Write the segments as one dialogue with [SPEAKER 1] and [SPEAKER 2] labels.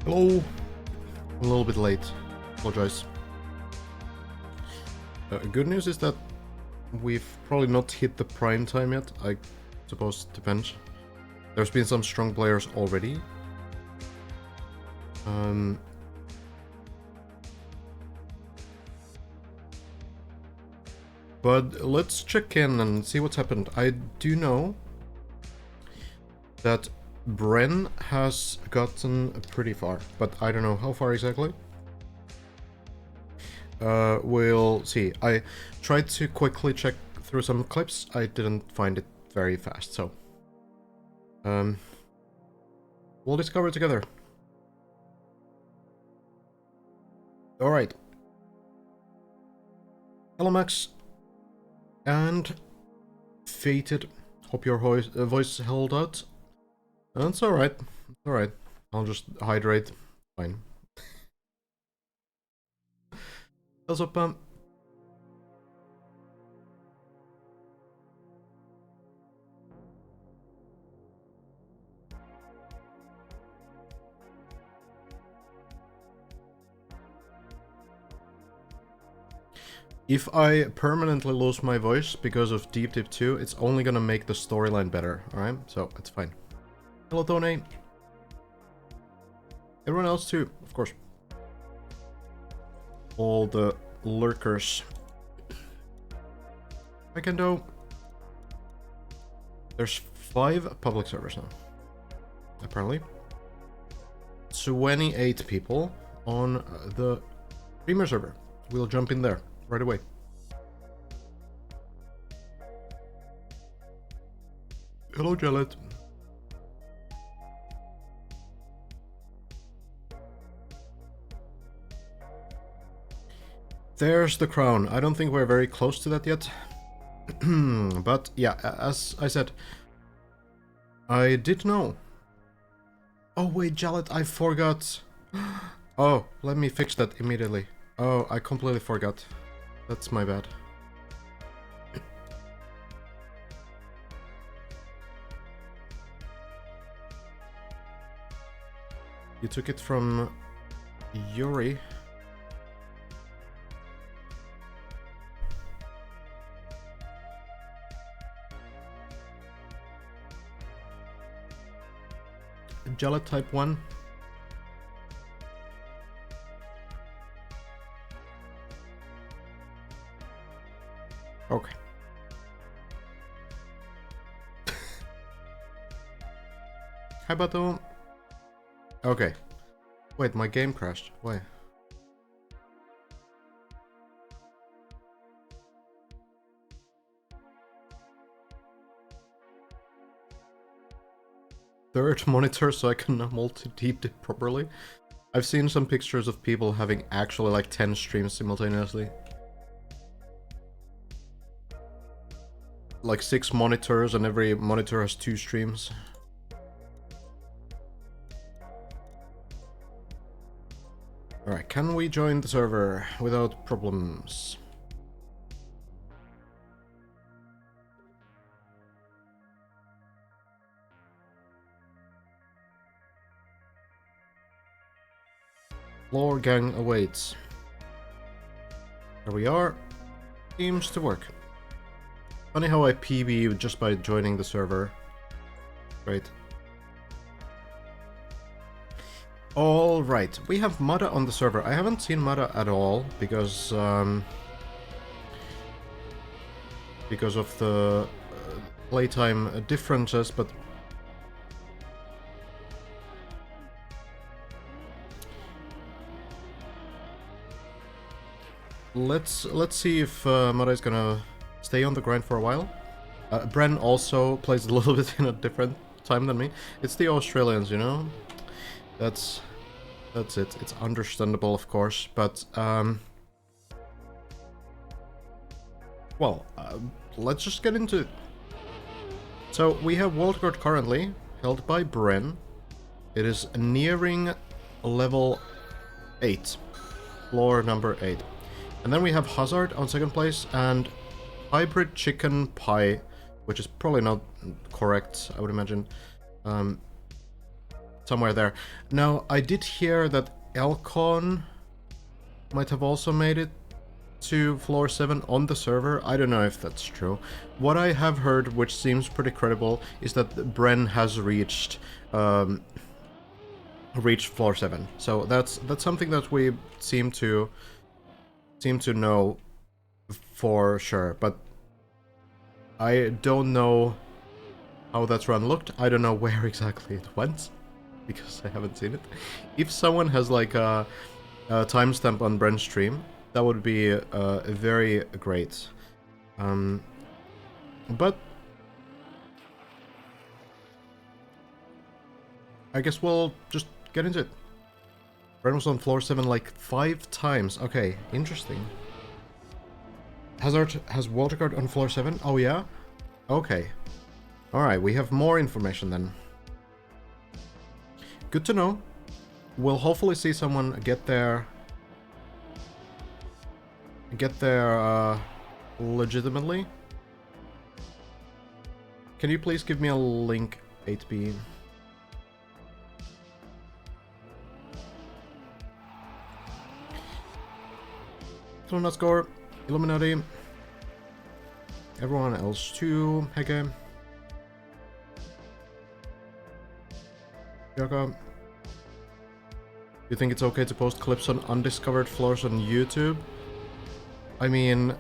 [SPEAKER 1] Hello. I'm a little bit late. Apologize. Good news is that we've probably not hit the prime time yet. I suppose it depends. There's been some strong players already. But let's check in and see what's happened. I do know that Bren has gotten pretty far, but I don't know how far exactly. We'll see. I tried to quickly check through some clips. I didn't find it very fast, so we'll discover together. All right. Hello, Max. And Fated. Hope your voice held out. That's all right. It's all right. I'll just hydrate. Fine. What's up, If I permanently lose my voice because of Deep Dip 2, it's only gonna make the storyline better, alright? So, it's fine. Hello, Tony. Everyone else too, of course. All the lurkers. I can do. There's 5 public servers now. Apparently. 28 people on the Premier server. We'll jump in there right away. Hello, Jellet. There's the crown. I don't think we're very close to that yet. But yeah, as I said, I did know. Oh wait, Jellet, I forgot. Oh, let me fix that immediately. Oh, I completely forgot. That's my bad. You took it from Yuri. Jellet type 1. Okay. Hi, Bato. Okay. Wait, my game crashed. Why? Third monitor so I can multi-deep dip properly. I've seen some pictures of people having actually like 10 streams simultaneously. Like 6 monitors and every monitor has 2 streams. Alright, can we join the server without problems? Floor gang awaits. There we are. Seems to work. Funny how I PB just by joining the server. Great. Alright, we have Mada on the server. I haven't seen Mada at all because of the playtime differences, but let's see if Mada is gonna stay on the grind for a while. Bren also plays a little bit in a different time than me. It's the Australians, you know? That's it. It's understandable, of course, but well, let's just get into it. So we have World Record currently held by Bren. It is nearing level 8, floor number 8, and then we have Hazard on second place and Hybrid Chicken Pie, which is probably not correct, I would imagine. somewhere there. Now, I did hear that Elcon might have also made it to floor 7 on the server. I don't know if that's true. What I have heard, which seems pretty credible, is that Bren has reached floor 7. So that's something that we seem to know for sure, but I don't know how that run looked. I don't know where exactly it went, because I haven't seen it. If someone has like a timestamp on Bren's stream, that would be very great. But I guess we'll just get into it. Bren was on floor 7 like 5 times. Okay, interesting. Hazard has Walterguard on floor 7? Oh yeah? Okay. Alright, we have more information then. Good to know. We'll hopefully see someone get there legitimately. Can you please give me a link, 8B? Not score, Illuminati. Everyone else too. Hege. Yaga. You think it's okay to post clips on undiscovered floors on YouTube? I mean,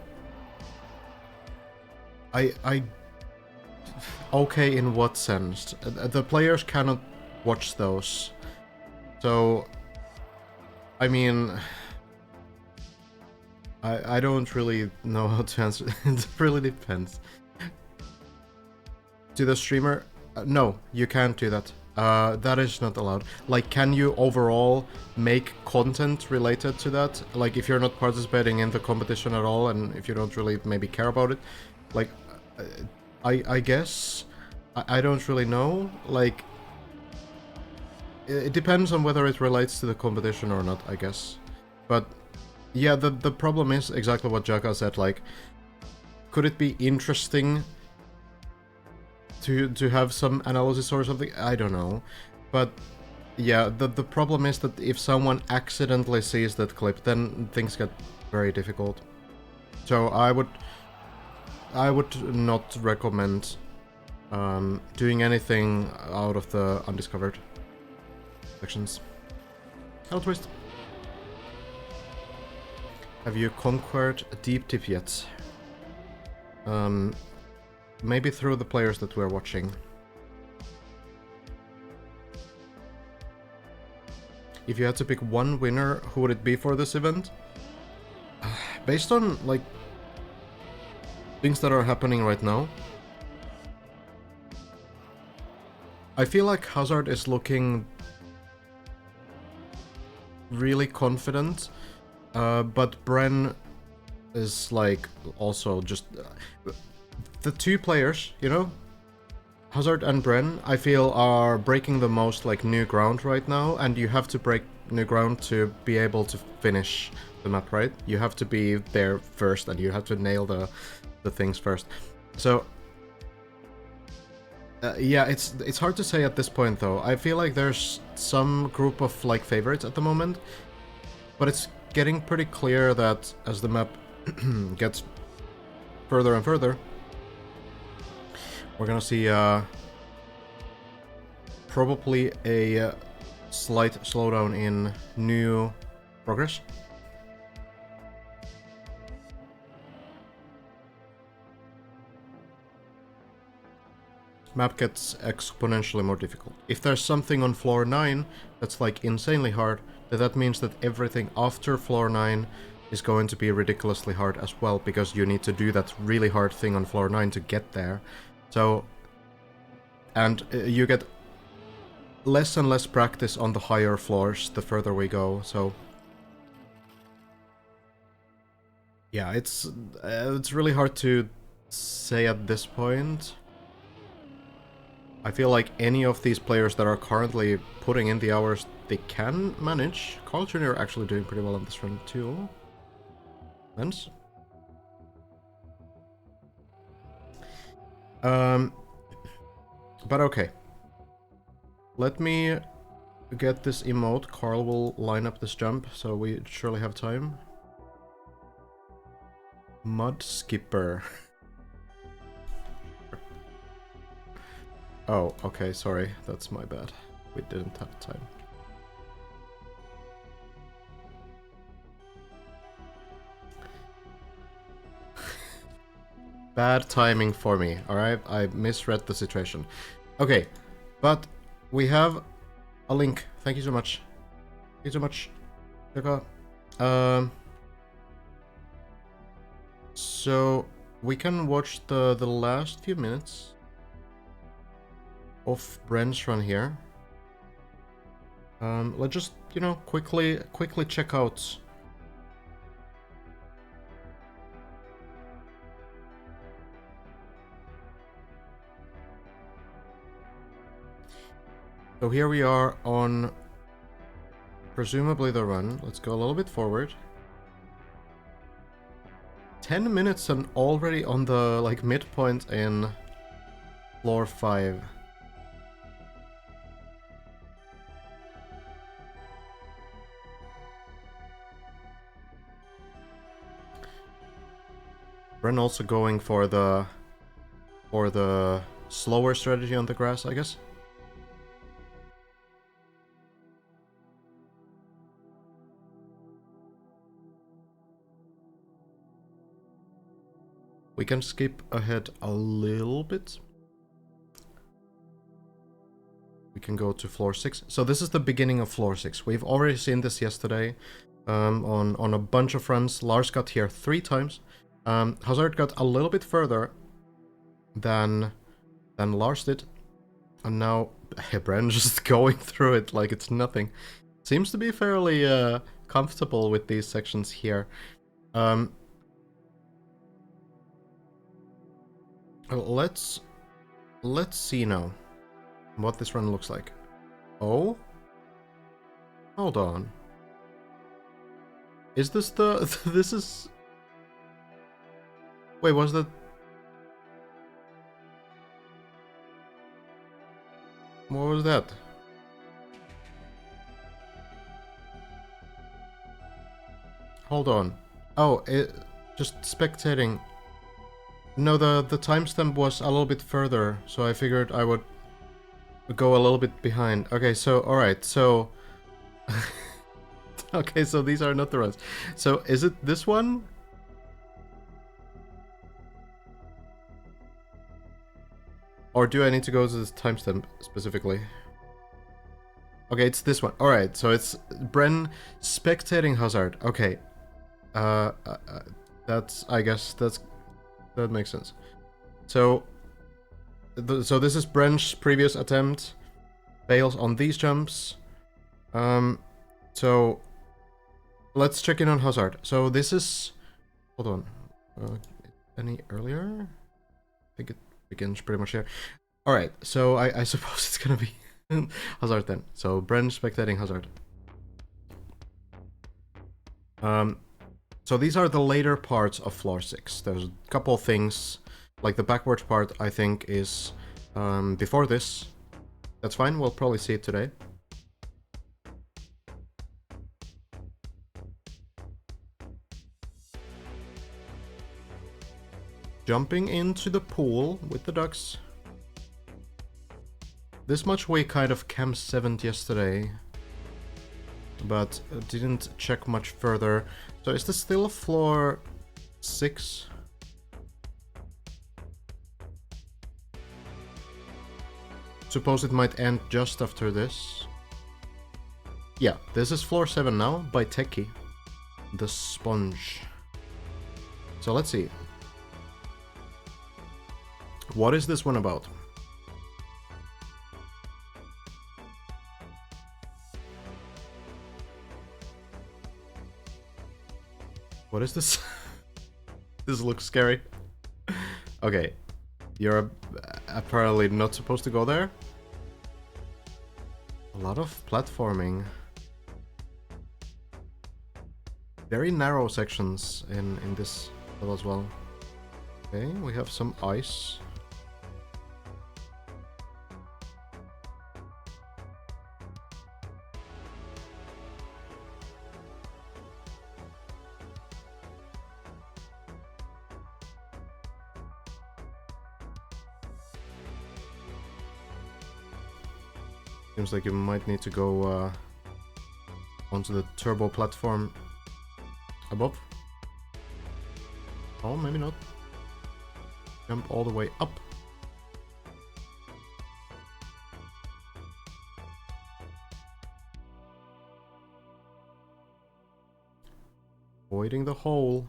[SPEAKER 1] okay, in what sense? The players cannot watch those. So, I mean, I don't really know how to answer. It really depends. To the streamer? No, you can't do that. That is not allowed. Like, can you overall make content related to that? Like, if you're not participating in the competition at all, and if you don't really maybe care about it, like, I guess I don't really know. Like, it depends on whether it relates to the competition or not, I guess. But yeah, the problem is exactly what Jaka said. Like, could it be interesting to have some analysis or something? I don't know. But yeah, the problem is that if someone accidentally sees that clip, then things get very difficult. So I would not recommend doing anything out of the undiscovered sections. Hello, Twist. Have you conquered Deep Tip yet? Maybe through the players that we're watching. If you had to pick one winner, who would it be for this event? Based on, like, things that are happening right now, I feel like Hazard is looking really confident, but Bren is, like, also just... the two players, you know, Hazard and Bren, I feel are breaking the most, like, new ground right now, and you have to break new ground to be able to finish the map, right? You have to be there first, and you have to nail the things first. So, yeah, it's hard to say at this point, though. I feel like there's some group of, like, favorites at the moment, but it's getting pretty clear that as the map gets further and further, we're gonna see probably a slight slowdown in new progress. Map gets exponentially more difficult. If there's something on floor 9 that's like insanely hard, then that means that everything after floor 9 is going to be ridiculously hard as well, because you need to do that really hard thing on floor 9 to get there. So, and you get less and less practice on the higher floors the further we go, so... yeah, it's really hard to say at this point. I feel like any of these players that are currently putting in the hours, they can manage. Carl Jr. actually doing pretty well on this run too. Lens. But okay. Let me get this emote, Carl will line up this jump, so we surely have time. Mud skipper. Oh, okay, sorry, that's my bad. We didn't have time. Bad timing for me, alright? I misread the situation. Okay, but we have a link. Thank you so much. Thank you so much. So we can watch the last few minutes of Bren's run here. Let's just, you know, quickly check out. So here we are on presumably the run. Let's go a little bit forward. 10 minutes and already on the like midpoint in floor 5. Bren also going for the slower strategy on the grass, I guess. We can skip ahead a little bit. We can go to floor 6. So this is the beginning of floor 6. We've already seen this yesterday on a bunch of runs. Lars got here 3 times. Hazard got a little bit further than Lars did. And now Bren just going through it like it's nothing. Seems to be fairly comfortable with these sections here. Let's see now what this run looks like. Oh? Hold on. Is this the... this is... Wait, was that... What was that? Hold on. Oh, just spectating. No, the timestamp was a little bit further, so I figured I would go a little bit behind. Okay, so, alright, so... okay, so these are not the runs. So, is it this one? Or do I need to go to this timestamp specifically? Okay, it's this one. Alright, so it's Bren spectating Hazard. Okay. That's, I guess, that makes sense. So, so this is Bren's previous attempt. Fails on these jumps. So, let's check in on Hazard. So this is... Hold on. Any earlier? I think it begins pretty much here. Alright, so I suppose it's gonna be Hazard then. So, Bren spectating Hazard. So these are the later parts of floor 6. There's a couple of things, like the backwards part, I think, is before this. That's fine, we'll probably see it today. Jumping into the pool with the ducks. This much we kind of cam 7'd yesterday, but didn't check much further. So is this still floor 6? Suppose it might end just after this. Yeah, this is floor 7 now by Techie, the sponge. So let's see. What is this one about? What is this? This looks scary. Okay, you're apparently not supposed to go there. A lot of platforming. Very narrow sections in this level as well. Okay, we have some ice. Seems like you might need to go onto the turbo platform above. Oh, maybe not. Jump all the way up. Avoiding the hole.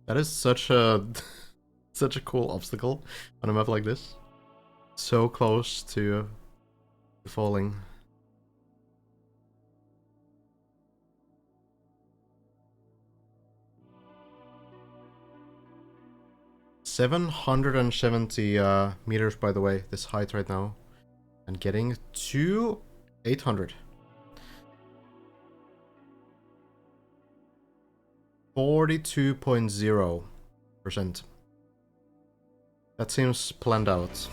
[SPEAKER 1] That is such a such a cool obstacle on a map like this. So close to falling. $770 meters, by the way, this height right now, and getting to 800. 42.0%. That seems planned out.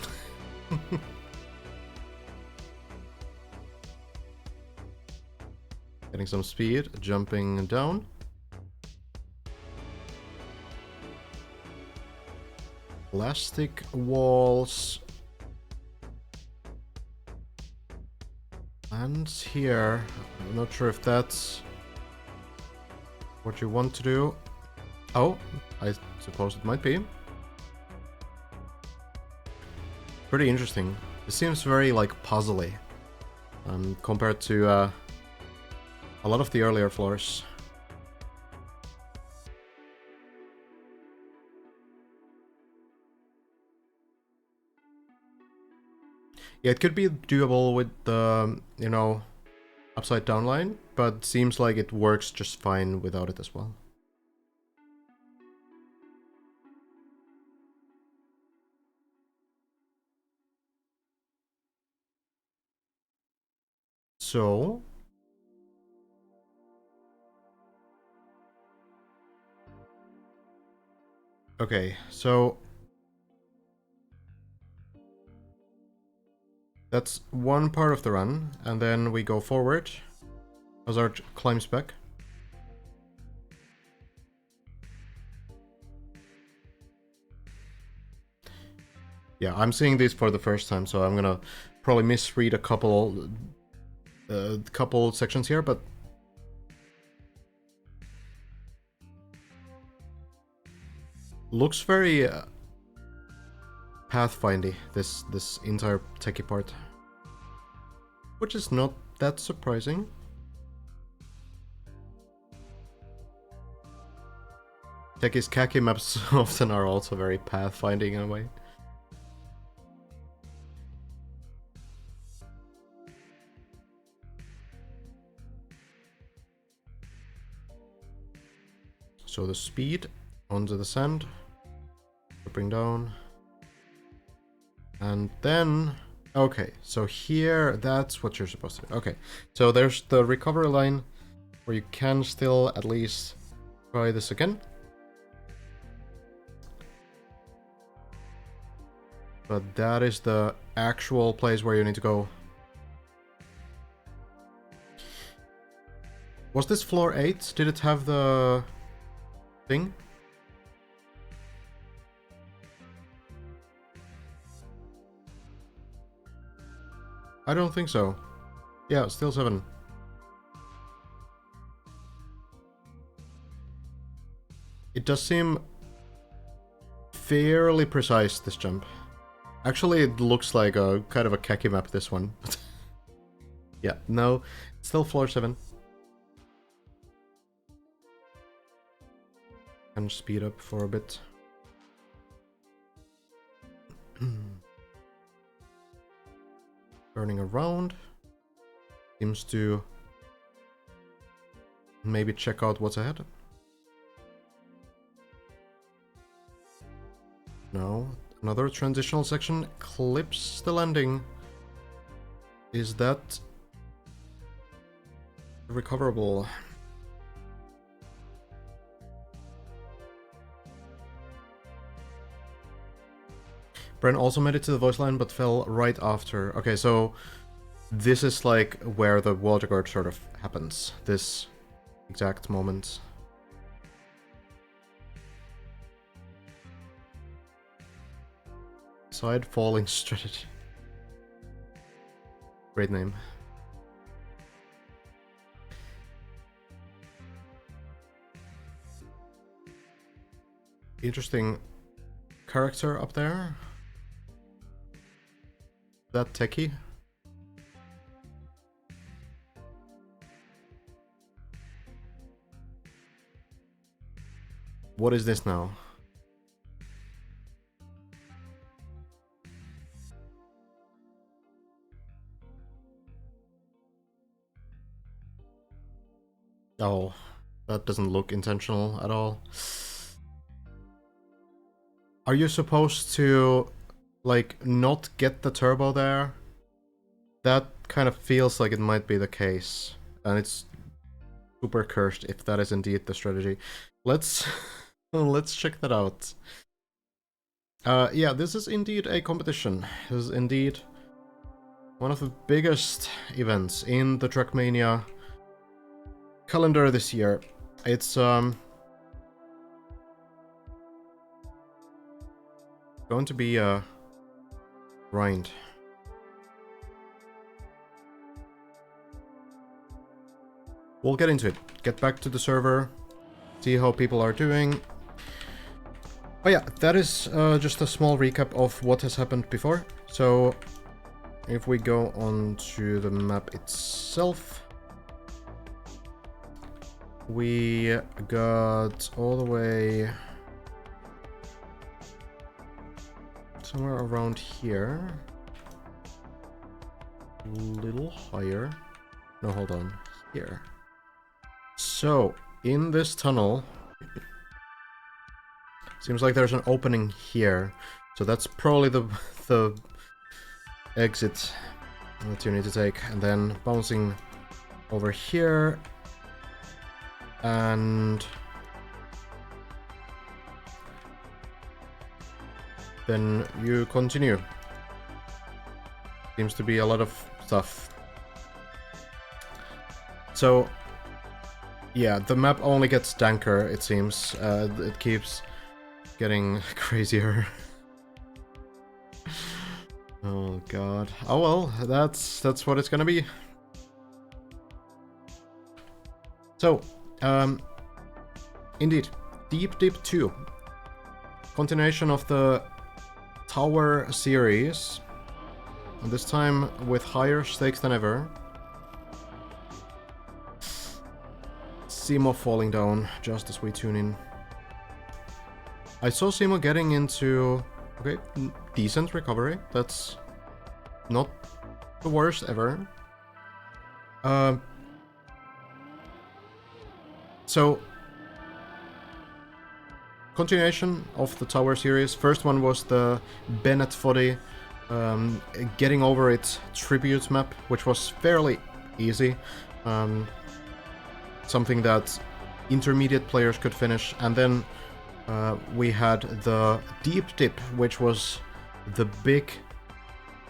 [SPEAKER 1] Getting some speed, jumping down. Plastic walls. And here, I'm not sure if that's what you want to do. Oh, I suppose it might be. Pretty interesting. It seems very, like, puzzly compared to a lot of the earlier floors. Yeah, it could be doable with the, you know, upside down line, but seems like it works just fine without it as well. So... okay, so... that's one part of the run, and then we go forward. Hazard climbs back. Yeah, I'm seeing these for the first time, so I'm gonna probably misread a couple sections here, but looks very pathfindy, this entire techie part, which is not that surprising. Techie's khaki maps often are also very pathfinding in a way. So the speed onto the sand, dropping down, and then, okay, so here, that's what you're supposed to do. Okay, so there's the recovery line where you can still at least try this again. But that is the actual place where you need to go. Was this floor 8? Did it have the thing? I don't think so. Yeah, still 7. It does seem fairly precise, this jump. Actually, it looks like a kind of a khaki map, this one. Yeah, no, still floor 7. Can speed up for a bit. Turning around. Seems to maybe check out what's ahead. No, another transitional section clips the landing. Is that recoverable? Bren also made it to the voice line, but fell right after. Okay, so this is like where the water guard sort of happens. This exact moment. Side falling strategy. Great name. Interesting character up there. That techie. What is this now? Oh, that doesn't look intentional at all. Are you supposed to, like, not get the turbo there? That kind of feels like it might be the case. And it's super cursed if that is indeed the strategy. Let's let's check that out. Yeah, this is indeed a competition. This is indeed one of the biggest events in the Trackmania calendar this year. It's going to be a grind. We'll get into it. Get back to the server, see how people are doing. Oh yeah, that is just a small recap of what has happened before. So if we go on to the map itself, we got all the way somewhere around here. A little higher. No, hold on. Here. So, in this tunnel, seems like there's an opening here. So that's probably the exit that you need to take. And then bouncing over here. And then you continue. Seems to be a lot of stuff. So, yeah, the map only gets danker, it seems. It keeps getting crazier. Oh god. Oh well, that's what it's gonna be. So, indeed, Deep Dip 2. Continuation of the Tower series. And this time with higher stakes than ever. Simo falling down just as we tune in. I saw Simo getting into, okay, decent recovery. That's not the worst ever. So, continuation of the Tower series. First one was the Bennett VOD, getting over it tribute map, which was fairly easy. Something that intermediate players could finish. And then we had the Deep Dip, which was the big,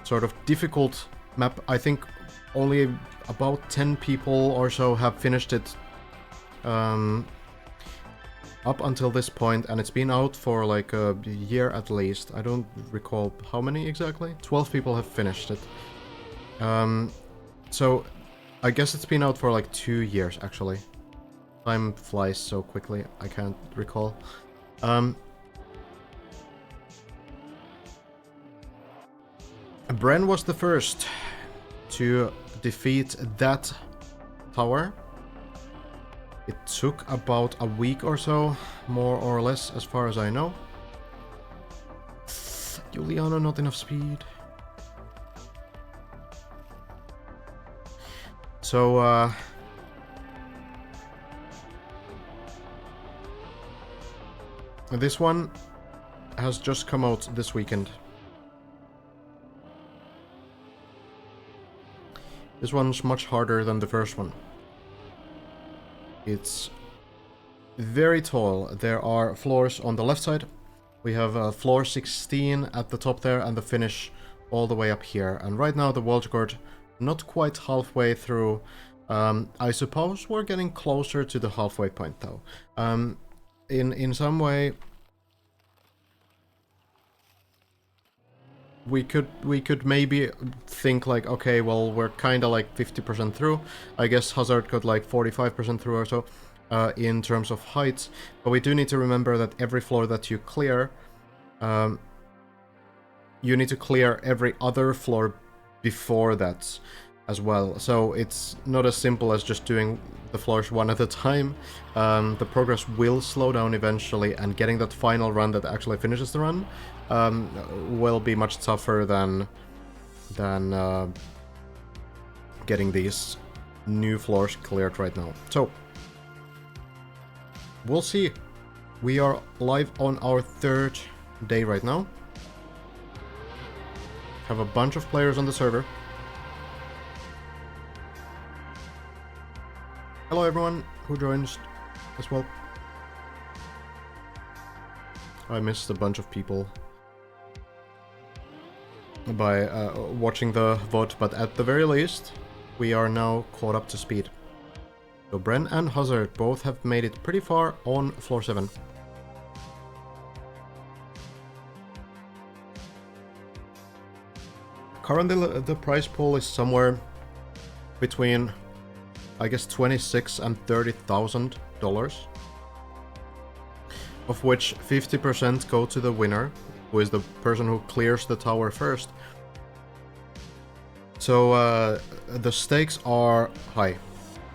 [SPEAKER 1] sort of difficult map. I think only about 10 people or so have finished it up until this point, and it's been out for like a year at least. I don't recall how many exactly. 12 people have finished it. So I guess it's been out for like 2 years actually. Time flies so quickly, I can't recall. Bren was the first to defeat that tower. It took about a week or so, more or less, as far as I know. Juliano, not enough speed. So, this one has just come out this weekend. This one's much harder than the first one. It's very tall. There are floors on the left side. We have floor 16 at the top there and the finish all the way up here. And right now the world record not quite halfway through. I suppose we're getting closer to the halfway point though. In some way, we could maybe think like, okay, well, we're kind of like 50% through. I guess Hazard got like 45% through or so in terms of heights. But we do need to remember that every floor that you clear, you need to clear every other floor before that as well. So it's not as simple as just doing the floors one at a time. The progress will slow down eventually, and getting that final run that actually finishes the run will be much tougher than getting these new floors cleared right now. So we'll see. We are live on our 3rd day right now. Have a bunch of players on the server. Hello everyone who joins as well. I missed a bunch of people by watching the VOD, but at the very least, we are now caught up to speed. So Bren and Hazard both have made it pretty far on floor 7. Currently, the prize pool is somewhere between, I guess, $26,000 and $30,000, of which 50% go to the winner, who is the person who clears the tower first. So the stakes are high.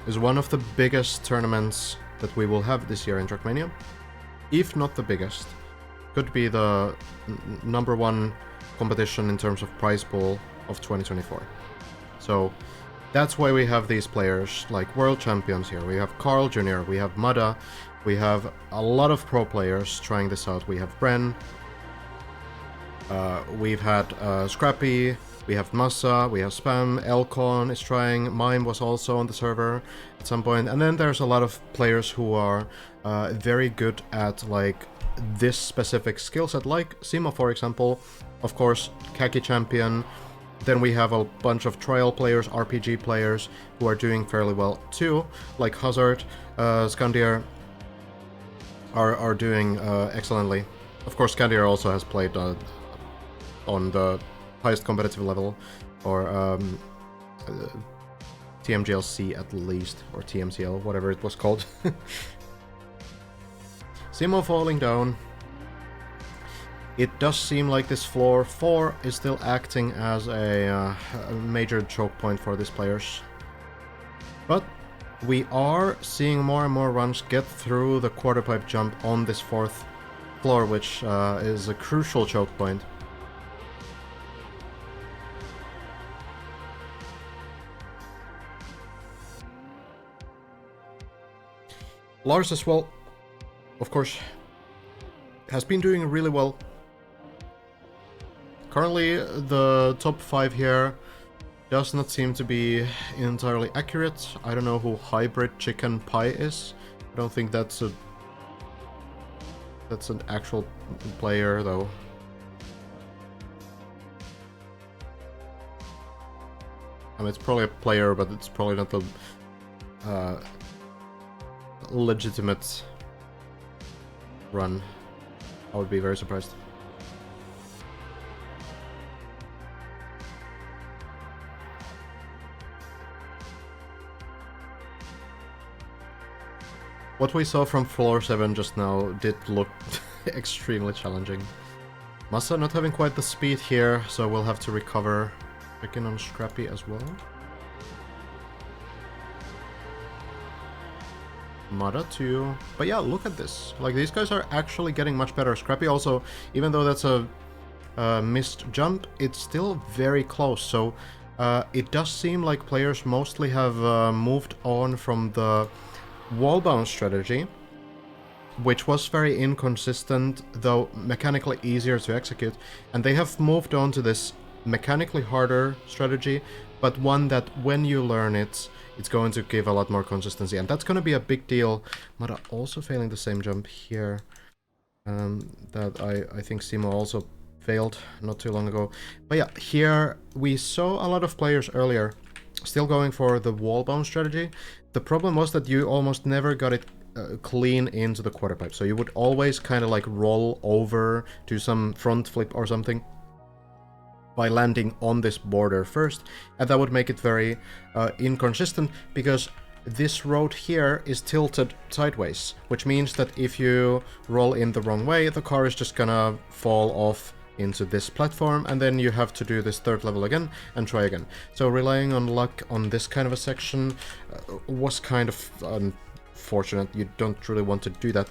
[SPEAKER 1] It's one of the biggest tournaments that we will have this year in Trackmania, if not the biggest. Could be the #1 competition in terms of prize pool of 2024. So that's why we have these players like world champions here. We have Carl Jr., we have Mada, we have a lot of pro players trying this out. We have Bren, we've had Scrappy, we have Massa, we have Spam, Elcon is trying, Mime was also on the server at some point, and then there's a lot of players who are very good at like this specific skill set, like Simo for example, of course, Kaki champion. Then we have a bunch of trial players, RPG players, who are doing fairly well too, like Hazard, Skandir are doing excellently. Of course, Skandir also has played on the highest competitive level, or TMGLC at least, or TMCL, whatever it was called. Simo falling down. It does seem like this floor 4 is still acting as a major choke point for these players. But we are seeing more and more runs get through the quarter pipe jump on this 4th floor, which is a crucial choke point. Lars as well, of course, has been doing really well. Currently, the top 5 here does not seem to be entirely accurate. I don't know who Hybrid Chicken Pie is. I don't think that's an actual player, though. I mean, it's probably a player, but it's probably not the legitimate run. I would be very surprised. What we saw from floor 7 just now did look extremely challenging. Massa not having quite the speed here, so we'll have to recover. Check in on Scrappy as well. Mada too. But yeah, look at this. Like, these guys are actually getting much better. Scrappy also, even though that's a missed jump, it's still very close. So it does seem like players mostly have moved on from the wall-bound strategy, which was very inconsistent, though mechanically easier to execute, and they have moved on to this mechanically harder strategy, but one that when you learn it, it's going to give a lot more consistency, and that's going to be a big deal. Mada also failing the same jump here that I think Simo also failed not too long ago. But yeah, here we saw a lot of players earlier still going for the wall-bound strategy. The problem was that you almost never got it clean into the quarter pipe, so you would always kind of like roll over to some front flip or something. by landing on this border first, and that would make it very inconsistent, because this road here is tilted sideways, which means that if you roll in the wrong way, the car is just gonna fall off into this platform, and then you have to do this third level again and try again. So relying on luck on this kind of a section was kind of unfortunate. You don't really want to do that.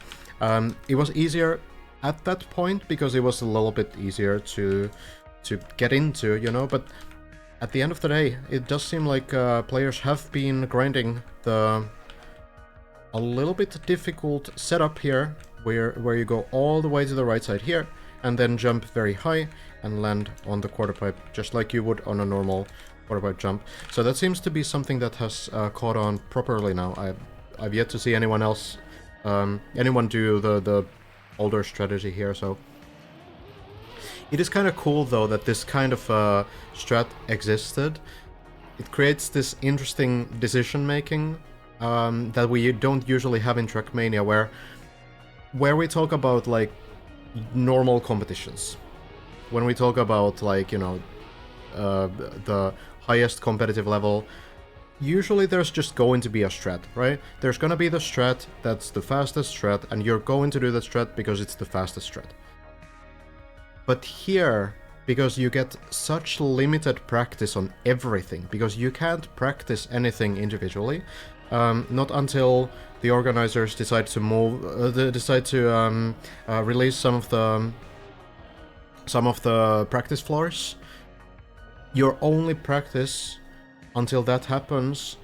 [SPEAKER 1] It was easier at that point because it was a little bit easier to get into, you know, but at the end of the day, it does seem like players have been grinding a little bit difficult setup here, where you go all the way to the right side here, and then jump very high and land on the quarter pipe, just like you would on a normal quarter pipe jump. So that seems to be something that has caught on properly now. I've yet to see anyone else, anyone do the older strategy here, so... It is kind of cool, though, that this kind of strat existed. It creates this interesting decision-making that we don't usually have in Trackmania, where we talk about, like, normal competitions. When we talk about, like, you know, the highest competitive level, usually there's just going to be a strat, right? There's gonna be the strat that's the fastest strat, and you're going to do the strat because it's the fastest strat. But here, because you get such limited practice on everything, because you can't practice anything individually, not until the organizers decide to release some of the practice floors. Your only practice until that happens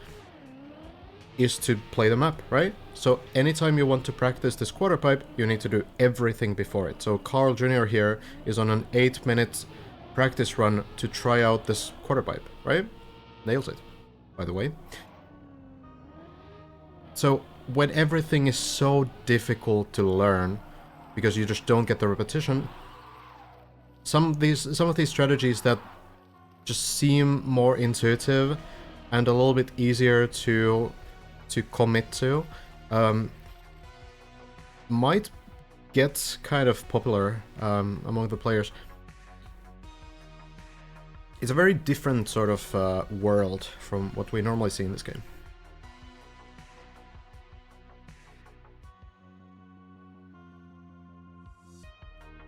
[SPEAKER 1] is to play the map, right? So anytime you want to practice this quarter pipe, you need to do everything before it. So Carl Jr. here is on an 8-minute practice run to try out this quarter pipe, right? Nails it, by the way. So when everything is so difficult to learn, because you just don't get the repetition, some of these strategies that just seem more intuitive and a little bit easier to commit to, might get kind of popular among the players. It's a very different sort of world from what we normally see in this game.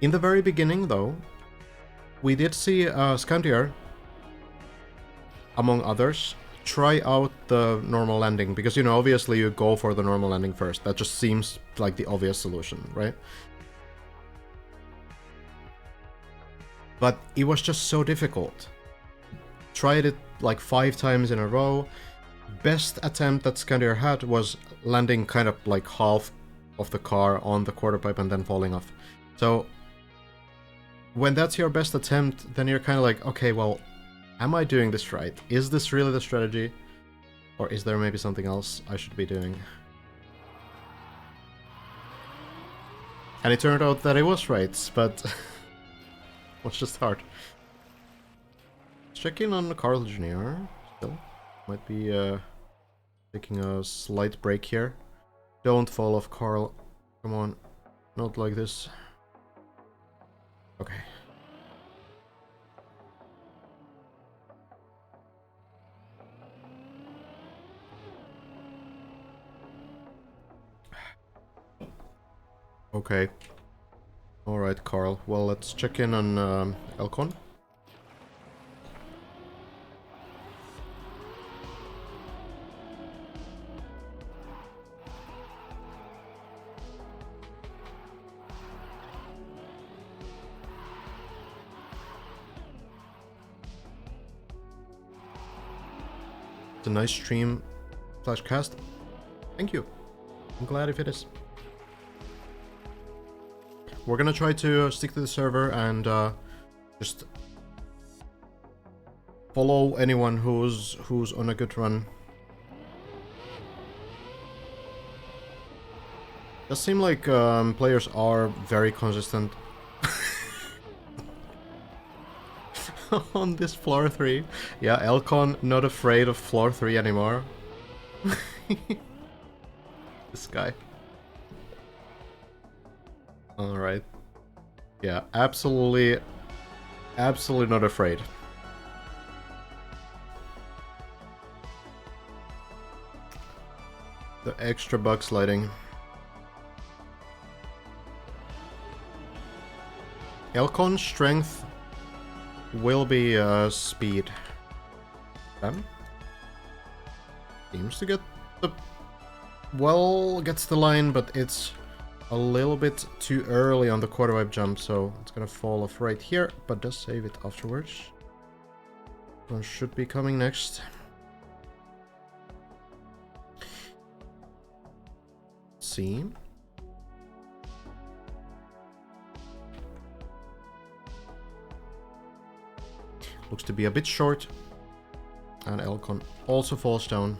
[SPEAKER 1] In the very beginning, though, we did see Scandier, among others, try out the normal landing, because, you know, obviously you go for the normal landing first. That just seems like the obvious solution, right? But it was just so difficult. Tried it like 5 times in a row. Best attempt that Scandier had was landing kind of like half of the car on the quarter pipe and then falling off. So when that's your best attempt, then you're kind of like, okay, well, am I doing this right? Is this really the strategy? Or is there maybe something else I should be doing? And it turned out that it was right, but it was just hard. Check in on Carl Jr. Still. Might be taking a slight break here. Don't fall off, Carl. Come on. Not like this. Okay. Okay. Alright, Carl. Well, let's check in on Elcon. It's a nice stream / cast. Thank you. I'm glad if it is. We're gonna try to stick to the server and just follow anyone who's on a good run. Does seem like players are very consistent on this floor 3. Yeah, Elcon not afraid of floor 3 anymore. This guy. Alright. Yeah, absolutely Absolutely not afraid. The extra bug sliding. Elcon's strength will be speed. Seems to get the... Well, gets the line, but it's a little bit too early on the quarter wipe jump, so it's gonna fall off right here, but does save it afterwards. One should be coming next. See. Looks to be a bit short. And Elcon also falls down.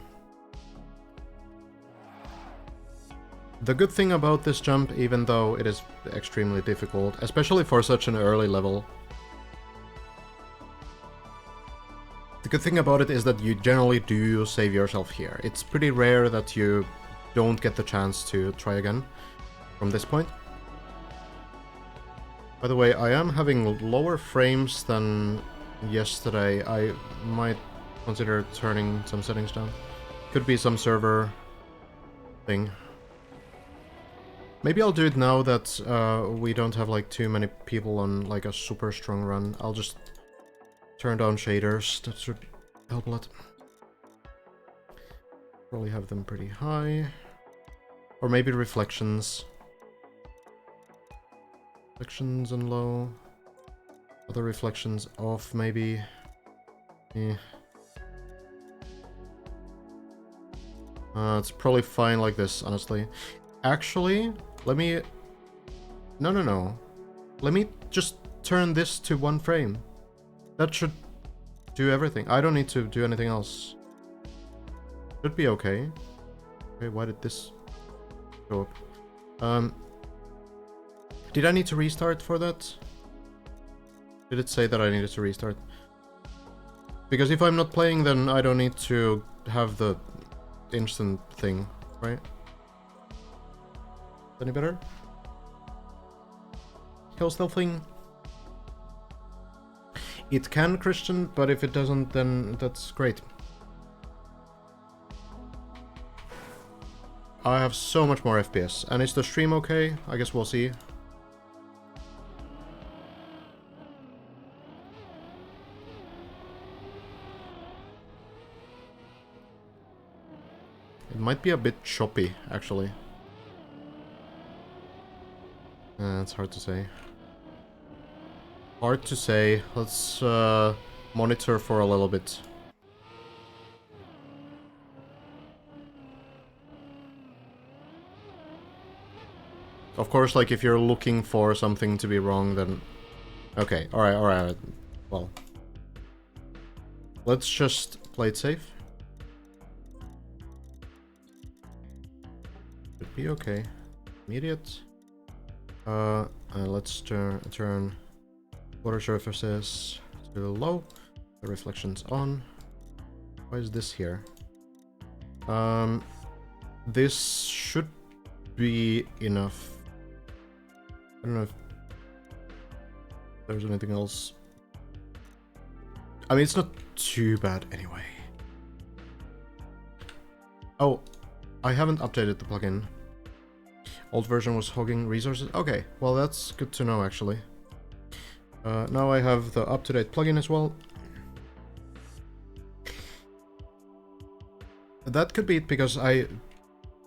[SPEAKER 1] The good thing about this jump, even though it is extremely difficult, especially for such an early level, the good thing about it is that you generally do save yourself here. It's pretty rare that you don't get the chance to try again from this point. By the way, I am having lower frames than yesterday. I might consider turning some settings down. Could be some server thing. Maybe I'll do it now that we don't have like too many people on like a super strong run. I'll just turn down shaders. That should help a lot. Probably have them pretty high. Or maybe reflections. Reflections and low. Other reflections off, maybe. Eh. It's probably fine like this, honestly. Actually, let me... No. Let me just turn this to 1 frame. That should do everything. I don't need to do anything else. Should be okay. Okay, why did this go up? Did I need to restart for that? Did it say that I needed to restart? Because if I'm not playing, then I don't need to have the instant thing, right? Any better? Kill stealthing. It can, Christian, but if it doesn't, then that's great. I have so much more FPS. And is the stream okay? I guess we'll see. It might be a bit choppy, actually. It's hard to say. Hard to say. Let's monitor for a little bit. Of course, like, if you're looking for something to be wrong, then... Okay, alright. Well... Let's just play it safe. Should be okay. Immediate. Let's turn water surfaces to low. The reflections on. Why is this here? This should be enough. I don't know if there's anything else. I mean, it's not too bad anyway. Oh, I haven't updated the plugin. Old version was hogging resources. Okay, well that's good to know actually. Now I have the up-to-date plugin as well. That could be it because I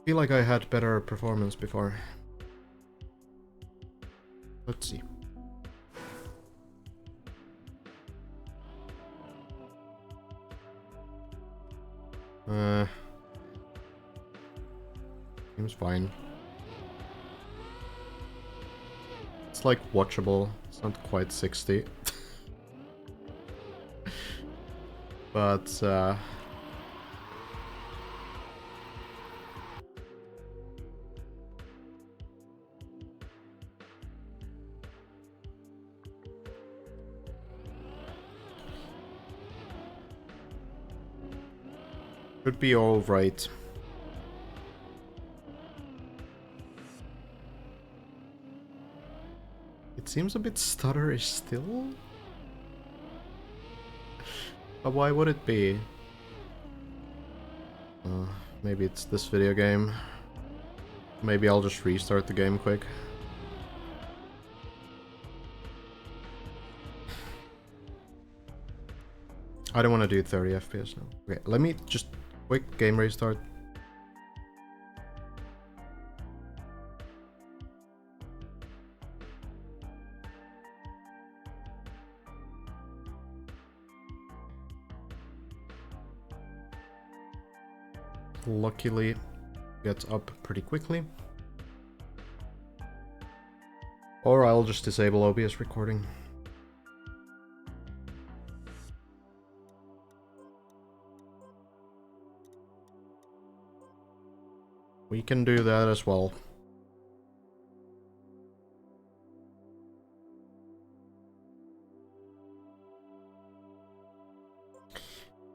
[SPEAKER 1] feel like I had better performance before. Let's see. Seems fine. It's like watchable. It's not quite 60. But should be all right. It seems a bit stutterish still. Why would it be? Maybe it's this video game. Maybe I'll just restart the game quick. I don't want to do 30 FPS now. Okay, let me just quick game restart. Luckily, gets up pretty quickly. Or I'll just disable OBS recording. We can do that as well.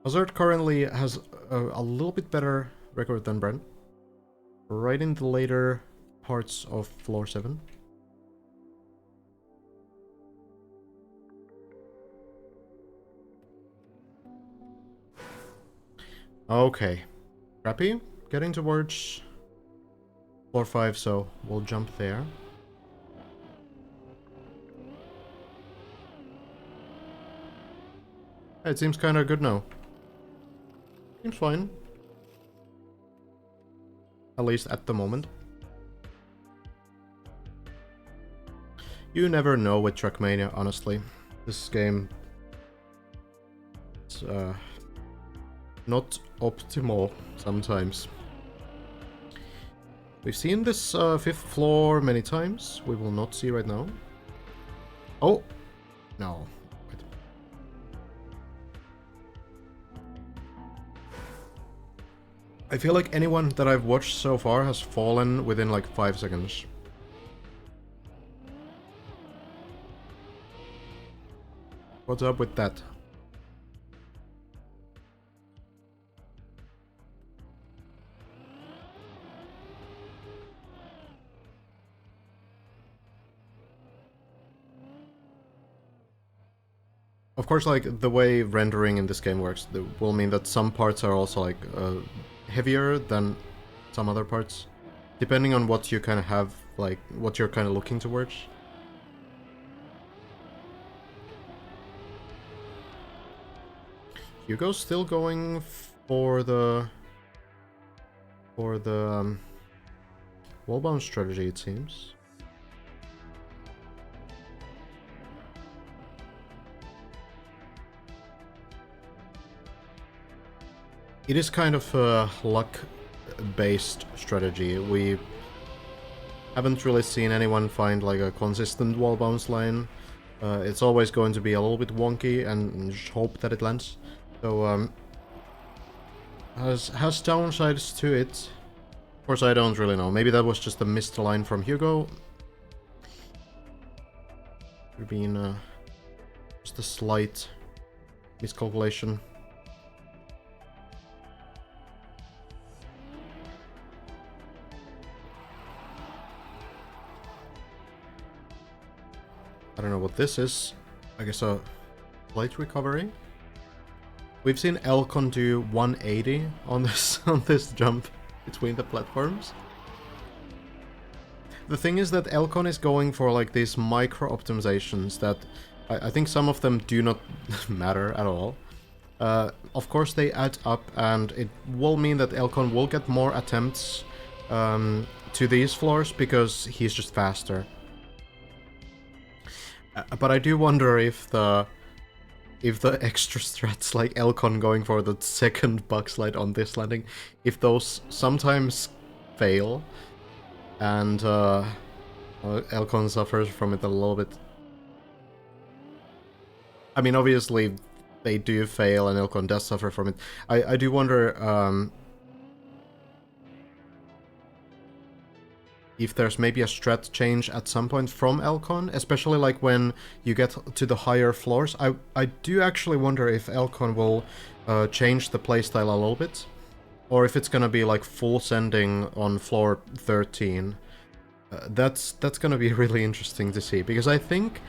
[SPEAKER 1] Hazard currently has a little bit better record than Brent. Right in the later parts of floor 7. Okay. Crappy. Getting towards floor 5, so we'll jump there. It seems kind of good now. Seems fine. At least at the moment. You never know with Trackmania, honestly. This game is not optimal sometimes. We've seen this 5th floor many times. We will not see right now. Oh! No. Wait. I feel like anyone that I've watched so far has fallen within like 5 seconds. What's up with that? Of course, like, the way rendering in this game works will mean that some parts are also, like, heavier than some other parts. Depending on what you kind of have, like, what you're kind of looking towards. Hugo's still going for the wall-bound strategy, it seems. It is kind of a luck-based strategy. We haven't really seen anyone find like a consistent wall bounce line. It's always going to be a little bit wonky and just hope that it lands. So has downsides to it. Of course, I don't really know. Maybe that was just a missed line from Hugo. Could be just a slight miscalculation. I don't know what this is. I guess a light recovery. We've seen Elcon do 180 on this jump between the platforms. The thing is that Elcon is going for like these micro optimizations that I think some of them do not matter at all. Of course they add up, and it will mean that Elcon will get more attempts to these floors because he's just faster. But I do wonder if the extra strats like Elcon going for the second bug slide on this landing, if those sometimes fail, and Elcon suffers from it a little bit. I mean, obviously they do fail and Elcon does suffer from it. I do wonder if there's maybe a strat change at some point from Elcon, especially like when you get to the higher floors. I do actually wonder if Elcon will change the playstyle a little bit, or if it's gonna be like full sending on floor 13. That's gonna be really interesting to see, because I think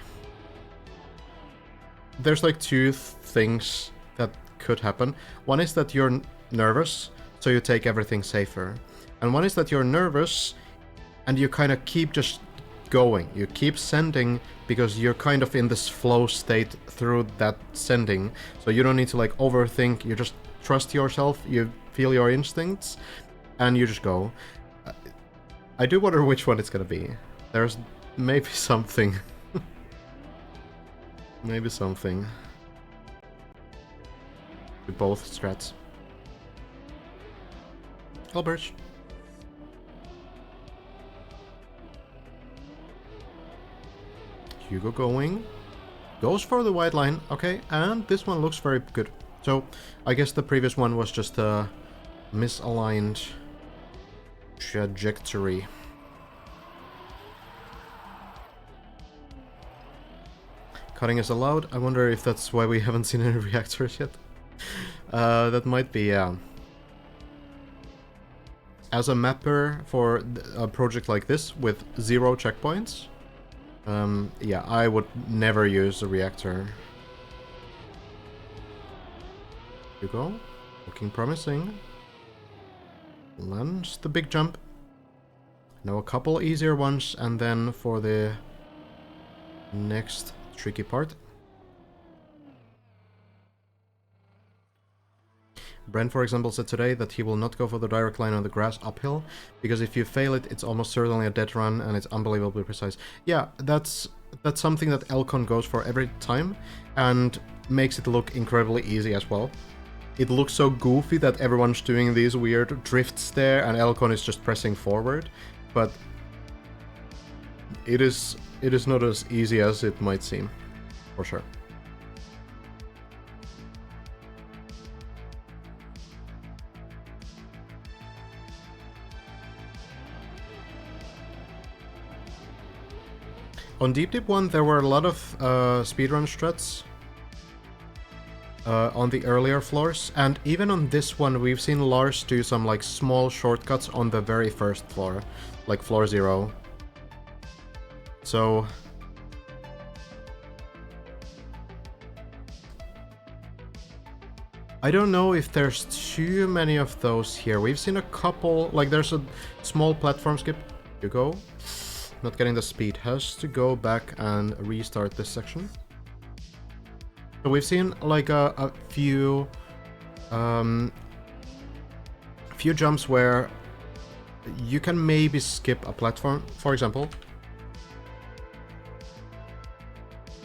[SPEAKER 1] there's like two things that could happen. One is that you're nervous, so you take everything safer. And one is that you're nervous, and you kind of keep just going. You keep sending because you're kind of in this flow state through that sending. So you don't need to like overthink. You just trust yourself. You feel your instincts, and you just go. I do wonder which one it's gonna be. There's maybe something. Maybe something. With both strats. Albert. Hugo going. Goes for the white line. Okay, and this one looks very good. So, I guess the previous one was just a misaligned trajectory. Cutting is allowed. I wonder if that's why we haven't seen any reactors yet. That might be, yeah. As a mapper for a project like this with 0 checkpoints, yeah, I would never use a reactor. Here you go. Looking promising. Lands the big jump. Now a couple easier ones, and then for the next tricky part. Bren, for example, said today that he will not go for the direct line on the grass uphill, because if you fail it, it's almost certainly a dead run, and it's unbelievably precise. Yeah, that's something that Elcon goes for every time, and makes it look incredibly easy as well. It looks so goofy that everyone's doing these weird drifts there, and Elcon is just pressing forward, but it is not as easy as it might seem, for sure. On Deep Deep 1, there were a lot of speedrun struts on the earlier floors, and even on this one, we've seen Lars do some like small shortcuts on the very first floor, like floor 0. So I don't know if there's too many of those here. We've seen a couple, like there's a small platform skip. You go. Not getting the speed. Has to go back and restart this section. So we've seen like a few jumps where you can maybe skip a platform. For example,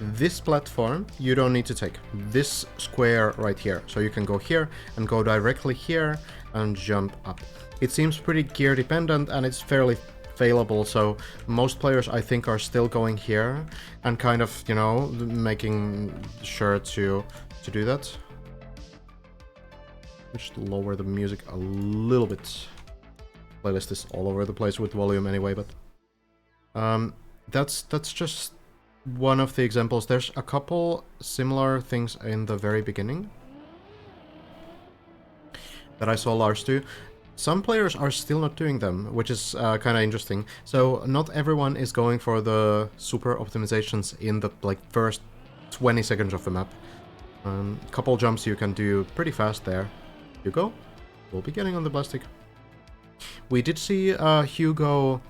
[SPEAKER 1] this platform you don't need to take. This square right here. So you can go here and go directly here and jump up. It seems pretty gear dependent, and it's fairly failable, so most players I think are still going here and kind of, you know, making sure to do that. Just lower the music a little bit. Playlist is all over the place with volume anyway, but that's just one of the examples. There's a couple similar things in the very beginning that I saw Lars do. Some players are still not doing them, which is kind of interesting. So not everyone is going for the super optimizations in the like first 20 seconds of the map. Couple jumps you can do pretty fast there. Hugo will be getting on the plastic. We did see Hugo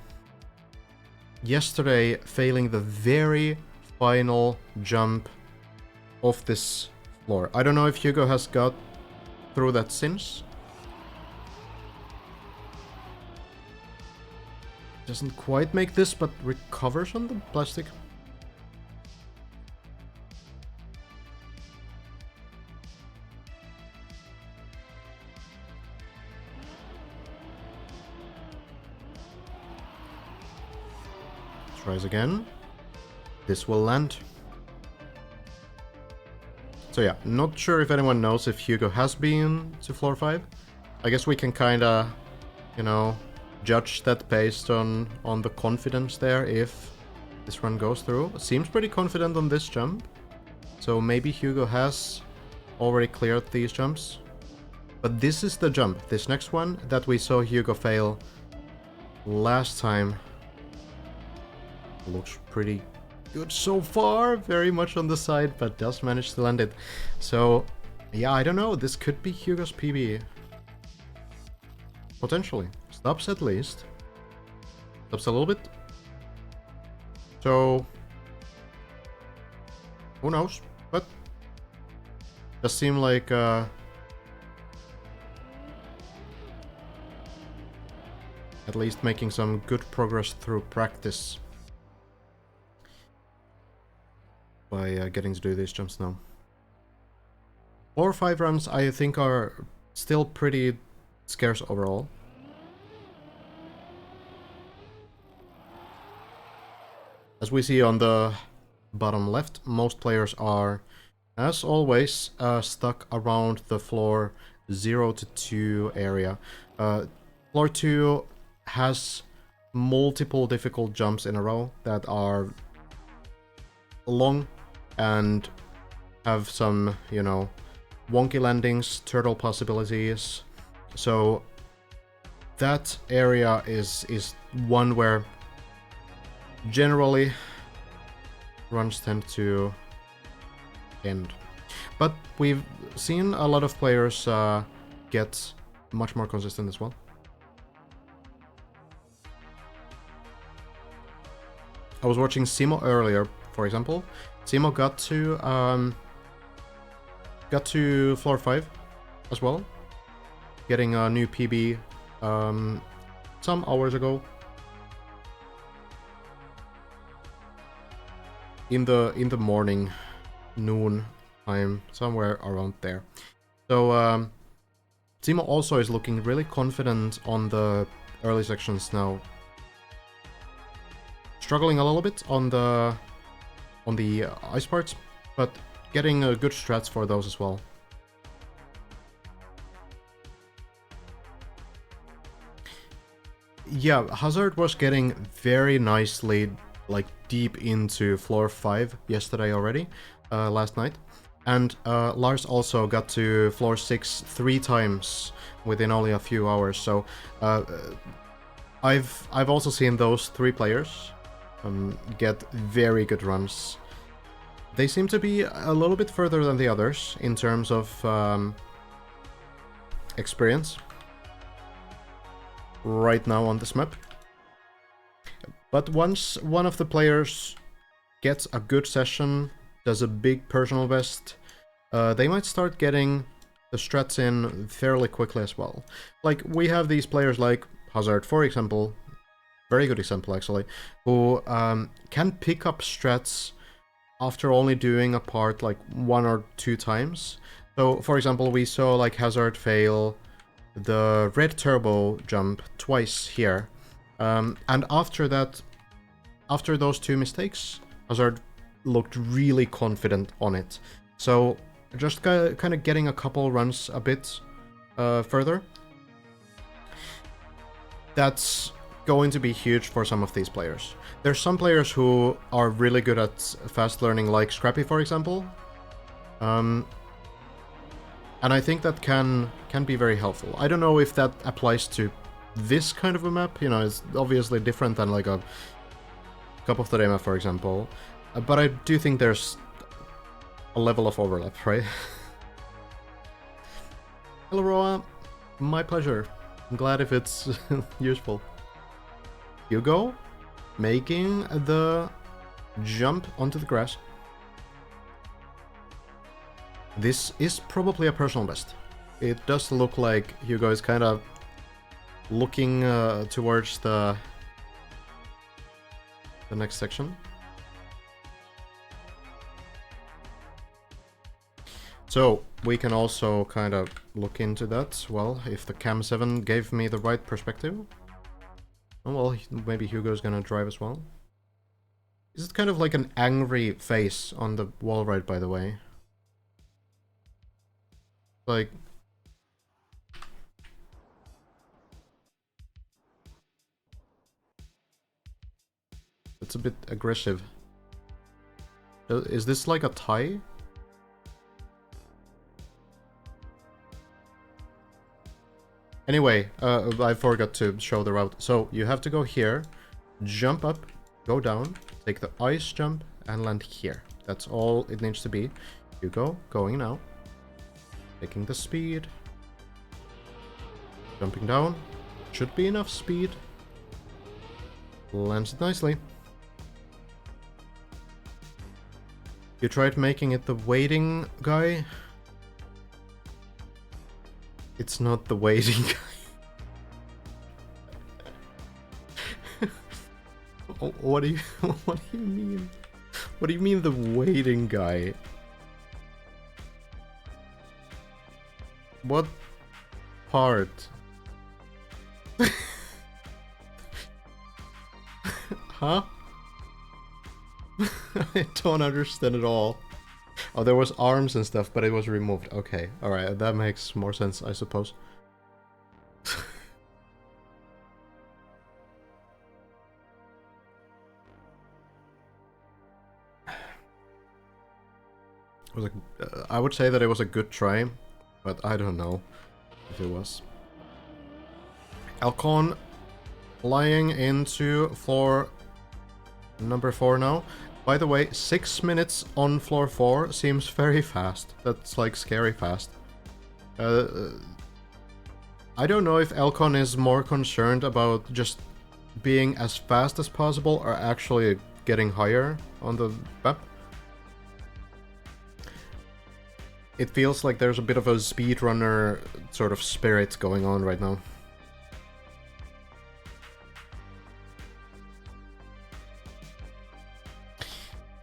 [SPEAKER 1] yesterday failing the very final jump of this floor. I don't know if Hugo has got through that since. Doesn't quite make this, but recovers on the plastic. Tries again. This will land. So yeah, not sure if anyone knows if Hugo has been to floor 5. I guess we can kinda, you know, judge that based on the confidence there if this run goes through. Seems pretty confident on this jump. So maybe Hugo has already cleared these jumps. But this is the jump, this next one, that we saw Hugo fail last time. Looks pretty good so far, very much on the side, but does manage to land it. So Yeah, I don't know. This could be Hugo's PB. Potentially. Stops at least. Stops a little bit. So... who knows? But... does seem like... at least making some good progress through practice. By getting to do these jumps now. 4 or 5 runs I think are still pretty scarce overall. As we see on the bottom left, most players are, as always, stuck around the floor 0 to 2 area. Floor 2 has multiple difficult jumps in a row that are long and have some, you know, wonky landings, turtle possibilities. So that area is one where generally runs tend to end. But we've seen a lot of players get much more consistent as well. I was watching Simo earlier, for example. Simo got to floor 5 as well, getting a new PB some hours ago. In the morning, noon time, somewhere around there. So Simo also is looking really confident on the early sections now. Struggling a little bit on the ice parts, but getting good strats for those as well. Yeah, Hazard was getting very nicely, like, deep into floor 5 yesterday already, last night. And Lars also got to floor 6 3 times within only a few hours. So I've also seen those 3 players get very good runs. They seem to be a little bit further than the others in terms of experience right now on this map. But once one of the players gets a good session, does a big personal best, they might start getting the strats in fairly quickly as well. Like, we have these players like Hazard, for example, very good example actually, who can pick up strats after only doing a part like 1 or 2 times. So, for example, we saw like Hazard fail the red turbo jump twice here. And after that, after those 2 mistakes, Hazard looked really confident on it. So just kind of getting a couple runs a bit further, that's going to be huge for some of these players. There's some players who are really good at fast learning, like Scrappy, for example. And I think that can be very helpful. I don't know if that applies to this kind of a map. You know, it's obviously different than like a Cup of the Day map, for example. But I do think there's a level of overlap, right? Hello, Roa. My pleasure. I'm glad if it's useful. Hugo making the jump onto the grass. This is probably a personal best. It does look like Hugo is kind of looking towards the next section. So we can also kind of look into that. Well, if the Cam 7 gave me the right perspective. Oh, well, maybe Hugo's gonna drive as well. Is it kind of like an angry face on the wall ride, by the way? Like... it's a bit aggressive. Is this like a tie? Anyway, I forgot to show the route. So you have to go here, jump up, go down, take the ice jump, and land here. That's all it needs to be. You go, going now. Taking the speed. Jumping down. Should be enough speed. Lands it nicely. You tried making it the waiting guy? It's not the waiting guy. What do you mean? What do you mean the waiting guy? What part? Huh? I don't understand at all. Oh, there was arms and stuff, but it was removed. Okay, alright, that makes more sense, I suppose. It was I would say that it was a good try, but I don't know if it was. Alcon flying into floor number 4 now. By the way, 6 minutes on floor 4 seems very fast. That's like scary fast. I don't know if Alcon is more concerned about just being as fast as possible or actually getting higher on the map. It feels like there's a bit of a speedrunner sort of spirit going on right now.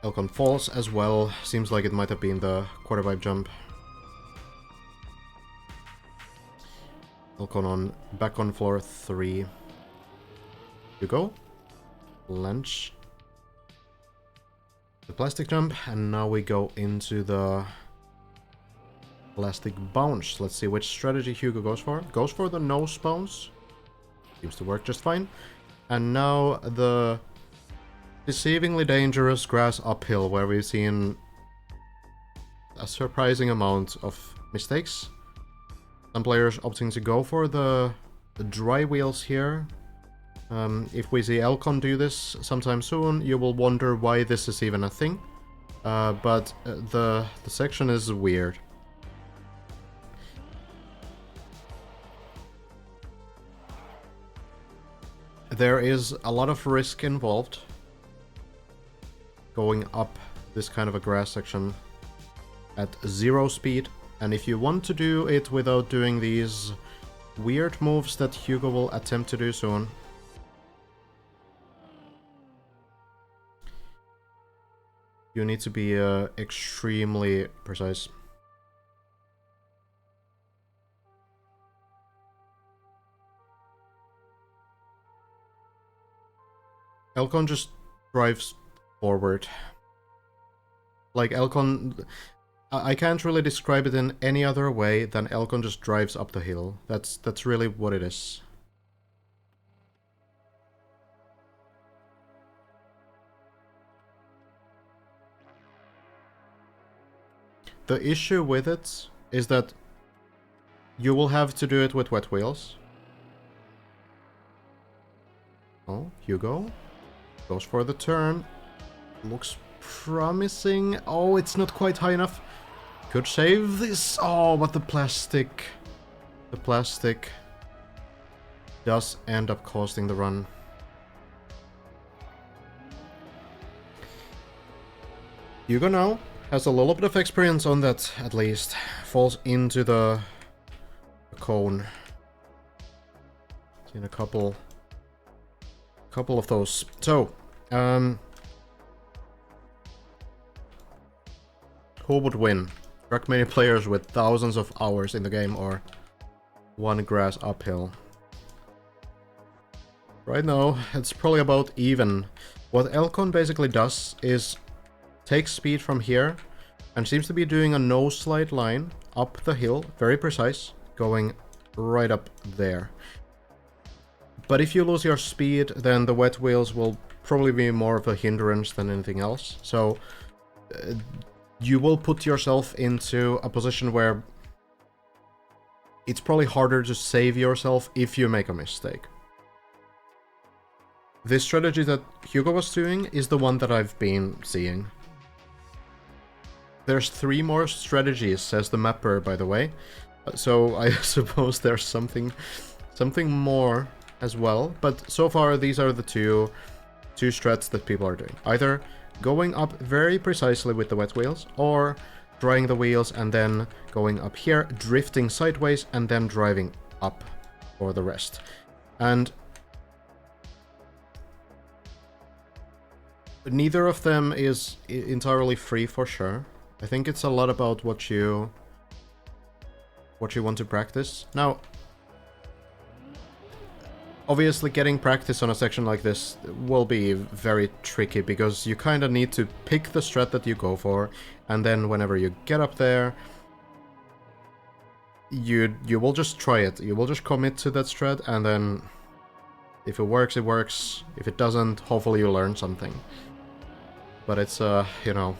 [SPEAKER 1] Alcon falls as well. Seems like it might have been the quarter pipe jump. Alcon back on floor 3. You go. Lunge. The plastic jump, and now we go into the plastic bounce. Let's see which strategy Hugo goes for. Goes for the nose bounce. Seems to work just fine. And now the deceivingly dangerous grass uphill, where we've seen a surprising amount of mistakes. Some players opting to go for the dry wheels here. If we see Alcon do this sometime soon, you will wonder why this is even a thing. But the section is weird. There is a lot of risk involved going up this kind of a grass section at 0 speed, and if you want to do it without doing these weird moves that Hugo will attempt to do soon, you need to be extremely precise. Alcon just drives forward. Like Alcon, I can't really describe it in any other way than Alcon just drives up the hill. That's really what it is. The issue with it is that you will have to do it with wet wheels. Oh, Hugo goes for the turn. Looks promising. Oh, it's not quite high enough. Could save this. Oh, but the plastic does end up costing the run. Hugo now has a little bit of experience on that, at least. Falls into the cone. Seen a couple of those. So, who would win? Trackmania players with thousands of hours in the game, or one grass uphill? Right now, it's probably about even. What Alcon basically does is take speed from here and seems to be doing a no slide line up the hill, very precise, going right up there. But if you lose your speed, then the wet wheels will probably be more of a hindrance than anything else. So you will put yourself into a position where it's probably harder to save yourself if you make a mistake. This strategy that Hugo was doing is the one that I've been seeing. There's 3 more strategies, says the mapper, by the way. So I suppose there's something more as well. But so far, these are the two strats that people are doing. Either going up very precisely with the wet wheels, or drying the wheels and then going up here, drifting sideways, and then driving up for the rest. And neither of them is entirely free for sure. I think it's a lot about what you want to practice. Now, obviously getting practice on a section like this will be very tricky, because you kind of need to pick the strat that you go for, and then whenever you get up there, you will just try it. You will just commit to that strat, and then if it works, it works. If it doesn't, hopefully you learn something. But it's, you know,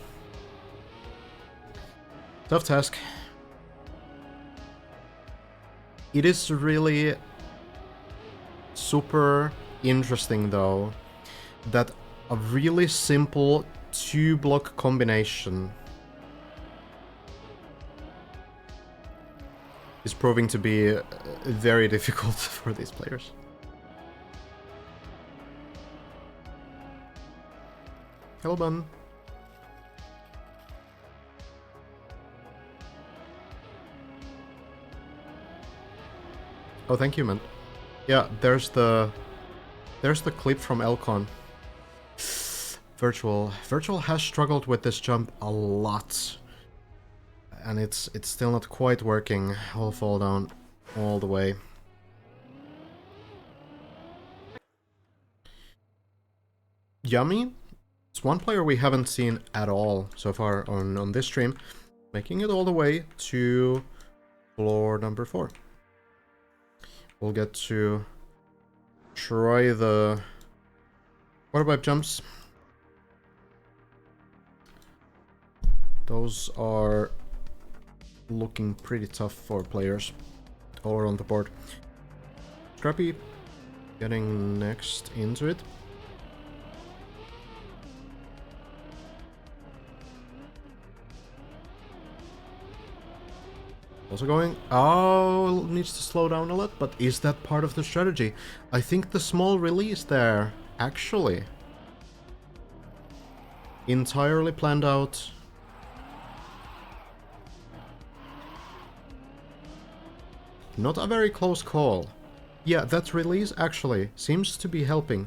[SPEAKER 1] tough task. It is really super interesting, though, that a really simple 2-block combination is proving to be very difficult for these players. Hello, Bun. Oh, thank you, man. Yeah, there's the clip from Elcon. Virtual has struggled with this jump a lot, and it's still not quite working. I'll fall down all the way. Yummy. It's one player we haven't seen at all so far on this stream, making it all the way to floor number 4. We'll get to try the quarterpipe jumps. Those are looking pretty tough for players all around the board. Scrappy getting next into it. Also going, oh, needs to slow down a lot, but is that part of the strategy? I think the small release there, actually, entirely planned out. Not a very close call. Yeah, that release actually seems to be helping.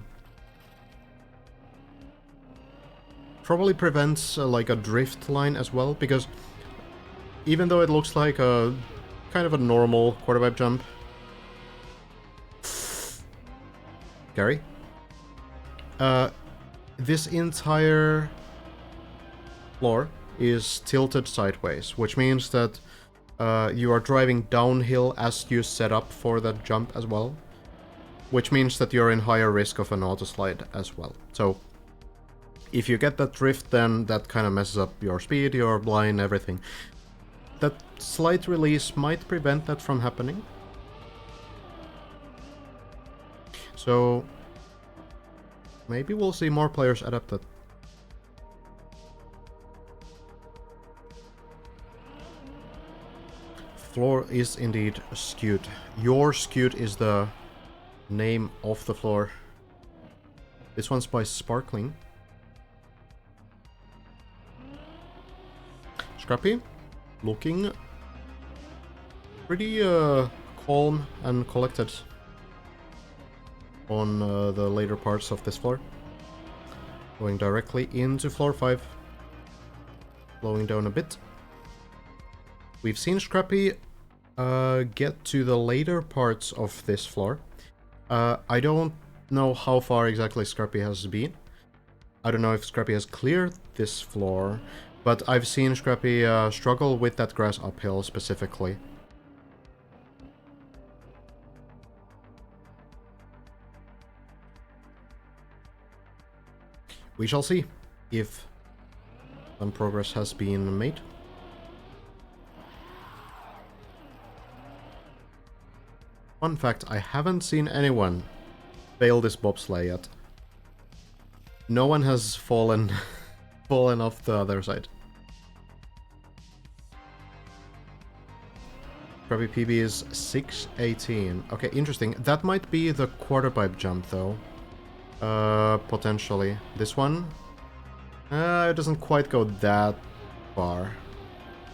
[SPEAKER 1] Probably prevents like a drift line as well, because even though it looks like a kind of a normal quarterpipe jump. Gary? This entire floor is tilted sideways, which means that you are driving downhill as you set up for that jump as well. Which means that you're in higher risk of an auto-slide as well. So, if you get that drift, then that kind of messes up your speed, your blind, everything. That slight release might prevent that from happening. So, maybe we'll see more players adapt that. Floor is indeed skewed. Your skewed is the name of the floor. This one's by Sparkling. Scrappy, looking pretty calm and collected on the later parts of this floor. Going directly into floor 5. Slowing down a bit. We've seen Scrappy get to the later parts of this floor. I don't know how far exactly Scrappy has been. I don't know if Scrappy has cleared this floor, but I've seen Scrappy struggle with that grass uphill specifically. We shall see if some progress has been made. Fun fact, I haven't seen anyone fail this bobsleigh yet. No one has fallen off the other side. Scrubby PB is 618. Okay, interesting. That might be the quarter pipe jump, though. Potentially. This one? It doesn't quite go that far.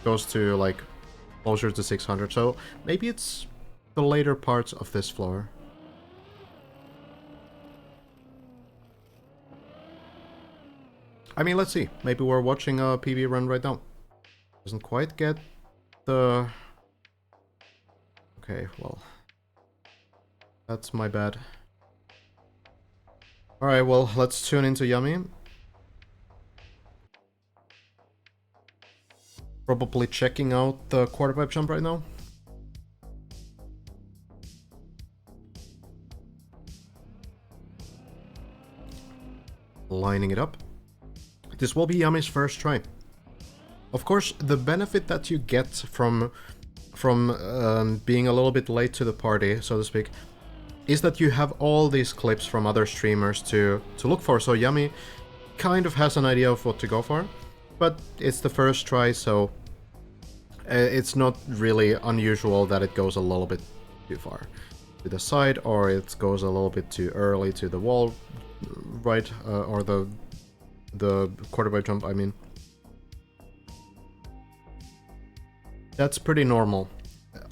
[SPEAKER 1] Goes to, like, closer to 600, so maybe it's the later parts of this floor. I mean, let's see. Maybe we're watching a PB run right now. Doesn't quite get the... Okay, well... That's my bad. Alright, well, let's tune into Yummy. Probably checking out the quarter pipe jump right now. Lining it up. This will be Yummy's first try. Of course, the benefit that you get from being a little bit late to the party, so to speak, is that you have all these clips from other streamers to look for. So Yummy kind of has an idea of what to go for, but it's the first try, so it's not really unusual that it goes a little bit too far to the side, or it goes a little bit too early to the wall, right, or the quarter pipe jump, I mean. That's pretty normal.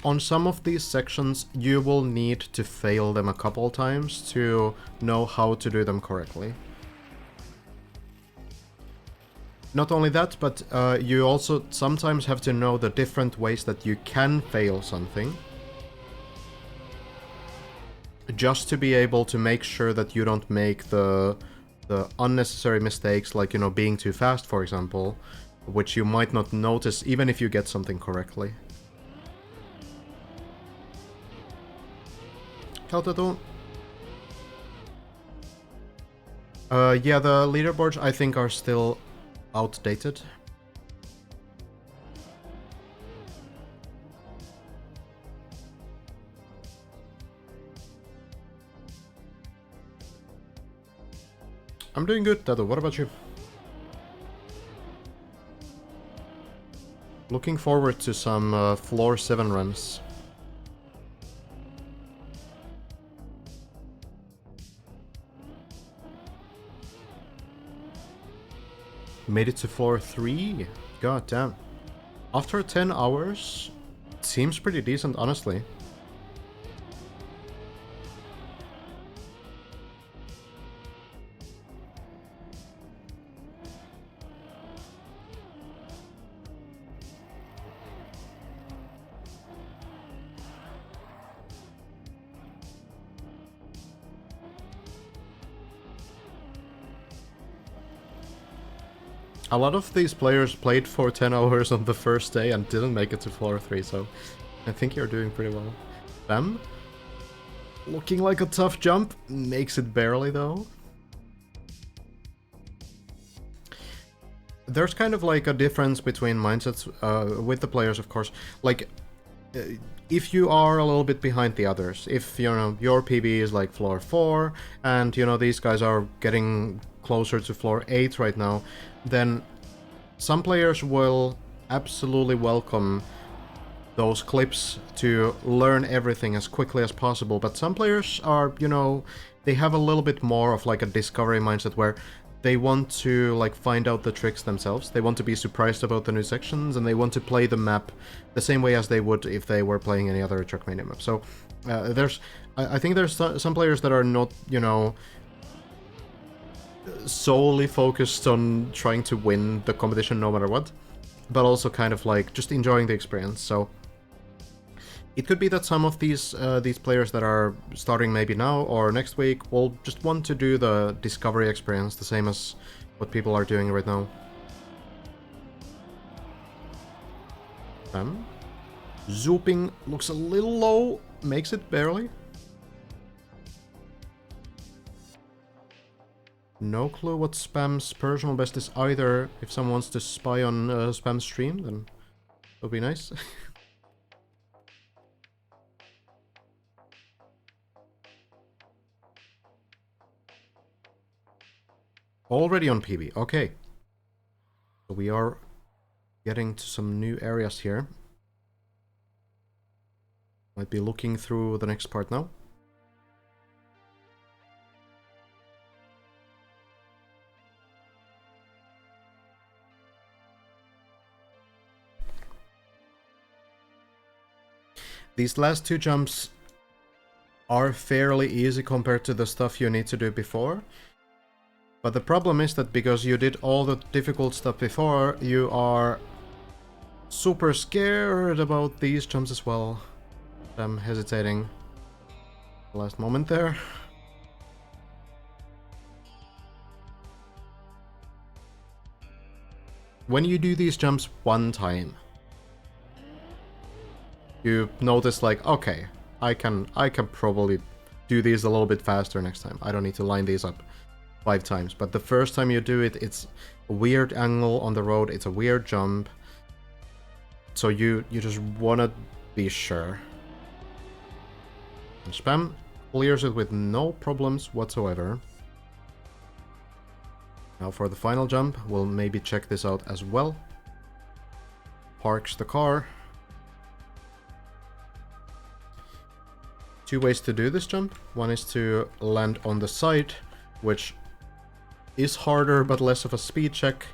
[SPEAKER 1] On some of these sections, you will need to fail them a couple times to know how to do them correctly. Not only that, but you also sometimes have to know the different ways that you can fail something. Just to be able to make sure that you don't make the unnecessary mistakes, like, you know, being too fast, for example, which you might not notice even if you get something correctly. Kaltato. Yeah, the leaderboards I think are still outdated. I'm doing good, Tato. What about you? Looking forward to some floor 7 runs. Made it to floor 3? God damn. After 10 hours, it seems pretty decent, honestly. A lot of these players played for 10 hours on the first day and didn't make it to floor 3, so I think you're doing pretty well. Bam. Looking like a tough jump. Makes it barely, though. There's kind of like a difference between mindsets with the players, of course. Like, if you are a little bit behind the others, if, you know, your PB is like floor 4, and, you know, these guys are getting closer to floor 8 right now, then some players will absolutely welcome those clips to learn everything as quickly as possible, but some players are, you know, they have a little bit more of like a discovery mindset where they want to like find out the tricks themselves. They want to be surprised about the new sections, and they want to play the map the same way as they would if they were playing any other Trackmania map. So I think there's some players that are not, you know, solely focused on trying to win the competition no matter what, but also kind of like just enjoying the experience. So it could be that some of these players that are starting maybe now or next week will just want to do the discovery experience, the same as what people are doing right now. Zooping looks a little low, makes it barely. No clue what Spam's personal best is either. If someone wants to spy on Spam's stream, then that would be nice. Already on PB, okay. So we are getting to some new areas here. Might be looking through the next part now. These last two jumps are fairly easy compared to the stuff you need to do before. But the problem is that because you did all the difficult stuff before, you are super scared about these jumps as well. I'm hesitating. Last moment there. When you do these jumps one time, you notice like, okay, I can probably do these a little bit faster next time. I don't need to line these up 5 times. But the first time you do it, it's a weird angle on the road. It's a weird jump. So you just want to be sure. And Spam clears it with no problems whatsoever. Now for the final jump, we'll maybe check this out as well. Parks the car. 2 ways to do this jump. One is to land on the side, which is harder but less of a speed check.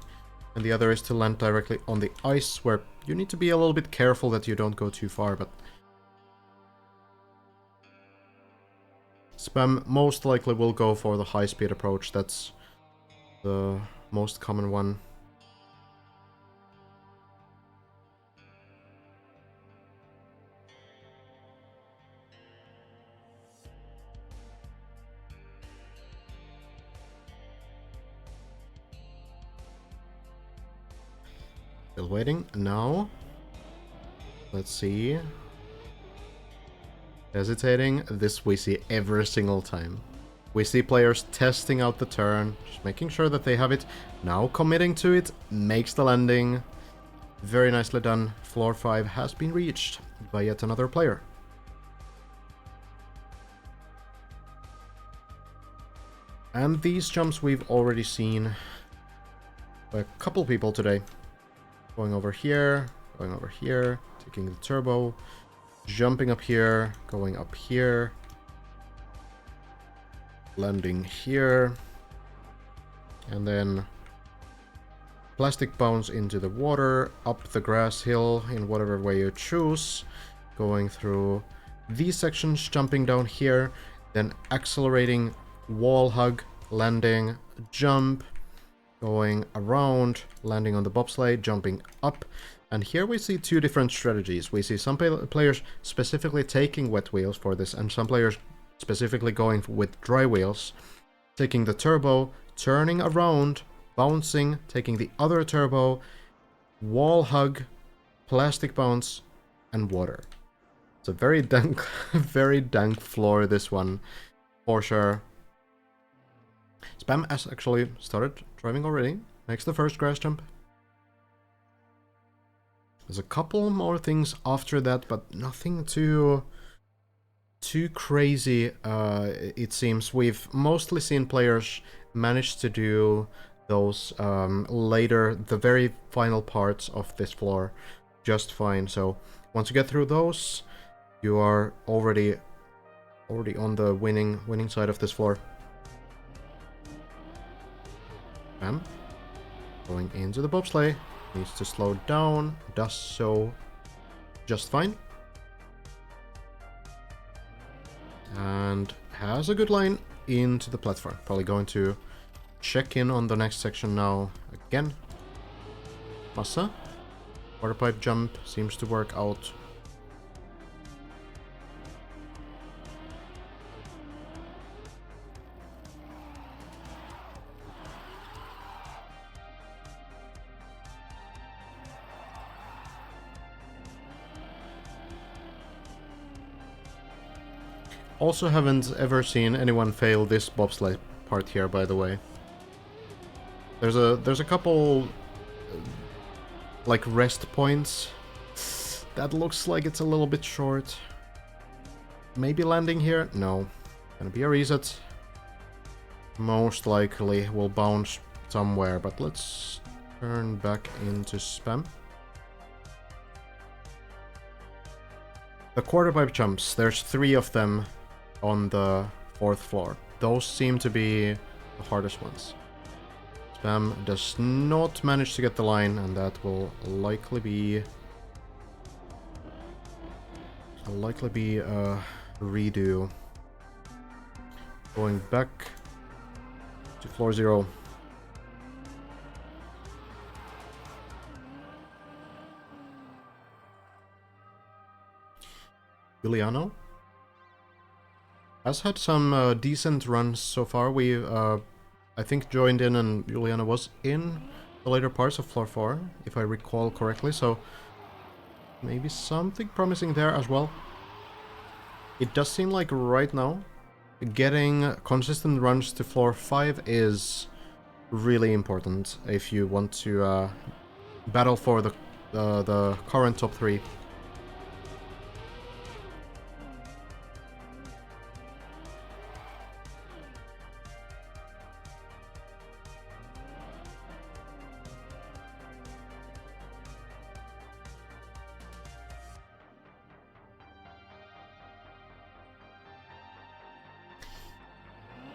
[SPEAKER 1] And the other is to land directly on the ice, where you need to be a little bit careful that you don't go too far, but Spam most likely will go for the high-speed approach. That's the most common one. Still waiting. Now, let's see. Hesitating. This we see every single time. We see players testing out the turn, just making sure that they have it. Now committing to it, makes the landing. Very nicely done. Floor 5 has been reached by yet another player. And these jumps we've already seen by a couple people today. Going over here, taking the turbo, jumping up here, going up here, landing here, and then plastic bounce into the water, up the grass hill in whatever way you choose, going through these sections, jumping down here, then accelerating, wall hug, landing, jump, going around, landing on the bobsleigh, jumping up. And here we see 2 different strategies. We see some players specifically taking wet wheels for this, and some players specifically going with dry wheels. Taking the turbo, turning around, bouncing, taking the other turbo, wall hug, plastic bounce, and water. It's a very dank, very dank floor, this one, for sure. Spam has actually started driving already. Makes the first grass jump. There's a couple more things after that, but nothing too crazy, it seems. We've mostly seen players manage to do those later, the very final parts of this floor, just fine. So once you get through those, you are already on the winning side of this floor. Bam. Going into the bobsleigh. Needs to slow down. Does so just fine. And has a good line into the platform. Probably going to check in on the next section now again. Massa. Water pipe jump seems to work out. Also haven't ever seen anyone fail this bobsleigh part here, by the way. There's a couple like rest points. That looks like it's a little bit short. Maybe landing here? No. Gonna be a reset. Most likely will bounce somewhere, but let's turn back into Spam. The quarter pipe jumps, there's 3 of them on the 4th floor. Those seem to be the hardest ones. Spam does not manage to get the line, and that will likely be a redo. Going back to floor 0. Giuliano has had some decent runs so far. We, I think, joined in and Giuliano was in the later parts of floor 4, if I recall correctly, so maybe something promising there as well. It does seem like right now, getting consistent runs to floor 5 is really important if you want to battle for the current top 3.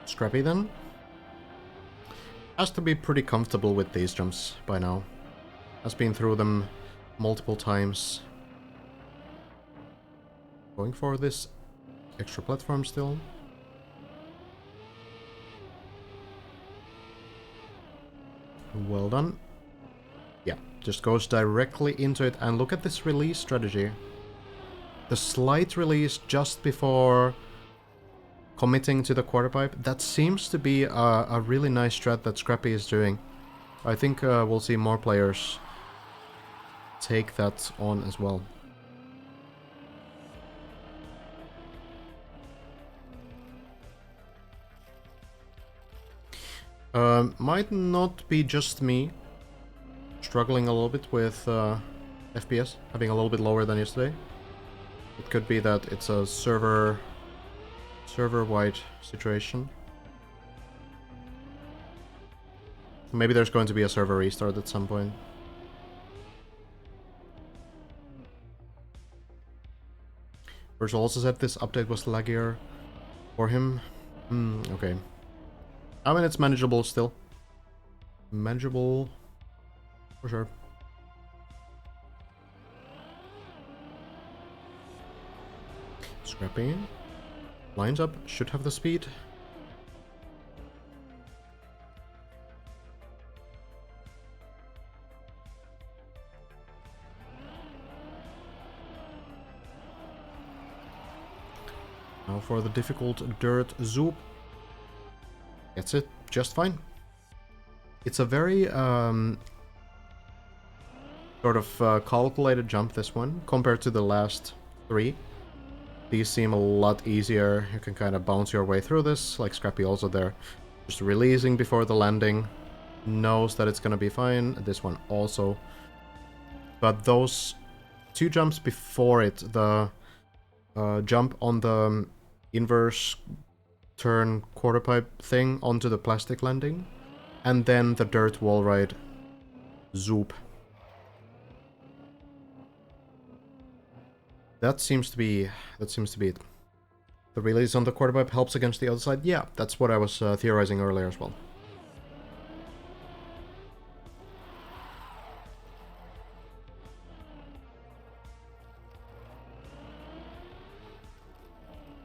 [SPEAKER 1] Scrappy then has to be pretty comfortable with these jumps by now. Has been through them multiple times. Going for this extra platform still. Well done. Yeah, just goes directly into it, and look at this release strategy. The slight release just before committing to the quarter pipe, that seems to be a really nice strat that Scrappy is doing. I think we'll see more players take that on as well. Might not be just me struggling a little bit with FPS, having a little bit lower than yesterday. It could be that it's a server-wide situation. Maybe there's going to be a server restart at some point. Virgil also said this update was laggier for him. Okay. I mean, it's manageable still. Manageable for sure. Scrappy. Lines up, should have the speed. Now for the difficult dirt zoop. Gets it just fine. It's a very sort of calculated jump, this one, compared to the last 3. These seem a lot easier. You can kind of bounce your way through this, like Scrappy also there. Just releasing before the landing. Knows that it's gonna be fine. This one also. But those 2 jumps before it, the jump on the inverse turn quarter pipe thing onto the plastic landing, and then the dirt wall ride zoop. That seems to be it. The release on the quarter pipe helps against the other side. Yeah, that's what I was theorizing earlier as well.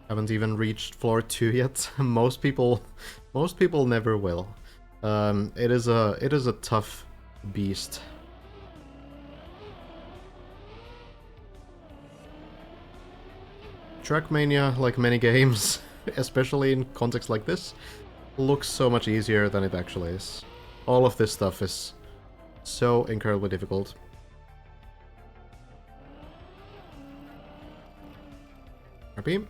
[SPEAKER 1] Haven't even reached floor 2 yet. Most people never will. It is a tough beast. Trackmania, like many games, especially in contexts like this, looks so much easier than it actually is. All of this stuff is so incredibly difficult. Happy?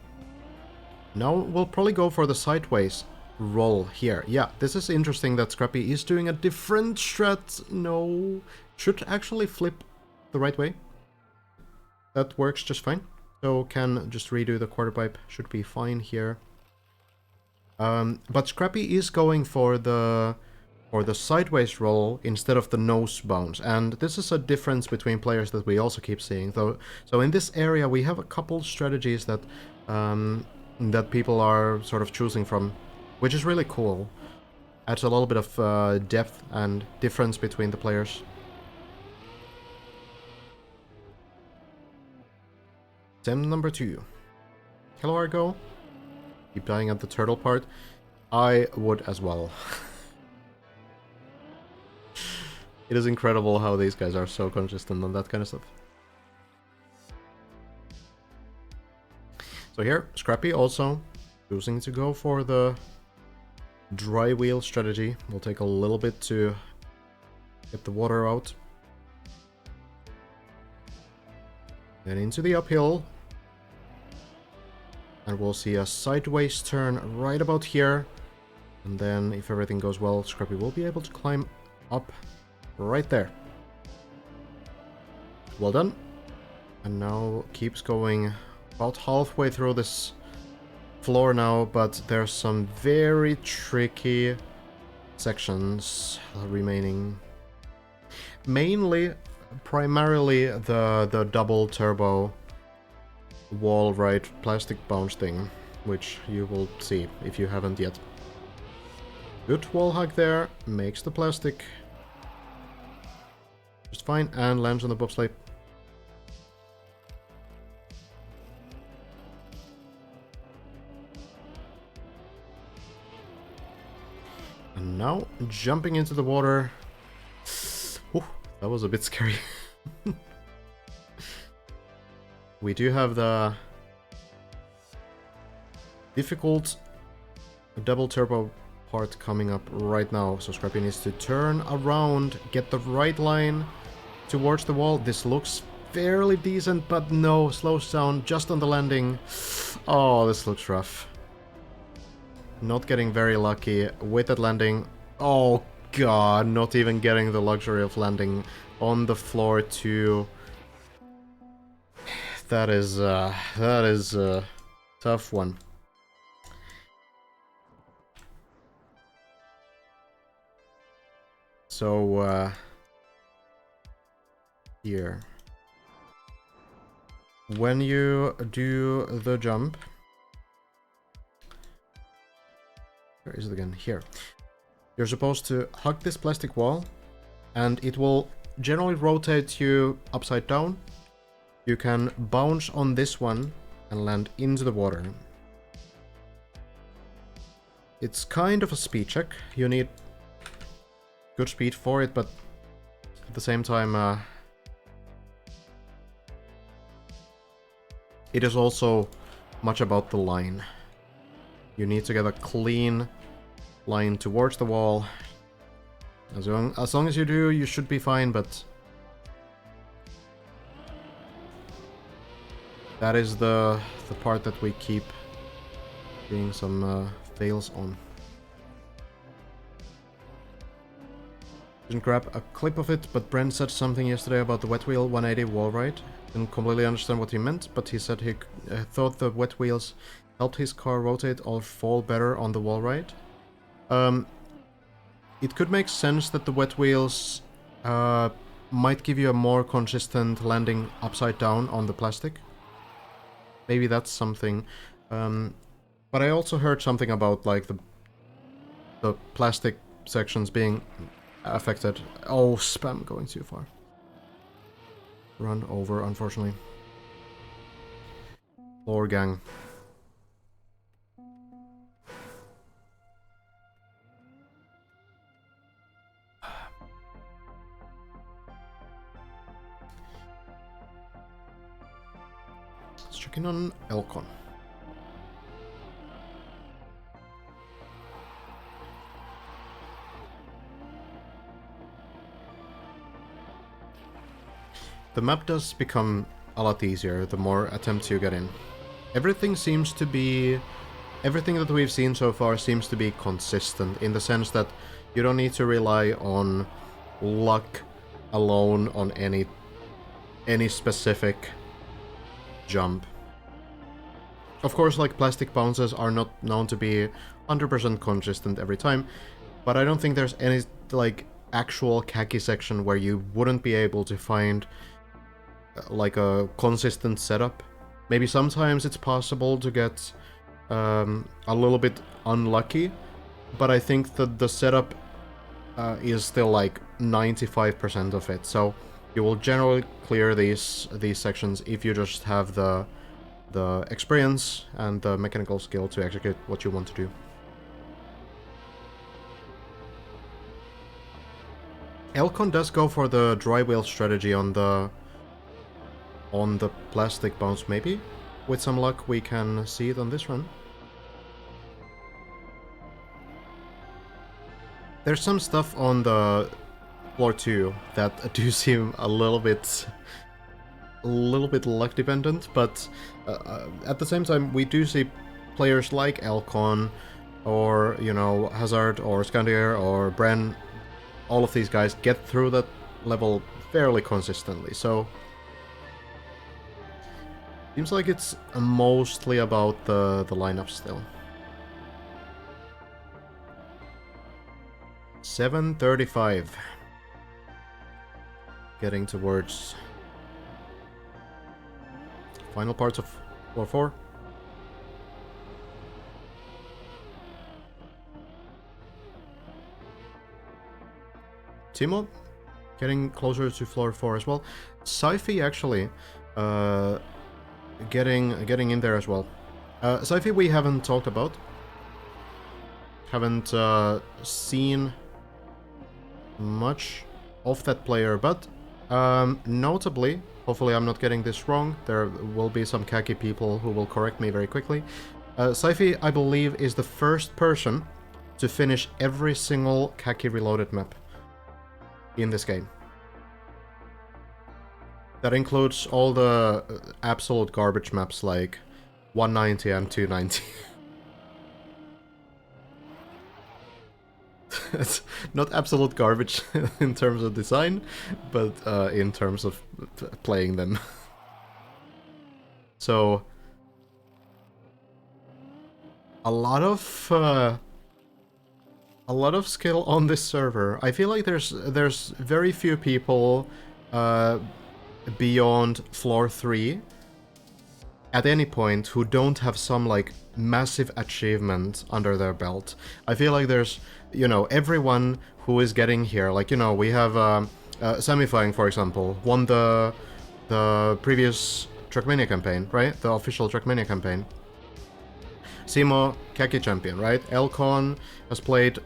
[SPEAKER 1] Now we'll probably go for the sideways roll here. Yeah, this is interesting that Scrappy is doing a different strat. No, should actually flip the right way. That works just fine. So can just redo the quarter pipe. Should be fine here. But Scrappy is going for the or the sideways roll instead of the nose bounce. And this is a difference between players that we also keep seeing. So in this area we have a couple strategies that that people are sort of choosing from, which is really cool. Adds a little bit of depth and difference between the players. Sim number 2. Hello, Argo. Keep dying at the turtle part. I would as well. It is incredible how these guys are so consistent on that kind of stuff. So here, Scrappy also choosing to go for the dry wheel strategy. Will take a little bit to get the water out. Then into the uphill. And we'll see a sideways turn right about here. And then, if everything goes well, Scrappy will be able to climb up right there. Well done. And now keeps going about halfway through this floor now, but there's some very tricky sections remaining. Primarily the double turbo wall ride plastic bounce thing, which you will see if you haven't yet. Good wall hug there, makes the plastic just fine, and lands on the bobsleigh. And now, jumping into the water. Ooh, that was a bit scary. We do have the difficult double turbo part coming up right now, so Scrappy needs to turn around, get the right line towards the wall. This looks fairly decent, but no, slows down just on the landing. Oh, this looks rough. Not getting very lucky with that landing. Oh god, not even getting the luxury of landing on the floor too. That is a tough one. So, here. When you do the jump... Where is it again? Here. You're supposed to hug this plastic wall, and it will generally rotate you upside down. You can bounce on this one and land into the water. It's kind of a speed check. You need good speed for it, but at the same time, it is also much about the line. You need to get a clean line towards the wall. As long as you do, you should be fine, but that is the part that we keep seeing some fails on. Didn't grab a clip of it, but Brent said something yesterday about the wet wheel 180 wall ride. Didn't completely understand what he meant, but he said he thought the wet wheels helped his car rotate or fall better on the wall ride. It could make sense that the wet wheels might give you a more consistent landing upside down on the plastic. Maybe that's something. But I also heard something about like the plastic sections being affected. Oh, spam going too far. Run over, unfortunately. Floor gang. Let's check in on Elcon. The map does become a lot easier the more attempts you get in. Everything that we've seen so far seems to be consistent in the sense that you don't need to rely on luck alone on any specific jump. Of course, like plastic bounces are not known to be 100% consistent every time, but I don't think there's any, like, actual khaki section where you wouldn't be able to find, like, a consistent setup. Maybe sometimes it's possible to get a little bit unlucky, but I think that the setup is still like 95% of it. So you will generally clear these sections if you just have the experience and the mechanical skill to execute what you want to do. Elcon does go for the dry wheel strategy on the plastic bounce, maybe. With some luck we can see it on this run. There's some stuff on the floor 2 that do seem a little bit luck dependent, but at the same time we do see players like Elcon or, you know, Hazard or Scandier or Bren, all of these guys get through that level fairly consistently, so seems like it's mostly about the lineup still. 7:35. Getting towards final parts of floor 4. Timo getting closer to floor 4 as well. Saifi actually getting in there as well. Saifi we haven't talked about. Haven't seen much of that player, but notably, hopefully I'm not getting this wrong, there will be some khaki people who will correct me very quickly. Saifi, I believe, is the first person to finish every single khaki reloaded map in this game. That includes all the absolute garbage maps like 190 and 290. It's not absolute garbage in terms of design, but in terms of playing them. So a lot of skill on this server. I feel like there's very few people beyond floor 3 at any point who don't have some like massive achievement under their belt. I feel like there's, you know, everyone who is getting here, like, you know, we have Samifying, for example, won the previous Trackmania campaign, right? The official Trackmania campaign. Simo, khaki champion, right? Elcon has played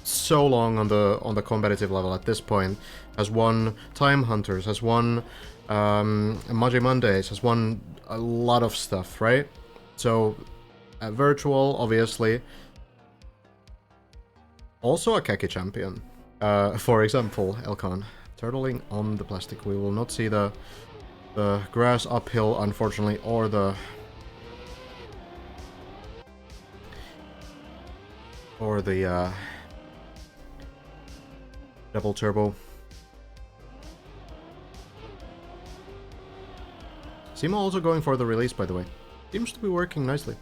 [SPEAKER 1] so long on the competitive level at this point, has won Time Hunters, has won Magi Mondays, has won a lot of stuff, right? So virtual, obviously. Also a khaki champion. For example, Elcon. Turtling on the plastic. We will not see the grass uphill, unfortunately, or the double turbo. Simo also going for the release, by the way. Seems to be working nicely.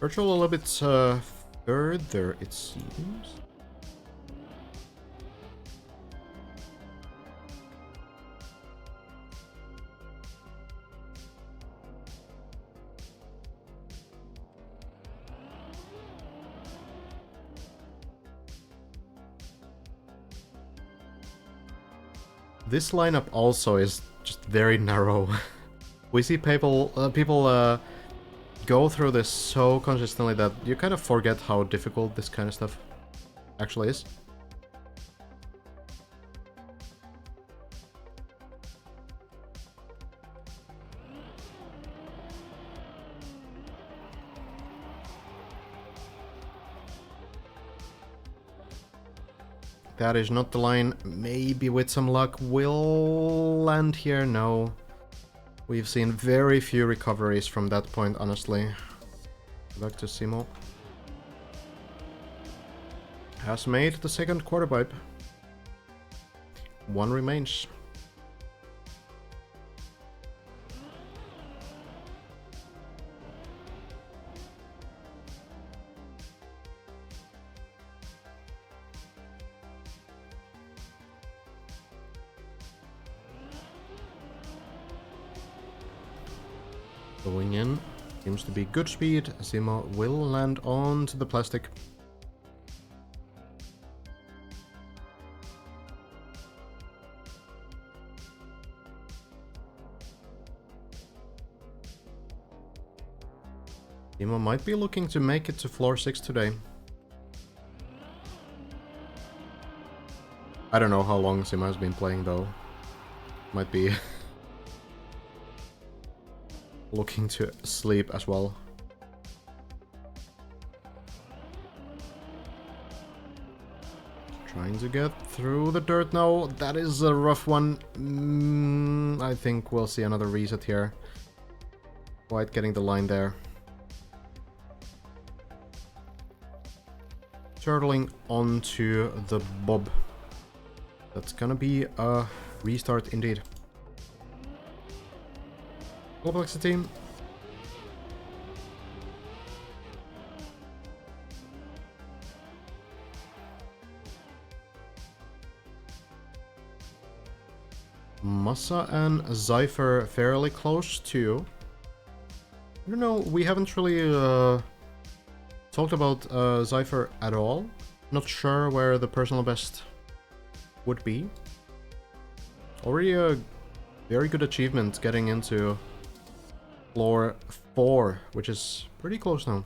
[SPEAKER 1] Virtual a little bit further, it seems. This lineup also is just very narrow. We see people go through this so consistently that you kind of forget how difficult this kind of stuff actually is. That is not the line. Maybe with some luck we'll land here. No. We've seen very few recoveries from that point, honestly. Back to Simo. Has made the second quarter pipe. One remains. Going in. Seems to be good speed. Zima will land onto the plastic. Zima might be looking to make it to floor 6 today. I don't know how long Zima has been playing though. Might be looking to sleep as well. Trying to get through the dirt now. That is a rough one. I think we'll see another reset here. Quite getting the line there. Turtling onto the bob. That's gonna be a restart indeed. Complexity. Massa and Zypher fairly close too. I don't know, we haven't really talked about Zypher at all. Not sure where the personal best would be. Already a very good achievement getting into floor 4, which is pretty close now.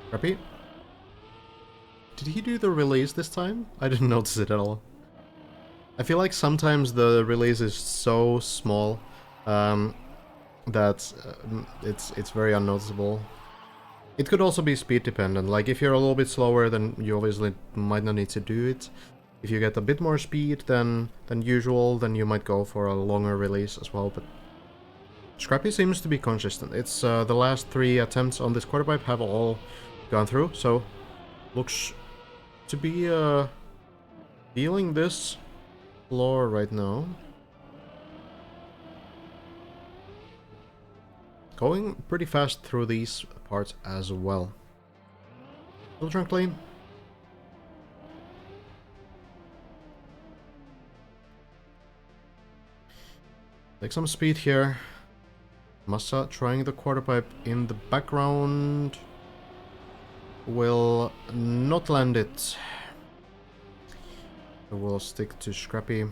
[SPEAKER 1] Crappy. Did he do the release this time? I didn't notice it at all. I feel like sometimes the release is so small that it's very unnoticeable. It could also be speed dependent. Like if you're a little bit slower, then you obviously might not need to do it. If you get a bit more speed than usual, then you might go for a longer release as well. But Scrappy seems to be consistent. It's the last 3 attempts on this quarter pipe have all gone through, so looks to be feeling this floor right now. Going pretty fast through these parts as well. Little trunk lane. Take some speed here. Massa trying the quarter pipe in the background. Will not land it. So we'll stick to Scrappy.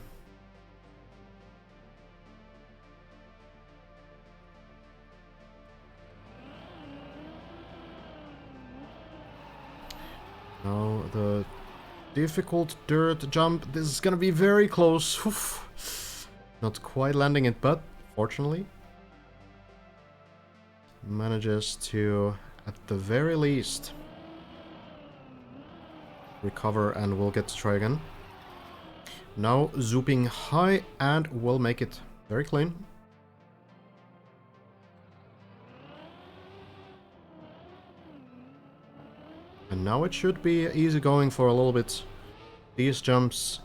[SPEAKER 1] Now the difficult dirt jump. This is gonna be very close. Oof. Not quite landing it, but fortunately manages to, at the very least, recover, and we'll get to try again. Now zooping high and we'll make it very clean. And now it should be easy going for a little bit. These jumps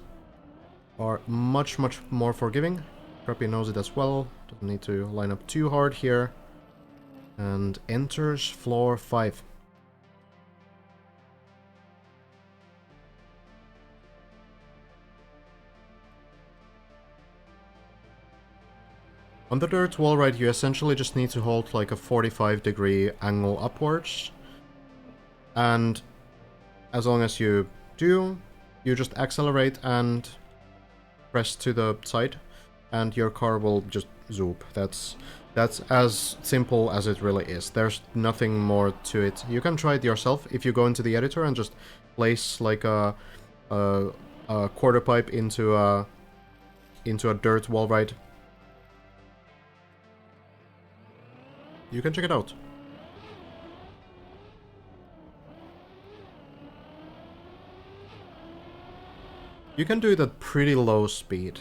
[SPEAKER 1] are much more forgiving. Crappy knows it as well. Doesn't need to line up too hard here. And enters floor 5. On the dirt wall ride, you essentially just need to hold like a 45-degree angle upwards. And as long as you do, you just accelerate and press to the side, and your car will just zoop. That's as simple as it really is. There's nothing more to it. You can try it yourself if you go into the editor and just place like a quarter pipe into a dirt wall ride. You can check it out. You can do it at pretty low speed.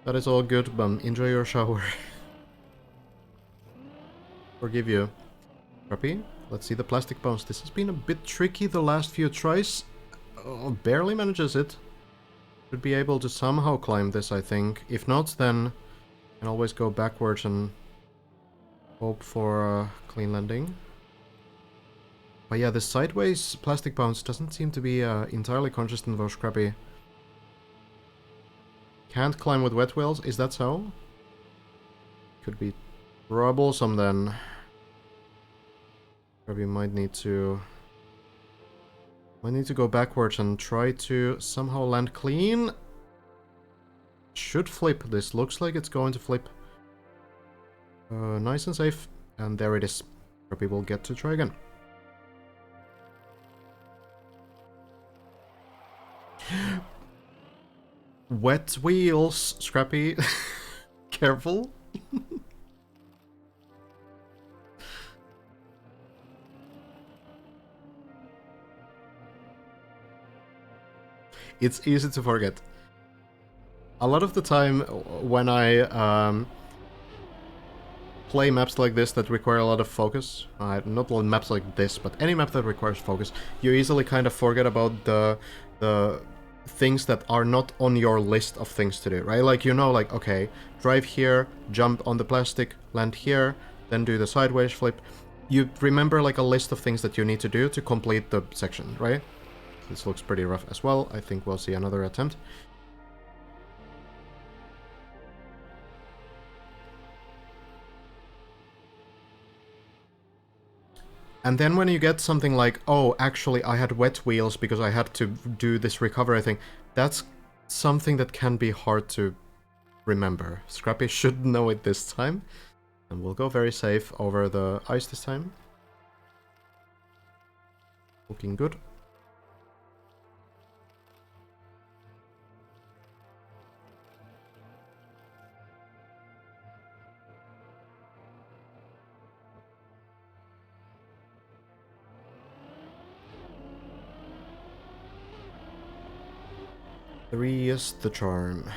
[SPEAKER 1] That is all good, but enjoy your shower. Forgive you. Crappy. Let's see the plastic bounce. This has been a bit tricky the last few tries. barely manages it. Should be able to somehow climb this, I think. If not, then I can always go backwards and hope for a clean landing. But yeah, the sideways plastic bounce doesn't seem to be entirely consistent for Scrappy. Can't climb with wet wheels, is that so? Could be troublesome then. Scrappy might need to go backwards and try to somehow land clean. Should flip. This looks like it's going to flip. Nice and safe. And there it is. Scrappy will get to try again. Wet wheels, Scrappy. Careful. It's easy to forget. A lot of the time when I play maps like this that require a lot of focus, not maps like this, but any map that requires focus, you easily kind of forget about the things that are not on your list of things to do, right? Like, you know, like, okay, drive here, jump on the plastic, land here, then do the sideways flip. You remember like a list of things that you need to do to complete the section, right? This looks pretty rough as well. I think we'll see another attempt. And then when you get something like, oh, actually I had wet wheels because I had to do this recovery thing, that's something that can be hard to remember. Scrappy should know it this time. And we'll go very safe over the ice this time. Looking good. Three is the charm.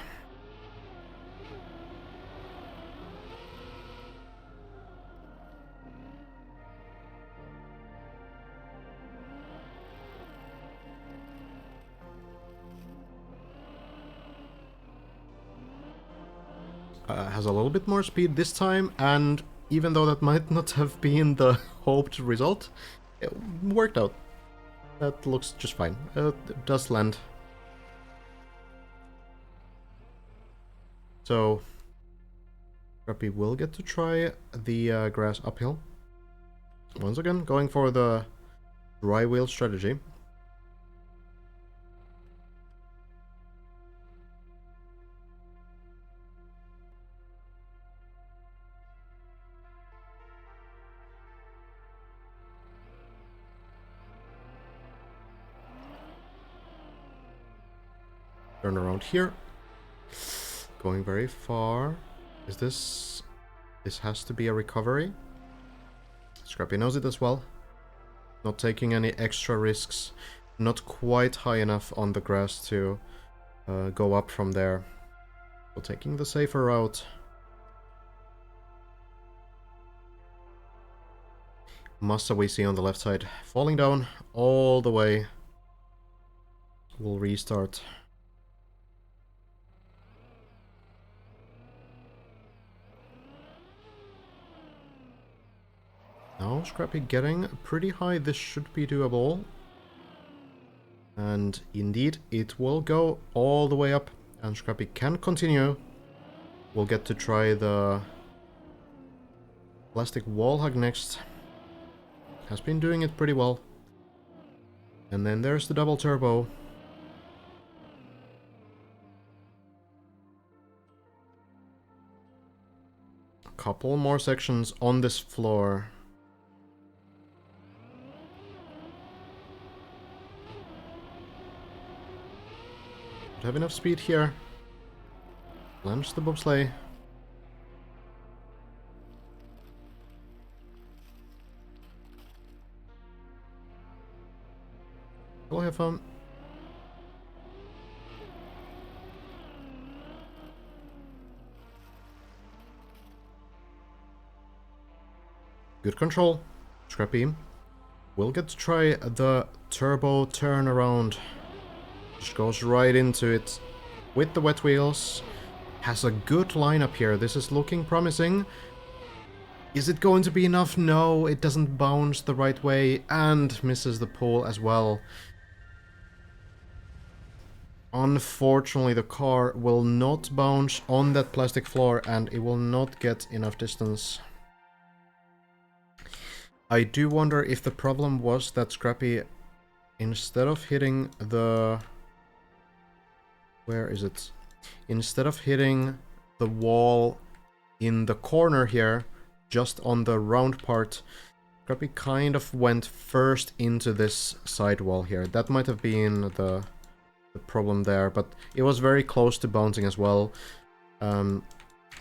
[SPEAKER 1] Has a little bit more speed this time, and even though that might not have been the hoped result, it worked out. That looks just fine. It does land. So, Scrappy will get to try the grass uphill. Once again, going for the dry wheel strategy. Turn around here. Going very far. Is this... This has to be a recovery. Scrappy knows it as well. Not taking any extra risks. Not quite high enough on the grass to go up from there. So taking the safer route. Massa we see on the left side. Falling down all the way. We'll restart. Now Scrappy getting pretty high. This should be doable. And indeed, it will go all the way up. And Scrappy can continue. We'll get to try the plastic wall hug next. Has been doing it pretty well. And then there's the double turbo. A couple more sections on this floor. Have enough speed here. Launch the bobsleigh. Hello, have fun. Good control. Scrappy will get to try the turbo turnaround. Just goes right into it with the wet wheels. Has a good lineup here. This is looking promising. Is it going to be enough? No, it doesn't bounce the right way and misses the pole as well. Unfortunately, the car will not bounce on that plastic floor and it will not get enough distance. I do wonder if the problem was that Scrappy, instead of hitting the... Where is it? Instead of hitting the wall in the corner here, just on the round part, Scrappy kind of went first into this sidewall here. That might have been the problem there, but it was very close to bouncing as well.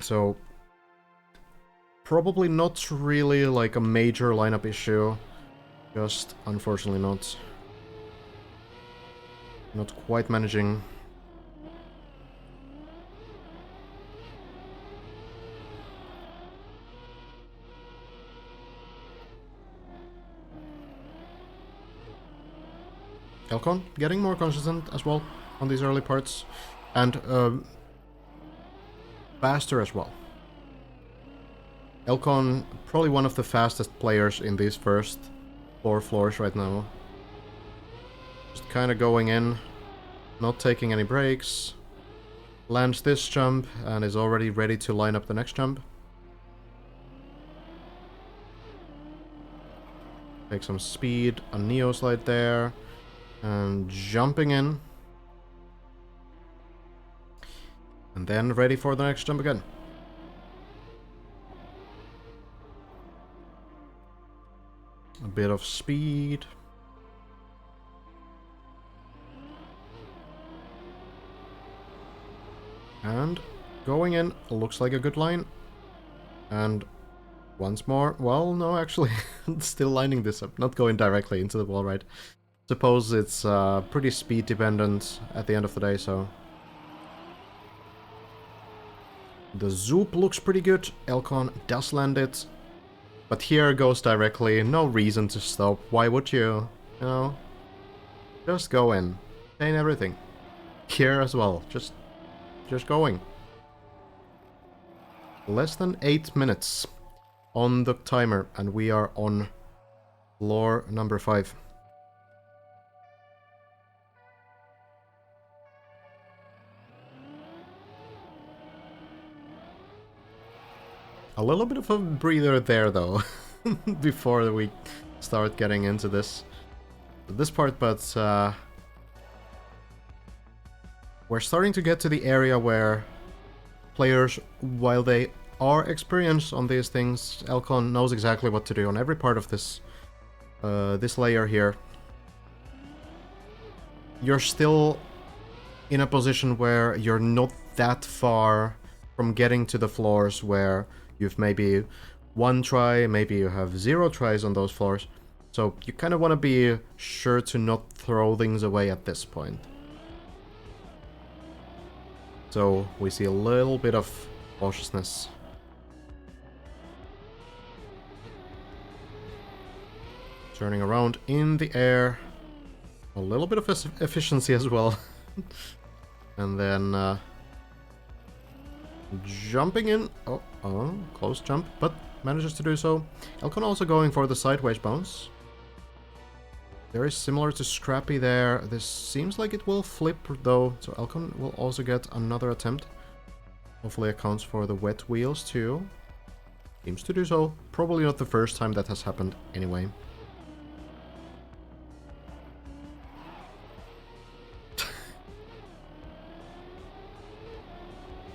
[SPEAKER 1] So probably not really like a major lineup issue, just unfortunately not quite managing. Elcon getting more consistent as well on these early parts, and faster as well. Elcon, probably one of the fastest players in these first 4 floors right now. Just kind of going in, not taking any breaks. Lands this jump and is already ready to line up the next jump. Take some speed, a Neo slide there, and jumping in. And then ready for the next jump again. A bit of speed. And going in, looks like a good line. And once more, well, no, actually, still lining this up, not going directly into the wall, right? Suppose it's pretty speed dependent at the end of the day, so... The Zoop looks pretty good, Elcon does land it. But here goes directly, no reason to stop, why would you? You know? Just go in. Chain everything. Here as well, just going. Less than 8 minutes on the timer, and we are on floor number 5. A little bit of a breather there, though, before we start getting into this part, but we're starting to get to the area where players, while they are experienced on these things, Elcon knows exactly what to do on every part of this this layer here. You're still in a position where you're not that far from getting to the floors where you've maybe 1 try, maybe you have 0 tries on those floors. So you kind of want to be sure to not throw things away at this point. So we see a little bit of cautiousness. Turning around in the air. A little bit of efficiency as well. And then jumping in. Oh, close jump, but manages to do so. Elcon also going for the sideways bounce. Very similar to Scrappy there. This seems like it will flip though, so Elcon will also get another attempt. Hopefully accounts for the wet wheels too. Seems to do so. Probably not the first time that has happened anyway.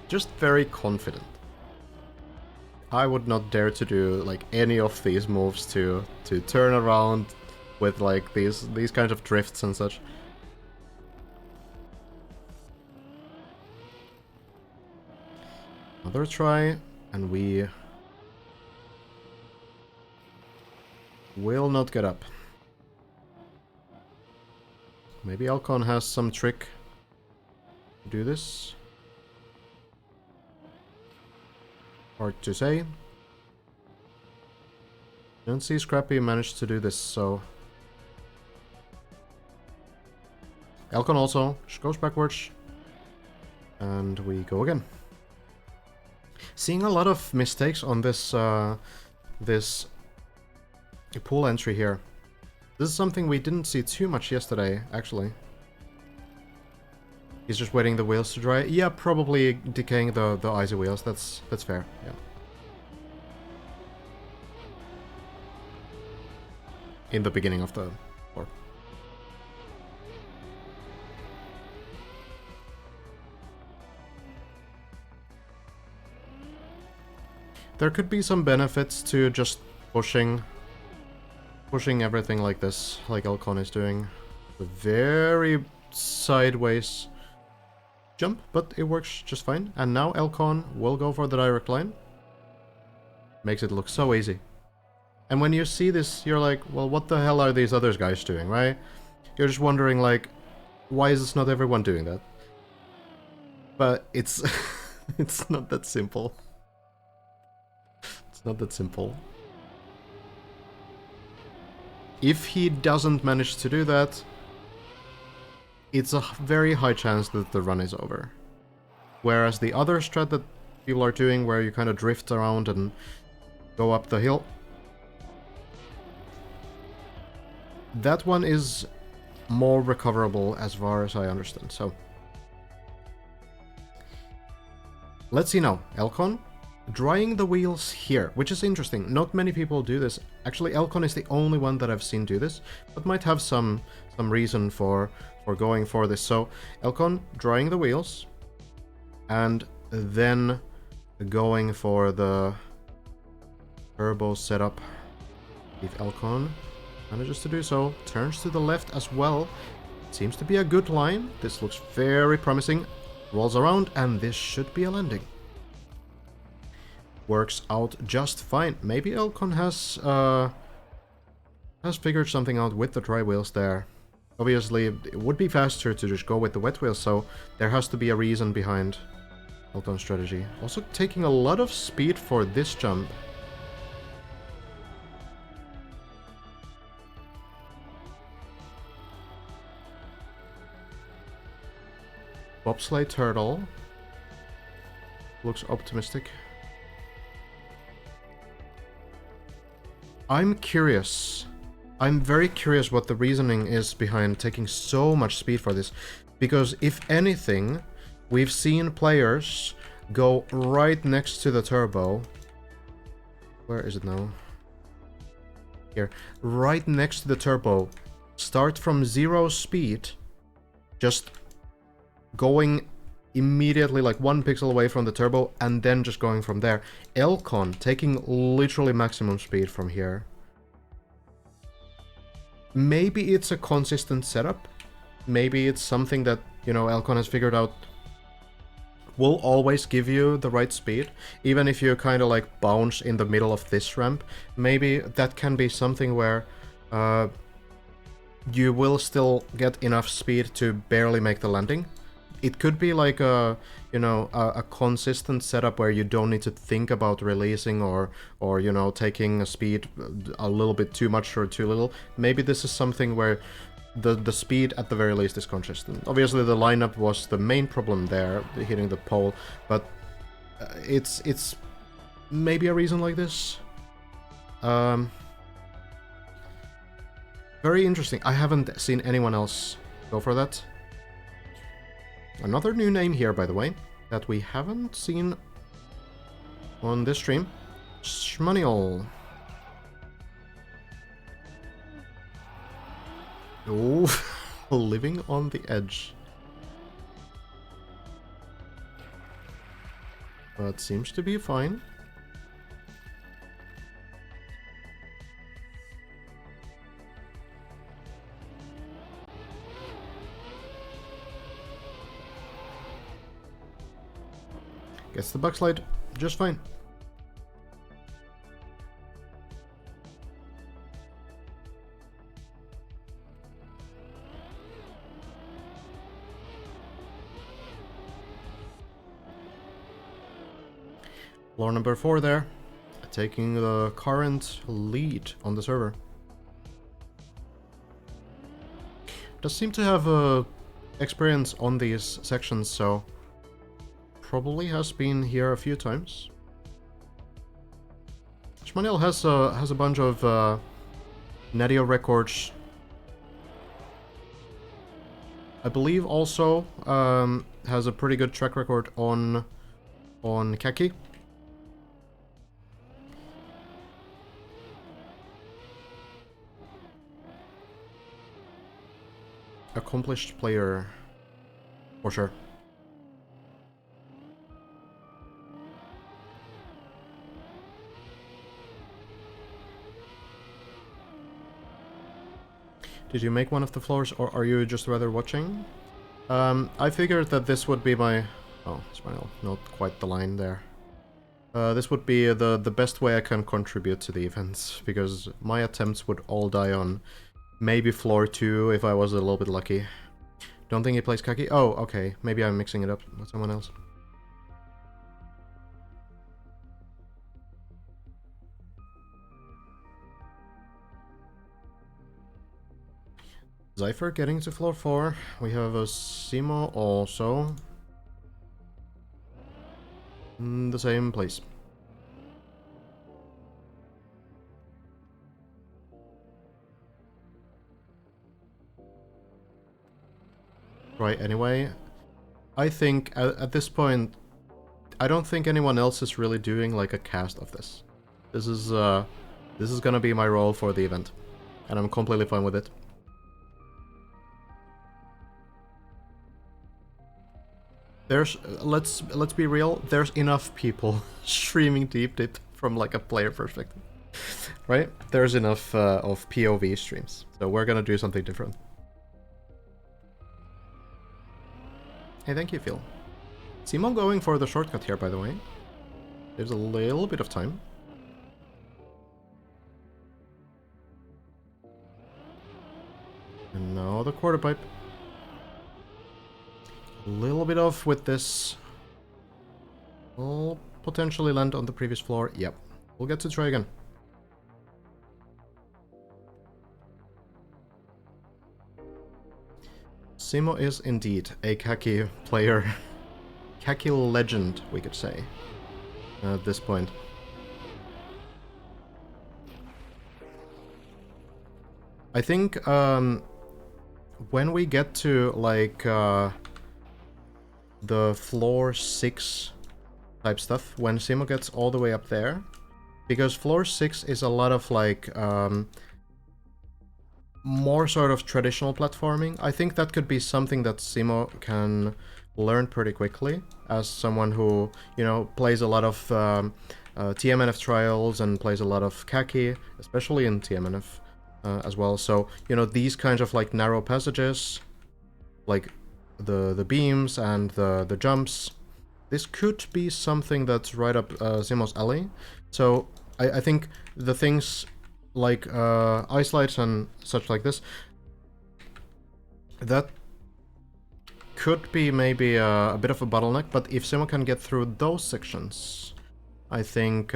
[SPEAKER 1] Just very confident. I would not dare to do like any of these moves to turn around with like these kinds of drifts and such. Another try, and we will not get up. Maybe Elcon has some trick to do this. Hard to say. Don't see Scrappy managed to do this, so... Elcon also just goes backwards. And we go again. Seeing a lot of mistakes on this this pool entry here. This is something we didn't see too much yesterday, actually. He's just waiting the wheels to dry. Yeah, probably decaying the icy wheels. That's fair. Yeah. In the beginning of the floor. There could be some benefits to just pushing everything like this, like Elcon is doing. A very sideways jump, but it works just fine. And now Elcon will go for the direct line. Makes it look so easy. And when you see this, you're like, well, what the hell are these other guys doing, right? You're just wondering, like, why is not everyone doing that? But it's it's not that simple. It's not that simple. If he doesn't manage to do that, it's a very high chance that the run is over. Whereas the other strat that people are doing, where you kind of drift around and go up the hill, that one is more recoverable as far as I understand, so. Let's see now. Elcon drying the wheels here, which is interesting. Not many people do this. Actually, Elcon is the only one that I've seen do this, but might have some reason for going for this. So, Elcon drying the wheels, and then going for the turbo setup. If Elcon manages to do so, turns to the left as well. Seems to be a good line. This looks very promising. Rolls around, and this should be a landing. Works out just fine. Maybe Elcon has figured something out with the dry wheels there. Obviously, it would be faster to just go with the wet wheels, so there has to be a reason behind Elcon's strategy. Also taking a lot of speed for this jump. Bobsleigh turtle. Looks optimistic. I'm curious. I'm very curious what the reasoning is behind taking so much speed for this. Because if anything, we've seen players go right next to the turbo. Where is it now? Here. Right next to the turbo. Start from 0 speed. Just going immediately like 1 pixel away from the turbo and then just going from there. Elcon taking literally maximum speed from here. Maybe it's a consistent setup. Maybe it's something that, you know, Elcon has figured out will always give you the right speed. Even if you kind of like bounce in the middle of this ramp, maybe that can be something where you will still get enough speed to barely make the landing. It could be like a, you know, a consistent setup where you don't need to think about releasing or you know, taking a speed a little bit too much or too little. Maybe this is something where the speed at the very least is consistent. Obviously the lineup was the main problem there, hitting the pole, but it's maybe a reason like this. Very interesting. I haven't seen anyone else go for that. Another new name here, by the way, that we haven't seen on this stream. Shmaniel. Oh, living on the edge. But seems to be fine. Gets the backslide just fine. Floor number 4 there, taking the current lead on the server. Does seem to have a experience on these sections, so probably has been here a few times. Trackmania has a bunch of Nadio records. I believe also has a pretty good track record on Kaki. Accomplished player, for sure. Did you make one of the floors, or are you just rather watching? I figured that this would be my... Oh, Smile, not quite the line there. This would be the best way I can contribute to the events, because my attempts would all die on maybe floor 2 if I was a little bit lucky. Don't think he plays Kaki? Oh, okay. Maybe I'm mixing it up with someone else. Zypher getting to floor 4. We have a Simo also. In the same place. Right, anyway, I think at this point, I don't think anyone else is really doing like a cast of this. This is gonna be my role for the event, and I'm completely fine with it. There's let's be real. There's enough people streaming Deep Dip from like a player perspective, right? There's enough of POV streams, so we're gonna do something different. Hey, thank you, Phil. Simon going for the shortcut here, by the way. There's a little bit of time. And now the quarter pipe. A little bit off with this. Will potentially land on the previous floor. Yep. We'll get to try again. Simo is indeed a Kaki player. Kaki legend, we could say, at this point. I think when we get to like the floor 6 type stuff, when Simo gets all the way up there, because floor 6 is a lot of like more sort of traditional platforming. I think that could be something that Simo can learn pretty quickly as someone who, you know, plays a lot of TMNF trials and plays a lot of Kaki, especially in TMNF as well. So, you know, these kinds of like narrow passages, like the beams and the jumps, this could be something that's right up Simo's alley. So I think the things like ice slides and such like this, that could be maybe a bit of a bottleneck, but if Simo can get through those sections, I think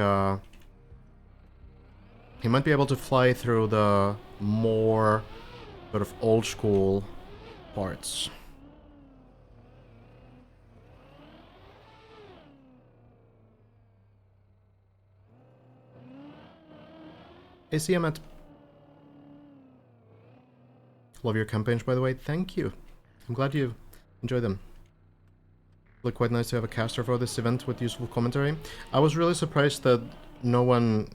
[SPEAKER 1] he might be able to fly through the more sort of old school parts. ACMet. Love your campaigns, by the way. Thank you. I'm glad you enjoy them. Look, quite nice to have a caster for this event with useful commentary. I was really surprised that no one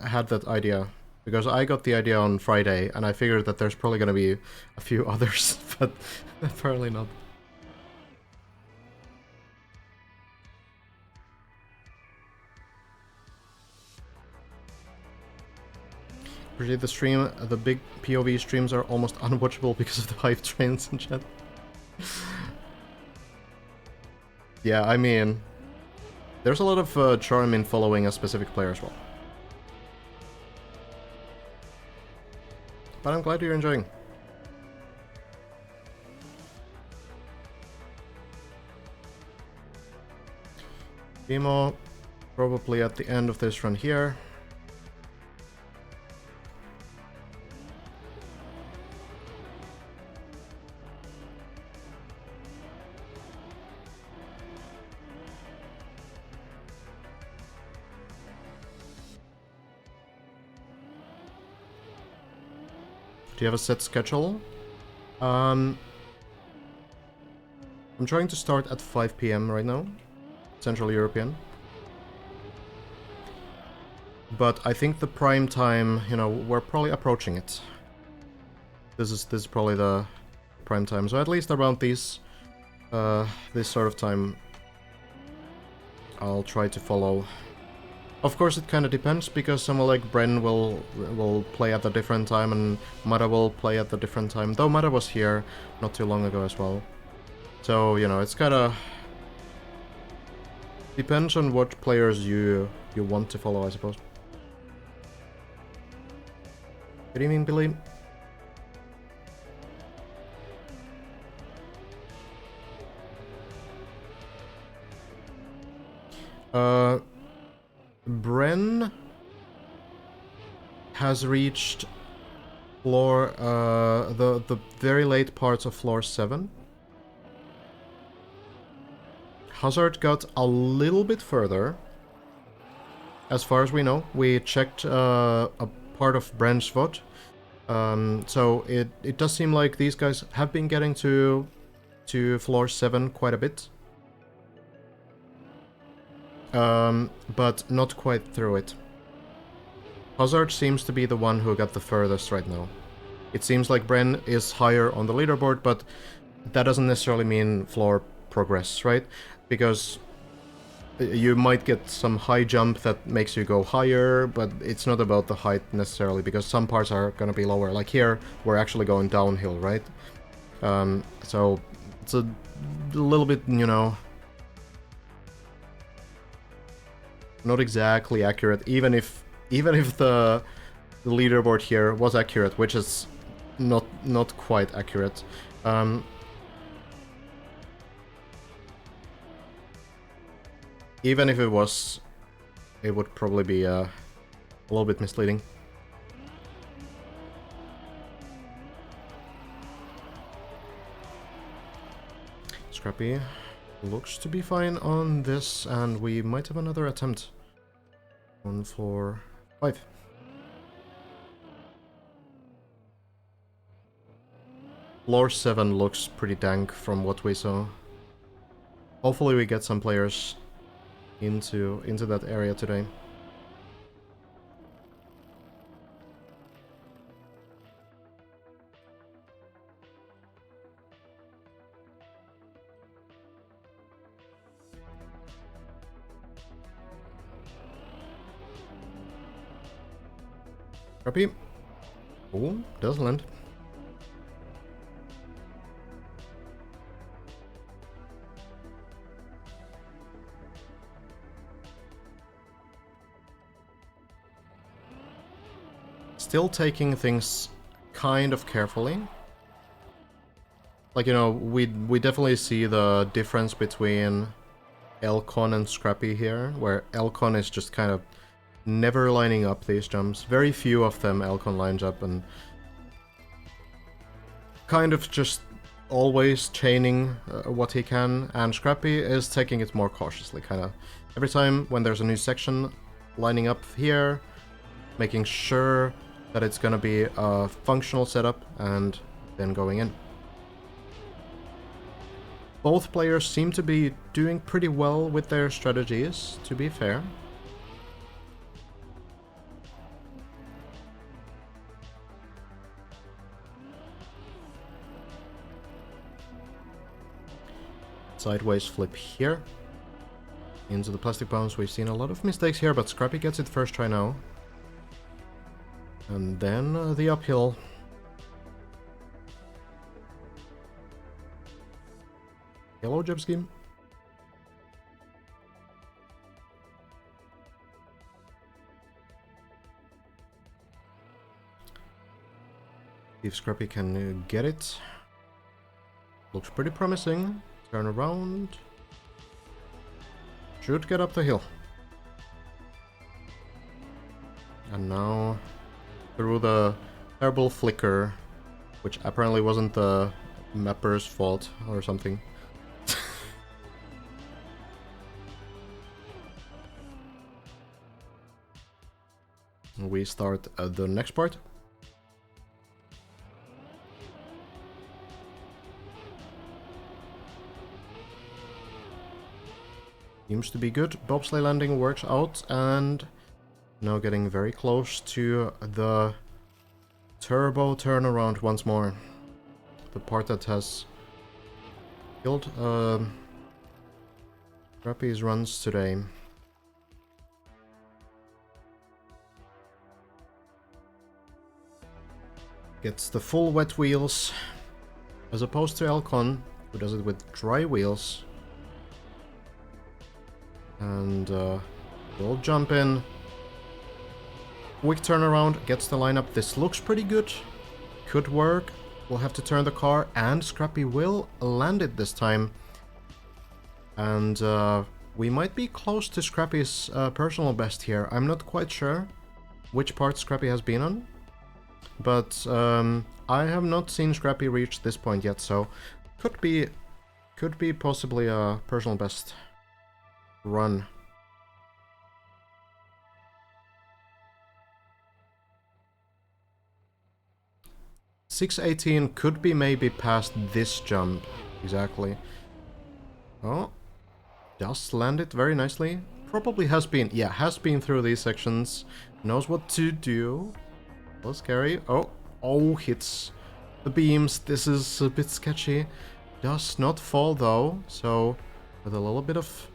[SPEAKER 1] had that idea, because I got the idea on Friday, and I figured that there's probably going to be a few others, but apparently not. Appreciate the stream. The big POV streams are almost unwatchable because of the hype trains in chat. Yeah, I mean, there's a lot of charm in following a specific player as well. But I'm glad you're enjoying. Demo probably at the end of this run here. Do you have a set schedule? I'm trying to start at 5 PM right now, Central European. But I think the prime time, you know, we're probably approaching it. This is probably the prime time, so at least around this sort of time, I'll try to follow. Of course, it kind of depends, because someone like Bren will play at a different time, and Mara will play at a different time, though Mara was here not too long ago as well. So, you know, it's kind of depends on what players you want to follow, I suppose. Good evening, Billy. Bren has reached floor, the very late parts of floor 7. Hazard got a little bit further. As far as we know, we checked a part of Bren's VOD. So it does seem like these guys have been getting to floor 7 quite a bit. But not quite through it. Hazard seems to be the one who got the furthest right now. It seems like Bren is higher on the leaderboard, but that doesn't necessarily mean floor progress, right? Because you might get some high jump that makes you go higher, but it's not about the height necessarily, because some parts are gonna be lower. Like here, we're actually going downhill, right? So it's a little bit, you know, not exactly accurate, even if the leaderboard here was accurate, which is not quite accurate. Even if it was, it would probably be a little bit misleading. Scrappy looks to be fine on this, and we might have another attempt on floor 5. Floor 7 looks pretty dank from what we saw. Hopefully we get some players into that area today. Copy. Oh, does land. Still taking things kind of carefully. Like, you know, we definitely see the difference between Elcon and Scrappy here, where Elcon is just kind of never lining up these jumps. Very few of them Elcon lines up, and kind of just always chaining what he can, and Scrappy is taking it more cautiously, kind of. Every time when there's a new section, lining up here, making sure that it's gonna be a functional setup, and then going in. Both players seem to be doing pretty well with their strategies, to be fair. Sideways flip here. Into the plastic bounce. We've seen a lot of mistakes here, but Scrappy gets it first try now. And then the uphill. Hello, jump scheme. If Scrappy can get it. Looks pretty promising. Turn around. Should get up the hill. And now through the terrible flicker, which apparently wasn't the mapper's fault or something. We start the next part. Seems to be good. Bobsleigh landing works out, and now getting very close to the turbo turnaround once more. The part that has killed Scrappy's runs today. Gets the full wet wheels, as opposed to Elcon, who does it with dry wheels. And we'll jump in. Quick turnaround, gets the lineup. This looks pretty good. Could work. We'll have to turn the car, and Scrappy will land it this time. And we might be close to Scrappy's personal best here. I'm not quite sure which part Scrappy has been on. But I have not seen Scrappy reach this point yet, so could be possibly a personal best run. .618 could be maybe past this jump. Exactly. Oh, does land it very nicely. Probably has been, yeah, has been through these sections. Knows what to do. A little scary. Oh, hits the beams. This is a bit sketchy. Does not fall though, so with a little bit of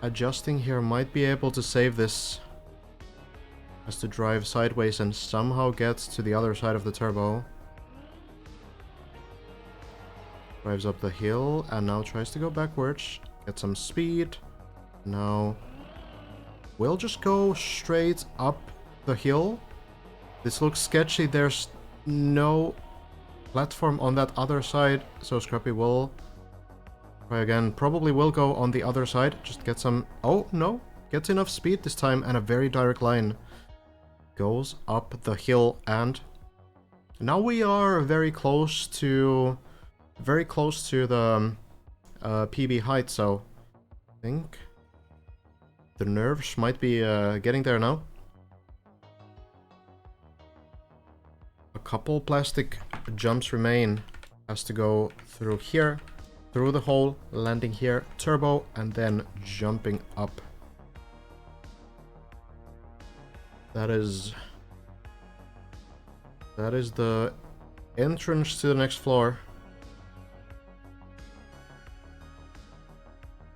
[SPEAKER 1] adjusting here, might be able to save this. Has to drive sideways and somehow gets to the other side of the turbo. Drives up the hill and now tries to go backwards. Get some speed. Now we'll just go straight up the hill. This looks sketchy. There's no platform on that other side, so Scrappy will try again. Probably will go on the other side. Just get some... Oh, no. Gets enough speed this time and a very direct line. Goes up the hill, and now we are very close to the PB height, so I think the nerves might be getting there now. A couple plastic jumps remain. Has to go through here, through the hole, landing here, turbo, and then jumping up. That is the entrance to the next floor.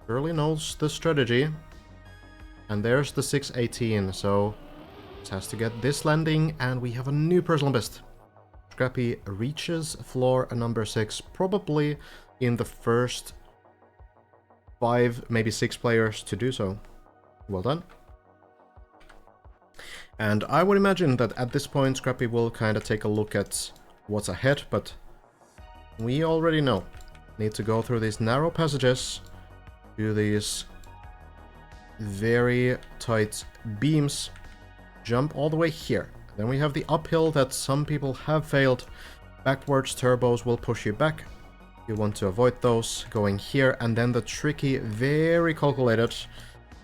[SPEAKER 1] Surely knows the strategy. And there's the 618, so it has to get this landing, and we have a new personal best. Scrappy reaches floor number 6, probably in the first 5, maybe 6 players to do so. Well done. And I would imagine that at this point Scrappy will kind of take a look at what's ahead, but we already know. Need to go through these narrow passages, do these very tight beams, jump all the way here. Then we have the uphill that some people have failed. Backwards turbos will push you back. You want to avoid those, going here, and then the tricky, very calculated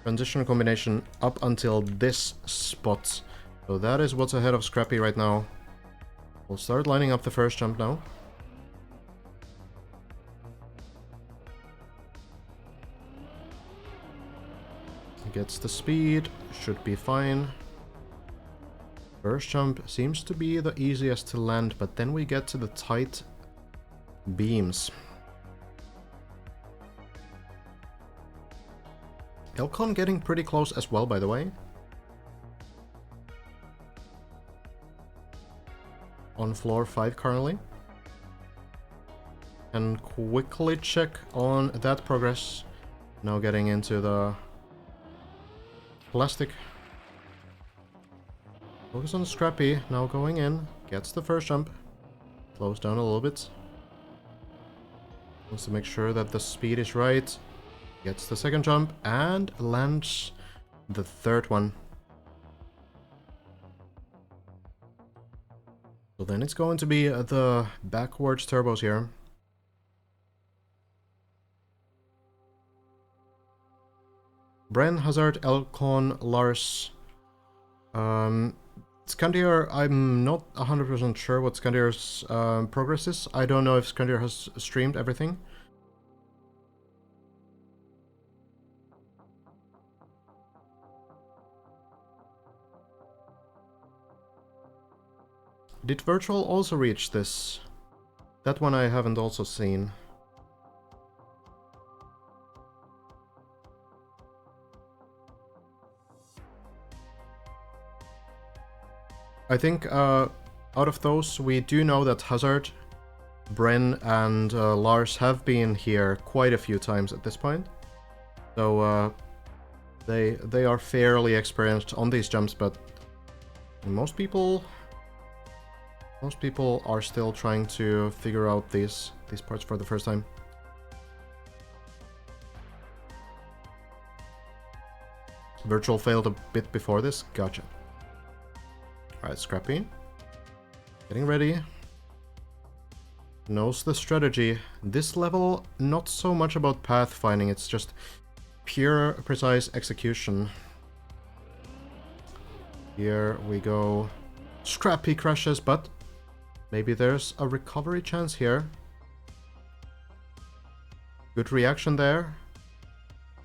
[SPEAKER 1] transition combination up until this spot. So that is what's ahead of Scrappy right now. We'll start lining up the first jump now. Gets the speed, should be fine. First jump seems to be the easiest to land, but then we get to the tight beams. Elcon getting pretty close as well, by the way. On floor 5 currently. And quickly check on that progress. Now getting into the plastic. Focus on Scrappy, now going in. Gets the first jump. Slows down a little bit. Wants to make sure that the speed is right. Gets the second jump and lands the third one. So then it's going to be the backwards turbos here. Bren, Hazard, Elcon, Lars. Scandier, I'm not 100% sure what Scandier's progress is. I don't know if Scandier has streamed everything. did Virtual also reach this? That one I haven't also seen. I think out of those, we do know that Hazard, Bren, and Lars have been here quite a few times at this point. So they are fairly experienced on these jumps, but most people are still trying to figure out these parts for the first time. Virtual failed a bit before this. Gotcha. Alright, Scrappy. Getting ready. Knows the strategy. This level, not so much about pathfinding, it's just pure, precise execution. Here we go. Scrappy crashes, but maybe there's a recovery chance here. Good reaction there.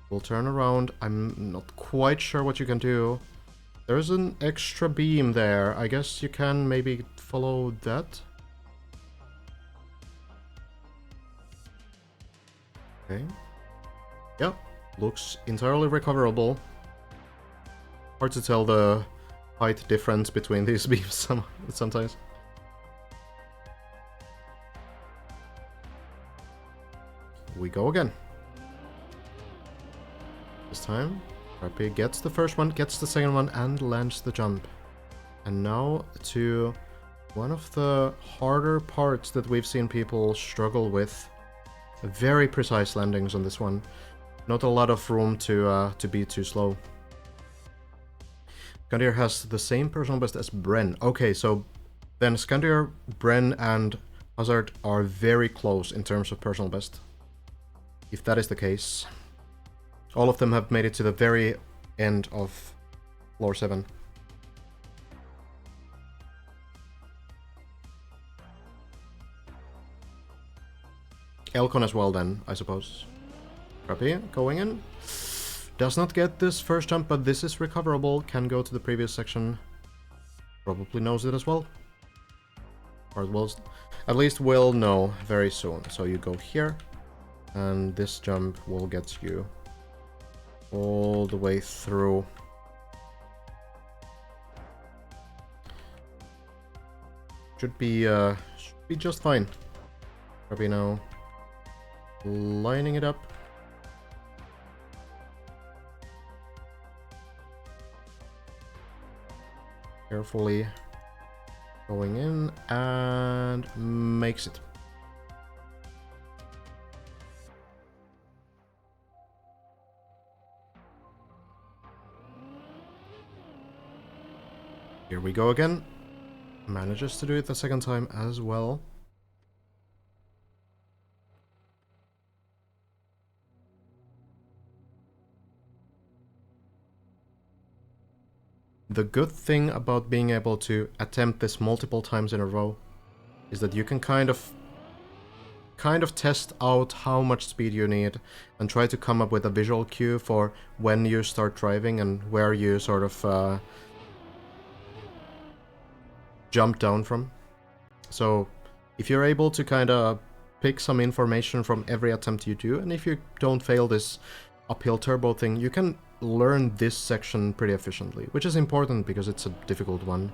[SPEAKER 1] We'll turn around. I'm not quite sure what you can do. There's an extra beam there. I guess you can maybe follow that. Okay. Yep. Looks entirely recoverable. Hard to tell the height difference between these beams sometimes. We go again. This time, Scrappy gets the first one, gets the second one, and lands the jump. And now to one of the harder parts that we've seen people struggle with. Very precise landings on this one. Not a lot of room to be too slow. Scandier has the same personal best as Bren. Okay, so then Scandier, Bren, and Hazard are very close in terms of personal best. If that is the case. All of them have made it to the very end of floor 7. Elcon as well then, I suppose. Scrappy going in. Does not get this first jump, but this is recoverable. Can go to the previous section. Probably knows it as well. Or will, at least will know very soon. So you go here. And this jump will get you all the way through. Should be just fine. Probably now lining it up. Carefully going in and makes it. Here we go again. Manages to do it the second time as well. The good thing about being able to attempt this multiple times in a row is that you can kind of test out how much speed you need and try to come up with a visual cue for when you start driving and where you sort of jump down from. So if you're able to kind of pick some information from every attempt you do, and if you don't fail this uphill turbo thing, you can learn this section pretty efficiently, which is important because it's a difficult one.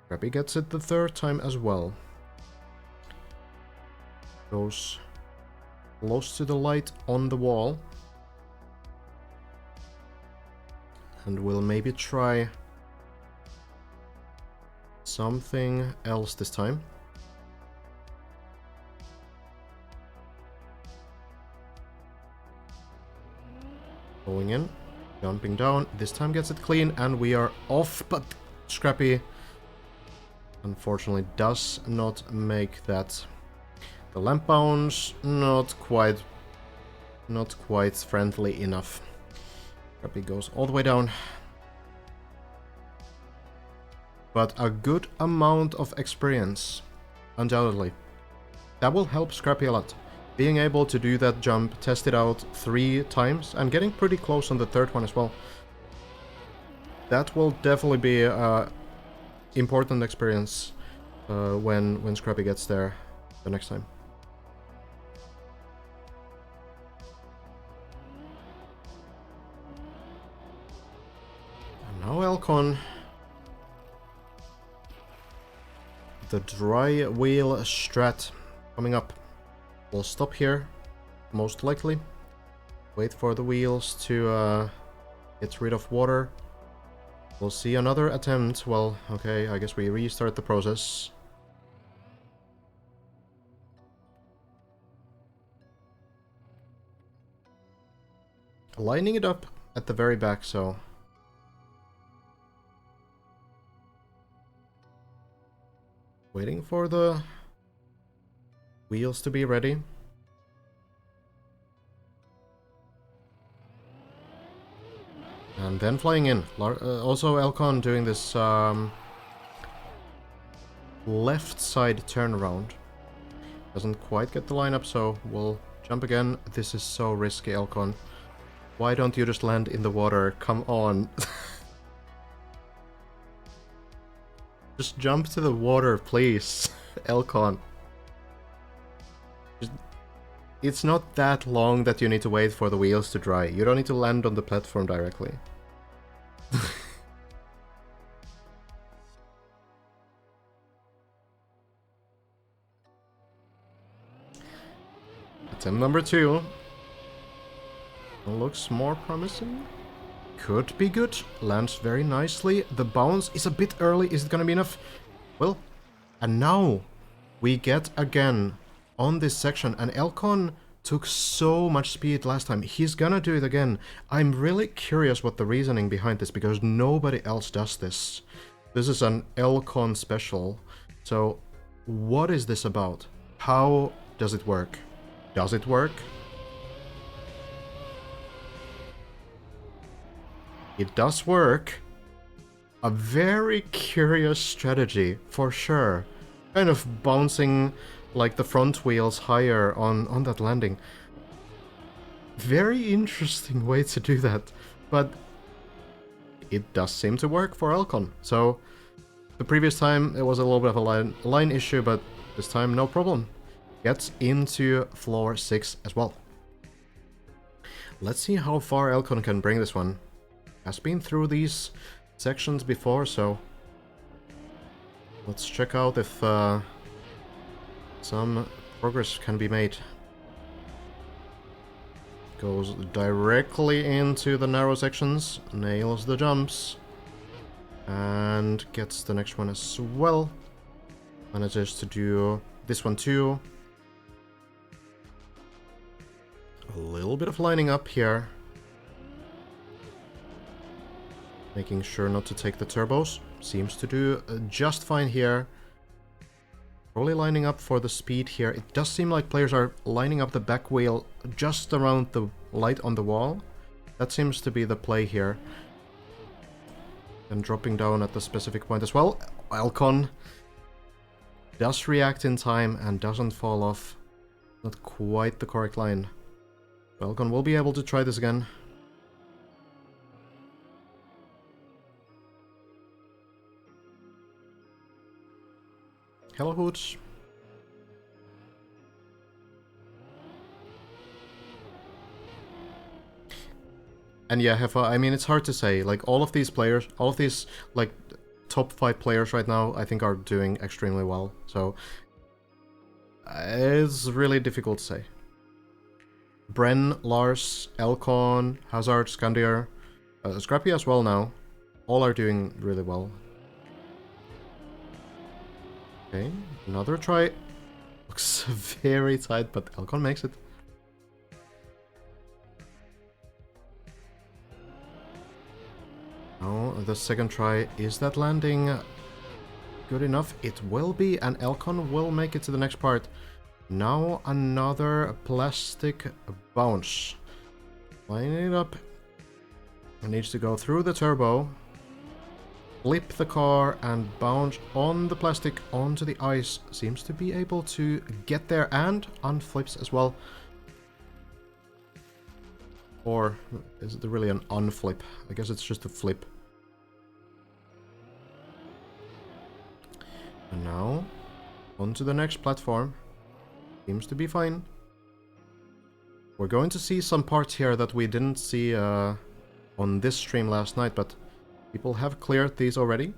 [SPEAKER 1] Scrappy gets it the third time as well. Goes close to the light on the wall. And we'll maybe try something else this time. Going in, jumping down, this time gets it clean, and we are off, but Scrappy unfortunately does not make that. The lamp bounce, not quite friendly enough. Scrappy goes all the way down. But a good amount of experience, undoubtedly. That will help Scrappy a lot. Being able to do that jump, test it out 3 times, and getting pretty close on the third one as well. That will definitely be a important experience when Scrappy gets there the next time. And now Elcon. The dry wheel strat coming up. We'll stop here, most likely. Wait for the wheels to get rid of water. We'll see another attempt. Well, okay, I guess we restart the process. Lining it up at the very back, so... Waiting for the wheels to be ready. And then flying in. Also Elcon doing this left side turnaround. Doesn't quite get the lineup, so we'll jump again. This is so risky, Elcon. Why don't you just land in the water? Come on. Just jump to the water, please, Elcon. It's not that long that you need to wait for the wheels to dry. You don't need to land on the platform directly. Attempt number 2. Looks more promising. Could be good. Lands very nicely. The bounce is a bit early. Is it gonna be enough? Well, and now we get again on this section, and Elcon took so much speed last time. He's gonna do it again. I'm really curious what the reasoning behind this, because nobody else does this. This is an Elcon special. So what is this about? How does it work? Does it work? It does work. A very curious strategy, for sure. Kind of bouncing like the front wheels higher on that landing. Very interesting way to do that. But it does seem to work for Elcon. So the previous time it was a little bit of a line issue, but this time no problem. Gets into floor 6 as well. Let's see how far Elcon can bring this one. Has been through these sections before, so let's check out if some progress can be made. Goes directly into the narrow sections, nails the jumps, and gets the next one as well. Manages to do this one too. A little bit of lining up here. Making sure not to take the turbos. Seems to do just fine here. Probably lining up for the speed here. It does seem like players are lining up the back wheel just around the light on the wall. That seems to be the play here. And dropping down at the specific point as well. Elcon does react in time and doesn't fall off. Not quite the correct line. Elcon will be able to try this again. Hello, Hoots. And yeah, Heffa, I mean, it's hard to say. Like, all of these players, all of these, like, top 5 players right now, I think are doing extremely well. So, it's really difficult to say. Bren, Lars, Elcon, Hazard, Skandir, Scrappy as well now. All are doing really well. Okay, another try. Looks very tight, but Elcon makes it. Now, the second try. Is that landing good enough? It will be, and Elcon will make it to the next part. Now, another plastic bounce. Lining it up. It needs to go through the turbo. Flip the car and bounce on the plastic onto the ice. Seems to be able to get there and unflips as well. Or is it really an unflip? I guess it's just a flip. And now, on to the next platform. Seems to be fine. We're going to see some parts here that we didn't see on this stream last night, but people have cleared these already.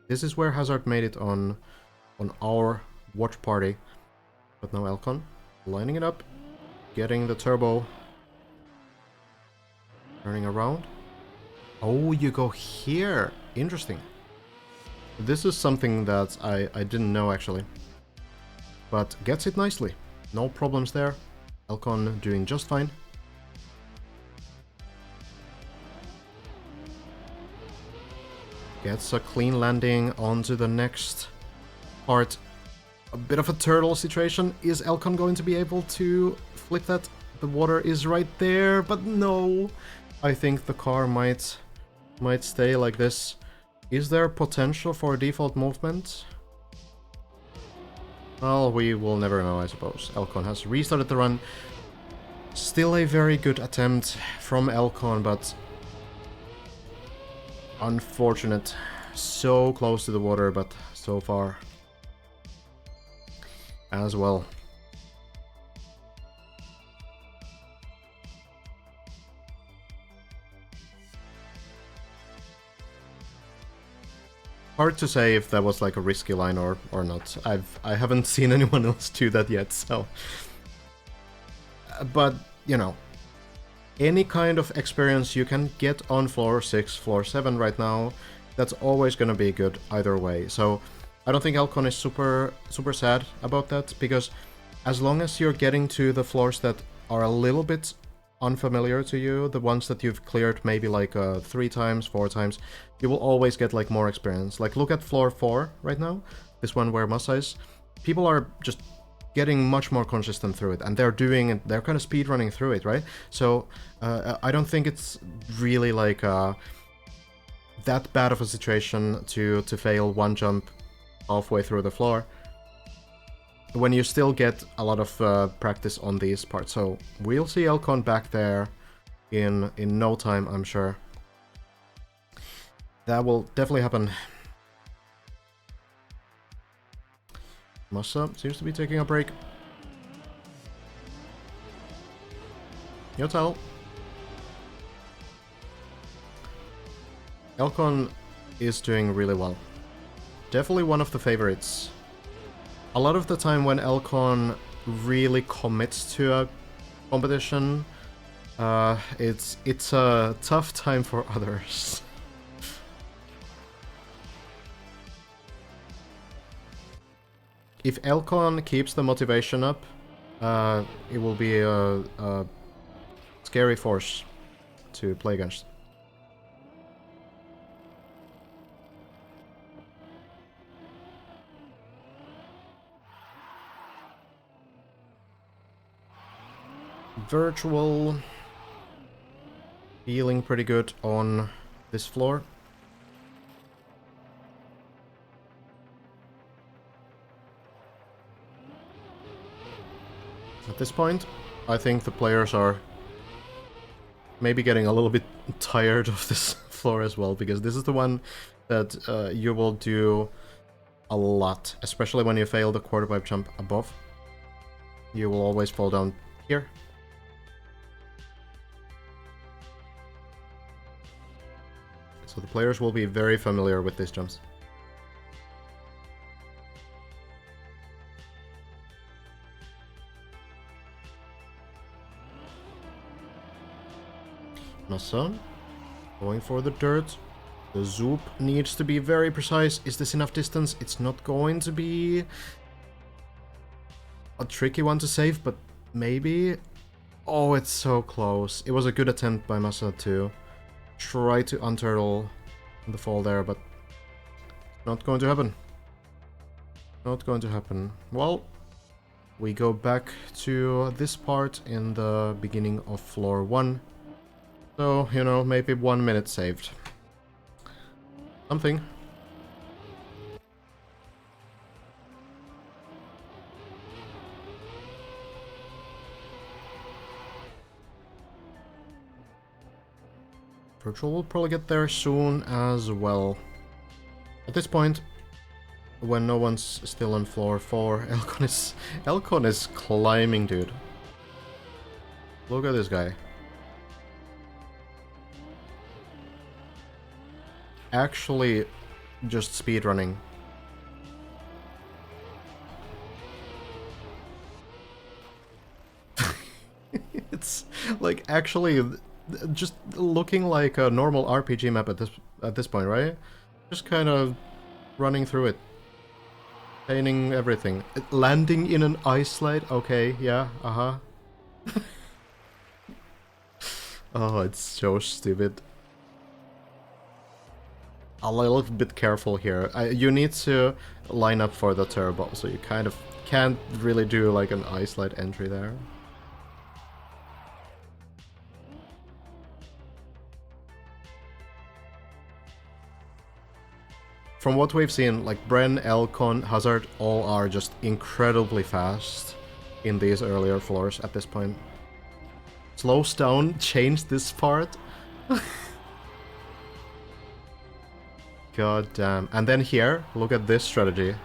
[SPEAKER 1] This is where Hazard made it on our watch party. But now Elcon, lining it up, getting the turbo, turning around. Oh, you go here. Interesting. This is something that I didn't know actually. But gets it nicely. No problems there. Elcon doing just fine. Gets a clean landing onto the next part. A bit of a turtle situation. Is Elcon going to be able to flip that? The water is right there, but no. I think the car might stay like this. Is there potential for default movement? Well, we will never know, I suppose. Elcon has restarted the run. Still a very good attempt from Elcon, but unfortunate. So close to the water, but so far as well. Hard to say if that was like a risky line or not. I haven't seen anyone else do that yet, so. But, you know, any kind of experience you can get on floor 6, floor 7 right now, that's always gonna be good either way. So I don't think Elcon is super sad about that, because as long as you're getting to the floors that are a little bit unfamiliar to you, the ones that you've cleared maybe like 3 times, 4 times, you will always get like more experience. Like look at floor 4 right now, this one where Massa is. People are just getting much more consistent through it, and they're doing it, they're kind of speed running through it, right? So I don't think it's really like that bad of a situation to fail one jump halfway through the floor when you still get a lot of practice on these parts. So we'll see Elcon back there in no time, I'm sure. That will definitely happen. Massa seems to be taking a break. Yotel. Elcon is doing really well. Definitely one of the favorites. A lot of the time when Elcon really commits to a competition, it's a tough time for others. If Elcon keeps the motivation up, it will be a scary force to play against. Virtual, feeling pretty good on this floor. At this point, I think the players are maybe getting a little bit tired of this floor as well, because this is the one that you will do a lot, especially when you fail the quarter pipe jump above. You will always fall down here. So the players will be very familiar with these jumps. Massa going for the dirt. The zoop needs to be very precise. Is this enough distance? It's not going to be a tricky one to save, but maybe. Oh, it's so close. It was a good attempt by Massa to try to unturtle the fall there, but not going to happen. Not going to happen. Well, we go back to this part in the beginning of floor 1. So, you know, maybe 1 minute saved. Something. Virtual will probably get there soon as well. At this point, when no one's still on floor 4. Elcon is climbing, dude. Look at this guy. Actually, just speedrunning. It's like actually just looking like a normal RPG map at this point, right? Just kind of running through it, painting everything, landing in an ice slide. Okay, yeah, Oh, it's so stupid. A little bit careful here. You need to line up for the turbo, so you kind of can't really do like an ice slide entry there. From what we've seen, like Bren, Elcon, Hazard, all are just incredibly fast in these earlier floors at this point. Slows down, change this part. God damn. And then here, look at this strategy.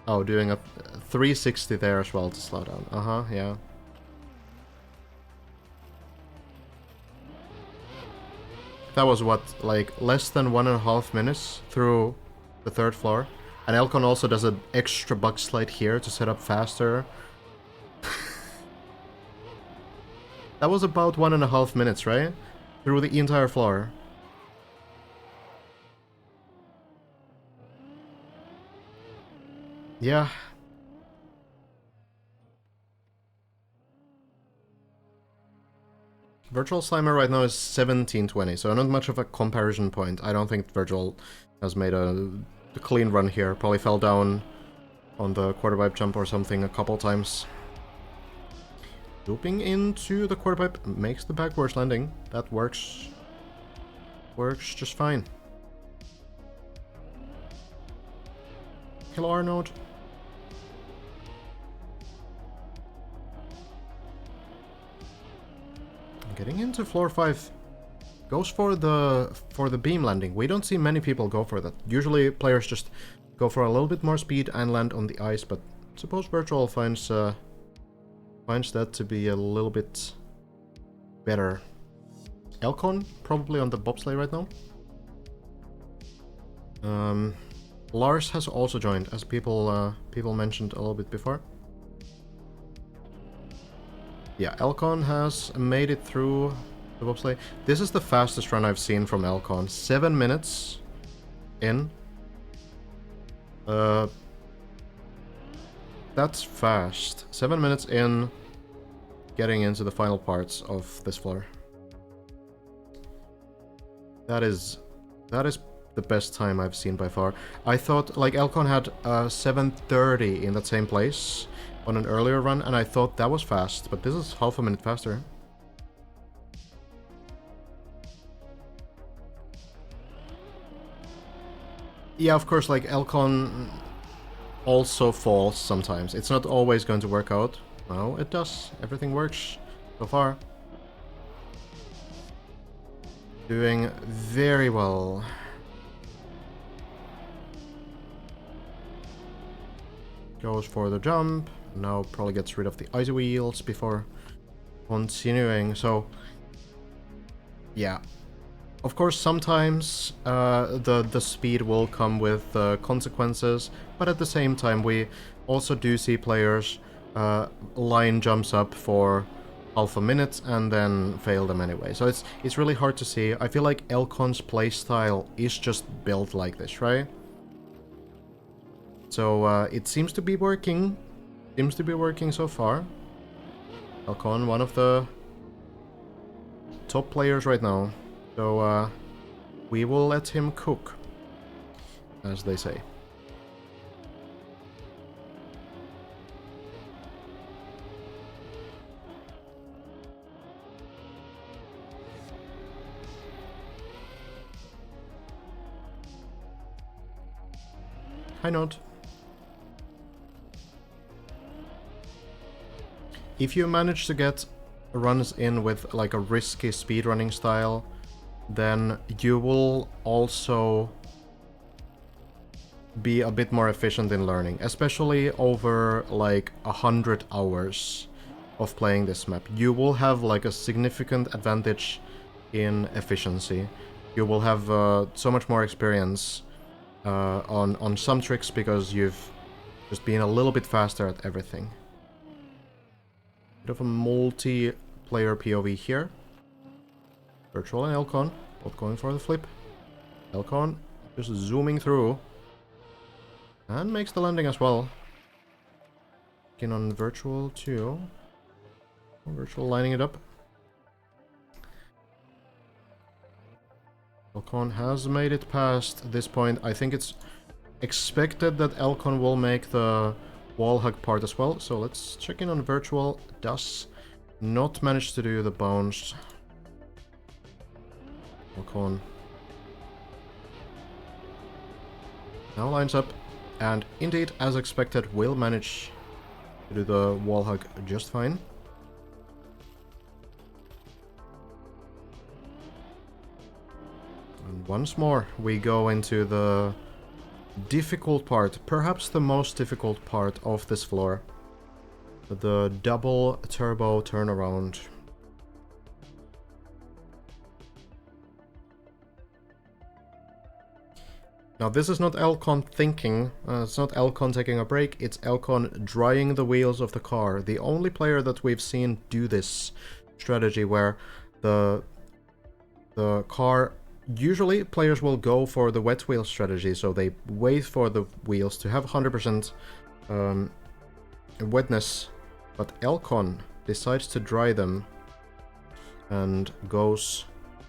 [SPEAKER 1] Oh, doing a 360 there as well to slow down. Yeah. That was what, like less than 1.5 minutes through the 3rd floor. And Elcon also does an extra bug slide here to set up faster. That was about 1.5 minutes, right? Through the entire floor. Yeah. Virtual Slimer right now is 1720, so not much of a comparison point. I don't think Virtual has made a clean run here. Probably fell down on the quarter pipe jump or something a couple times. Looping into the quarter pipe makes the backwards landing. That works. Works just fine. Hello, Arnold. Getting into floor 5. Goes for the beam landing. We don't see many people go for that. Usually players just go for a little bit more speed and land on the ice, but I suppose Virtual finds that to be a little bit better. Elcon probably on the bobsleigh right now. Lars has also joined, as people mentioned a little bit before. Yeah, Elcon has made it through the bobsleigh. This is the fastest run I've seen from Elcon. 7 minutes in. That's fast. 7 minutes in, getting into the final parts of this floor. That is the best time I've seen by far. I thought, like, Elcon had 7:30 in that same place on an earlier run, and I thought that was fast, but this is half a minute faster. Yeah, of course, like, Elcon also falls sometimes. It's not always going to work out. No, it does. Everything works so far. Doing very well. Goes for the jump. Now probably gets rid of the icy wheels before continuing. So, yeah. Of course, sometimes the speed will come with consequences, but at the same time, we also do see players line jumps up for half a minute and then fail them anyway. So it's really hard to see. I feel like Elcon's playstyle is just built like this, right? So it seems to be working. Seems to be working so far. Elcon, one of the top players right now. So we will let him cook, as they say. Hi, Note. If you manage to get runs in with like a risky speedrunning style, then you will also be a bit more efficient in learning, especially over like 100 hours of playing this map. You will have like a significant advantage in efficiency. You will have so much more experience on some tricks because you've just been a little bit faster at everything. Bit of a multiplayer POV here. Virtual and Elcon both going for the flip. Elcon just zooming through and makes the landing as well. Again on Virtual too. Virtual lining it up. Elcon has made it past this point. I think it's expected that Elcon will make the wall hug part as well. So let's check in on Virtual. Does not manage to do the bounce. Elcon now lines up. And indeed, as expected, will manage to do the wall hug just fine. And once more, we go into the difficult part, perhaps the most difficult part of this floor. The double turbo turnaround. Now this is not Elcon thinking, it's not Elcon taking a break, it's Elcon drying the wheels of the car. The only player that we've seen do this strategy where the car, usually players will go for the wet wheel strategy, so they wait for the wheels to have 100% wetness, but Elcon decides to dry them and goes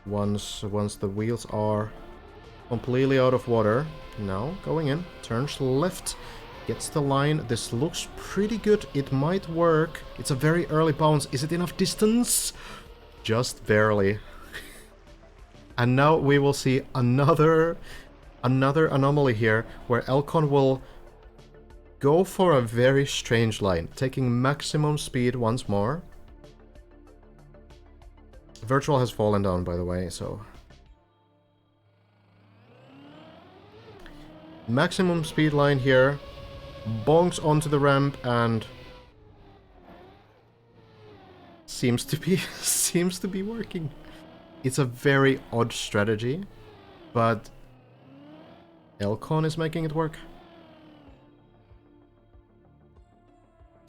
[SPEAKER 1] once the wheels are completely out of water. Now going in, turns left, gets the line. This looks pretty good. It might work. It's a very early bounce. Is it enough distance? Just barely. And now we will see another anomaly here where Elcon will go for a very strange line, taking maximum speed once more. Virtual has fallen down, by the way, so maximum speed line here, bonks onto the ramp and seems to be working. It's a very odd strategy, but Elcon is making it work.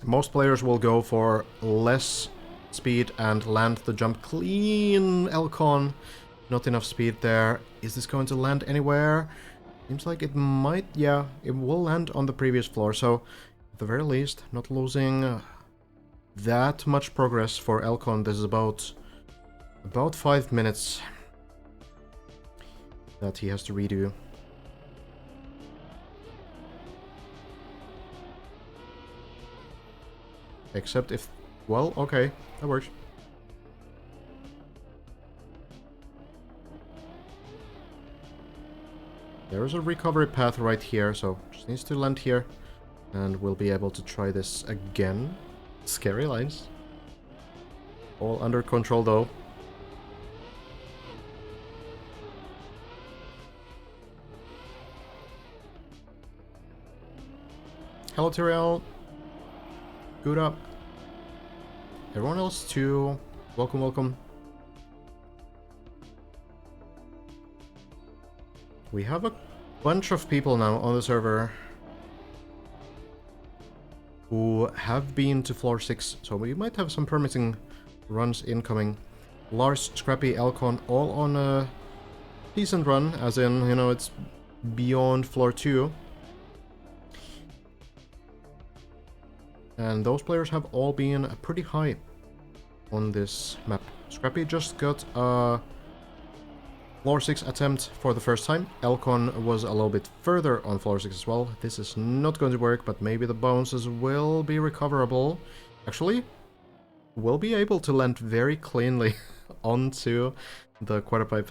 [SPEAKER 1] Most players will go for less speed and land the jump clean. Elcon, not enough speed there. Is this going to land anywhere? Seems like it might, yeah, it will land on the previous floor, so at the very least, not losing that much progress for Elcon. This is about 5 minutes that he has to redo. Except if, well, okay, that works. There is a recovery path right here, so just needs to land here. And we'll be able to try this again. Scary lines. All under control though. Hello Tyrael. Good up. Everyone else too. Welcome, welcome. We have a bunch of people now on the server who have been to floor 6, so we might have some permitting runs incoming. Lars, Scrappy, Elcon, all on a decent run, as in, you know, it's beyond floor 2. And those players have all been pretty high on this map. Scrappy just got a floor 6 attempt for the first time. Elcon was a little bit further on floor 6 as well. This is not going to work, but maybe the bounces will be recoverable. Actually, we'll be able to land very cleanly onto the quarter pipe.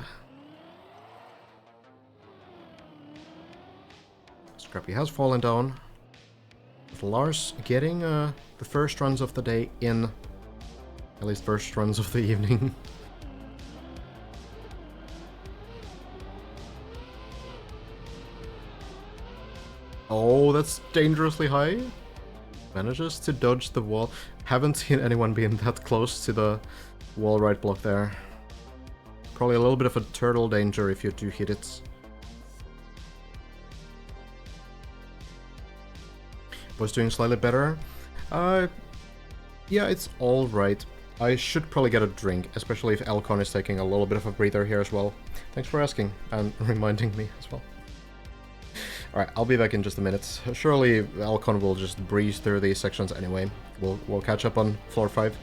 [SPEAKER 1] Scrappy has fallen down. With Lars getting the first runs of the day in. At least first runs of the evening. Oh, that's dangerously high. Manages to dodge the wall. Haven't seen anyone being that close to the wall right block there. Probably a little bit of a turtle danger if you do hit it. Was doing slightly better. Yeah, it's alright. I should probably get a drink, especially if Elcon is taking a little bit of a breather here as well. Thanks for asking, and reminding me as well. Alright, I'll be back in just a minute. Surely Elcon will just breeze through these sections anyway. We'll catch up on floor 5.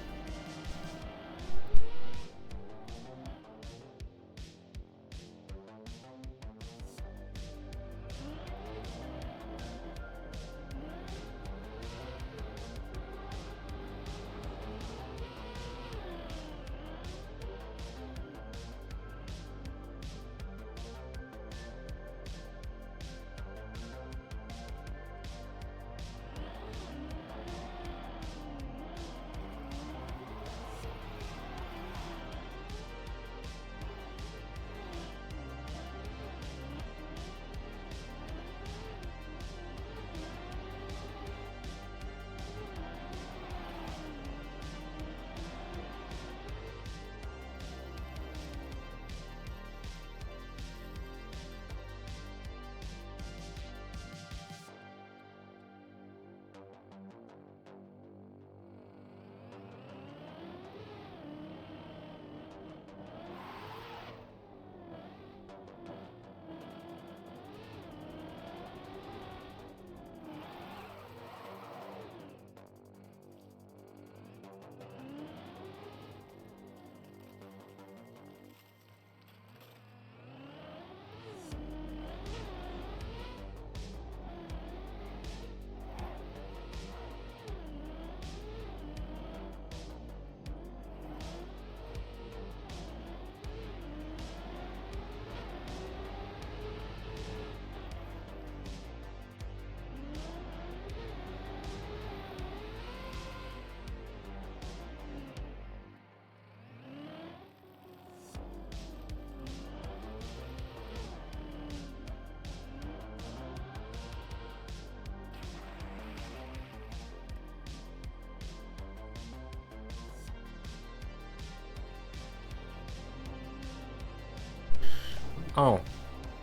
[SPEAKER 1] Oh,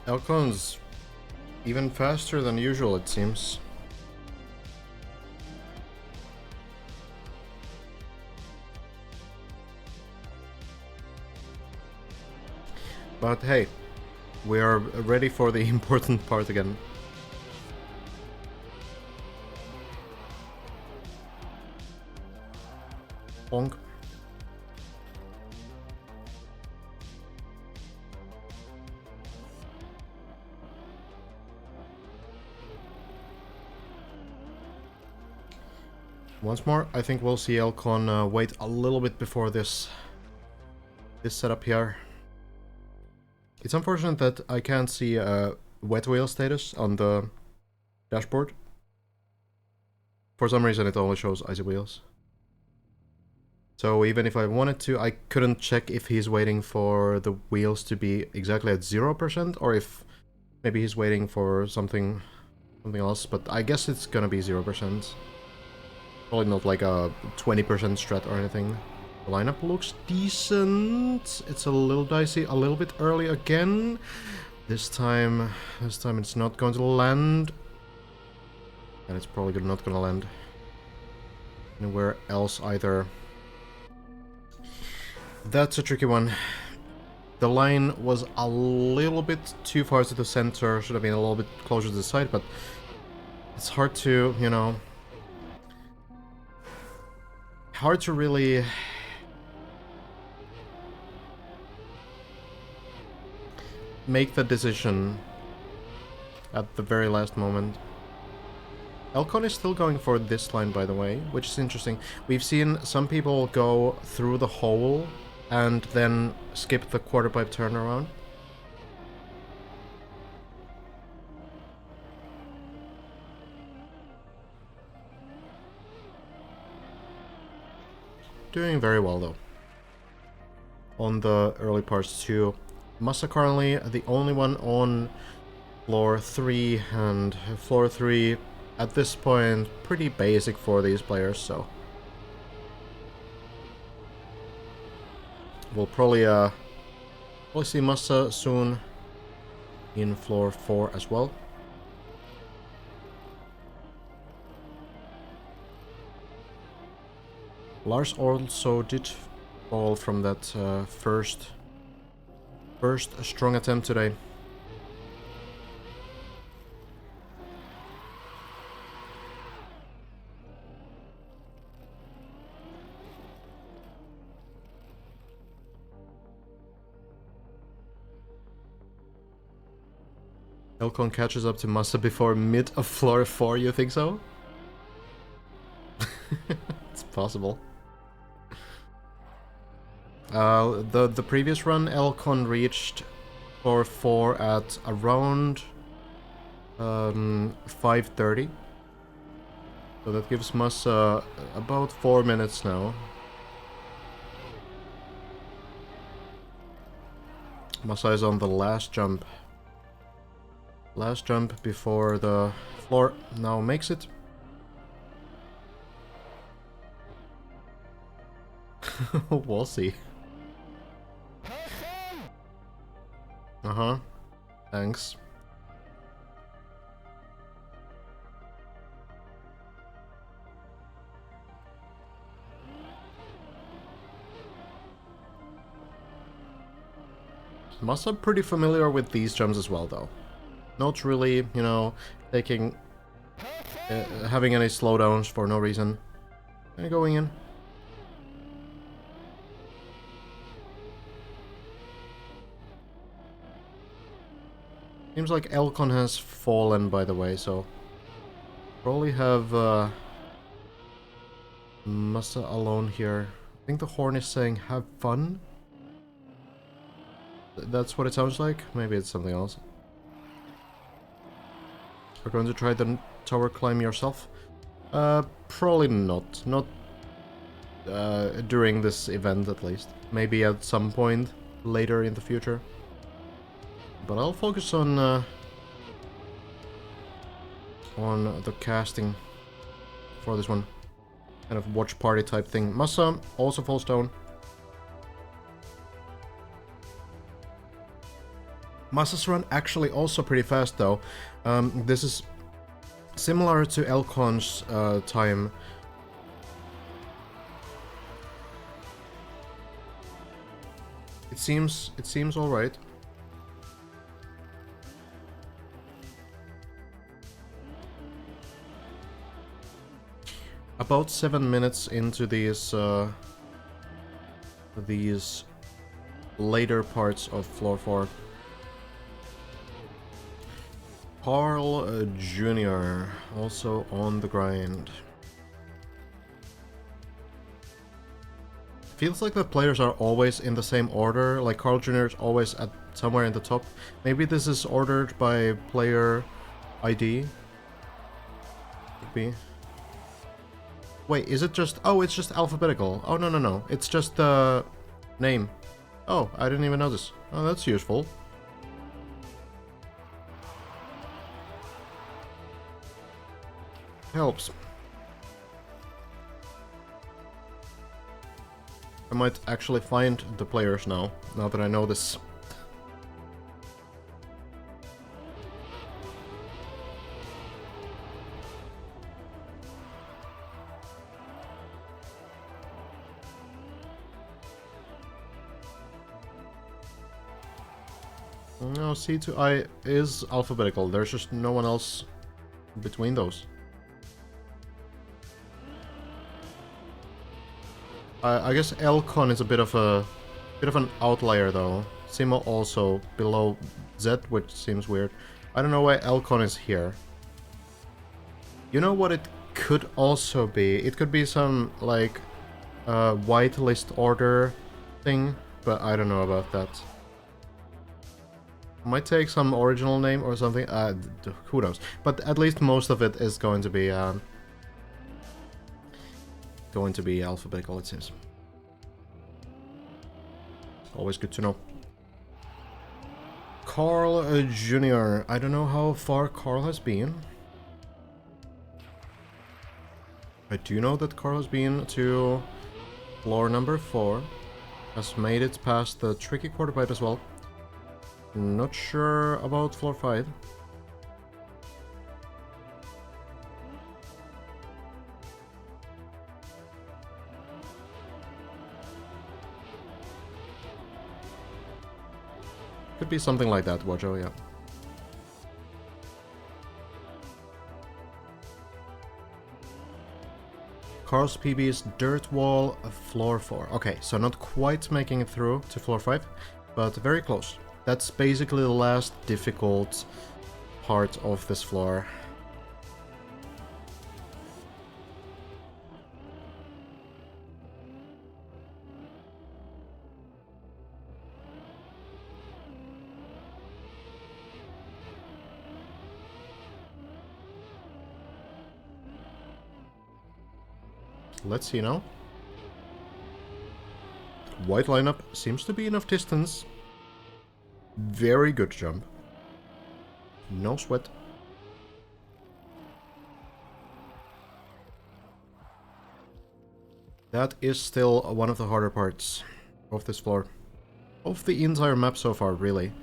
[SPEAKER 1] Elcon's even faster than usual, it seems. But hey, we are ready for the important part again. Bonk. Once more, I think we'll see Elcon wait a little bit before this setup here. It's unfortunate that I can't see wet wheel status on the dashboard. For some reason it only shows icy wheels. So even if I wanted to, I couldn't check if he's waiting for the wheels to be exactly at 0% or if maybe he's waiting for something else, but I guess it's gonna be 0%. Probably not like a 20% strat or anything. The lineup looks decent. It's a little dicey, a little bit early again. This time it's not going to land. And it's probably not going to land anywhere else either. That's a tricky one. The line was a little bit too far to the center. Should have been a little bit closer to the side, but it's hard to, you know... hard to really... make the decision at the very last moment. Elcon is still going for this line, by the way, which is interesting. We've seen some people go through the hole and then skip the quarter pipe turnaround. doing very well though. On the early parts too. Massa currently the only one on floor 3, and floor 3 at this point pretty basic for these players, so we'll probably see Massa soon in floor 4 as well. Lars also did fall from that first strong attempt today. Elcon catches up to Massa before mid of floor 4, you think so? It's possible. The previous run, Elcon reached floor 4 at around 5:30. So that gives Massa about 4 minutes now. Massa is on the last jump. Last jump before the floor now makes it. We'll see. Uh-huh. Thanks. Massa pretty familiar with these jumps as well, though. Not really, you know, taking... having any slowdowns for no reason. And going in. Seems like Elcon has fallen, by the way, so... probably have Massa alone here. I think the horn is saying, have fun? That's what it sounds like? Maybe it's something else. Are going to try the tower climb yourself? Probably not. Not during this event, at least. Maybe at some point later in the future. But I'll focus on the casting for this one. Kind of watch party type thing. Massa also falls down. Massa's run actually also pretty fast though. This is similar to Elcon's time. It seems all right. About 7 minutes into these later parts of floor 4. Carl Jr. also on the grind. Feels like the players are always in the same order, like Carl Jr. is always at somewhere in the top. Maybe this is ordered by player ID. Could be. Wait, is it just... oh, it's just alphabetical. Oh, no. It's just the name. Oh, I didn't even notice. Oh, that's useful. Helps. I might actually find the players now that I know this. No, C to I is alphabetical. There's just no one else between those. I guess Elcon is a bit of an outlier though. Simo also below Z, which seems weird. I don't know why Elcon is here. You know what it could also be? It could be some like whitelist order thing, but I don't know about that. Might take some original name or something. Who knows? But at least most of it is going to be alphabetical, it seems. Always good to know. Carl Jr. I don't know how far Carl has been. I do know that Carl has been to floor number 4. Has made it past the tricky quarter pipe as well. Not sure about floor 5. Could be something like that, Wajo, yeah. Carl's PB is dirt wall, floor 4. Okay, so not quite making it through to floor 5, but very close. That's basically the last difficult part of this floor. Let's see now. White lineup seems to be enough distance. Very good jump. No sweat. That is still one of the harder parts of this floor. Of the entire map so far, really.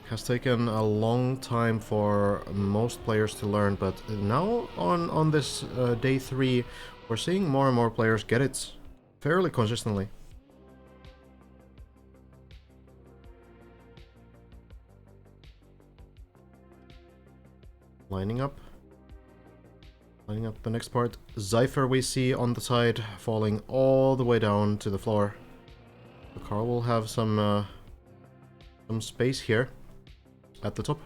[SPEAKER 1] Has taken a long time for most players to learn, but now on this day 3, we're seeing more and more players get it fairly consistently. Lining up the next part. Zypher we see on the side, falling all the way down to the floor. The car will have some space here at the top.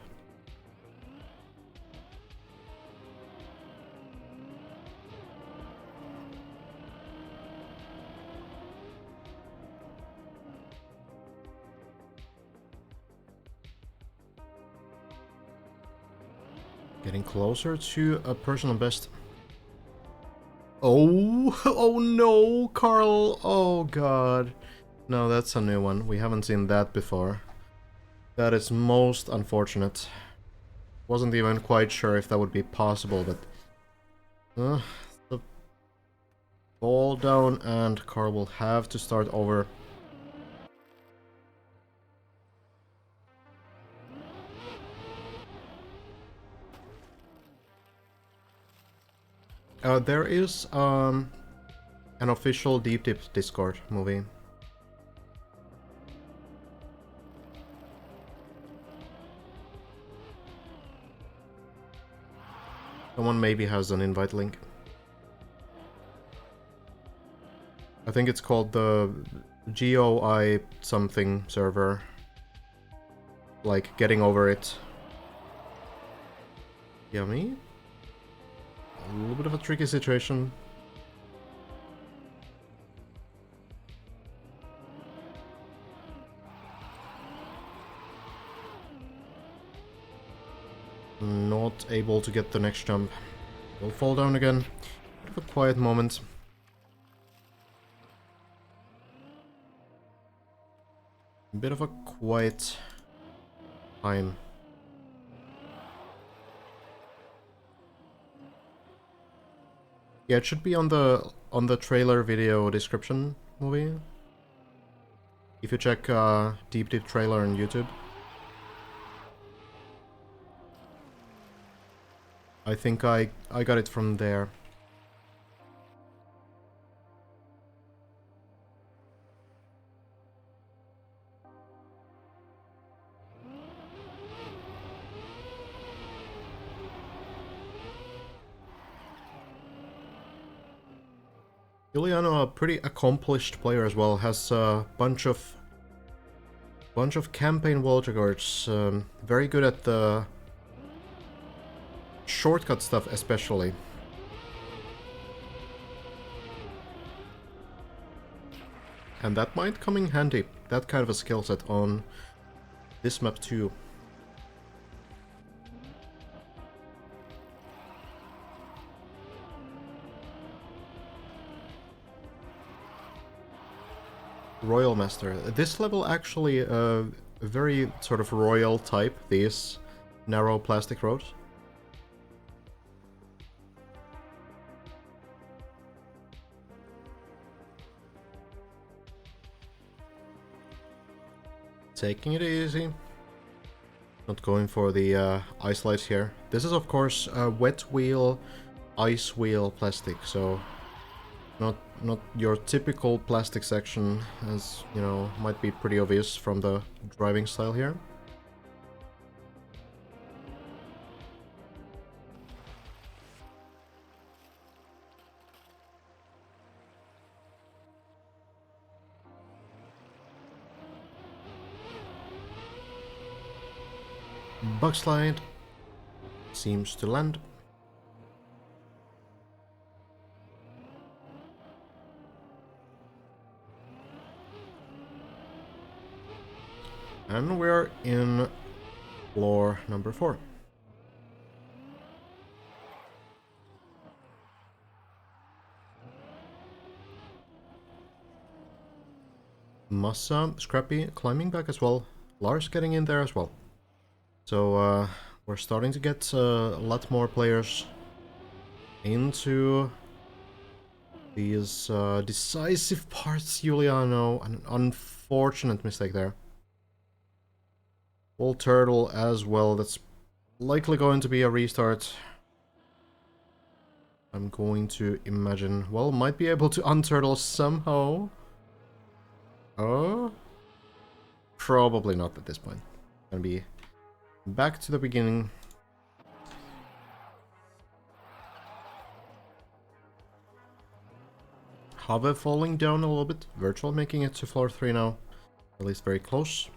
[SPEAKER 1] Getting closer to a personal best. Oh, oh no, Carl. Oh god. No, that's a new one. We haven't seen that before. That is most unfortunate. Wasn't even quite sure if that would be possible, but... the ball down and Carl will have to start over. There is an official Deep Dip Discord movie. Someone maybe has an invite link. I think it's called the GOI something server. Like, getting over it. Yummy. A little bit of a tricky situation. Not able to get the next jump. Will fall down again. Bit of a quiet moment. Bit of a quiet time. Yeah, it should be on the trailer video description movie. If you check Deep Dip trailer on YouTube. I think I got it from there. Giuliano, a pretty accomplished player as well, has a bunch of campaign wall records. Very good at the shortcut stuff, especially. And that might come in handy, that kind of a skill set on this map too. Royal Master. This level actually a very sort of royal type, these narrow plastic roads. Taking it easy. Not going for the ice slides here. This is of course a wet wheel, ice wheel plastic, so not your typical plastic section, as you know, might be pretty obvious from the driving style here. Bug slide seems to land. And we're in floor number 4. Massa, Scrappy climbing back as well. Lars getting in there as well. So we're starting to get a lot more players into these decisive parts. Juliano, an unfortunate mistake there. Full turtle as well. That's likely going to be a restart. I'm going to imagine. Well, might be able to unturtle somehow. Oh? Probably not at this point. Gonna be back to the beginning. Have falling down a little bit. Virtual making it to floor 3 now. At least very close.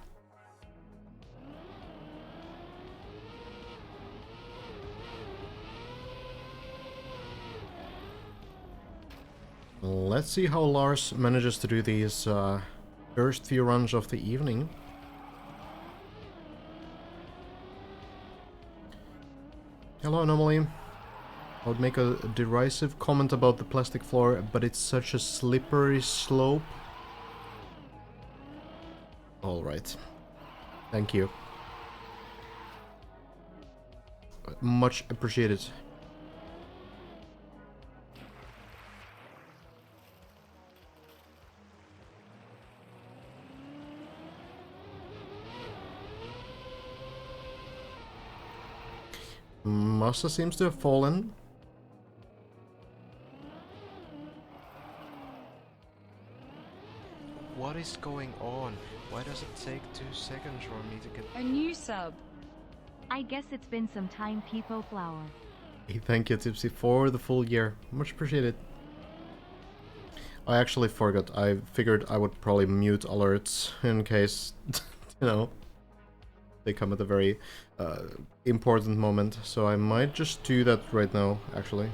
[SPEAKER 1] Let's see how Lars manages to do these first few runs of the evening. Hello, Anomaly. I would make a derisive comment about the plastic floor, but it's such a slippery slope. Alright. Thank you. Much appreciated. Massa seems to have fallen.
[SPEAKER 2] What is going on? Why does it take 2 seconds for me to get...
[SPEAKER 3] A new sub.
[SPEAKER 4] I guess it's been some time, People Flower.
[SPEAKER 1] Hey, thank you, Tipsy, for the full year. Much appreciated. I actually forgot. I figured I would probably mute alerts in case, you know, they come at a very important moment. So I might just do that right now, actually.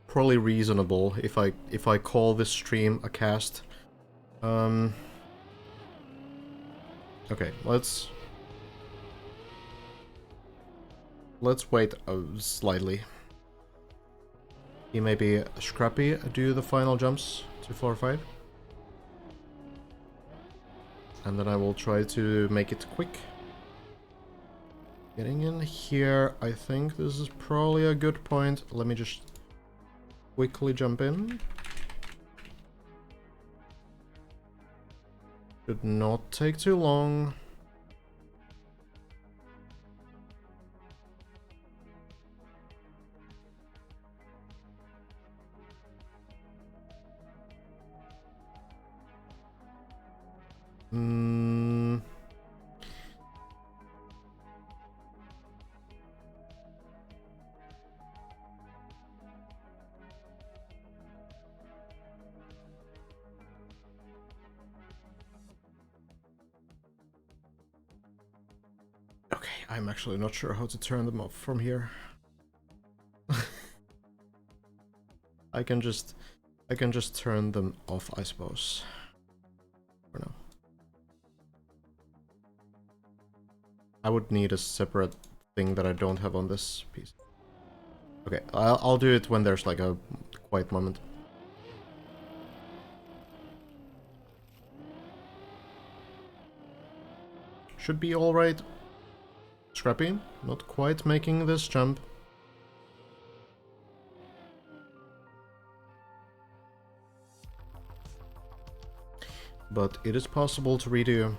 [SPEAKER 1] Probably reasonable if I call this stream a cast. Okay, let's wait slightly. He maybe Scrappy do the final jumps to floor 5. And then I will try to make it quick. Getting in here, I think this is probably a good point. Let me just quickly jump in. Should not take too long. Okay, I'm actually not sure how to turn them off from here. I can just turn them off, I suppose. For now. I would need a separate thing that I don't have on this piece. Okay, I'll do it when there's like a quiet moment. Should be alright. Scrappy, not quite making this jump. But it is possible to redo.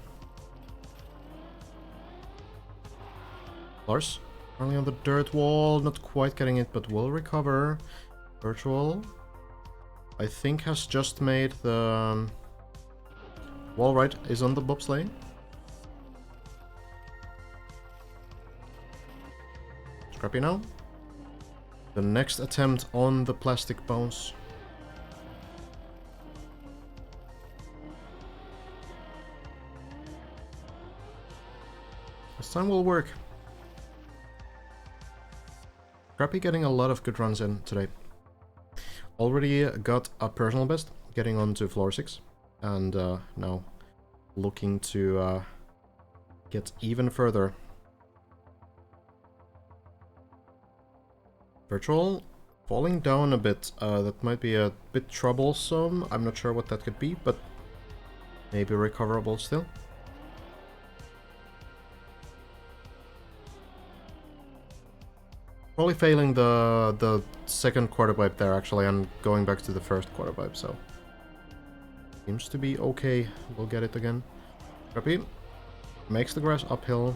[SPEAKER 1] Lars, currently on the dirt wall, not quite getting it, but will recover. Virtual, I think, has just made the wall right, is on the bobsleigh. Scrappy now. The next attempt on the plastic bones. This time will work. Scrappy getting a lot of good runs in today. Already got a personal best, getting on to floor 6. And now looking to get even further. Virtual falling down a bit. That might be a bit troublesome. I'm not sure what that could be, but maybe recoverable still. Probably failing the second quarter pipe there, actually, and going back to the first quarter pipe, so... Seems to be okay. We'll get it again. Scrappy makes the grass uphill.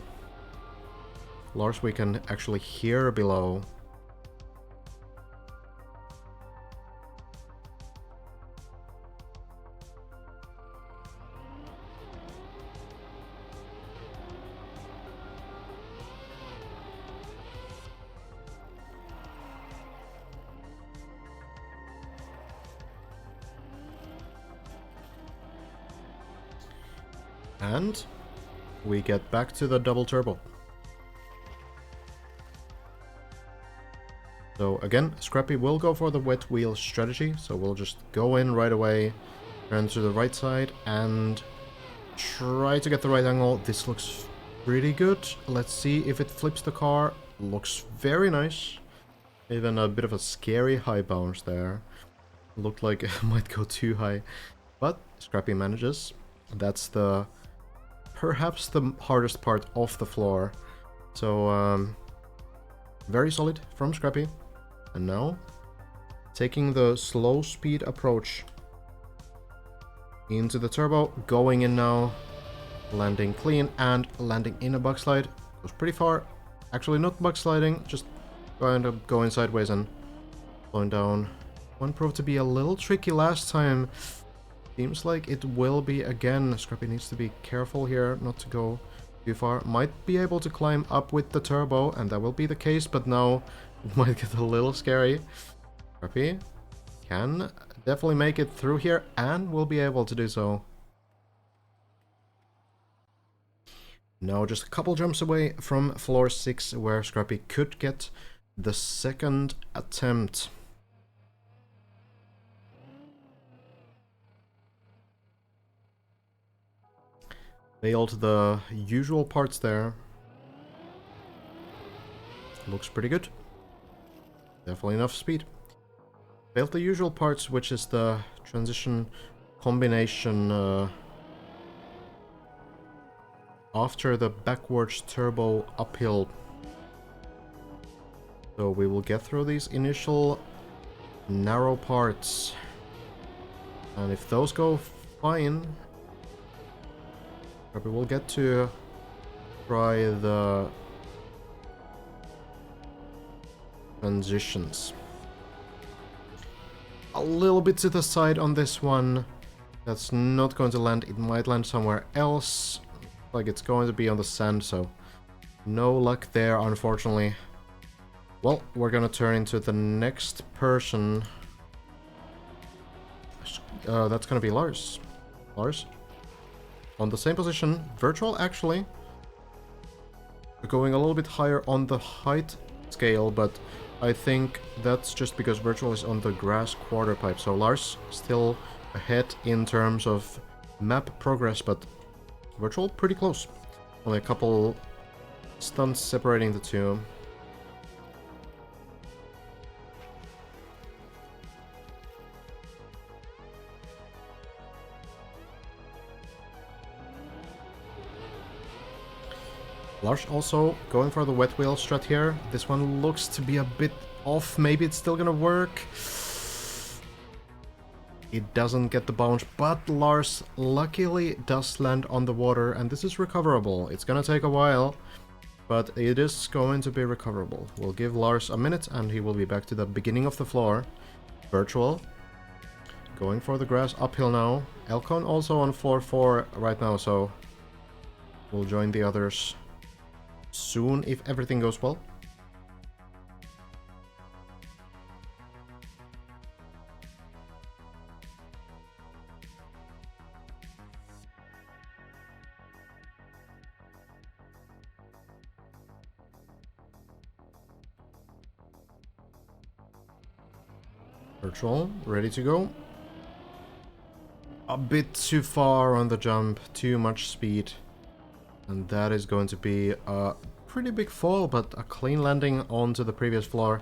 [SPEAKER 1] Lars, we can actually hear below. And we get back to the double turbo. So again, Scrappy will go for the wet wheel strategy, so we'll just go in right away, turn to the right side, and try to get the right angle. This looks pretty good. Let's see if it flips the car. Looks very nice. Even a bit of a scary high bounce there. Looked like it might go too high, but Scrappy manages. That's the... perhaps the hardest part of the floor. So, very solid from Scrappy. And now, taking the slow speed approach into the turbo, going in now, landing clean and landing in a backslide. Goes pretty far. Actually not backsliding, just going sideways and slowing down. One proved to be a little tricky last time. Seems like it will be again. Scrappy needs to be careful here not to go too far. Might be able to climb up with the turbo, and that will be the case, but now it might get a little scary. Scrappy can definitely make it through here and will be able to do so. Now just a couple jumps away from floor 6 where Scrappy could get the second attempt. Failed the usual parts there. Looks pretty good. Definitely enough speed. Failed the usual parts, which is the transition combination after the backwards turbo uphill. So we will get through these initial narrow parts. And if those go fine, we will get to try the transitions. A little bit to the side on this one. That's not going to land. It might land somewhere else. Like it's going to be on the sand, so no luck there, unfortunately. Well, we're gonna turn into the next person. That's gonna be Lars. Lars? On the same position, Virtual actually going a little bit higher on the height scale, but I think that's just because Virtual is on the grass quarter pipe. So Lars still ahead in terms of map progress, but Virtual pretty close. Only a couple stunts separating the two. Lars also going for the wet wheel strat here. This one looks to be a bit off. Maybe it's still gonna work. It doesn't get the bounce, but Lars luckily does land on the water, and this is recoverable. It's gonna take a while, but it is going to be recoverable. We'll give Lars a minute, and he will be back to the beginning of the floor. Virtual. Going for the grass uphill now. Elcon also on floor 4 right now, so we'll join the others soon if everything goes well. Virtual, ready to go. A bit too far on the jump, too much speed. And that is going to be a pretty big fall, but a clean landing onto the previous floor.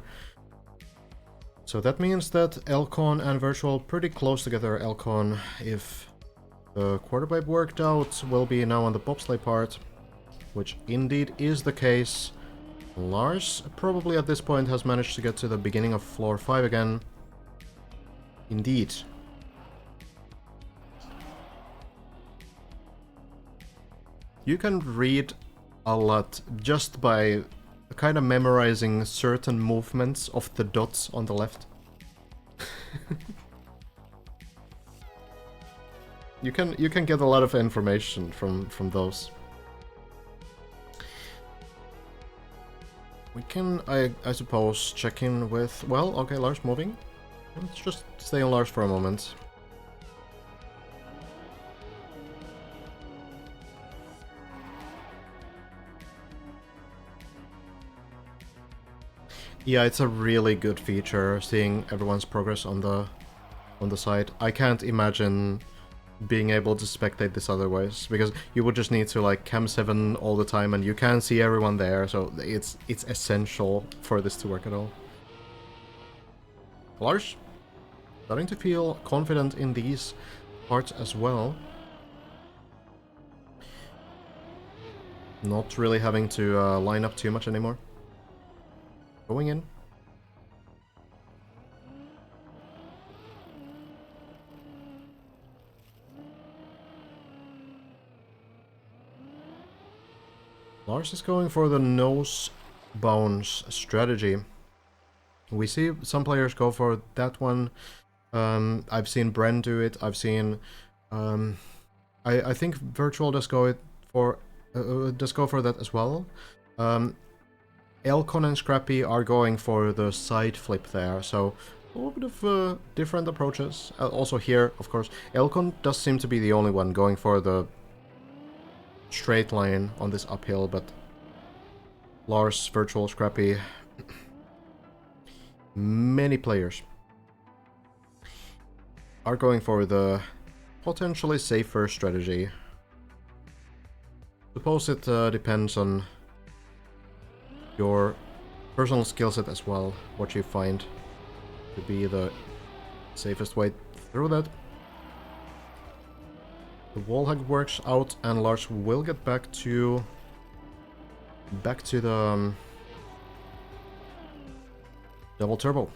[SPEAKER 1] So that means that Elcon and Virtual pretty close together. Elcon, if the quarterpipe worked out, will be now on the bobsleigh part, which indeed is the case. Lars probably at this point has managed to get to the beginning of floor 5 again. Indeed. You can read a lot just by kind of memorizing certain movements of the dots on the left. You can get a lot of information from those. We can, I suppose, check in with... Well, okay, Lars moving. Let's just stay on Lars for a moment. Yeah, it's a really good feature, seeing everyone's progress on the side. I can't imagine being able to spectate this otherwise, because you would just need to like cam 7 all the time and you can see everyone there, so it's essential for this to work at all. Lars, starting to feel confident in these parts as well. Not really having to line up too much anymore. Going in. Lars is going for the nose bounce strategy. We see some players go for that one. I've seen Bren do it. I've seen... I think Virtual does go for that as well. Elcon and Scrappy are going for the side flip there, so a little bit of different approaches. Also here, of course, Elcon does seem to be the only one going for the straight line on this uphill, but Lars, Virtual, Scrappy, many players are going for the potentially safer strategy. Suppose it depends on your personal skill set as well, what you find to be the safest way through that. The wall hack works out and Lars will get back to the double turbo.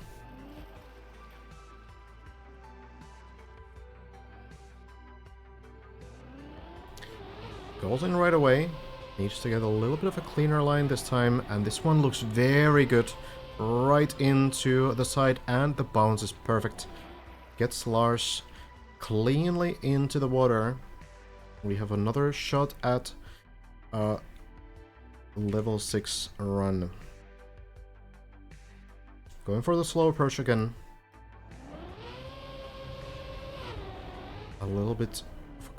[SPEAKER 1] Goes in right away. Needs to get a little bit of a cleaner line this time, and this one looks very good. Right into the side, and the bounce is perfect. Gets Lars cleanly into the water. We have another shot at a level 6 run. Going for the slow approach again. A little bit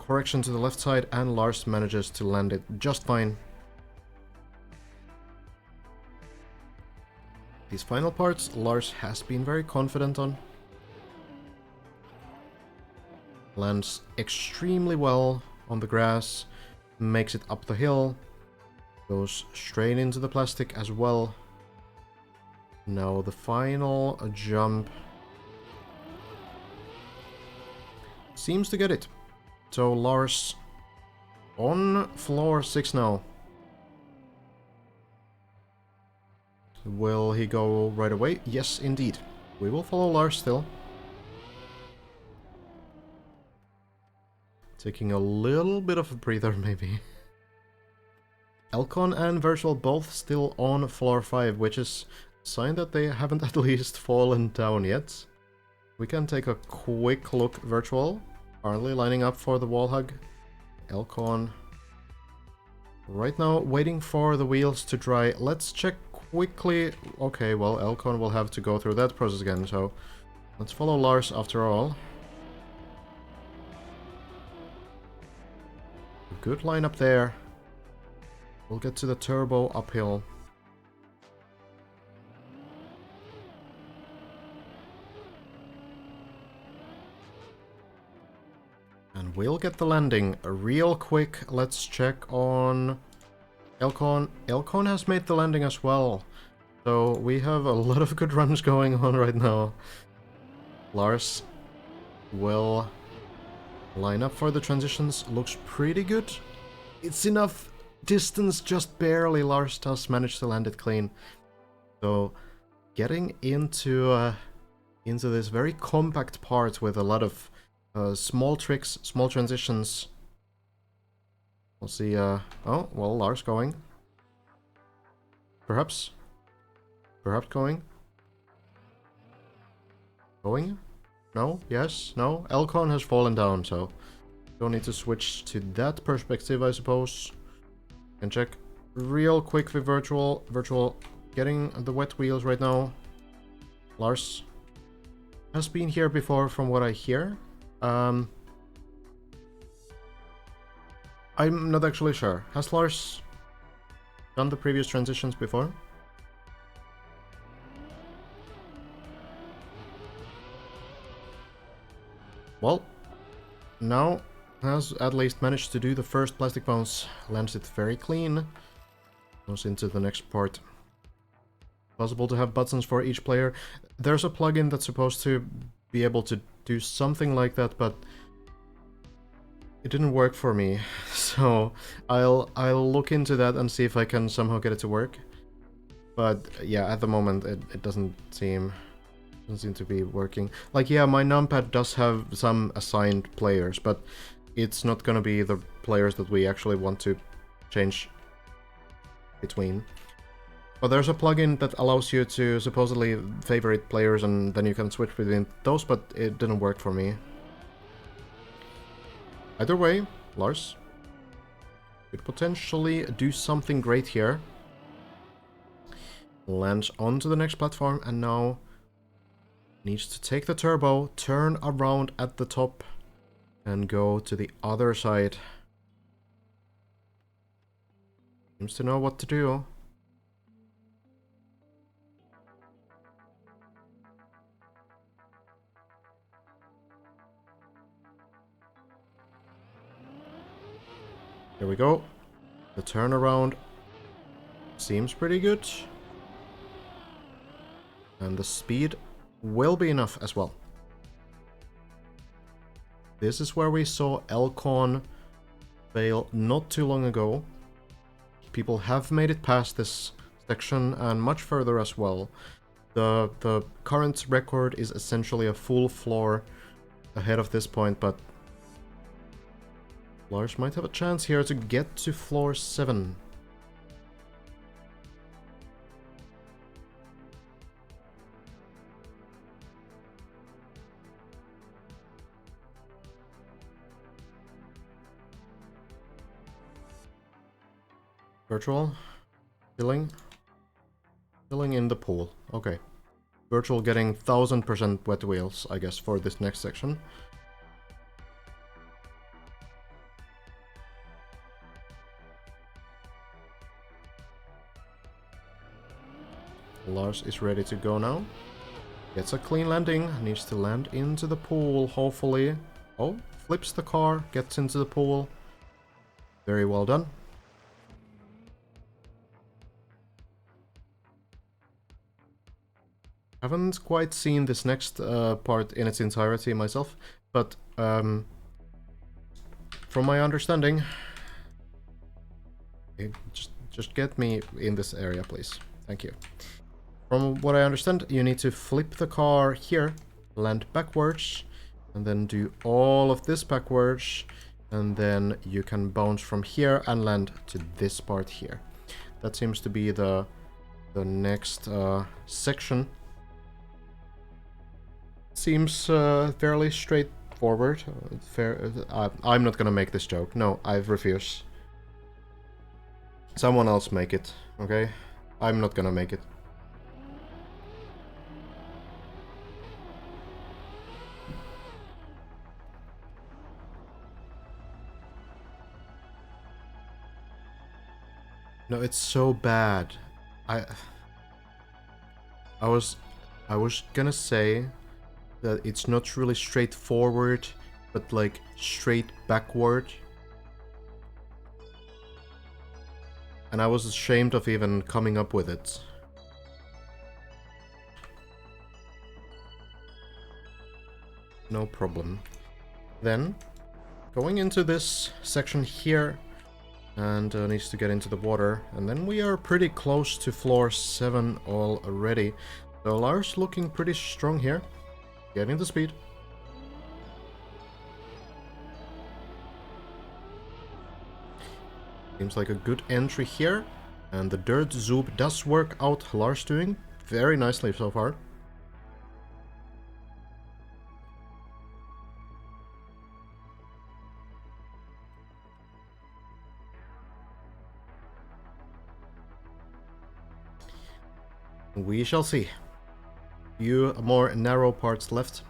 [SPEAKER 1] correction to the left side, and Lars manages to land it just fine. These final parts, Lars has been very confident on. Lands extremely well on the grass, makes it up the hill, goes straight into the plastic as well. Now the final jump seems to get it. So Lars on floor 6 now. Will he go right away? Yes, indeed. We will follow Lars still. Taking a little bit of a breather, maybe. Elcon and Virtual both still on floor 5, which is a sign that they haven't at least fallen down yet. We can take a quick look. Virtual, currently lining up for the wall hug. Elcon, right now waiting for the wheels to dry. Let's check quickly. Okay, well, Elcon will have to go through that process again, so let's follow Lars after all. Good line up there. We'll get to the turbo uphill. And we'll get the landing real quick. Let's check on Elcon. Elcon has made the landing as well. So we have a lot of good runs going on right now. Lars will line up for the transitions. Looks pretty good. It's enough distance, just barely. Lars does manage to land it clean. So getting into this very compact part with a lot of small tricks, small transitions. We'll see. Oh, well, Lars going. Perhaps going. Going? No? Yes? No? Elcon has fallen down, so don't need to switch to that perspective, I suppose. Can check real quick with Virtual. Virtual getting the wet wheels right now. Lars has been here before from what I hear. I'm not actually sure. Has Lars done the previous transitions before? Well, now has at least managed to do the first plastic bounce. Lands it very clean. Goes into the next part. Possible to have buttons for each player. There's a plugin that's supposed to be able to do something like that, but it didn't work for me. So I'll look into that and see if I can somehow get it to work. But yeah, at the moment it doesn't seem to be working. Like, yeah, my numpad does have some assigned players, but it's not gonna be the players that we actually want to change between. But there's a plugin that allows you to supposedly favorite players and then you can switch between those, but it didn't work for me. Either way, Lars could potentially do something great here. Lands onto the next platform and now needs to take the turbo, turn around at the top, and go to the other side. Seems to know what to do. Here we go. The turnaround seems pretty good. And the speed will be enough as well. This is where we saw Elcon fail not too long ago. People have made it past this section and much further as well. The current record is essentially a full floor ahead of this point, but Lars might have a chance here to get to floor 7. Virtual, filling in the pool. Okay. Virtual getting 1000% wet wheels, I guess, for this next section. Lars is ready to go now. Gets a clean landing, needs to land into the pool, hopefully. Oh, flips the car, gets into the pool. Very well done. Haven't quite seen this next part in its entirety myself, but from my understanding, just get me in this area, please. Thank you. From what I understand, you need to flip the car here, land backwards, and then do all of this backwards, and then you can bounce from here and land to this part here. That seems to be the next section. Seems fairly straightforward. I'm not gonna make this joke. No, I refuse. Someone else make it, okay? I'm not gonna make it. No, it's so bad. I was gonna say that it's not really straightforward, but like straight backward. And I was ashamed of even coming up with it. No problem. Then, going into this section here, and needs to get into the water, and then we are pretty close to floor 7 already. So Lars looking pretty strong here, getting the speed. Seems like a good entry here, and the dirt zoop does work out. Lars doing very nicely so far. We shall see. Few more narrow parts left.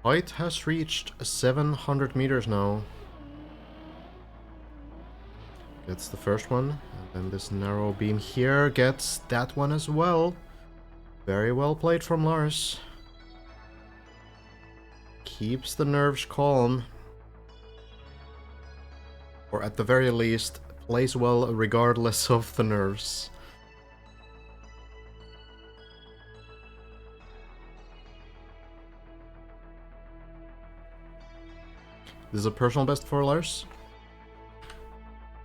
[SPEAKER 1] Height has reached 700 meters now. Gets the first one, and then this narrow beam here gets that one as well. Very well played from Lars. Keeps the nerves calm. Or at the very least, plays well regardless of the nerves. This is a personal best for Lars.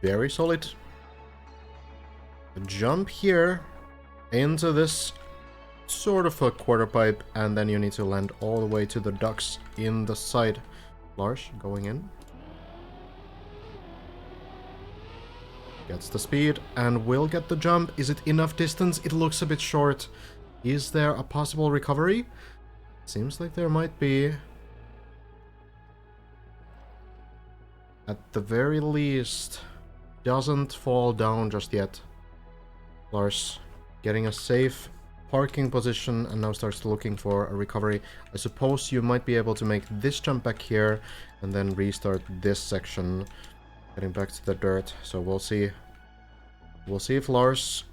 [SPEAKER 1] Very solid. A jump here into this sort of a quarter pipe, and then you need to land all the way to the ducks in the side. Lars going in. Gets the speed and will get the jump. Is it enough distance? It looks a bit short. Is there a possible recovery? Seems like there might be. At the very least, doesn't fall down just yet. Lars getting a safe parking position and now starts looking for a recovery. I suppose you might be able to make this jump back here and then restart this section, getting back to the dirt. So we'll see. We'll see if Lars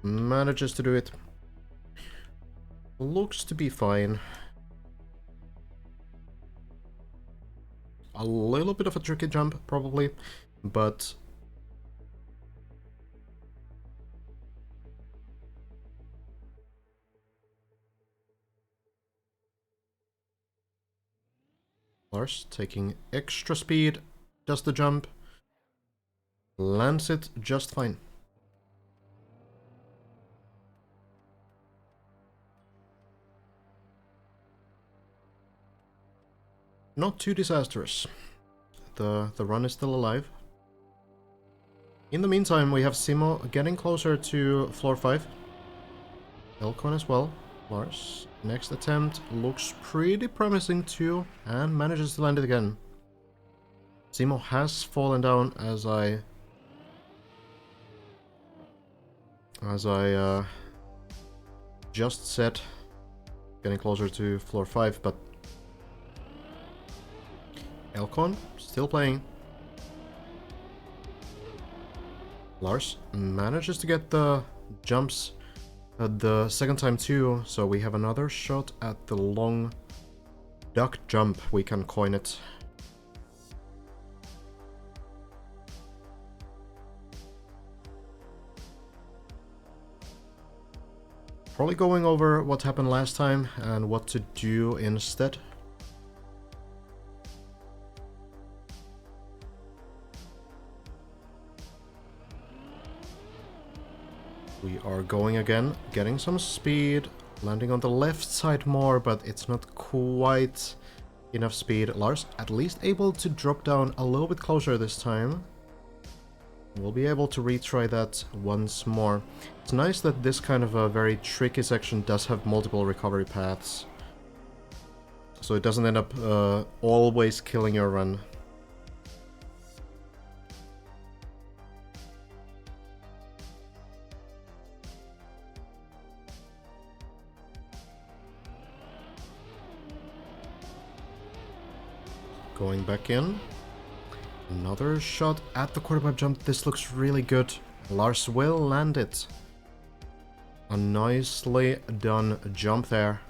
[SPEAKER 1] manages to do it. Looks to be fine. A little bit of a tricky jump, probably, but Lars taking extra speed, does the jump, lands it just fine. Not too disastrous. The run is still alive. In the meantime, we have Simo getting closer to floor 5. Elcon as well. Lars, next attempt looks pretty promising too, and manages to land it again. Simo has fallen down as I just said, getting closer to floor 5, but Elcon still playing. Lars manages to get the jumps the second time too, so we have another shot at the long duck jump, we can coin it. Probably going over what happened last time and what to do instead. We are going again, getting some speed, landing on the left side more, but it's not quite enough speed. Lars at least able to drop down a little bit closer this time. We'll be able to retry that once more. It's nice that this kind of a very tricky section does have multiple recovery paths, so it doesn't end up always killing your run. Going back in. Another shot at the quarter pipe jump. This looks really good. Lars will land it. A nicely done jump there.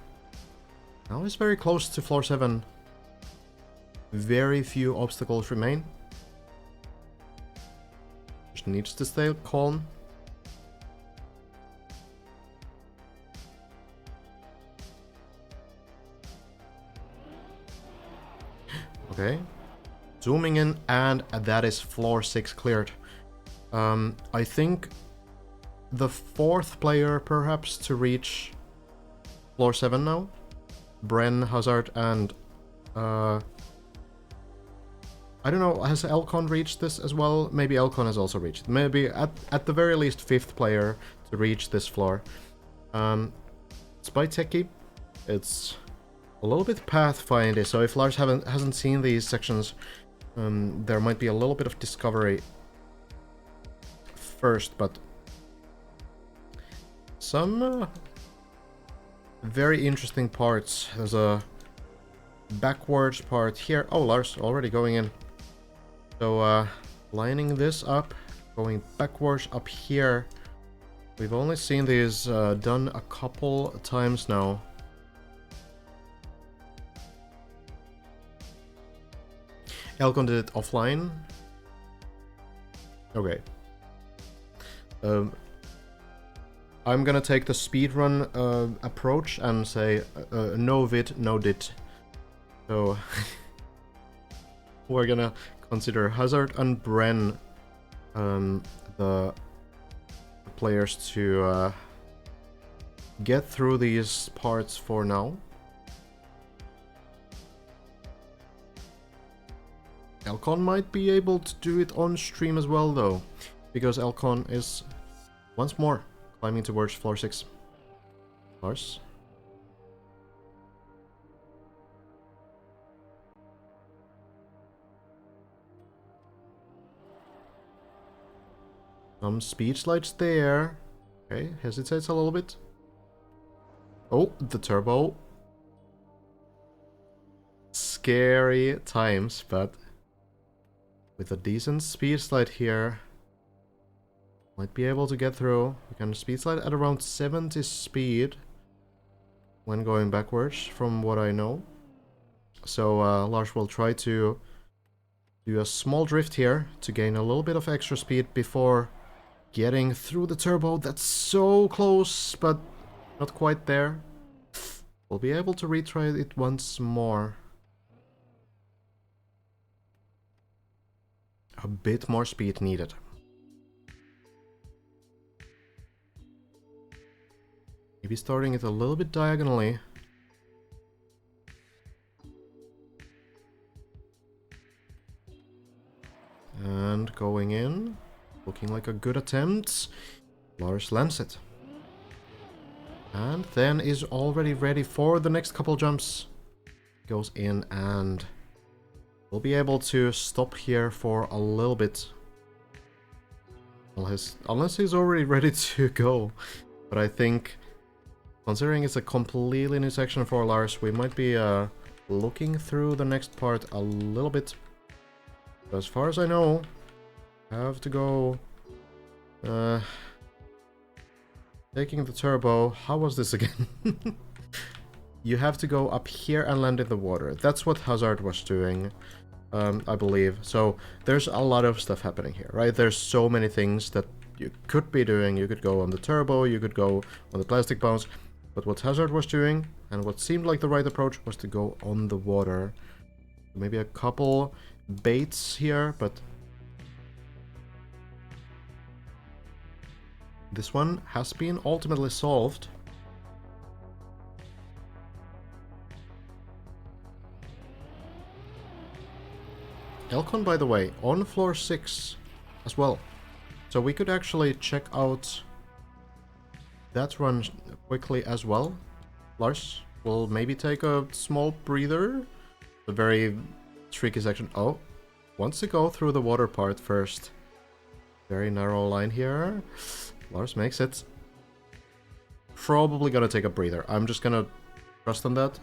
[SPEAKER 1] Now he's very close to floor 7. Very few obstacles remain. Just needs to stay calm. Okay. Zooming in, and that is floor 6 cleared. I think the 4th player perhaps to reach floor 7 now. Bren, Hazard, and I don't know, has Elcon reached this as well? Maybe Elcon has also reached. Maybe at the very least 5th player to reach this floor. It's by Techie. It's a little bit pathfindy, so if Lars hasn't seen these sections, there might be a little bit of discovery first, but some very interesting parts. There's a backwards part here. Oh, Lars already going in. So lining this up, going backwards up here. We've only seen these done a couple times now. Elcon did it offline. Okay. I'm gonna take the speedrun approach and say no vid, no dit. So we're gonna consider Hazard and Bren the players to get through these parts for now. Elcon might be able to do it on stream as well though, because Elcon is once more climbing towards floor 6. Lars? Some speed slides there. Okay, hesitates a little bit. Oh, the turbo. Scary times, but with a decent speed slide here, might be able to get through. We can speed slide at around 70 speed when going backwards, from what I know. So Lars will try to do a small drift here to gain a little bit of extra speed before getting through the turbo. That's so close, but not quite there. We'll be able to retry it once more. A bit more speed needed. Maybe starting it a little bit diagonally. And going in. Looking like a good attempt. Lars lands it. And then is already ready for the next couple jumps. Goes in and we'll be able to stop here for a little bit. Unless he's already ready to go. But I think, considering it's a completely new section for Lars, we might be looking through the next part a little bit. As far as I know, I have to go taking the turbo. How was this again? You have to go up here and land in the water. That's what Hazard was doing, I believe. So there's a lot of stuff happening here, right? There's so many things that you could be doing. You could go on the turbo, you could go on the plastic bounce. But what Hazard was doing, and what seemed like the right approach, was to go on the water. Maybe a couple baits here, but This one has been ultimately solved. Elcon, by the way, on floor 6 as well. So we could actually check out that run quickly as well. Lars will maybe take a small breather. A very tricky section. Oh, wants to go through the water part first. Very narrow line here. Lars makes it. Probably gonna take a breather. I'm just gonna trust on that.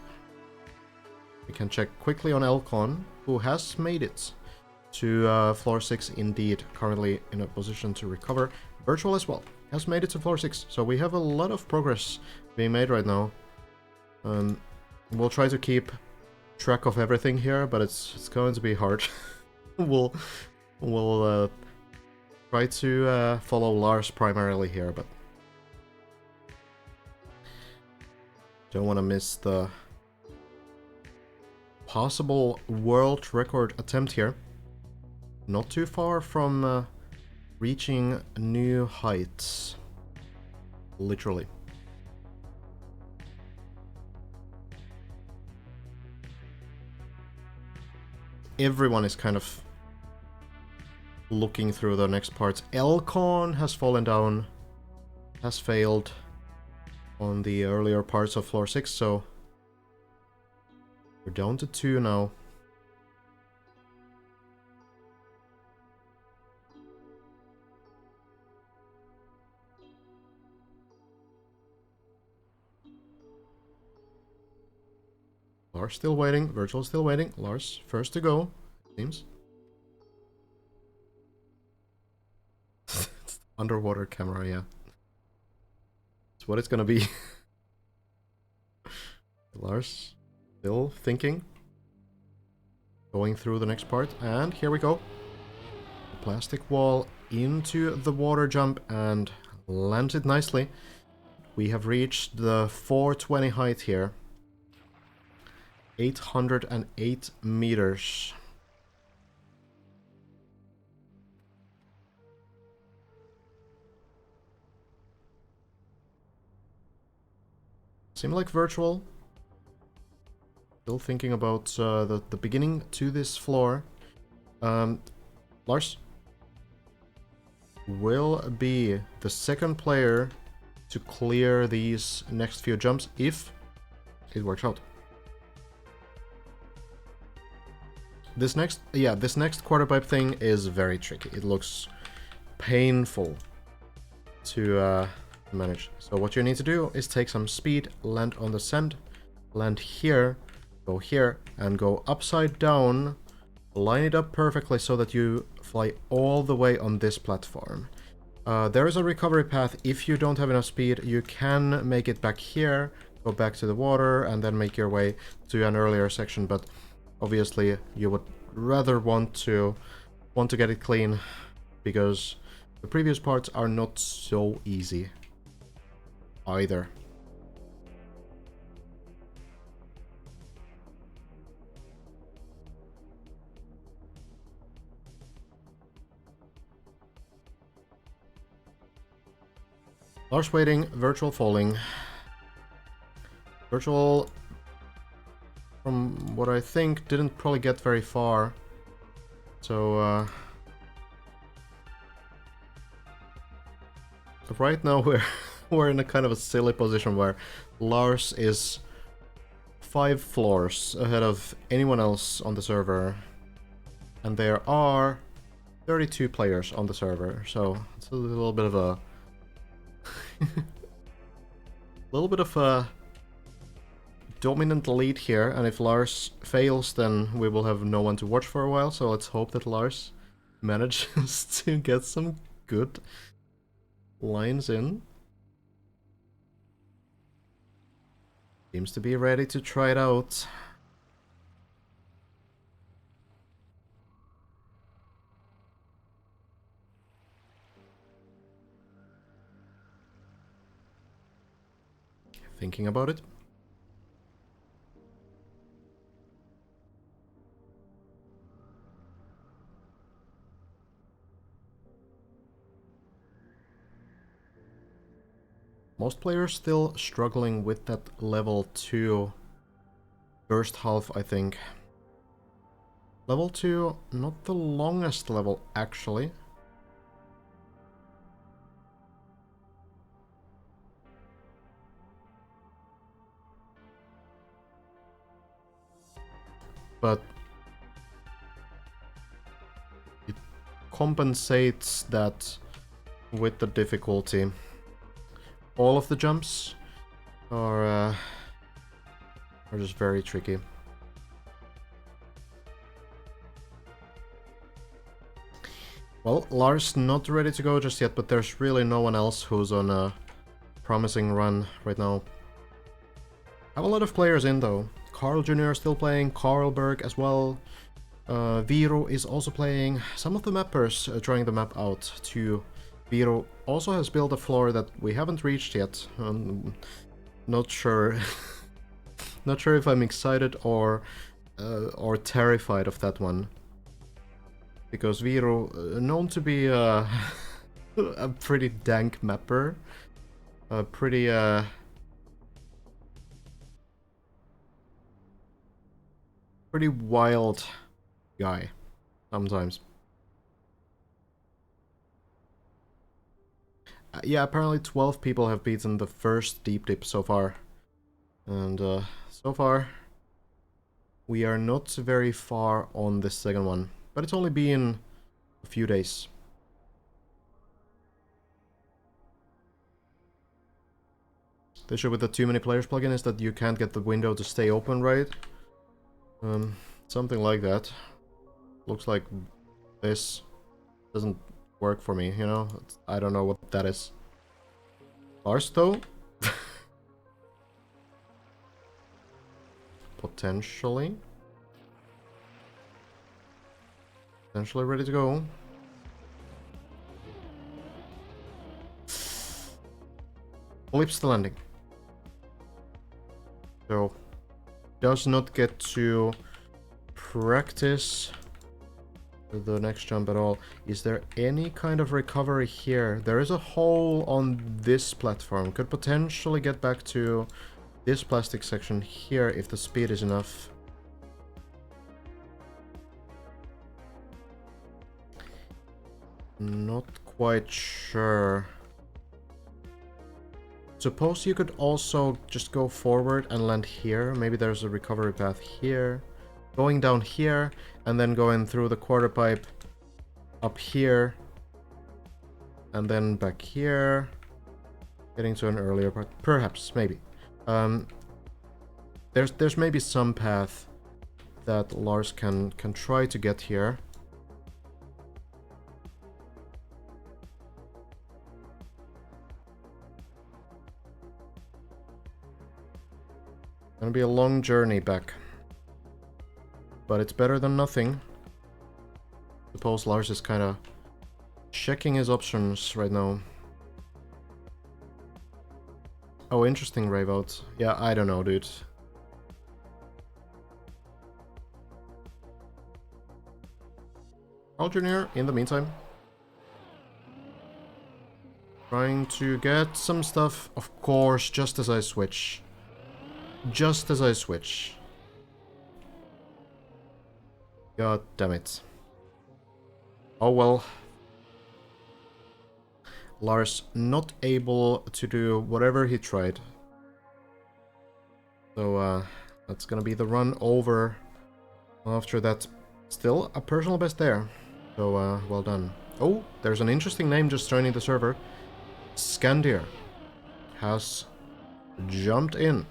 [SPEAKER 1] We can check quickly on Elcon, who has made it to floor 6 indeed, currently in a position to recover. Virtual as well has made it to floor 6, so we have a lot of progress being made right now. We'll try to keep track of everything here, but it's going to be hard. we'll try to follow Lars primarily here, but don't want to miss the possible world record attempt here. Not too far from reaching new heights. Literally. Everyone is kind of looking through the next parts. Elcon has fallen down, has failed on the earlier parts of floor 6, so we're down to 2 now. Lars still waiting, Virtual still waiting. Lars first to go, seems. Underwater camera, yeah. That's what it's gonna be. Lars still thinking. Going through the next part, and here we go. Plastic wall into the water jump and lands it nicely. We have reached the 420 height here. 808 meters. Seem like Virtual. Still thinking about the beginning to this floor. Lars will be the second player to clear these next few jumps if it works out. This next quarter pipe thing is very tricky. It looks painful to manage. So what you need to do is take some speed, land on the sand, land here, go here, and go upside down. Line it up perfectly so that you fly all the way on this platform. There is a recovery path. If you don't have enough speed, you can make it back here, go back to the water, and then make your way to an earlier section, but obviously you would rather want to get it clean, because the previous parts are not so easy either. Lars waiting, Virtual falling. Virtual, from what I think, didn't probably get very far. So, right now we're in a kind of a silly position where Lars is 5 floors ahead of anyone else on the server. And there are 32 players on the server, so it's a little bit of a dominant lead here, and if Lars fails, then we will have no one to watch for a while, so let's hope that Lars manages to get some good lines in. Seems to be ready to try it out. Thinking about it. most players still struggling with that level 2 first half, I think. Level 2, not the longest level, actually. But it compensates that with the difficulty. All of the jumps are just very tricky. Well, Lars not ready to go just yet, but there's really no one else who's on a promising run right now. I have a lot of players in though. Carl Jr. still playing, Carlberg as well. Viro is also playing. Some of the mappers trying the map out too. Viro also has built a floor that we haven't reached yet. Not sure. Not sure if I'm excited or terrified of that one. Because Viro, known to be a pretty dank mapper, a pretty wild guy sometimes. Yeah, apparently 12 people have beaten the first deep dip so far. And so far, we are not very far on this second one. But it's only been a few days. The issue with the too many players plugin is that you can't get the window to stay open, right? Something like that. Looks like this doesn't work for me, you know? I don't know what that is. Lars, though? Potentially. Potentially ready to go. Flips the landing. So, does not get to practice the next jump at all. Is there any kind of recovery here? There is a hole on this platform. Could potentially get back to this plastic section here if the speed is enough. Not quite sure. Suppose you could also just go forward and land here. Maybe there's a recovery path here. Going down here and then going through the quarter pipe up here. And then back here. Getting to an earlier part. Perhaps, maybe. There's maybe some path that Lars can try to get here. Gonna be a long journey back. But it's better than nothing. Suppose Lars is kinda checking his options right now. Oh, interesting rave out. Yeah, I don't know, dude. Carl Jr. in the meantime. Trying to get some stuff, of course, just as I switch. Just as I switch. God damn it. Oh well. Lars not able to do whatever he tried. So that's gonna be the run over after that. Still a personal best there. So well done. Oh, there's an interesting name just joining the server. Scandir has jumped in.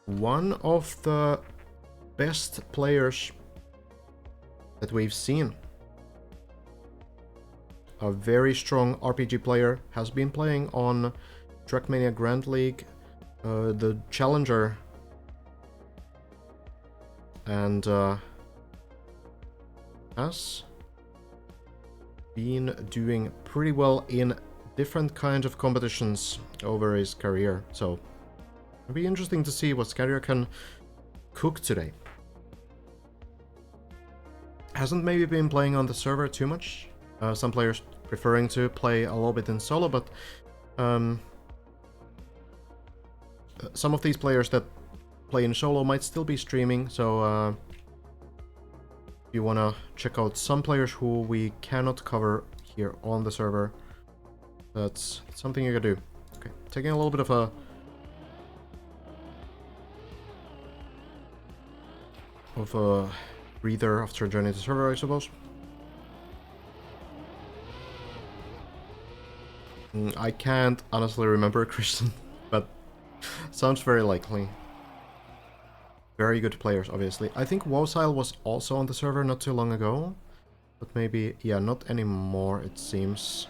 [SPEAKER 1] One of the best players that we've seen. A very strong RPG player, has been playing on Trackmania Grand League, the Challenger, and has been doing pretty well in different kinds of competitions over his career, so it'll be interesting to see what Scandir can cook today. Hasn't maybe been playing on the server too much. Some players preferring to play a little bit in solo, but some of these players that play in solo might still be streaming, so if you want to check out some players who we cannot cover here on the server, that's something you can do. Okay, taking a little bit of a breather after joining the server, I suppose. I can't honestly remember Christian, but sounds very likely. Very good players, obviously. I think Wosile was also on the server not too long ago, but maybe, yeah, not anymore, it seems.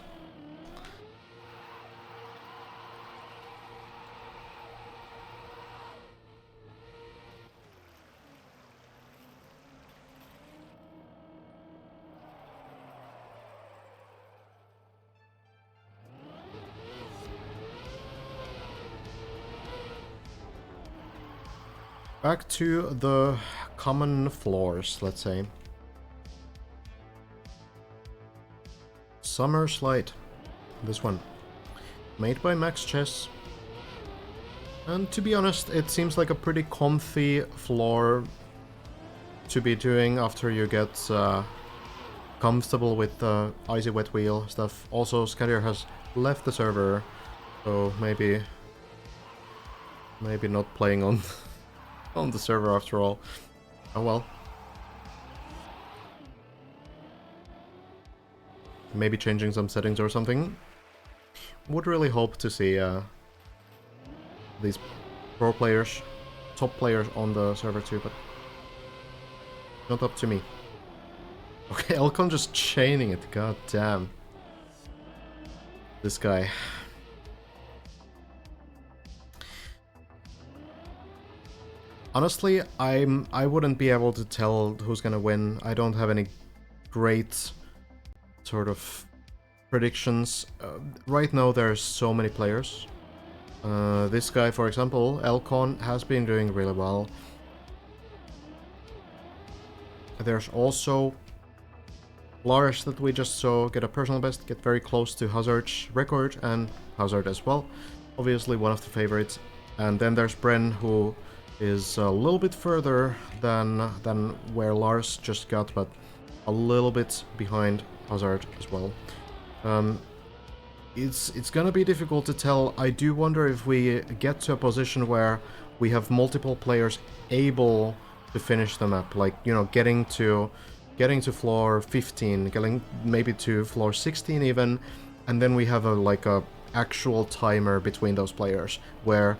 [SPEAKER 1] Back to the common floors, let's say. Summer Slide. This one. Made by Max Chess. And to be honest, it seems like a pretty comfy floor to be doing after you get comfortable with the Icy Wet Wheel stuff. Also, Scandier has left the server, so maybe not playing on on the server after all. Oh well. Maybe changing some settings or something. Would really hope to see these pro players, top players on the server too, but not up to me. Okay, Elcon just chaining it, god damn. This guy. Honestly, I wouldn't be able to tell who's gonna win. I don't have any great sort of predictions. Right now there's so many players. This guy, for example, Elcon, has been doing really well. There's also Lars that we just saw get a personal best, get very close to Hazard's record, and Hazard as well. Obviously one of the favorites. And then there's Bren, who is a little bit further than where Lars just got, but a little bit behind Hazard as well. It's gonna be difficult to tell. I do wonder if we get to a position where we have multiple players able to finish the map, like, you know, getting to floor 15, getting maybe to floor 16 even, and then we have a actual timer between those players where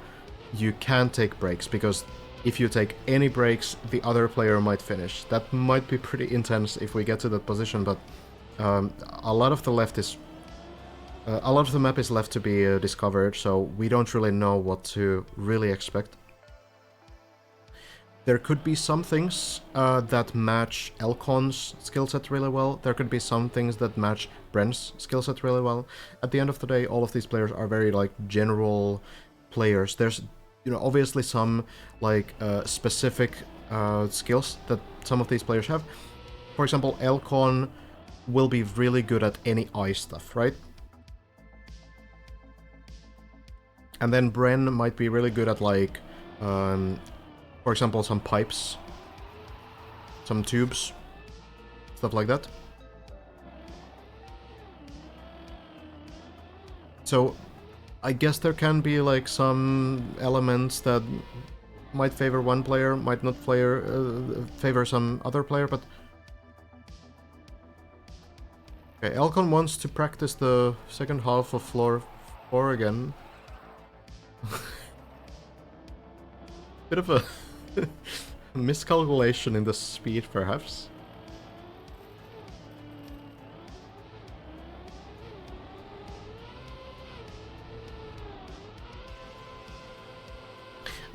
[SPEAKER 1] you can't take breaks, because if you take any breaks, the other player might finish. That might be pretty intense if we get to that position, but a lot of the map is left to be discovered, so we don't really know what to really expect. There could be some things that match Elcon's skill set really well. There could be some things that match Bren's skill set really well. At the end of the day, all of these players are very general players. There's, you know, obviously some specific skills that some of these players have. For example, Elcon will be really good at any ice stuff, right? And then Bren might be really good at for example, some pipes, some tubes, stuff like that. So I guess there can be some elements that might favor one player, might not favor some other player, but okay, Elcon wants to practice the second half of floor 4 again. Bit of a miscalculation in the speed, perhaps.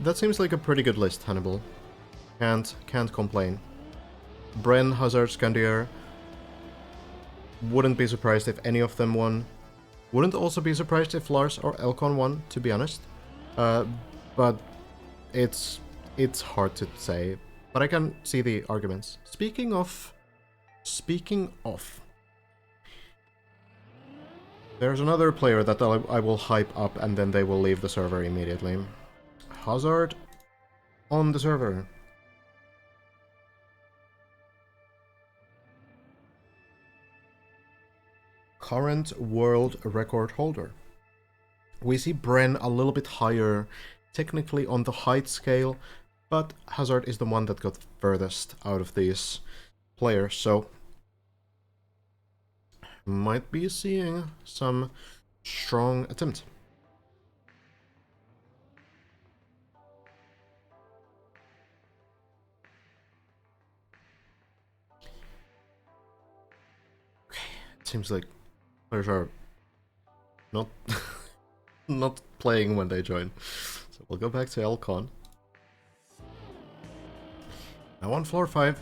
[SPEAKER 1] That seems like a pretty good list, Hannibal. Can't complain. Bren, Hazard, Scandier. Wouldn't be surprised if any of them won. Wouldn't also be surprised if Lars or Elcon won, to be honest. But it's hard to say. But I can see the arguments. Speaking of, There's another player that I will hype up and then they will leave the server immediately. Hazard on the server. Current world record holder. We see Bren a little bit higher, technically on the height scale, but Hazard is the one that got furthest out of these players, so might be seeing some strong attempt. Okay, it seems like players are not not playing when they join. So we'll go back to Elcon. Now on floor 5.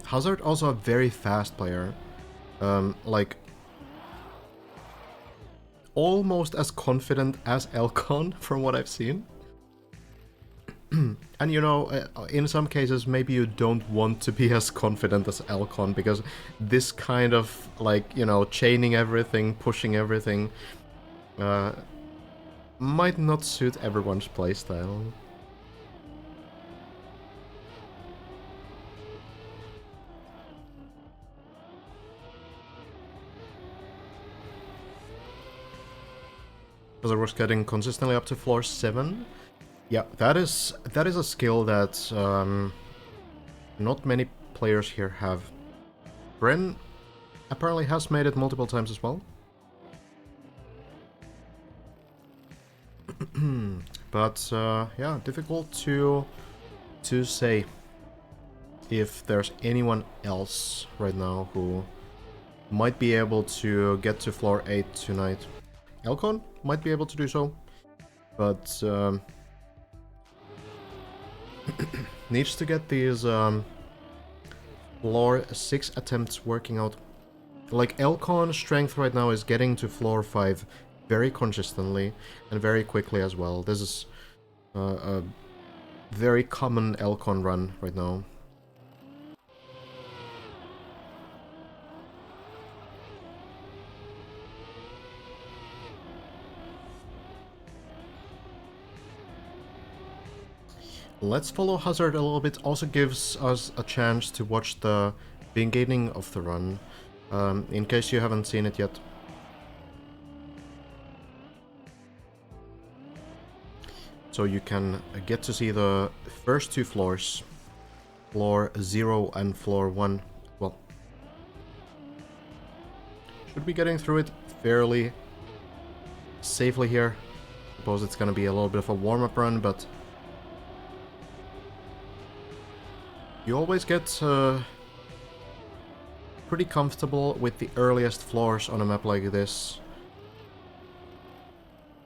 [SPEAKER 1] Hazard also a very fast player. Like almost as confident as Elcon from what I've seen. And you know, in some cases maybe you don't want to be as confident as Elcon because this kind of like, you know, chaining everything, pushing everything might not suit everyone's playstyle. Because I was getting consistently up to floor 7. Yeah, that is a skill that not many players here have. Bren apparently has made it multiple times as well. But yeah, difficult to say if there's anyone else right now who might be able to get to floor 8 tonight. Elcon might be able to do so, but needs to get these floor 6 attempts working out. Like, Elcon's strength right now is getting to floor 5 very consistently and very quickly as well. This is a very common Elcon run right now. Let's follow Hazard a little bit. Also gives us a chance to watch the beginning of the run, in case you haven't seen it yet. So you can get to see the first 2 floors, floor 0 and floor 1. Well, should be getting through it fairly safely here. Suppose it's gonna be a little bit of a warm-up run, but you always get pretty comfortable with the earliest floors on a map like this,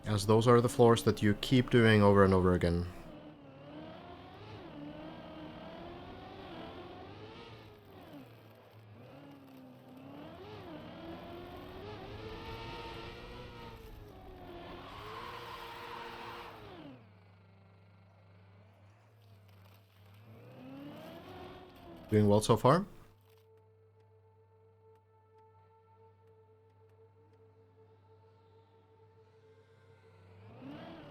[SPEAKER 1] as those are the floors that you keep doing over and over again. Doing well so far.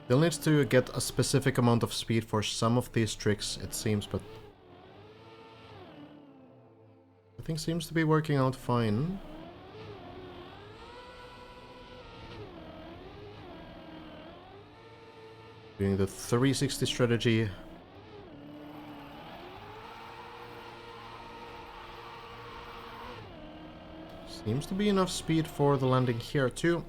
[SPEAKER 1] Still needs to get a specific amount of speed for some of these tricks, it seems, but I think seems to be working out fine. Doing the 360 strategy. Seems to be enough speed for the landing here too.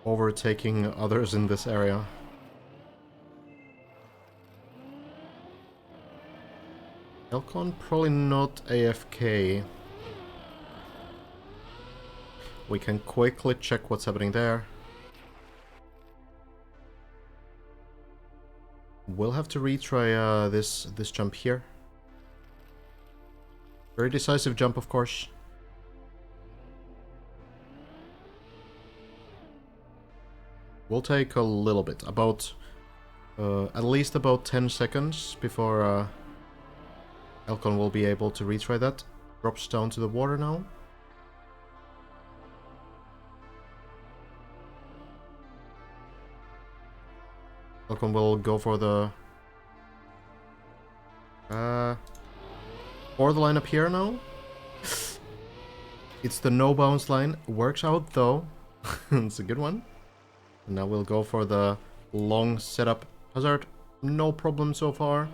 [SPEAKER 1] Overtaking others in this area. Elcon probably not AFK. We can quickly check what's happening there. We'll have to retry this jump here. Very decisive jump, of course. Will take a little bit, about at least about 10 seconds before Elcon will be able to retry that. Drops down to the water now. Elcon will go for the line up here now. It's the no bounce line. Works out though. It's a good one. And now we'll go for the long setup. Hazard, no problem so far.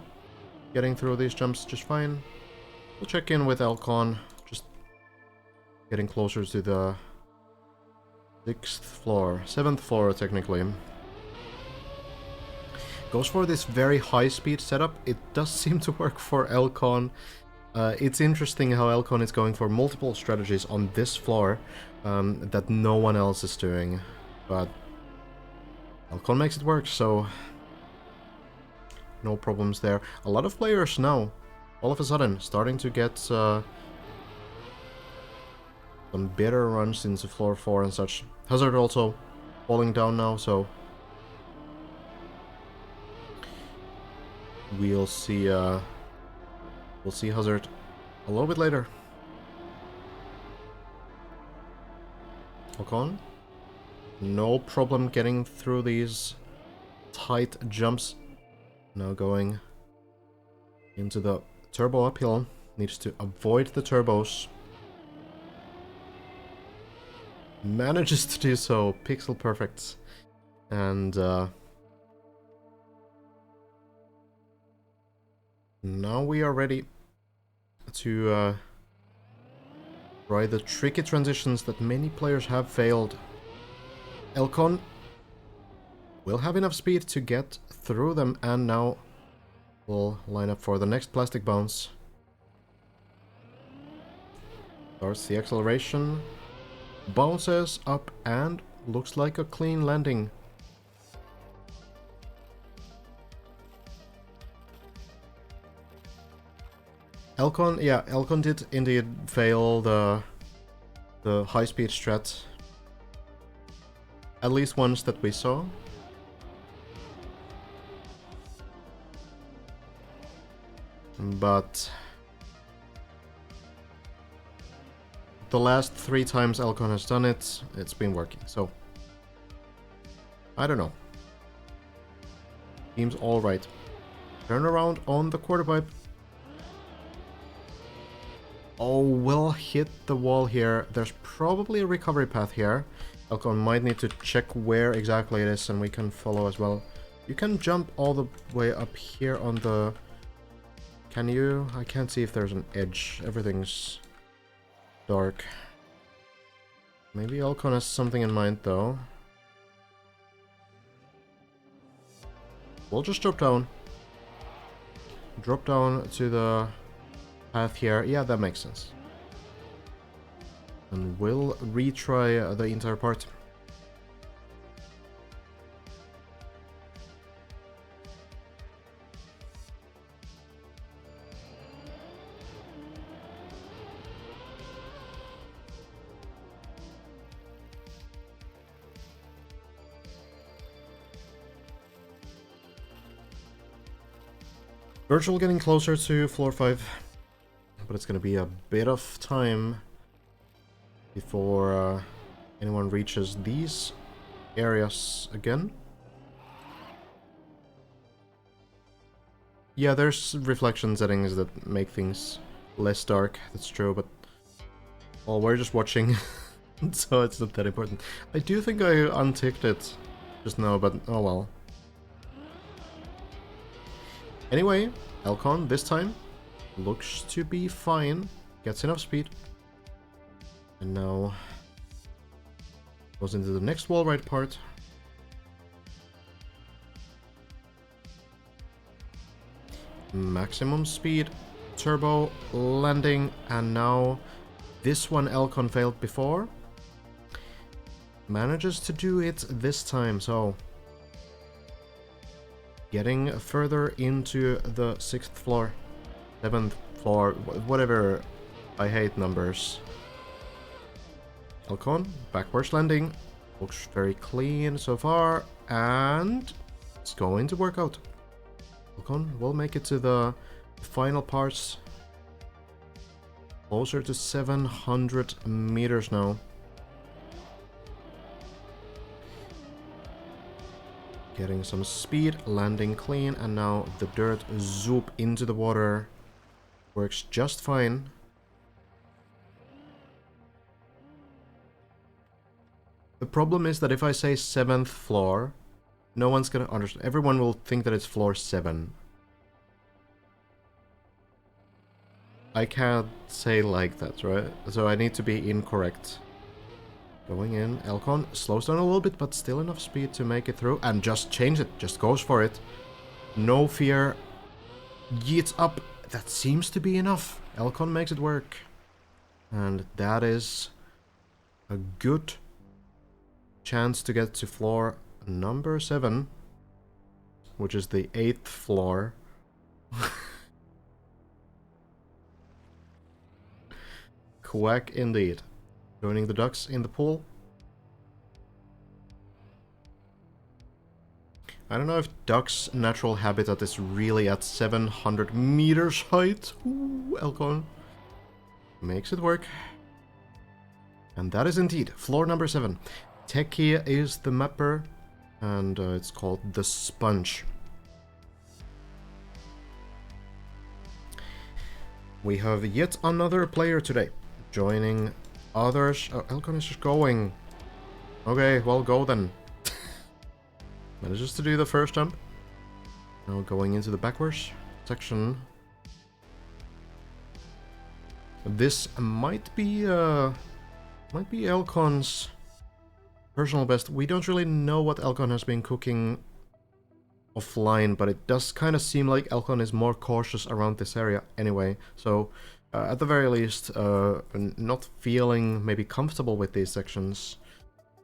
[SPEAKER 1] Getting through these jumps just fine. We'll check in with Elcon. Just getting closer to the 6th floor. 7th floor technically. Goes for this very high speed setup. It does seem to work for Elcon. It's interesting how Elcon is going for multiple strategies on this floor that no one else is doing. But Elcon makes it work, so no problems there. A lot of players now, all of a sudden, starting to get some better runs into floor 4 and such. Hazard also falling down now, so we'll see Hazard a little bit later. Elcon, no problem getting through these tight jumps. Now going into the turbo uphill. Needs to avoid the turbos. Manages to do so. Pixel perfect. And now we are ready to try the tricky transitions that many players have failed. Elcon will have enough speed to get through them, and now we'll line up for the next plastic bounce. Starts the acceleration, bounces up, and looks like a clean landing. Elcon, yeah, Elcon did indeed fail the high-speed strat. At least once that we saw. But the last 3 times Elcon has done it, it's been working, so I don't know. Seems alright. Turn around on the quarter pipe. Oh, we'll hit the wall here. There's probably a recovery path here. Elcon might need to check where exactly it is, and we can follow as well. You can jump all the way up here on the... Can you? I can't see if there's an edge. Everything's dark. Maybe Elcon has something in mind, though. We'll just drop down. Drop down to the path here. Yeah, that makes sense. And we'll retry the entire part. Virtual getting closer to floor 5, but it's gonna be a bit of time before anyone reaches these areas again. Yeah, there's reflection settings that make things less dark, that's true, but well, we're just watching, so it's not that important. I do think I unticked it just now, but oh well. Anyway, Elcon this time looks to be fine, gets enough speed, and now goes into the next wall ride part. Maximum speed, turbo, landing, and now this one Elcon failed before. Manages to do it this time, so getting further into the 6th floor, 7th floor, whatever. I hate numbers. Elcon, backwards landing, looks very clean so far, and it's going to work out. Elcon will make it to the final parts Closer to 700 meters now. Getting some speed, landing clean, and now the dirt zoop into the water. Works just fine. The problem is that if I say 7th floor, no one's gonna understand. Everyone will think that it's floor 7. I can't say like that, right? So I need to be incorrect. Going in, Elcon slows down a little bit, but still enough speed to make it through. And just change it, just goes for it. No fear. Yeets up. That seems to be enough. Elcon makes it work. And that is a good chance to get to floor number 7. Which is the 8th floor. Quack indeed. Joining the ducks in the pool. I don't know if ducks' natural habitat is really at 700 meters height. Ooh, Elcon makes it work. And that is indeed floor number 7. Techie is the mapper, and it's called the Sponge. We have yet another player today, joining others. Oh, Elcon is just going. Okay, well, go then. Manages to do the first jump. Now going into the backwards section. This might be Elcon's personal best. We don't really know what Elcon has been cooking offline, but it does kind of seem like Elcon is more cautious around this area anyway. So, at the very least, not feeling maybe comfortable with these sections.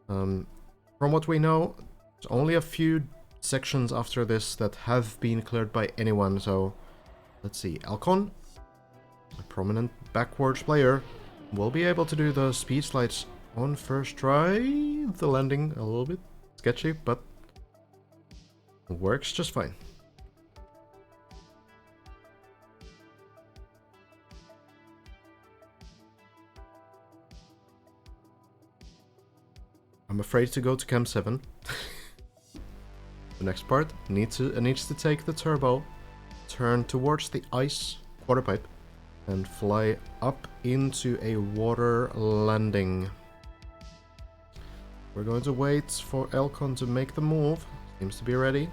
[SPEAKER 1] From what we know, there's only a few sections after this that have been cleared by anyone, so let's see. Elcon, a prominent backwards player, will be able to do the speed slides on first try. The landing a little bit sketchy, but works just fine. I'm afraid to go to Camp 7. The next part needs to take the turbo, turn towards the ice quarter pipe, and fly up into a water landing. We're going to wait for Elcon to make the move. Seems to be ready.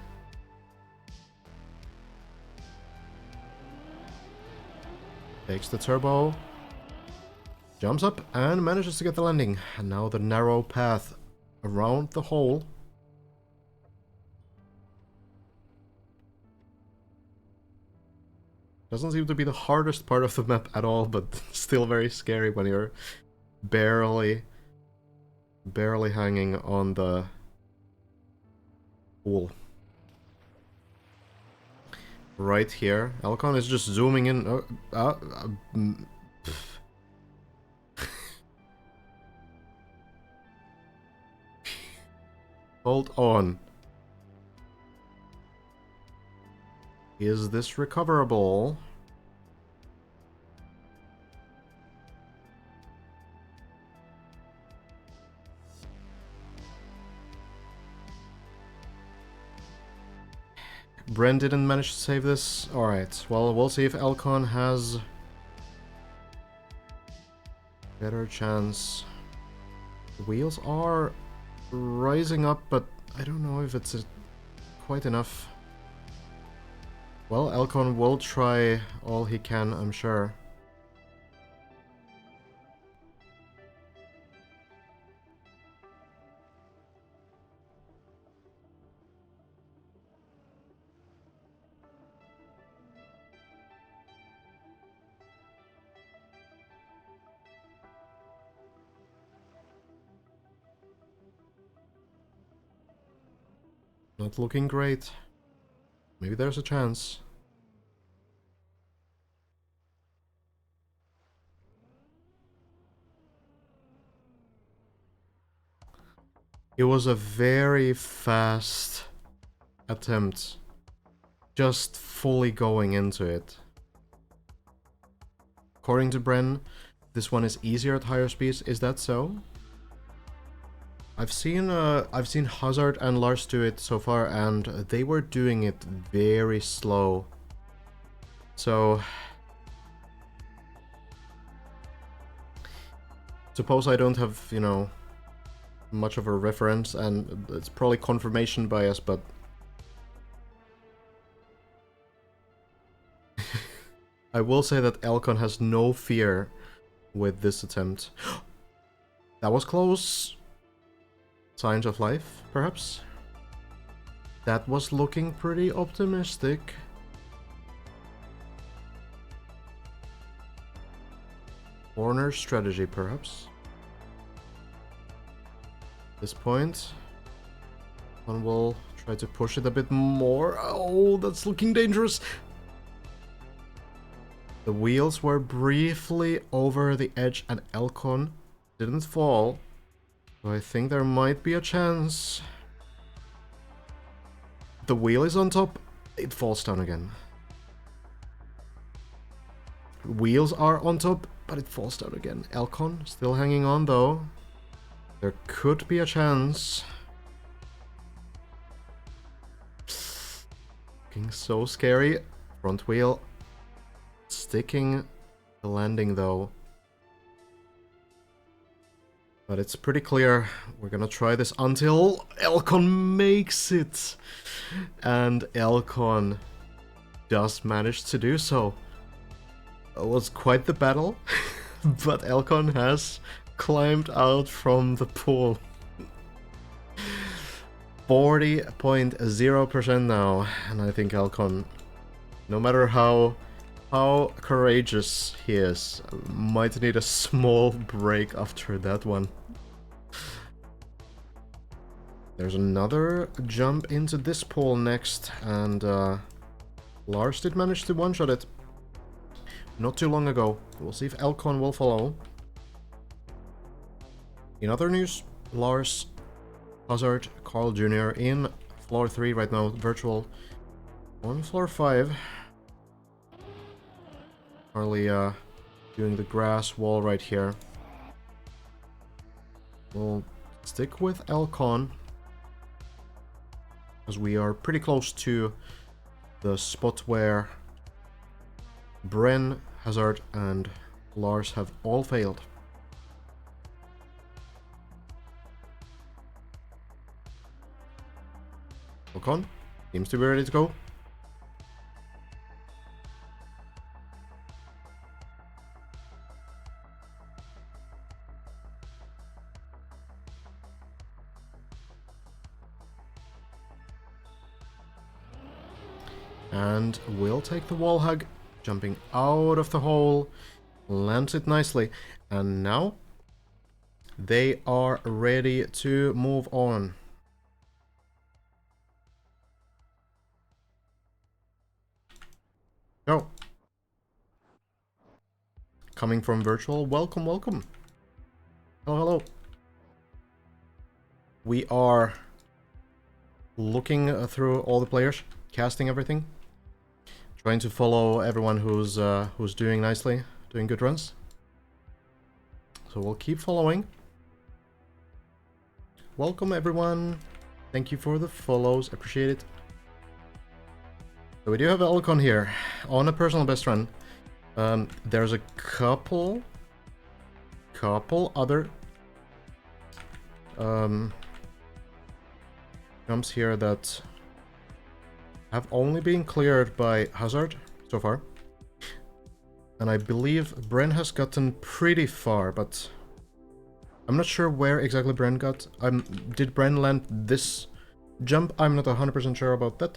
[SPEAKER 1] Takes the turbo, jumps up, and manages to get the landing. And now the narrow path around the hole. Doesn't seem to be the hardest part of the map at all, but still very scary when you're barely hanging on the pool. Right here, Elcon is just zooming in. Hold on. Is this recoverable? Bren didn't manage to save this. Alright, well, we'll see if Elcon has better chance. The wheels are rising up, but I don't know if it's quite enough. Well, Elcon will try all he can, I'm sure. Not looking great. Maybe there's a chance. It was a very fast attempt. Just fully going into it. According to Bren, this one is easier at higher speeds. Is that so? I've seen Hazard and Lars do it so far, and they were doing it very slow. So suppose I don't have, you know, much of a reference, and it's probably confirmation bias, but I will say that Elcon has no fear with this attempt. That was close. Signs of life, perhaps? That was looking pretty optimistic. Corner strategy, perhaps? At this point, one will try to push it a bit more. Oh, that's looking dangerous! The wheels were briefly over the edge and Elcon didn't fall. So I think there might be a chance. The wheel is on top, it falls down again. Wheels are on top, but it falls down again. Elcon still hanging on though. There could be a chance. Looking so scary. Front wheel sticking the landing though. But it's pretty clear we're gonna try this until Elcon makes it. And Elcon does manage to do so. It was quite the battle, but Elcon has climbed out from the pool. 40.0% now, and I think Elcon, no matter how courageous he is, might need a small break after that one. There's another jump into this pool next, and Lars did manage to one-shot it not too long ago. We'll see if Elcon will follow. In other news, Lars, Hazard, Carl Jr. in floor 3 right now, virtual on floor 5. Carly doing the grass wall right here. We'll stick with Elcon, as we are pretty close to the spot where Bren, Hazard, and Lars have all failed. Elcon seems to be ready to go. And will take the wall hug, jumping out of the hole, lands it nicely, and now they are ready to move on. Go. Coming from virtual, welcome, welcome. Hello, hello. We are looking through all the players, casting everything. Trying to follow everyone who's doing nicely, doing good runs. So we'll keep following. Welcome everyone. Thank you for the follows, appreciate it. So we do have Elcon here on a personal best run. There's a couple other jumps here that have only been cleared by Hazard so far. And I believe Bren has gotten pretty far, but I'm not sure where exactly Bren got. Did Bren land this jump? I'm not 100% sure about that.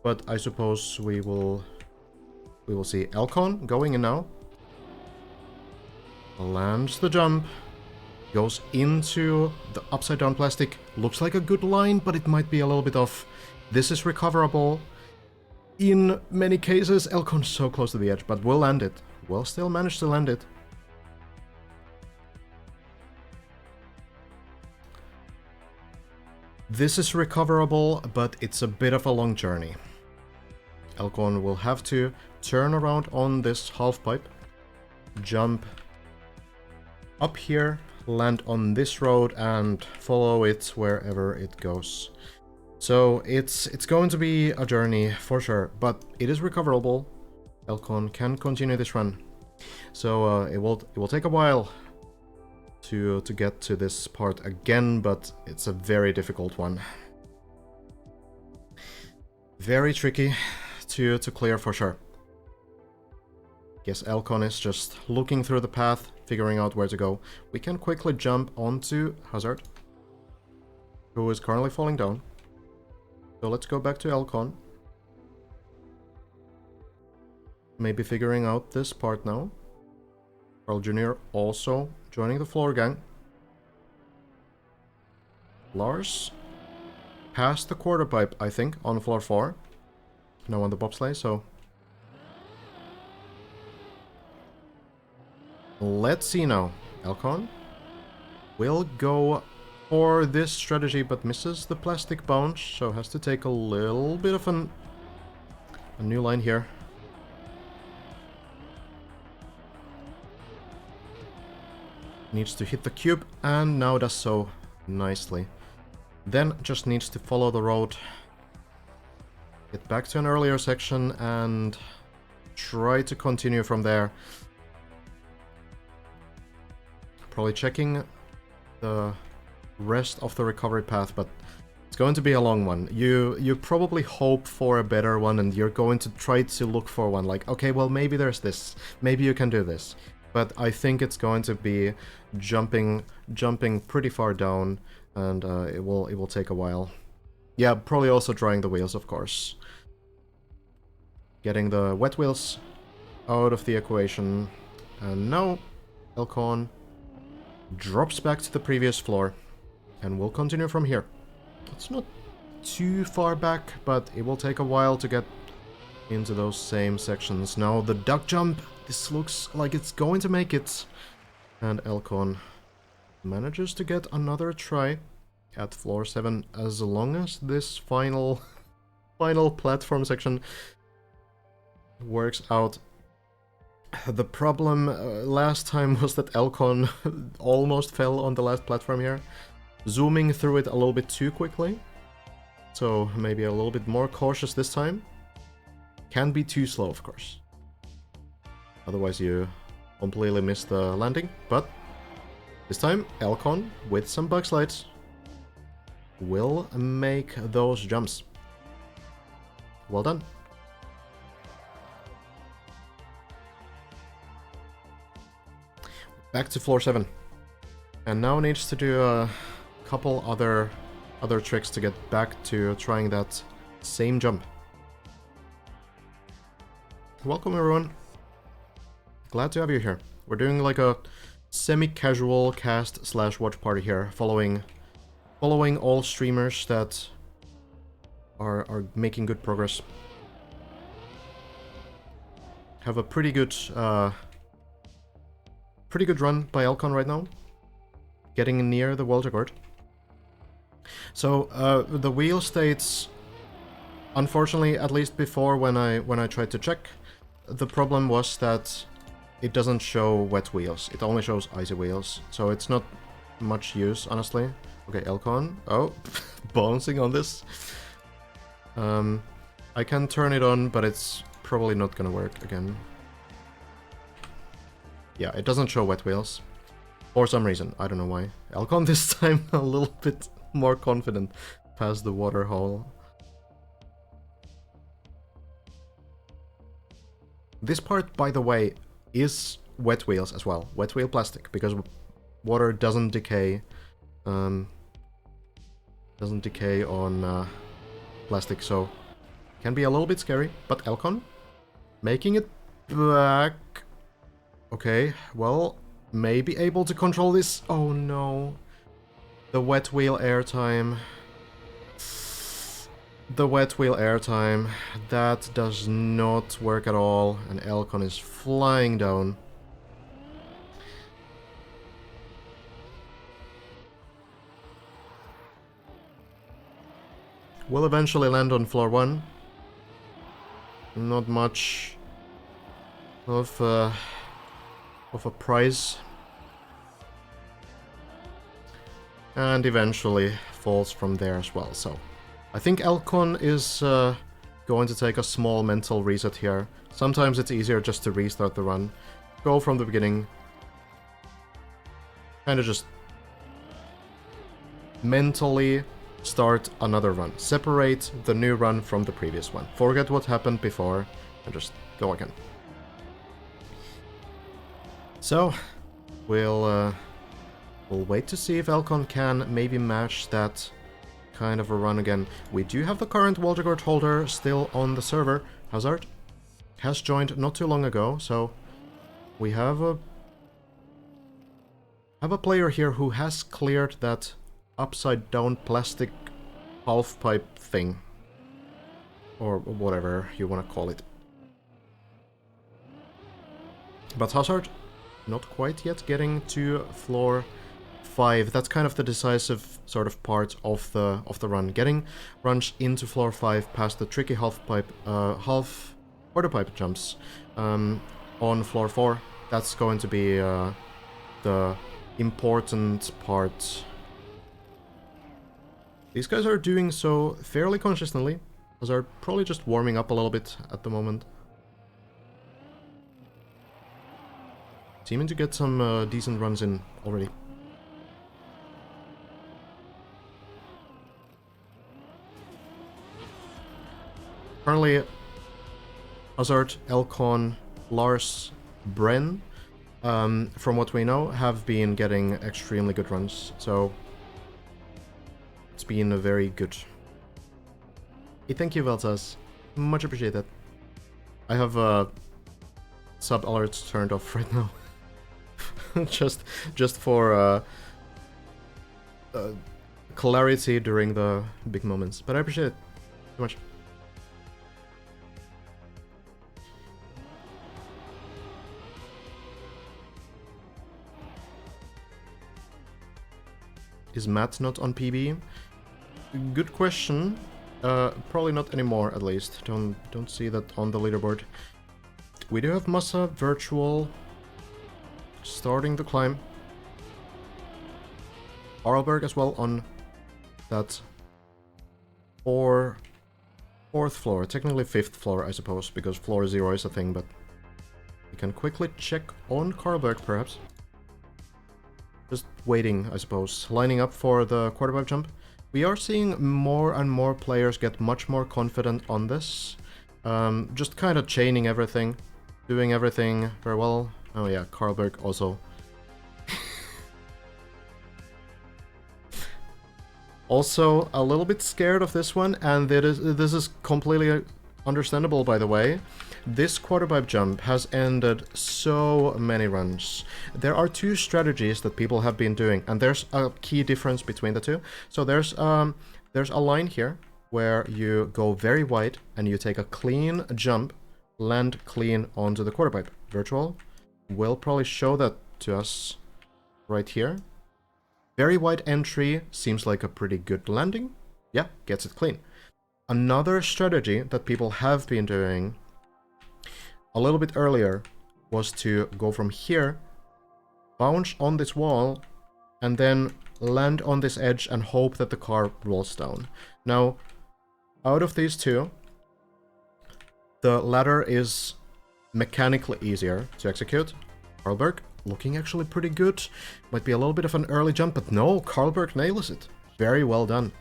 [SPEAKER 1] But I suppose we will see. Elcon going in now. Lands the jump. Goes into the upside down plastic. Looks like a good line, but it might be a little bit off. This is recoverable. In many cases, Elcon's so close to the edge, but will land it. Will still manage to land it. This is recoverable, but it's a bit of a long journey. Elcon will have to turn around on this half pipe. jump up here, land on this road, and follow it wherever it goes. So it's going to be a journey for sure, but it is recoverable. Elcon can continue this run. So it will take a while to get to this part again, but it's a very difficult one. Very tricky to clear for sure. Guess Elcon is just looking through the path, figuring out where to go. We can quickly jump onto Hazard, who is currently falling down. So let's go back to Elcon. Maybe figuring out this part now. Carl Jr. also joining the floor gang. Lars passed the quarter pipe, I think, on floor 4. Now on the bobsleigh, so... Let's see now. Elcon will go for this strategy, but misses the plastic bounce, so has to take a little bit of a new line here. Needs to hit the cube, and now does so nicely. Then just needs to follow the road, get back to an earlier section, and try to continue from there. Probably checking the rest of the recovery path, but it's going to be a long one. You probably hope for a better one, and you're going to try to look for one, like, okay, well, maybe there's this, maybe you can do this. But I think it's going to be jumping pretty far down, and it will take a while. Yeah, probably also drying the wheels, of course. Getting the wet wheels out of the equation. And now Elcon drops back to the previous floor, and we'll continue from here. It's not too far back, but it will take a while to get into those same sections. Now the duck jump. This looks like it's going to make it. And Elcon manages to get another try at floor 7, as long as this final platform section works out. The problem last time was that Elcon almost fell on the last platform here, zooming through it a little bit too quickly. So maybe a little bit more cautious this time. Can be too slow, of course. Otherwise you completely miss the landing, but this time Elcon, with some bug slides, will make those jumps. Well done. Back to floor 7. And now needs to do a couple other tricks to get back to trying that same jump. Welcome everyone. Glad to have you here. We're doing like a semi-casual cast / watch party here, following all streamers that are making good progress. Have a pretty good run by Elcon right now, getting near the world record. So the wheel states, unfortunately, at least before when I tried to check, the problem was that it doesn't show wet wheels. It only shows icy wheels, so it's not much use, honestly. Okay, Elcon. Oh, bouncing on this. I can turn it on, but it's probably not gonna work again. Yeah, it doesn't show wet wheels. For some reason, I don't know why. Elcon this time a little bit more confident past the water hole. This part, by the way, is wet wheels as well. Wet wheel plastic, because water doesn't decay. Doesn't decay on plastic, so can be a little bit scary. But Elcon making it back. Okay, well, maybe able to control this. Oh no, the wet wheel airtime. The wet wheel airtime, that does not work at all, and Elcon is flying down. Will eventually land on floor 1. Not much of of a prize. And eventually falls from there as well. So I think Elcon is going to take a small mental reset here. Sometimes it's easier just to restart the run. Go from the beginning. Kind of just mentally start another run. Separate the new run from the previous one. Forget what happened before and just go again. So, we'll wait to see if Elcon can maybe match that kind of a run again. We do have the current world record holder still on the server. Hazard has joined not too long ago, so we have a player here who has cleared that upside down plastic half pipe thing, or whatever you want to call it. But Hazard not quite yet getting to floor 5. That's kind of the decisive sort of part of the run. Getting runs into floor 5 past the tricky half quarter pipe jumps on floor 4. That's going to be the important part. These guys are doing so fairly consistently, as are probably just warming up a little bit at the moment. Seeming to get some decent runs in already. Currently, Hazard, Elcon, Lars, Bren, from what we know, have been getting extremely good runs, so it's been very good. Hey, thank you, Veltas. Much appreciated. I have sub alerts turned off right now. just for clarity during the big moments, but I appreciate it so much. Is Matt not on PB? Good question. Probably not anymore, at least. Don't see that on the leaderboard. We do have Massa Virtual starting the climb. Arlberg as well on that fourth floor. Technically 5th floor, I suppose, because floor 0 is a thing, but we can quickly check on Karlberg, perhaps. Just waiting, I suppose. Lining up for the quarterpipe jump. We are seeing more and more players get much more confident on this. Just kind of chaining everything. Doing everything very well. Oh yeah, Karlberg also. Also a little bit scared of this one, and this is completely understandable, by the way. This quarterpipe jump has ended so many runs. There are 2 strategies that people have been doing, and there's a key difference between the 2. So there's a line here where you go very wide and you take a clean jump, land clean onto the quarterpipe. Virtual will probably show that to us right here. Very wide entry seems like a pretty good landing. Yeah, gets it clean. Another strategy that people have been doing a little bit earlier was to go from here, bounce on this wall, and then land on this edge and hope that the car rolls down. Now, out of these 2, the latter is mechanically easier to execute. Karlberg looking actually pretty good. Might be a little bit of an early jump, but no, Karlberg nails it. Very well done.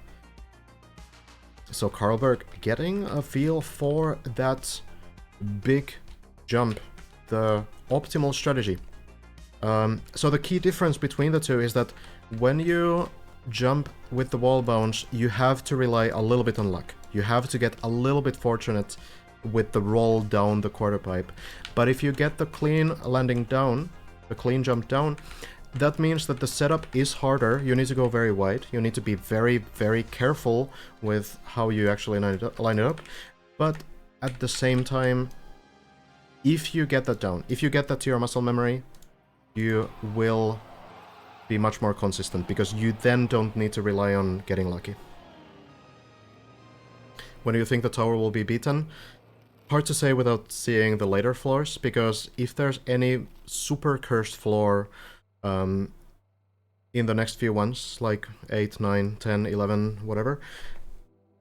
[SPEAKER 1] So Karlberg getting a feel for that big jump, the optimal strategy. So the key difference between the 2 is that when you jump with the wall bounce, you have to rely a little bit on luck. You have to get a little bit fortunate with the roll down the quarterpipe. But if you get the clean landing down, the clean jump down, that means that the setup is harder. You need to go very wide. You need to be very, very careful with how you actually line it up. But at the same time, if you get that down, if you get that to your muscle memory, you will be much more consistent, because you then don't need to rely on getting lucky. When do you think the tower will be beaten? Hard to say without seeing the later floors, because if there's any super cursed floor in the next few ones, like 8, 9, 10, 11, whatever,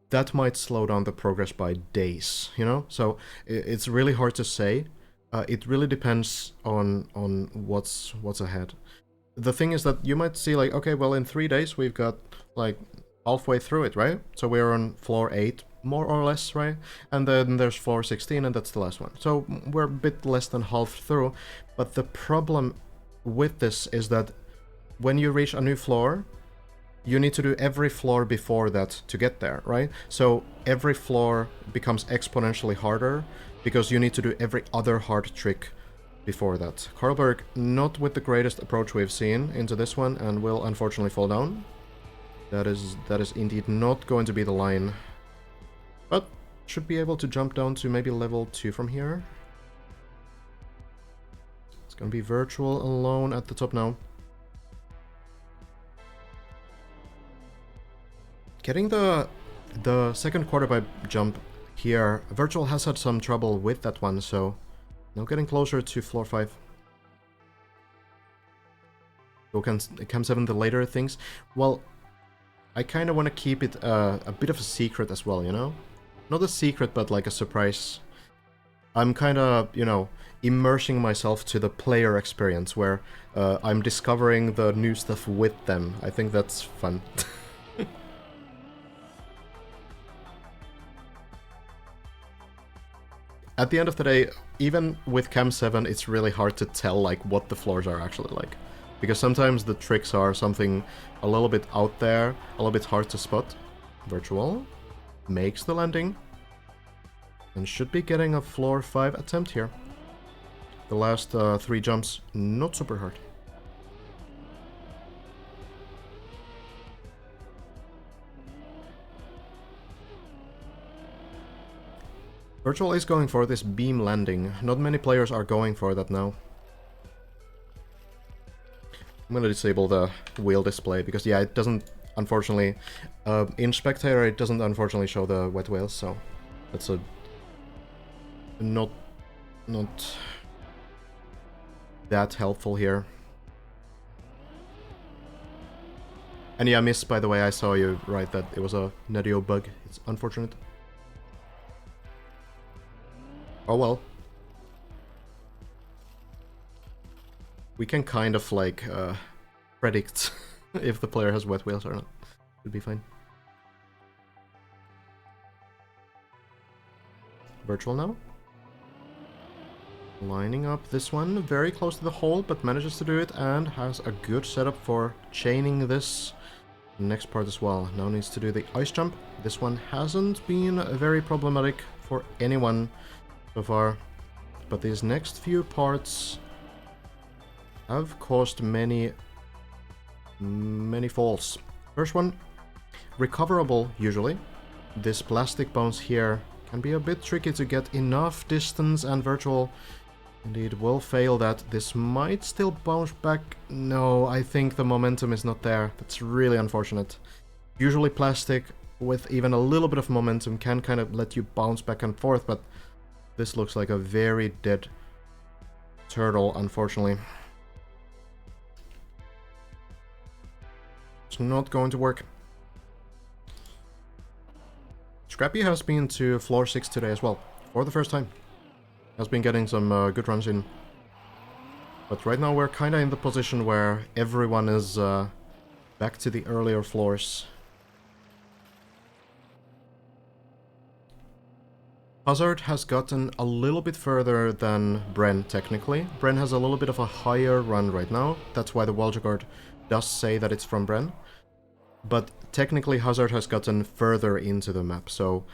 [SPEAKER 1] that might slow down the progress by days, you know? So it's really hard to say. It really depends on what's ahead. The thing is that you might see like, okay, well in 3 days we've got like halfway through it, right? So we're on floor 8, more or less, right? And then there's floor 16 and that's the last one. So we're a bit less than half through, but the problem with this is that when you reach a new floor, you need to do every floor before that to get there, right? So every floor becomes exponentially harder because you need to do every other hard trick before that. Karlberg, not with the greatest approach we've seen into this one, and will unfortunately fall down. That is indeed not going to be the line. But should be able to jump down to maybe level 2 from here. It's gonna be Virtual alone at the top now. Getting the second quarter pipe jump here, Virtual has had some trouble with that one, so now getting closer to floor 5. Go Cam 7 the later things. Well, I kind of want to keep it a bit of a secret as well, you know? Not a secret, but like a surprise. I'm kind of, you know, immersing myself to the player experience where I'm discovering the new stuff with them. I think that's fun. At the end of the day, even with Cam 7, it's really hard to tell like what the floors are actually like. Because sometimes the tricks are something a little bit out there, a little bit hard to spot. Virtual makes the landing. And should be getting a floor 5 attempt here. The last 3 jumps, not super hard. Virtual is going for this beam landing. Not many players are going for that now. I'm gonna disable the wheel display because, yeah, it doesn't, unfortunately, in Spectator it doesn't unfortunately show the wet wheels, so that's a not that helpful here. And yeah, Miss, by the way, I saw you write that it was a Nadio bug. It's unfortunate. Oh well. We can kind of like predict if the player has wet wheels or not. Should be fine. Virtual now. Lining up this one very close to the hole, but manages to do it and has a good setup for chaining this next part as well. Now needs to do the ice jump. This one hasn't been very problematic for anyone so far, but these next few parts have caused many falls. First one, recoverable usually. This plastic bounce here can be a bit tricky to get enough distance, and Virtual indeed will fail that. This might still bounce back. No, I think the momentum is not there. That's really unfortunate. Usually plastic with even a little bit of momentum can kind of let you bounce back and forth, but this looks like a very dead turtle, unfortunately. It's not going to work. Scrappy has been to floor 6 today as well, for the first time. Has been getting some good runs in. But right now we're kinda in the position where everyone is back to the earlier floors. Hazard has gotten a little bit further than Bren, technically. Bren has a little bit of a higher run right now. That's why the Walter guard does say that it's from Bren. But technically Hazard has gotten further into the map, so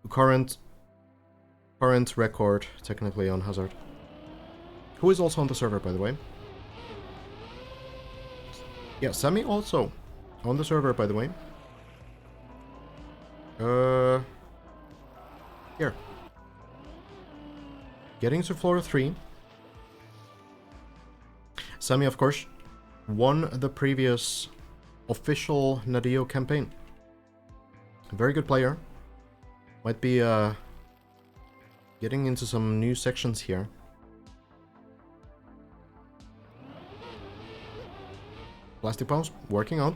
[SPEAKER 1] current record technically on Hazard. Who is also on the server, by the way. Yeah, Sammy also on the server, by the way. Here. Getting to floor 3. Sammy, of course, won the previous official Nadio campaign. A very good player. Might be getting into some new sections here. Plastic bounce, working out.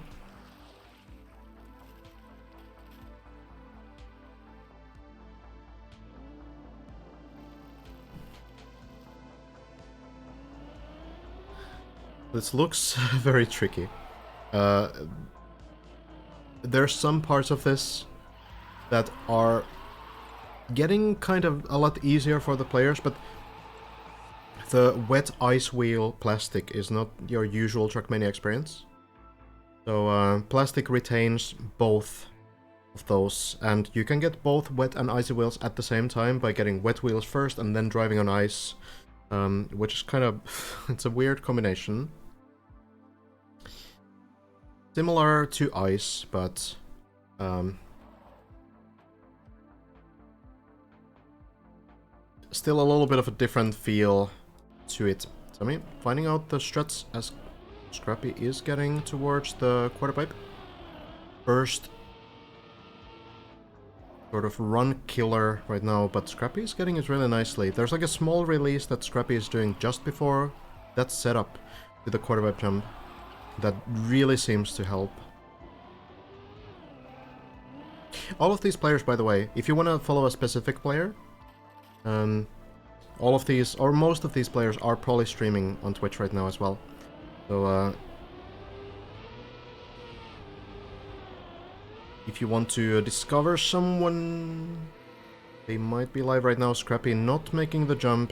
[SPEAKER 1] This looks very tricky. There's some parts of this that are getting kind of a lot easier for the players, but the wet ice wheel plastic is not your usual Trackmania experience. So plastic retains both of those, and you can get both wet and icy wheels at the same time by getting wet wheels first and then driving on ice, which is kind of... it's a weird combination. Similar to ice, but still a little bit of a different feel to it. So, I mean, finding out the struts as Scrappy is getting towards the quarter pipe. First sort of run killer right now, but Scrappy is getting it really nicely. There's like a small release that Scrappy is doing just before that setup to the quarter pipe jump that really seems to help. All of these players, by the way, if you want to follow a specific player, all of these, or most of these players are probably streaming on Twitch right now as well. So, if you want to discover someone, they might be live right now. Scrappy not making the jump,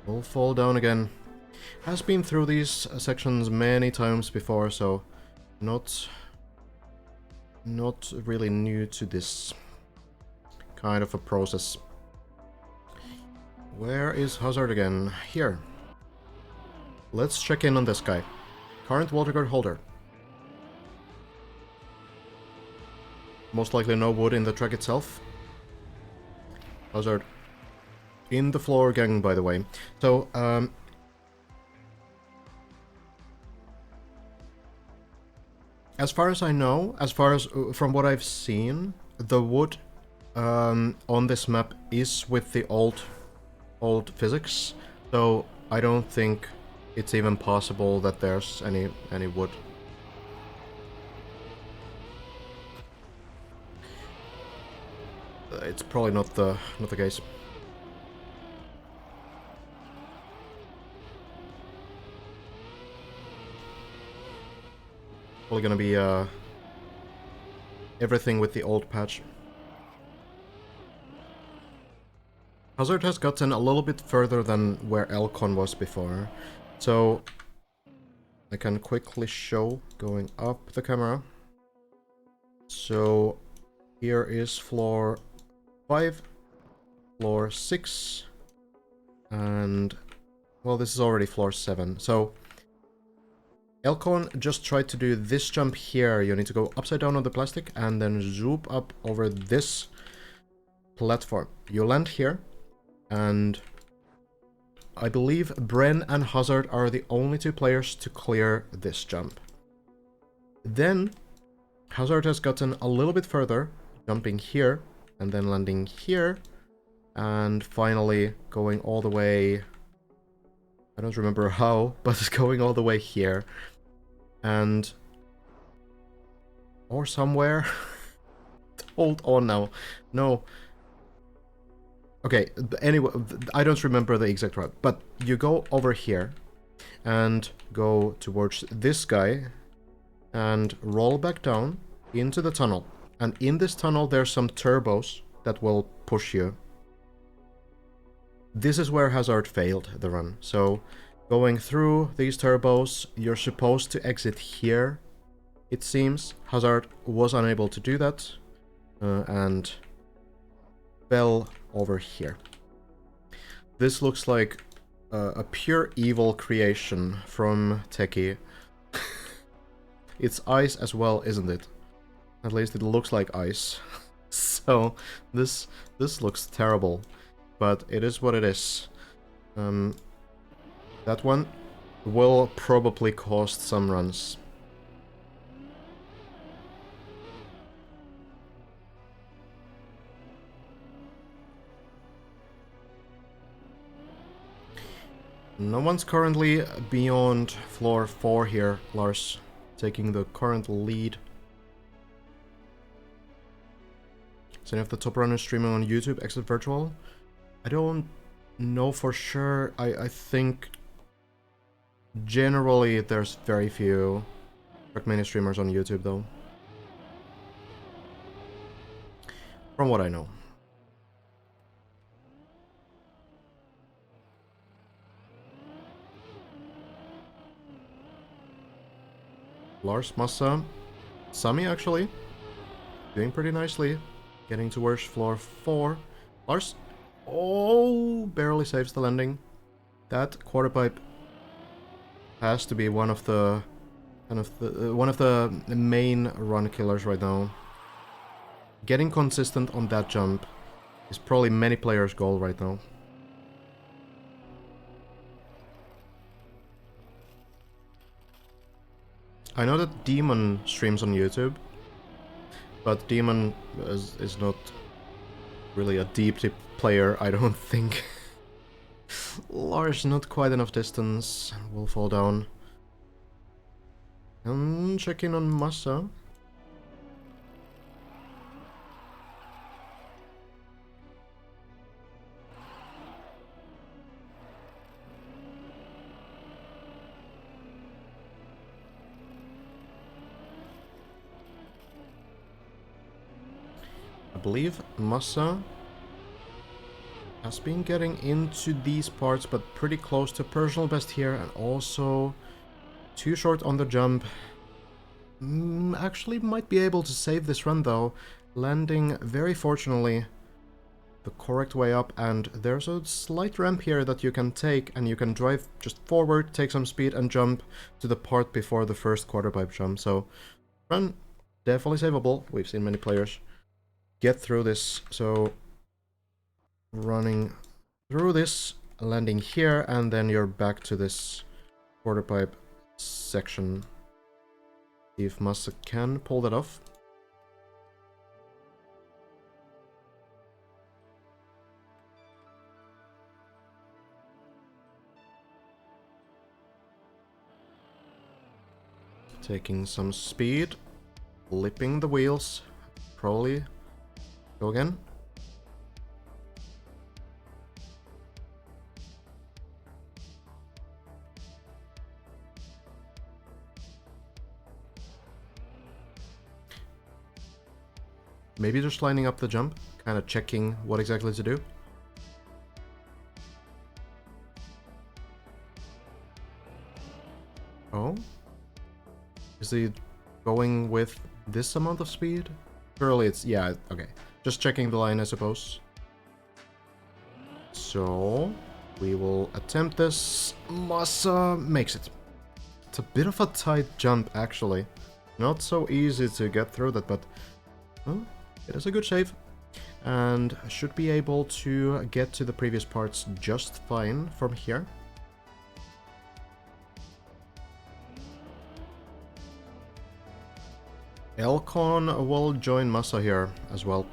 [SPEAKER 1] will fall down again. Has been through these sections many times before, so not really new to this kind of a process. Where is Hazard again? Here. Let's check in on this guy. Current water guard holder. Most likely no wood in the track itself. Hazard in the floor gang, by the way. So, as far as I know, as far as from what I've seen, the wood on this map is with the old physics, so I don't think it's even possible that there's any wood. It's probably not the case. Probably gonna be everything with the old patch. Hazard has gotten a little bit further than where Elcon was before, so I can quickly show going up the camera. So here is floor 5, floor 6, and well, this is already floor 7. So Elcon just tried to do this jump here. You need to go upside down on the plastic and then zoom up over this platform. You land here, and I believe Bren and Hazard are the only two players to clear this jump. Then Hazard has gotten a little bit further, jumping here, and then landing here, and finally going all the way... I don't remember how, but it's going all the way here. And... or somewhere. Hold on now. No. Okay, anyway, I don't remember the exact route, but you go over here and go towards this guy and roll back down into the tunnel. And in this tunnel there's some turbos that will push you. This is where Hazard failed the run. So going through these turbos, you're supposed to exit here, it seems. Hazard was unable to do that and fell over here. This looks like a pure evil creation from Techie. It's ice as well, isn't it? At least it looks like ice. So this looks terrible, but it is what it is. That one will probably cost some runs. No one's currently beyond floor 4 here, Lars, taking the current lead. Is any of the top runners streaming on YouTube exit virtual? I don't know for sure. I think generally there's very few Trackmania streamers on YouTube though. From what I know. Lars, Massa, Sami actually doing pretty nicely, getting towards floor 4. Lars, oh, barely saves the landing. That quarter pipe has to be one of the main run killers right now. Getting consistent on that jump is probably many players' goal right now. I know that Demon streams on YouTube, but Demon is not really a deep tip player, I don't think. Lars, not quite enough distance, will fall down. And checking on Massa. I believe Massa has been getting into these parts, but pretty close to personal best here, and also too short on the jump. Actually might be able to save this run though, landing very fortunately the correct way up, and there's a slight ramp here that you can take, and you can drive just forward, take some speed, and jump to the part before the first quarter pipe jump. So run definitely savable. We've seen many players get through this, so running through this, landing here, and then you're back to this quarter pipe section. See if Massa can pull that off. Taking some speed, flipping the wheels, probably go again. Maybe just lining up the jump, kind of checking what exactly to do. Oh? Is he going with this amount of speed? Surely it's... yeah, okay. Just checking the line, I suppose. So, we will attempt this. Massa makes it. It's a bit of a tight jump, actually. Not so easy to get through that, but... well, it is a good save. And should be able to get to the previous parts just fine from here. Elcon will join Massa here as well.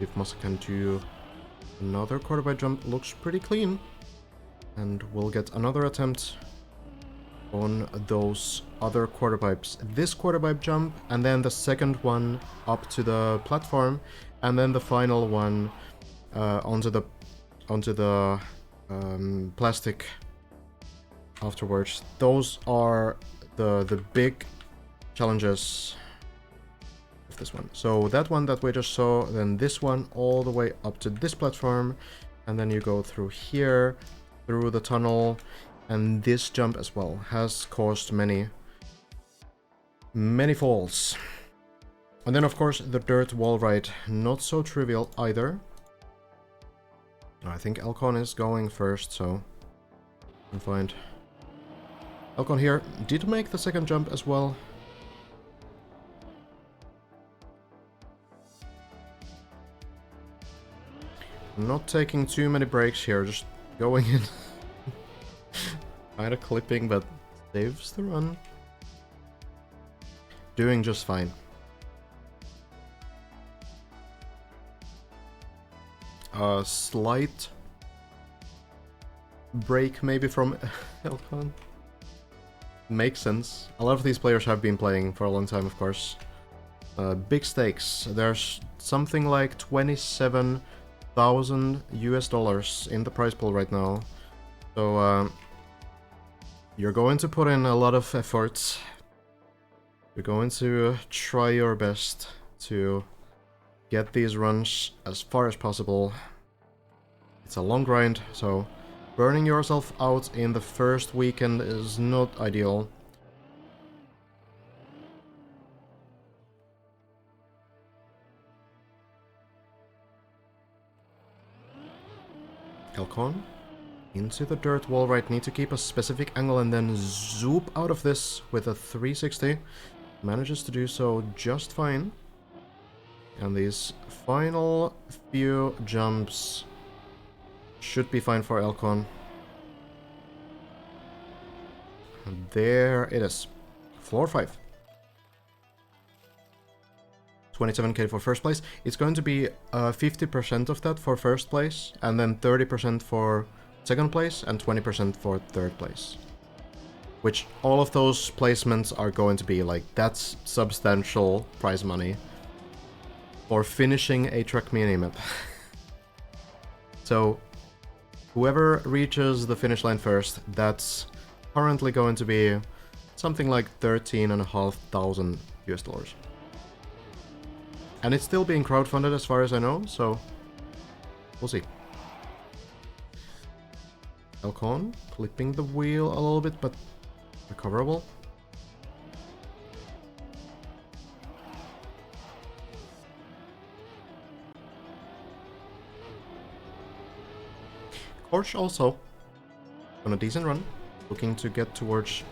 [SPEAKER 1] If Massa can do another quarter pipe jump, looks pretty clean. And we'll get another attempt on those other quarter pipes. This quarter pipe jump, and then the second one up to the platform, and then the final one onto the plastic afterwards. Those are the big challenges of this one. So that one that we just saw, then this one all the way up to this platform, and then you go through here, through the tunnel, and this jump as well has caused many falls. And then of course the dirt wall ride, not so trivial either. I think Elcon is going first, so I'm fine. Elcon here did make the second jump as well. Not taking too many breaks here, just going in. Kinda clipping, but saves the run. doing just fine. A slight break maybe from Elcon. Makes sense. A lot of these players have been playing for a long time, of course. Big stakes. There's something like 27,000 US dollars in the prize pool right now. So you're going to put in a lot of effort. You're going to try your best to get these runs as far as possible. It's a long grind, so burning yourself out in the first weekend is not ideal. Elcon into the dirt wall, right? Need to keep a specific angle and then zoop out of this with a 360. Manages to do so just fine. And these final few jumps should be fine for Elcon. There it is. Floor 5. 27k for first place. It's going to be 50% of that for first place, and then 30% for second place, and 20% for third place. Which all of those placements are going to be like, that's substantial prize money for finishing a Trackmania map. So, whoever reaches the finish line first, that's currently going to be something like 13,500 US dollars. And it's still being crowdfunded as far as I know, so we'll see. Elcon clipping the wheel a little bit, but recoverable. Korch also on a decent run, looking to get towards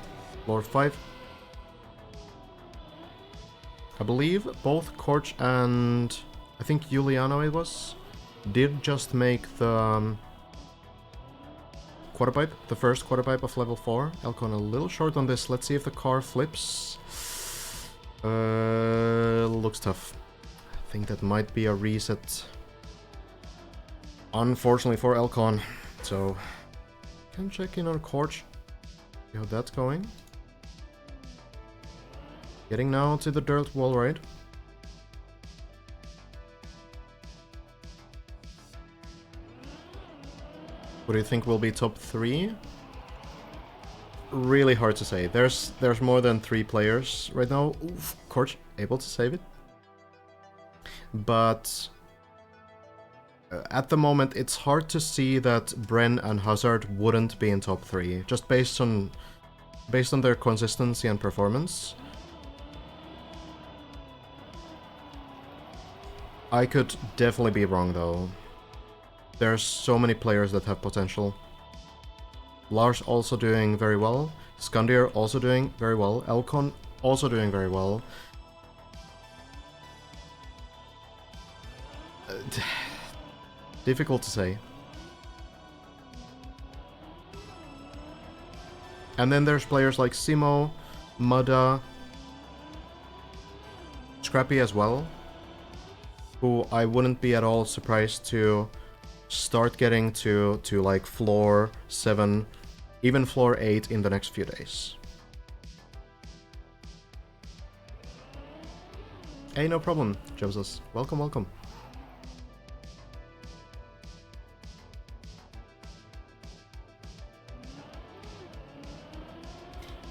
[SPEAKER 1] floor 5. I believe both Korch and I think Juliano it was, did just make the quarter pipe, the first quarter pipe of level 4. Elcon a little short on this. Let's see if the car flips. Looks tough. I think that might be a reset. Unfortunately for Elcon. So, can check in on Korch. See how that's going. Getting now to the dirt wall ride. What do you think will be top 3? Really hard to say. There's more than 3 players right now. Oof, Korch able to save it. But at the moment it's hard to see that Bren and Hazard wouldn't be in top 3, just based on their consistency and performance. I could definitely be wrong though. There's so many players that have potential. Lars also doing very well. Skandir also doing very well. Elcon also doing very well. Difficult to say. And then there's players like Simo, Mada, Scrappy as well, who I wouldn't be at all surprised to start getting to like floor 7, even floor 8 in the next few days. Hey, no problem, Joseph. Welcome, welcome.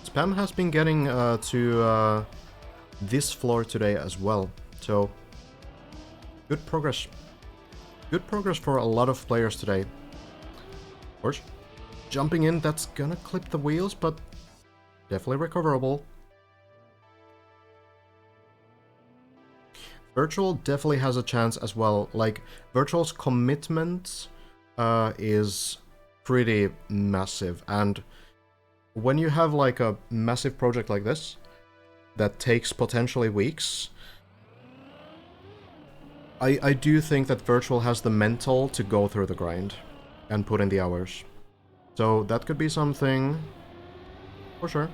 [SPEAKER 1] Spam has been getting to this floor today as well, so good progress. Good progress for a lot of players today. Of course, jumping in, that's gonna clip the wheels, but definitely recoverable. Virtual definitely has a chance as well. Like, Virtual's commitment is pretty massive, and when you have like a massive project like this that takes potentially weeks, I do think that Virtual has the mental to go through the grind and put in the hours. So that could be something for sure.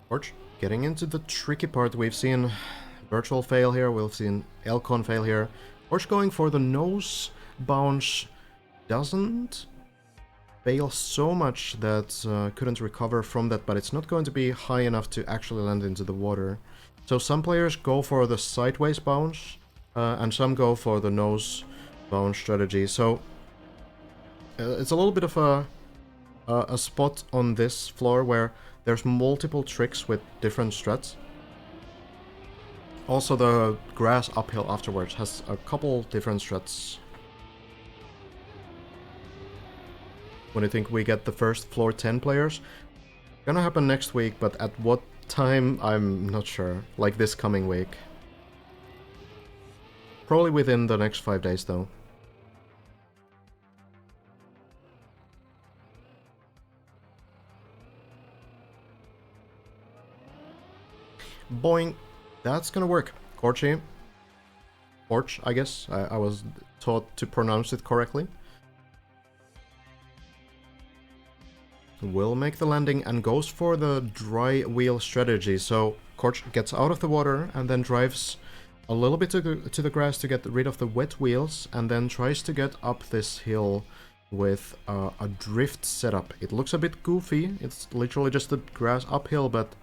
[SPEAKER 1] Torch, getting into the tricky part. We've seen Virtual fail here, we've seen Elcon fail here. Torch going for the nose bounce doesn't fail so much that couldn't recover from that, but it's not going to be high enough to actually land into the water. So some players go for the sideways bounce, and some go for the nose bounce strategy. So it's a little bit of a spot on this floor where there's multiple tricks with different strats. Also, the grass uphill afterwards has a couple different strats. When do you think we get the first floor 10 players? Gonna happen next week, but at what time, I'm not sure. Like this coming week. Probably within the next 5 days, though. Boing. That's gonna work. Korchi. Porch, I guess. I was taught to pronounce it correctly. Will make the landing and goes for the dry wheel strategy. So Korch gets out of the water and then drives a little bit to the grass to get rid of the wet wheels, and then tries to get up this hill with a drift setup. It looks a bit goofy. It's literally just the grass uphill, but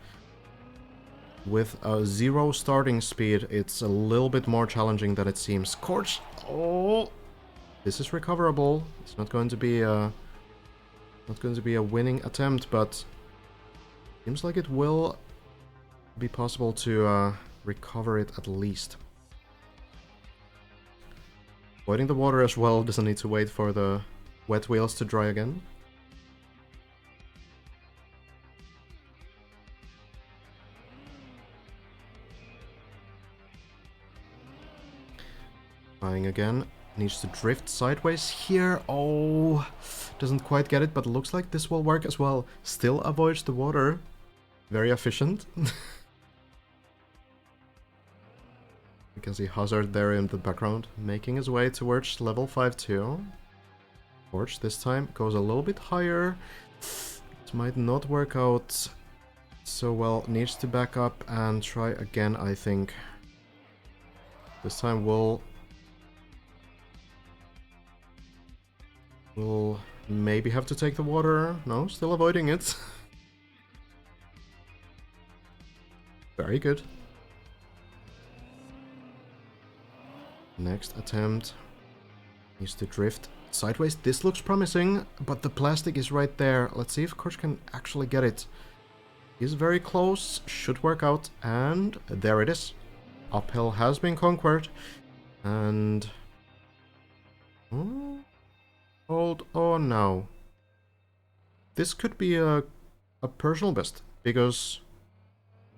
[SPEAKER 1] with a 0 starting speed, it's a little bit more challenging than it seems. Korch! Oh! This is recoverable. It's not going to be a winning attempt, but seems like it will be possible to recover it at least. Avoiding the water as well, doesn't need to wait for the wet wheels to dry again. Trying again. Needs to drift sideways here. Oh, doesn't quite get it, but looks like this will work as well. Still avoids the water. Very efficient. You can see Hazard there in the background, making his way towards level 5-2. Torch this time goes a little bit higher. It might not work out so well. Needs to back up and try again, I think. This time we'll maybe have to take the water. No, still avoiding it. Very good. Next attempt. Needs to drift sideways. This looks promising, but the plastic is right there. Let's see if Korch can actually get it. He's very close. Should work out. And there it is. Uphill has been conquered. And... hold on now. This could be a personal best, because...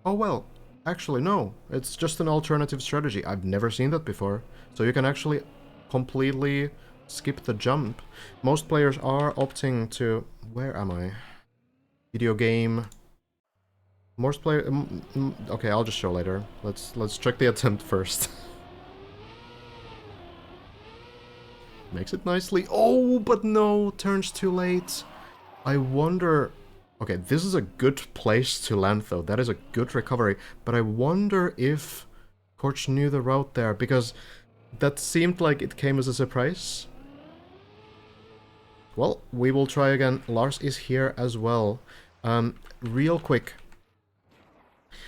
[SPEAKER 1] oh well, actually no. It's just an alternative strategy. I've never seen that before. So you can actually completely skip the jump. Most players are opting to... where am I? Video game... most players... okay, I'll just show later. Let's check the attempt first. Makes it nicely. Oh, but no, turns too late. I wonder... okay, this is a good place to land though. That is a good recovery. But I wonder if Korch knew the route there, because that seemed like it came as a surprise. Well, we will try again. Lars is here as well. Real quick.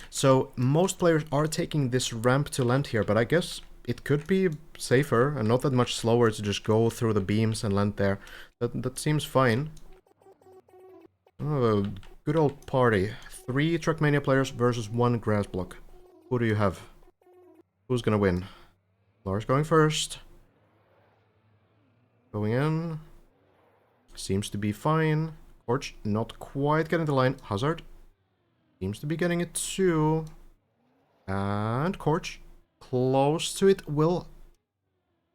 [SPEAKER 1] So, most players are taking this ramp to land here, but I guess it could be safer and not that much slower to just go through the beams and land there. That seems fine. Oh, good old party. 3 Trackmania players versus 1 grass block. Who do you have? Who's gonna win? Lars going first. Going in. Seems to be fine. Korch not quite getting the line. Hazard seems to be getting it too. And Korch close to it. Will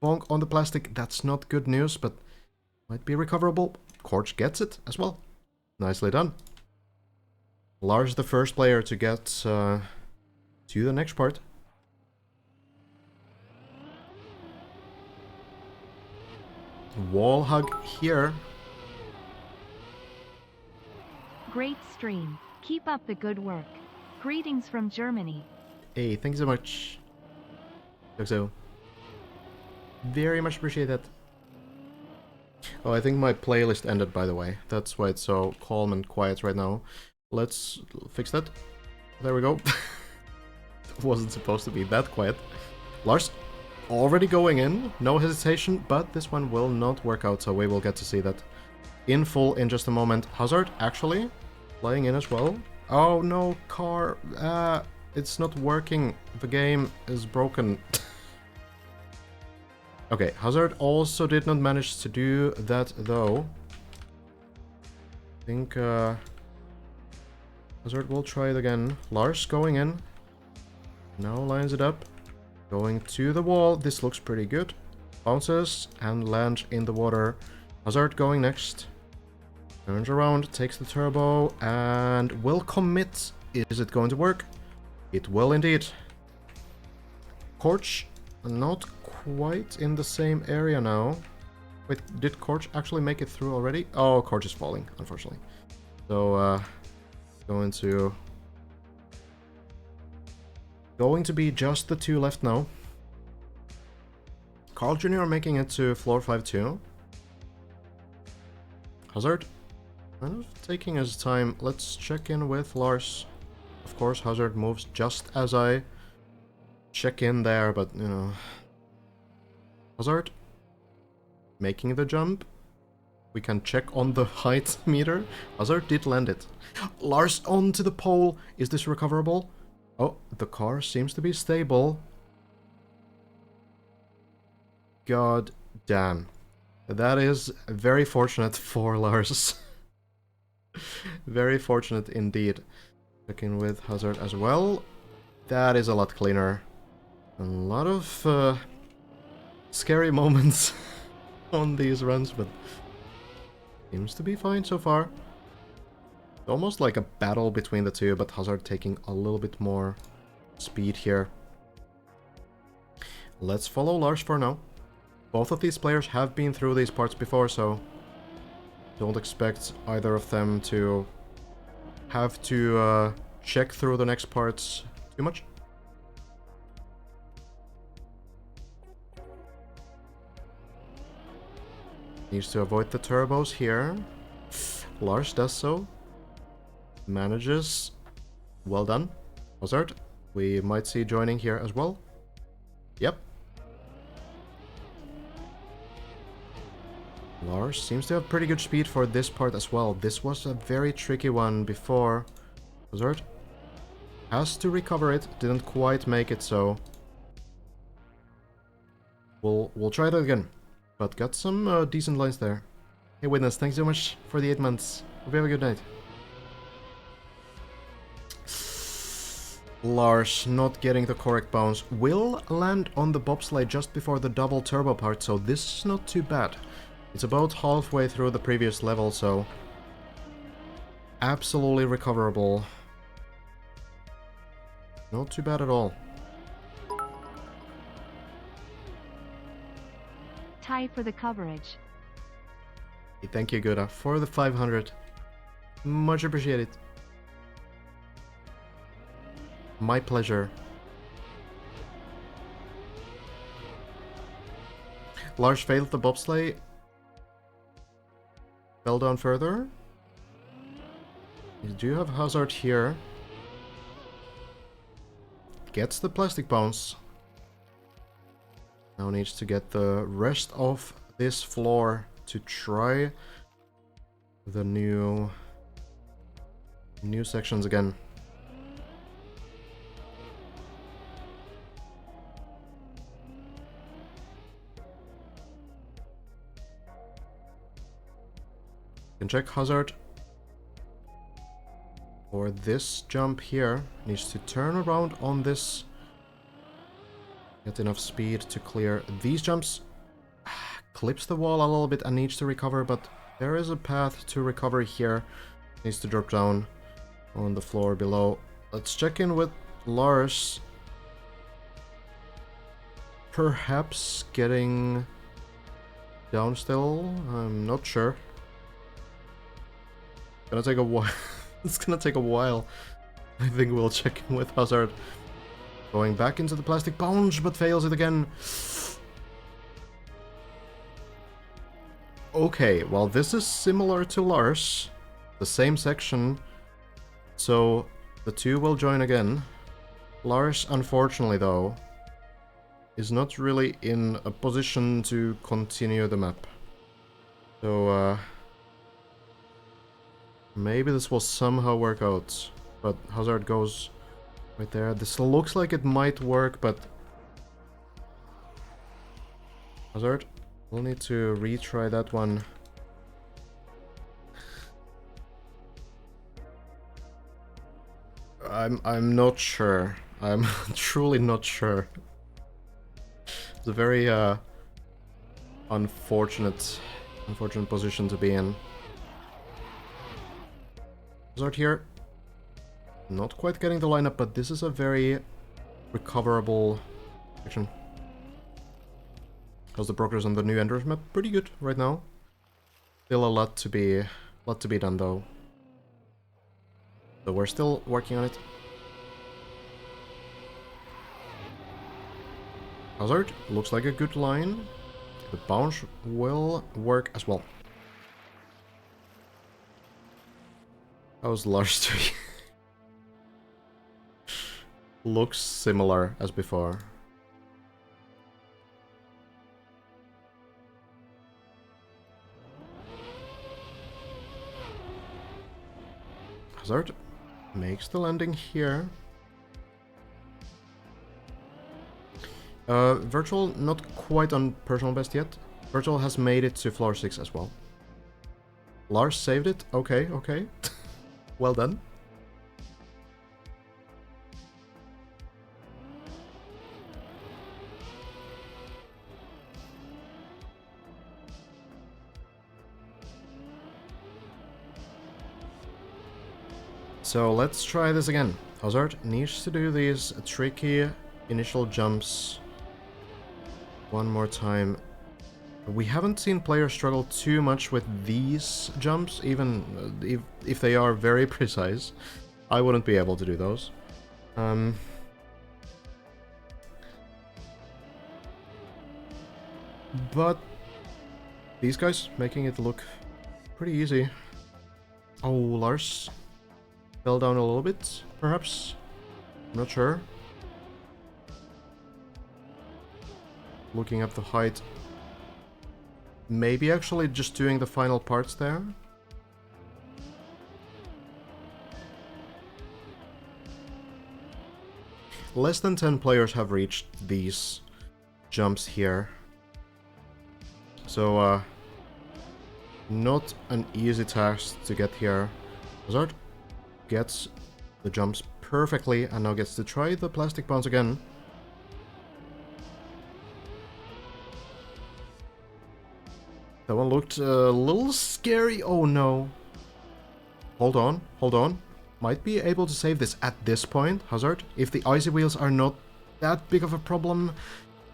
[SPEAKER 1] bonk on the plastic. That's not good news, but might be recoverable. Korch gets it as well. Nicely done. Lars the first player to get to the next part. Wall hug here.
[SPEAKER 4] Great stream. Keep up the good work. Greetings from Germany.
[SPEAKER 1] Hey, thank you so much. So, very much appreciate that. Oh, I think my playlist ended, by the way. That's why it's so calm and quiet right now. Let's fix that. There we go. It wasn't supposed to be that quiet. Lars, already going in, no hesitation, but this one will not work out, so we will get to see that in full in just a moment. Hazard, actually, flying in as well. Oh no, car. It's not working. The game is broken. Okay, Hazard also did not manage to do that, though. I think, Hazard will try it again. Lars going in. Now lines it up. Going to the wall. This looks pretty good. Bounces and lands in the water. Hazard going next. Turns around, takes the turbo, and will commit. Is it going to work? It will indeed. Korch, not quite in the same area now. Wait, did Korch actually make it through already? Oh, Korch is falling, unfortunately. So, going to be just the two left now. Carl Jr. making it to floor 5-2. Hazard, kind of taking his time. Let's check in with Lars. Of course, Hazard moves just as I check in there, but, you know... Hazard, making the jump. We can check on the height meter. Hazard did land it. Lars onto the pole. Is this recoverable? Oh, the car seems to be stable. God damn. That is very fortunate for Lars. Very fortunate indeed. Checking with Hazard as well. That is a lot cleaner. A lot of scary moments on these runs, but seems to be fine so far. Almost like a battle between the two, but Hazard taking a little bit more speed here. Let's follow Lars for now. Both of these players have been through these parts before, so don't expect either of them to have to check through the next parts too much. Needs to avoid the turbos here. Lars does so. Manages. Well done. Hazard, we might see joining here as well. Yep. Lars seems to have pretty good speed for this part as well. This was a very tricky one before. Hazard has to recover it. Didn't quite make it, so we'll try that again. But got some decent lines there. Hey Witness, thanks so much for the 8 months. Hope you have a good night. Lars not getting the correct bounce. Will land on the bobsleigh just before the double turbo part, so this is not too bad. It's about halfway through the previous level, so absolutely recoverable. Not too bad at all.
[SPEAKER 4] Tie for the coverage.
[SPEAKER 1] Thank you, Guda, for the 500. Much appreciated. My pleasure. Lars failed the bobsleigh. Fell down further. You do have Hazard here. Gets the plastic bounce. Now needs to get the rest of this floor to try the new sections again. Can check Hazard for this jump here. Needs to turn around on this. Get enough speed to clear these jumps. Clips the wall a little bit and needs to recover, but there is a path to recover here. Needs to drop down on the floor below. Let's check in with Lars. Perhaps getting down still? I'm not sure. Gonna take a while. It's gonna take a while I think we'll check in with Hazard. Going back into the plastic bounce, but fails it again. Okay, well this is similar to Lars. The same section. So the two will join again. Lars, unfortunately though, is not really in a position to continue the map. So, maybe this will somehow work out. But Hazard goes right there. This looks like it might work, but Hazard will need to retry that one. I'm not sure. I'm truly not sure. It's a very unfortunate position to be in. Hazard here. Not quite getting the lineup, but this is a very recoverable section. How's the progress on the new Enders map? Pretty good right now. Still a lot to be done though. So we're still working on it. Hazard looks like a good line. The bounce will work as well. How's Lars doing? Looks similar as before. Hazard makes the landing here. Virtual not quite on personal best yet. Virtual has made it to floor 6 as well. Lars saved it. Okay, okay. Well done. So let's try this again. Hazard needs to do these tricky initial jumps one more time. We haven't seen players struggle too much with these jumps, even if they are very precise. I wouldn't be able to do those. But these guys making it look pretty easy. Oh, Lars fell down a little bit, perhaps? I'm not sure. Looking up the height. Maybe actually just doing the final parts there. Less than 10 players have reached these jumps here. So, not an easy task to get here. Hazard gets the jumps perfectly and now gets to try the plastic bounce again. That one looked a little scary. Oh no. Hold on, hold on. Might be able to save this at this point, Hazard. If the icy wheels are not that big of a problem,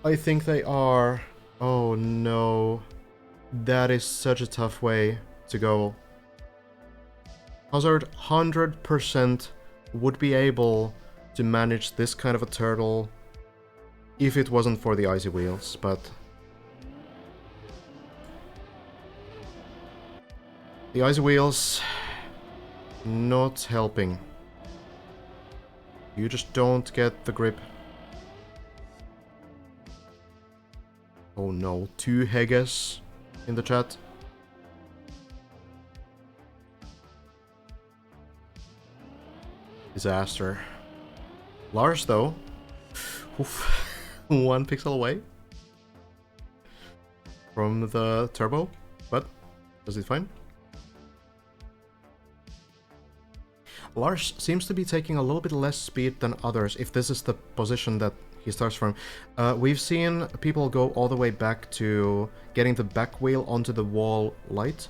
[SPEAKER 1] I think they are. Oh no. That is such a tough way to go. Hazard 100% would be able to manage this kind of a turtle if it wasn't for the icy wheels, but the icy wheels not helping. You just don't get the grip. Oh no, 2 Heges in the chat. Disaster. Lars though, oof, 1 pixel away from the turbo, but does it fine? Lars seems to be taking a little bit less speed than others if this is the position that he starts from. We've seen people go all the way back to getting the back wheel onto the wall light.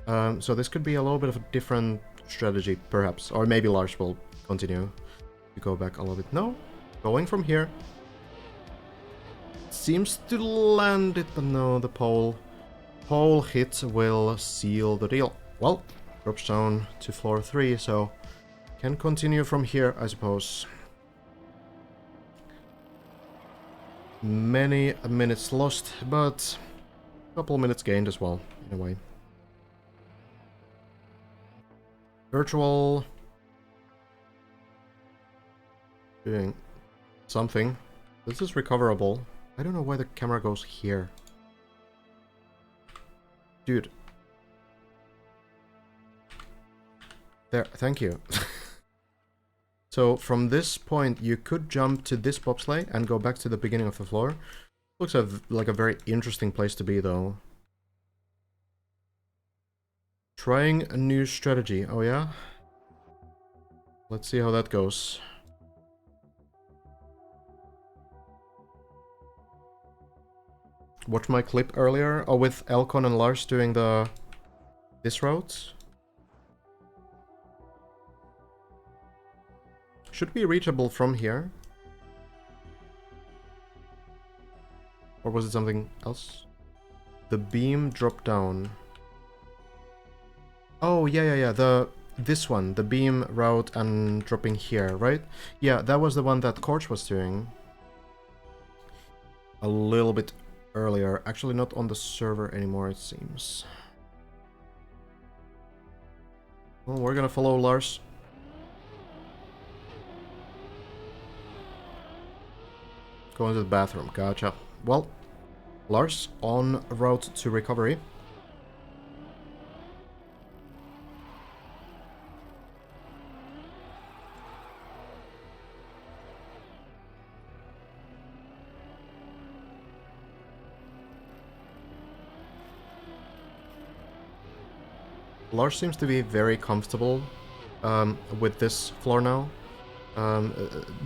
[SPEAKER 1] So this could be a little bit of a different strategy, perhaps. Or maybe Lars will continue to go back a little bit. No, going from here. Seems to land it, but no, the pole hit will seal the deal. Well, drops down to floor 3, so Can continue from here, I suppose. Many minutes lost, but a couple minutes gained as well, in a way. Virtual. Doing something. This is recoverable. I don't know why the camera goes here. Dude. There, thank you. So from this point, you could jump to this bobsleigh and go back to the beginning of the floor. Looks like a very interesting place to be, though. Trying a new strategy. Oh, yeah? Let's see how that goes. Watch my clip earlier. Oh, with Elcon and Lars doing this route. Should be reachable from here. Or was it something else? The beam dropped down. Oh, yeah. This one. The beam route and dropping here, right? Yeah, that was the one that Korch was doing. A little bit earlier. Actually not on the server anymore, it seems. Well, we're gonna follow Lars. Going to the bathroom, gotcha. Well, Lars on route to recovery. Lars seems to be very comfortable with this floor now.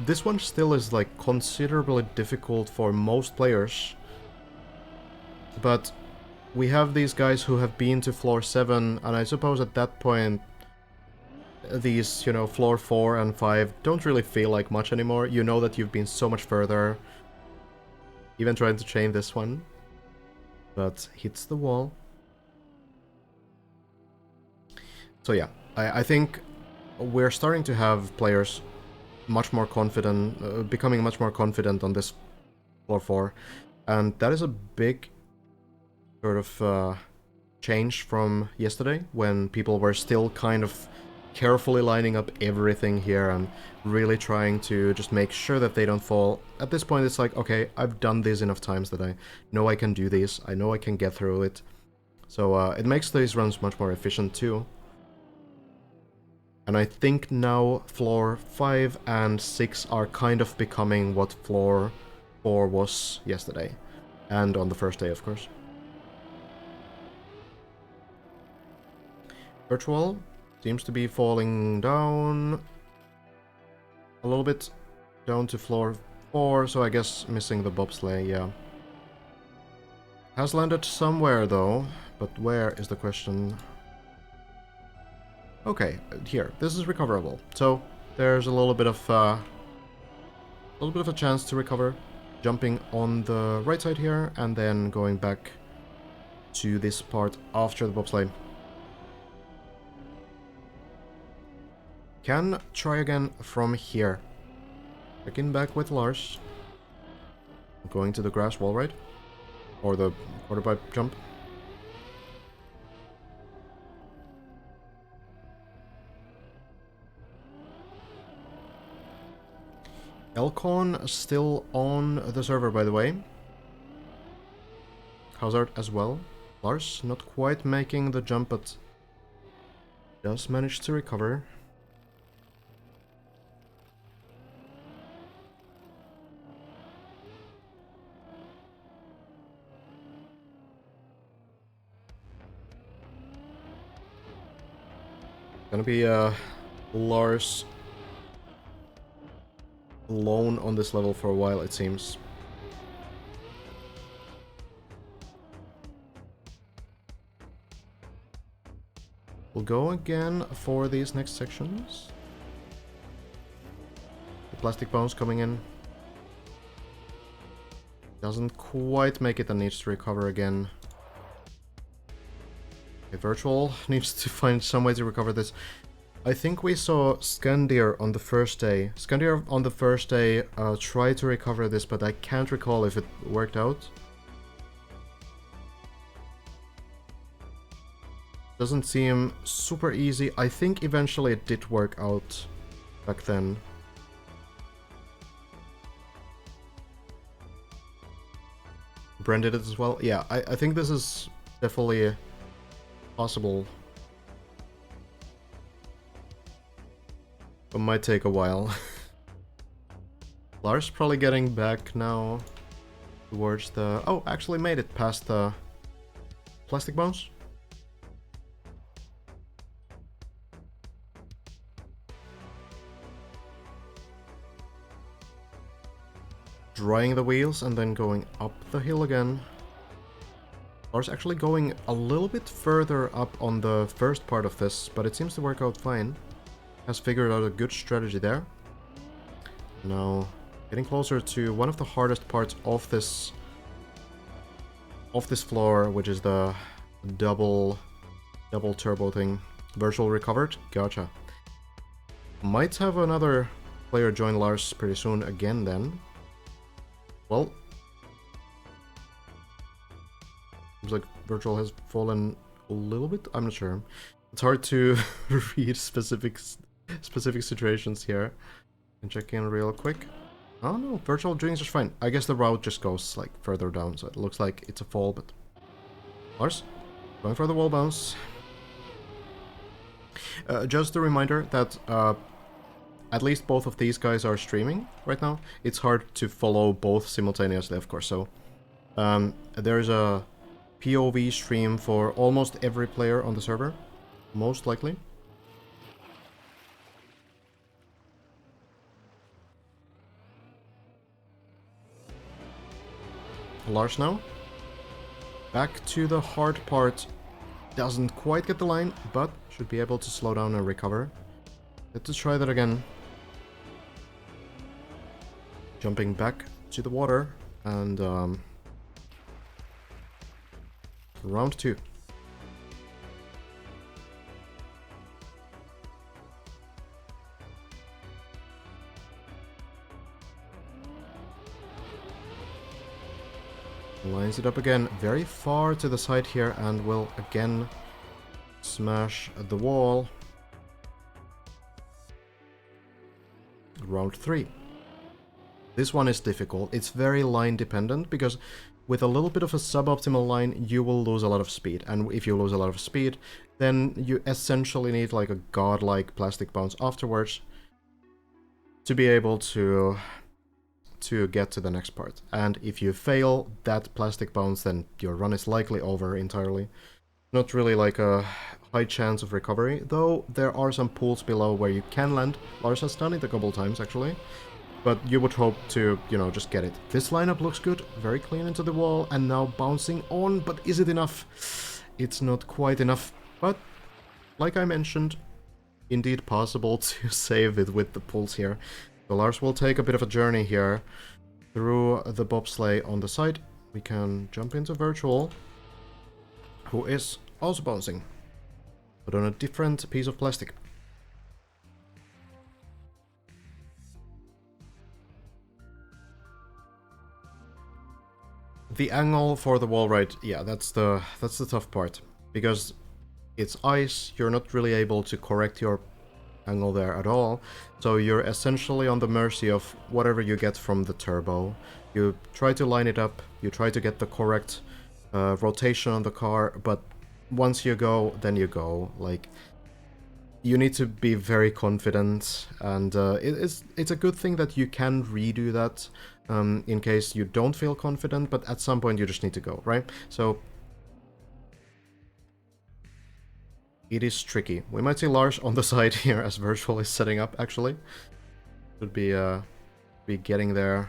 [SPEAKER 1] This one still is like considerably difficult for most players, but we have these guys who have been to floor 7, and I suppose at that point these, you know, floor 4 and 5 don't really feel like much anymore. You know that you've been so much further. Even trying to chain this one, but hits the wall. So yeah, I think we're starting to have players much more confident, becoming much more confident on this floor 4, and that is a big sort of change from yesterday, when people were still kind of carefully lining up everything here and really trying to just make sure that they don't fall. At this point it's like, okay, I've done this enough times that I know I can do this, I know I can get through it, so it makes these runs much more efficient too. And I think now floor 5 and 6 are kind of becoming what floor 4 was yesterday. And on the first day, of course. Virtual seems to be falling down a little bit, down to floor 4, so I guess missing the bobsleigh, yeah. Has landed somewhere though, but where is the question? Okay, here, this is recoverable. So there's a little bit of a chance to recover, jumping on the right side here and then going back to this part after the bobsleigh. Can try again from here. Checking back with Lars. Going to the grass wall, right? Or the quarter pipe jump. Elcon still on the server, by the way. Hazard as well. Lars not quite making the jump, but does manage to recover. Gonna be Lars alone on this level for a while, it seems. We'll go again for these next sections. The plastic bones coming in. Doesn't quite make it and needs to recover again. Okay, Virtual needs to find some way to recover this. I think we saw Skandir on the first day. Skandir on the first day tried to recover this, but I can't recall if it worked out. Doesn't seem super easy. I think eventually it did work out back then. Bren did it as well. Yeah, I think this is definitely possible. It might take a while. Lars probably getting back now towards the... Oh, actually made it past the plastic bones. Drying the wheels and then going up the hill again. Lars actually going a little bit further up on the first part of this, but it seems to work out fine. Has figured out a good strategy there. Now, getting closer to one of the hardest parts of this floor, which is the double turbo thing. Virtual recovered? Gotcha. Might have another player join Lars pretty soon again then. Well, seems like Virtual has fallen a little bit. I'm not sure. It's hard to read specific situations here. And check in real quick. Oh no, Virtual doing just fine. I guess the route just goes like further down, so it looks like it's a fall. But Lars going for the wall bounce. Just a reminder that at least both of these guys are streaming right now. It's hard to follow both simultaneously, of course, so there's a POV stream for almost every player on the server, most likely. Lars now. Back to the hard part. Doesn't quite get the line, but should be able to slow down and recover. Let's try that again. Jumping back to the water, and round 2. Lines it up again, very far to the side here, and will again smash the wall. Round 3. This one is difficult. It's very line dependent, because with a little bit of a suboptimal line, you will lose a lot of speed. And if you lose a lot of speed, then you essentially need like a godlike plastic bounce afterwards to be able to get to the next part. And if you fail that plastic bounce, then your run is likely over entirely. Not really like a high chance of recovery, though there are some pools below where you can land. Lars has done it a couple times actually. But you would hope to, you know, just get it. This lineup looks good, very clean into the wall, and now bouncing on, but is it enough? It's not quite enough, but like I mentioned, indeed possible to save it with the pulls here. So Lars will take a bit of a journey here through the bobsleigh on the side. We can jump into Virtual, who is also bouncing, but on a different piece of plastic. The angle for the wall ride, yeah, that's the tough part, because it's ice. You're not really able to correct your angle there at all, so you're essentially on the mercy of whatever you get from the turbo. You try to line it up, you try to get the correct rotation on the car, but once you go, then you go. Like, you need to be very confident, and it's a good thing that you can redo that in case you don't feel confident, but at some point you just need to go, right? So it is tricky. We might see Lars on the side here as Virtual is setting up, actually. Should be getting there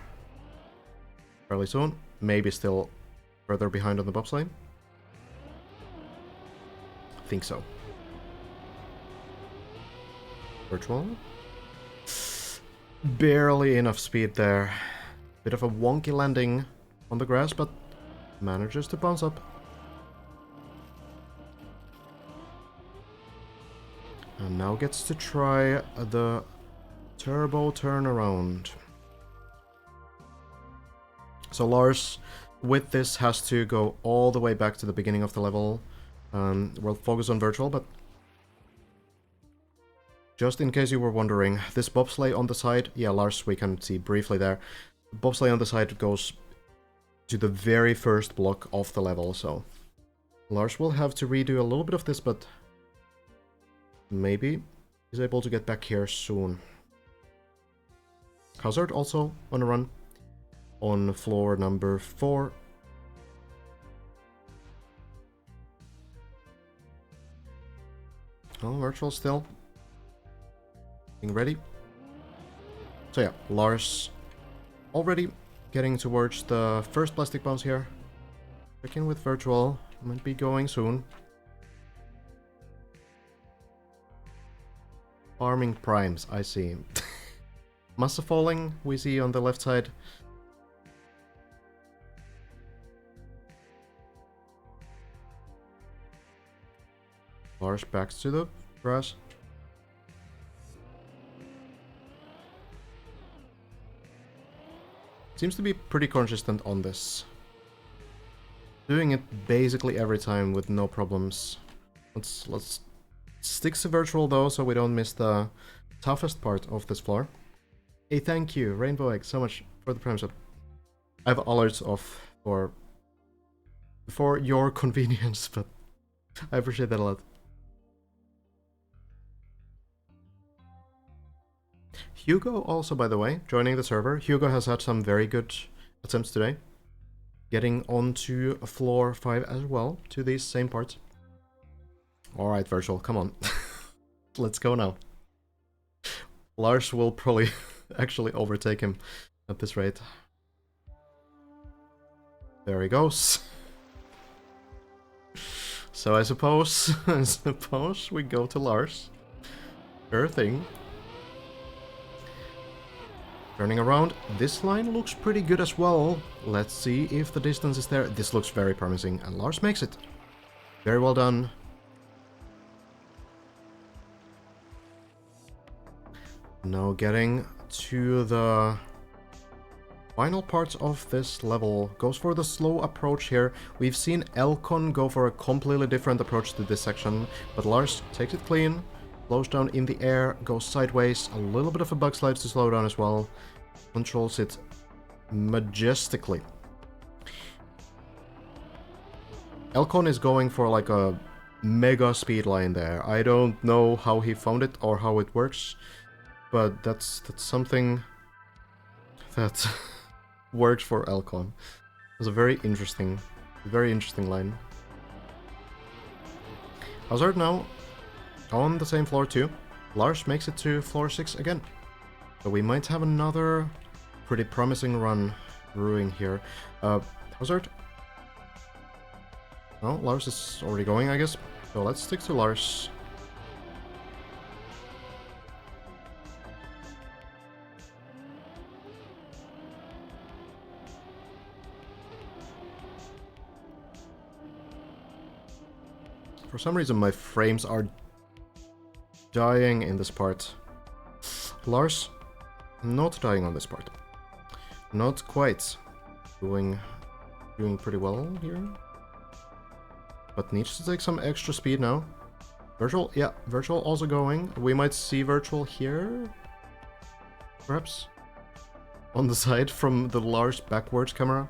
[SPEAKER 1] fairly soon. Maybe still further behind on the bobsleigh. I think so. Virtual. Barely enough speed there. Bit of a wonky landing on the grass, but manages to bounce up. And now gets to try the turbo turnaround. So Lars, with this, has to go all the way back to the beginning of the level. We'll focus on virtual, but just in case you were wondering, this bobsleigh on the side, yeah, Lars, we can see briefly there. Bobsleigh on the side goes to the very first block of the level, so Lars will have to redo a little bit of this, but maybe he's able to get back here soon. Hazard also on a run on floor number 4. Oh, virtual still. Being ready. So yeah, Lars already getting towards the first plastic bounce here. Checking with virtual. Might be going soon. Farming primes, I see. Massa falling, we see on the left side. Lars back to the grass. Seems to be pretty consistent on this. Doing it basically every time with no problems. Let's stick to virtual though, so we don't miss the toughest part of this floor. Hey, thank you, Rainbow Egg, so much for the prime sub. I have alerts off for your convenience, but I appreciate that a lot. Hugo also, by the way, joining the server. Hugo has had some very good attempts today. Getting onto floor 5 as well, to these same parts. Alright, virtual, come on. Let's go now. Lars will probably actually overtake him at this rate. There he goes. So I suppose we go to Lars. Sure thing. Turning around, this line looks pretty good as well. Let's see if the distance is there. This looks very promising, and Lars makes it. Very well done. Now getting to the final parts of this level. Goes for the slow approach here. We've seen Elcon go for a completely different approach to this section, but Lars takes it clean. Slows down in the air, goes sideways, a little bit of a bug slides to slow down as well. Controls it majestically. Elcon is going for like a mega speed line there. I don't know how he found it or how it works, but that's something that works for Elcon. It's a very interesting line. Hazard now on the same floor too. Lars makes it to floor 6 again. So we might have another pretty promising run brewing here. Hazard. Oh, Lars is already going, I guess. So let's stick to Lars. For some reason my frames are dying in this part. Lars, not dying on this part. Not quite. Doing pretty well here. But needs to take some extra speed now. Virtual, yeah, virtual also going. We might see virtual here. Perhaps. On the side from the Lars backwards camera.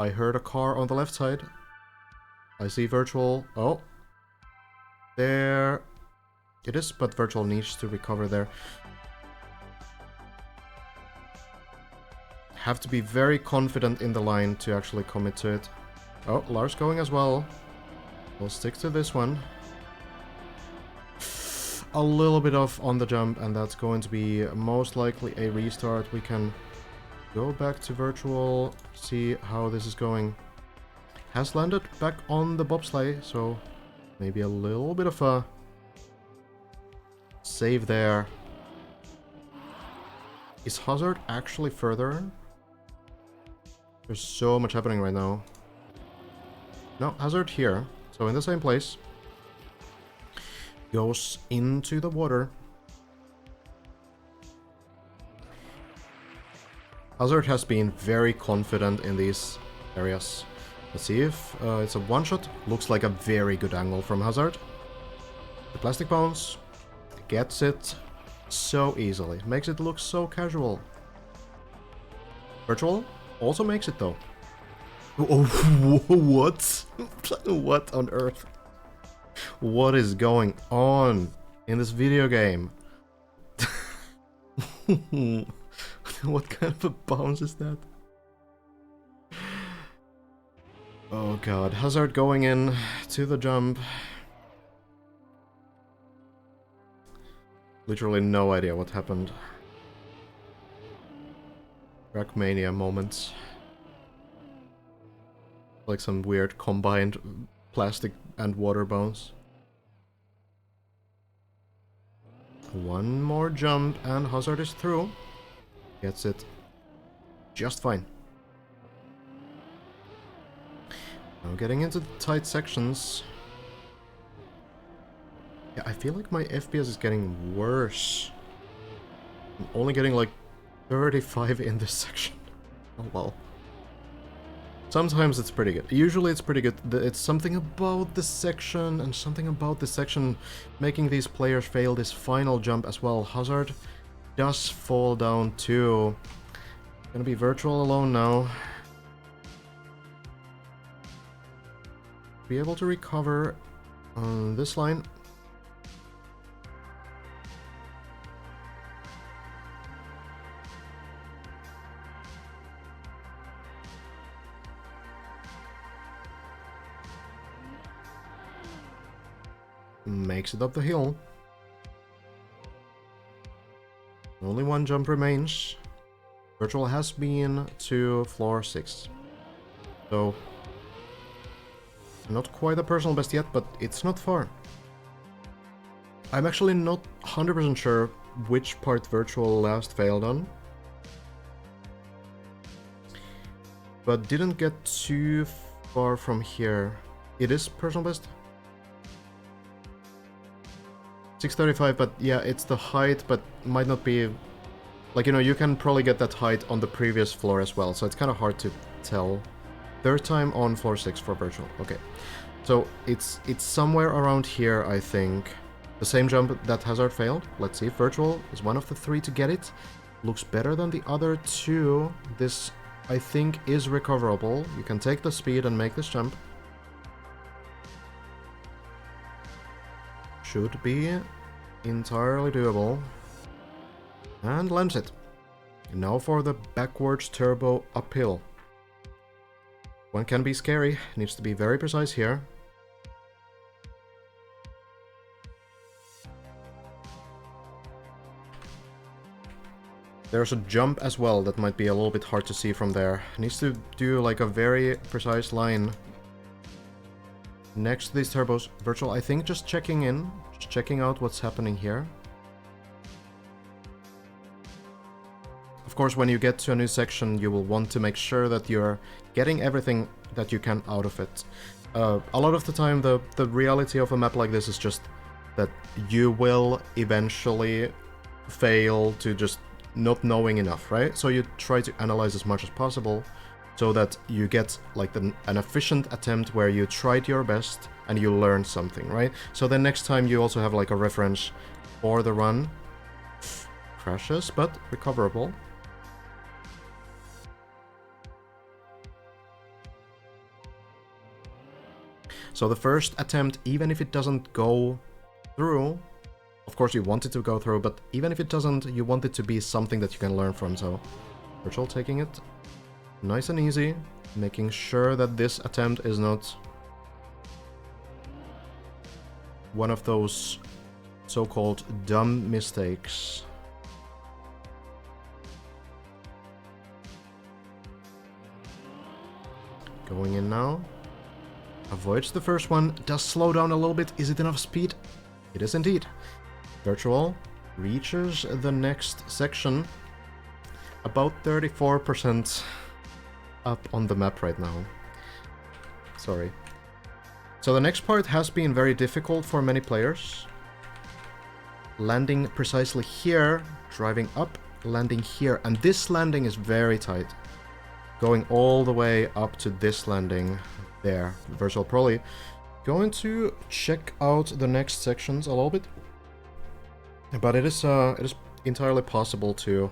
[SPEAKER 1] I heard a car on the left side. I see virtual. Oh. There it is, but virtual needs to recover there. Have to be very confident in the line to actually commit to it. Oh, Lars going as well. We'll stick to this one. A little bit off on the jump, and that's going to be most likely a restart. We can go back to virtual, see how this is going. Has landed back on the bobsleigh, so maybe a little bit of a save there. Is Hazard actually further? There's so much happening right now. No, Hazard here. So in the same place. Goes into the water. Hazard has been very confident in these areas. Let's see if it's a one-shot. Looks like a very good angle from Hazard. The plastic bounce gets it so easily. Makes it look so casual. Virtual also makes it though. Oh, what? What on earth? What is going on in this video game? What kind of a bounce is that? Oh god, Hazard going in to the jump. Literally no idea what happened. Trackmania moments. Like some weird combined plastic and water bounce. One more jump and Hazard is through. Gets it just fine. Now getting into the tight sections. Yeah, I feel like my FPS is getting worse. I'm only getting like 35 in this section. Oh well. Sometimes it's pretty good. Usually it's pretty good. It's something about this section and something about this section making these players fail this final jump as well. Hazard does fall down too. Gonna be virtual alone now. Be able to recover on this line. Makes it up the hill. Only one jump remains. Virtual has been to floor 6. So, not quite a personal best yet, but it's not far. I'm actually not 100% sure which part Virtual last failed on. But didn't get too far from here. It is personal best. 635, but yeah, it's the height, but might not be... Like, you know, you can probably get that height on the previous floor as well, so it's kind of hard to tell. Third time on floor 6 for Virtual. Okay. So, it's somewhere around here, I think. The same jump that Hazard failed. Let's see if Virtual is one of the 3 to get it. Looks better than the other 2. This, I think, is recoverable. You can take the speed and make this jump. Should be entirely doable. And lands it. Now for the backwards turbo uphill. One can be scary, needs to be very precise here. There's a jump as well that might be a little bit hard to see from there. Needs to do like a very precise line. Next to these turbos, Virtual, I think just checking in, just checking out what's happening here. Of course, when you get to a new section, you will want to make sure that you're getting everything that you can out of it. A lot of the time, the reality of a map like this is just that you will eventually fail to just not knowing enough, right? So you try to analyze as much as possible, so that you get like an efficient attempt where you tried your best and you learn something, right? So then next time you also have like a reference for the run. Crashes, but recoverable. So the first attempt, even if it doesn't go through, of course you want it to go through, but even if it doesn't, you want it to be something that you can learn from, so Virtual taking it. Nice and easy, making sure that this attempt is not one of those so-called dumb mistakes. Going in now. Avoids the first one, does slow down a little bit. Is it enough speed? It is indeed. Virtual reaches the next section. About 34%. up on the map right now. Sorry. So the next part has been very difficult for many players. Landing precisely here, driving up, landing here, and this landing is very tight. Going all the way up to this landing there. Virtual probably going to check out the next sections a little bit. But it is entirely possible to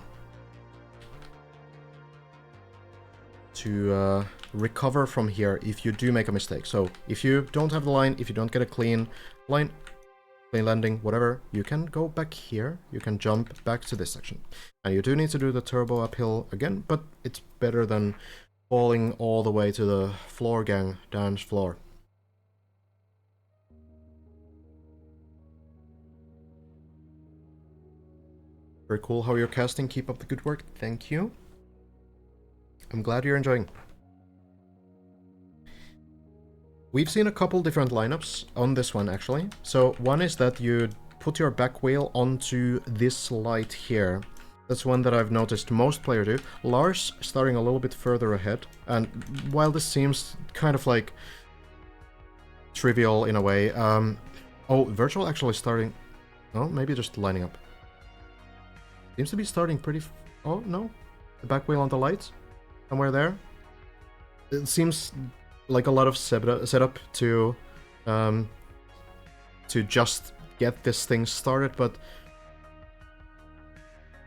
[SPEAKER 1] recover from here if you do make a mistake. So if you don't have the line, if you don't get a clean line, clean landing, whatever, you can go back here, you can jump back to this section. And you do need to do the turbo uphill again, but it's better than falling all the way to the floor gang dance floor. Very cool how you're casting, keep up the good work, thank you. I'm glad you're enjoying. We've seen a couple different lineups on this one, actually. So one is that you put your back wheel onto this light here. That's one that I've noticed most players do. Lars starting a little bit further ahead. And while this seems kind of like trivial in a way, oh, Virtual actually starting... Oh, maybe just lining up. Seems to be starting pretty... Oh, no. The back wheel on the light. Somewhere there. It seems like a lot of setup to just get this thing started, but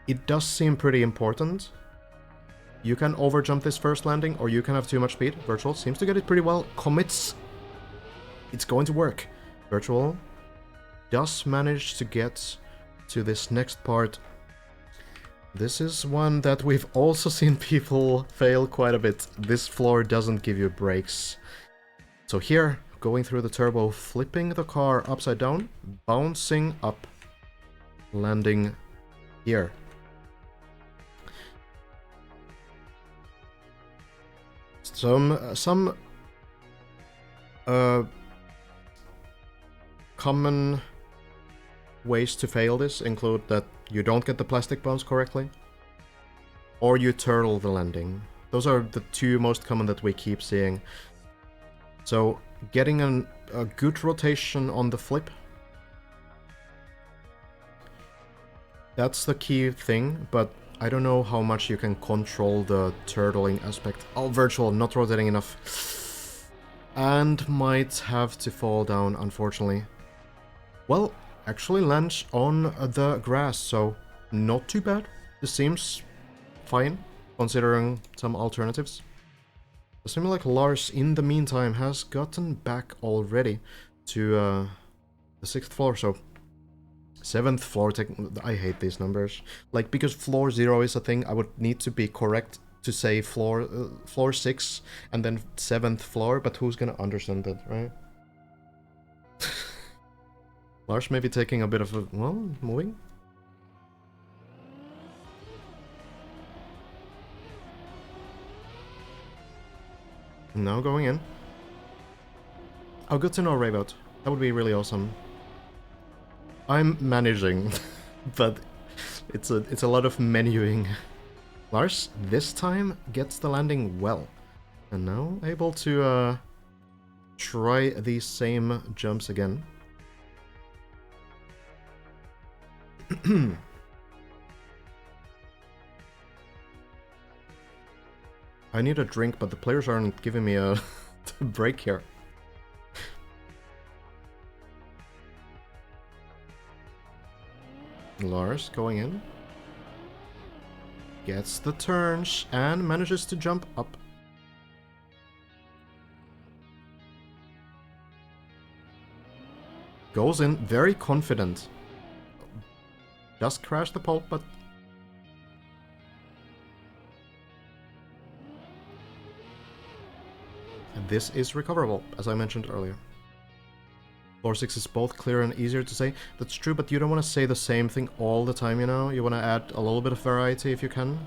[SPEAKER 1] it does seem pretty important. You can overjump this first landing, or you can have too much speed. Virtual seems to get it pretty well. Commits. It's going to work. Virtual does manage to get to this next part. This is one that we've also seen people fail quite a bit. This floor doesn't give you brakes. So here, going through the turbo, flipping the car upside down, bouncing up, landing here. Some common ways to fail this include that you don't get the plastic bounce correctly, or you turtle the landing. Those are the two most common that we keep seeing. So getting a good rotation on the flip, that's the key thing, but I don't know how much you can control the turtling aspect. Oh, Virtual, not rotating enough. And might have to fall down, unfortunately. Well, actually lands on the grass, so not too bad. This seems fine, considering some alternatives. It seems like Lars, in the meantime, has gotten back already to the 6th floor, so 7th floor, I hate these numbers. Like, because floor 0 is a thing, I would need to be correct to say floor 6 and then 7th floor, but who's gonna understand that, right? Lars may be taking a bit of a... well, moving? Now going in. Oh, good to know, Raybout. That would be really awesome. I'm managing, but it's a lot of menuing. Lars, this time, gets the landing well. And now able to try these same jumps again. I need a drink, but the players aren't giving me a break here. Lars going in. Gets the turns and manages to jump up. Goes in very confident. Does crash the pole, but... this is recoverable, as I mentioned earlier. Floor 6 is both clearer and easier to say. That's true, but you don't want to say the same thing all the time, you know? You want to add a little bit of variety if you can.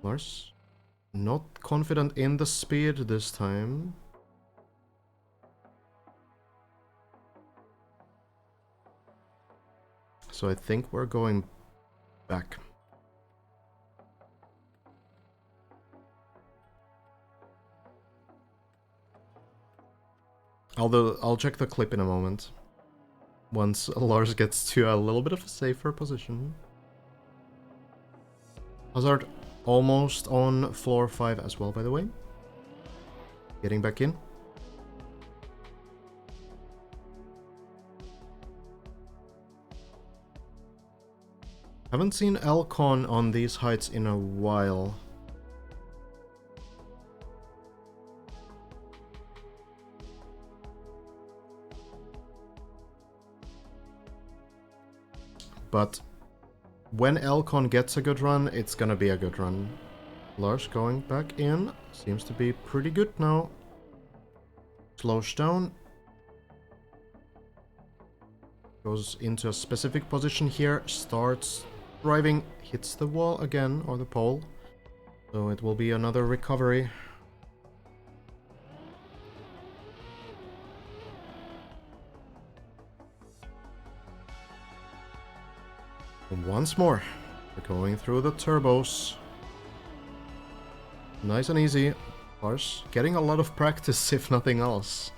[SPEAKER 1] Lars? Not confident in the speed this time. So I think we're going back. Although, I'll check the clip in a moment. Once Lars gets to a little bit of a safer position. Hazard almost on floor 5 as well, by the way. Getting back in. Haven't seen Elcon on these heights in a while. But when Elcon gets a good run, it's gonna be a good run. Lars going back in. Seems to be pretty good now. Slows down. Goes into a specific position here. Starts driving. Hits the wall again, or the pole. So it will be another recovery. And once more, we're going through the turbos. Nice and easy. Lars getting a lot of practice, if nothing else.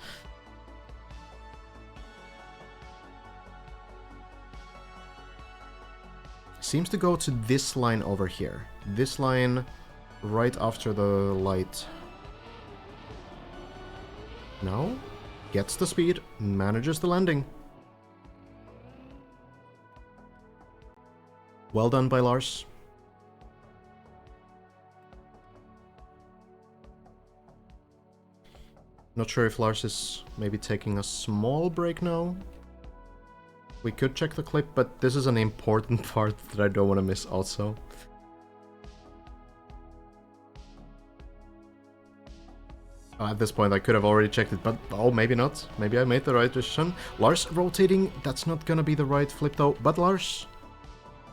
[SPEAKER 1] Seems to go to this line over here. This line right after the light. Now, gets the speed, manages the landing. Well done by Lars. Not sure if Lars is maybe taking a small break now. We could check the clip, but this is an important part that I don't want to miss also. At this point I could have already checked it, but oh, maybe not. Maybe I made the right decision. Lars rotating, that's not gonna be the right flip though, but Lars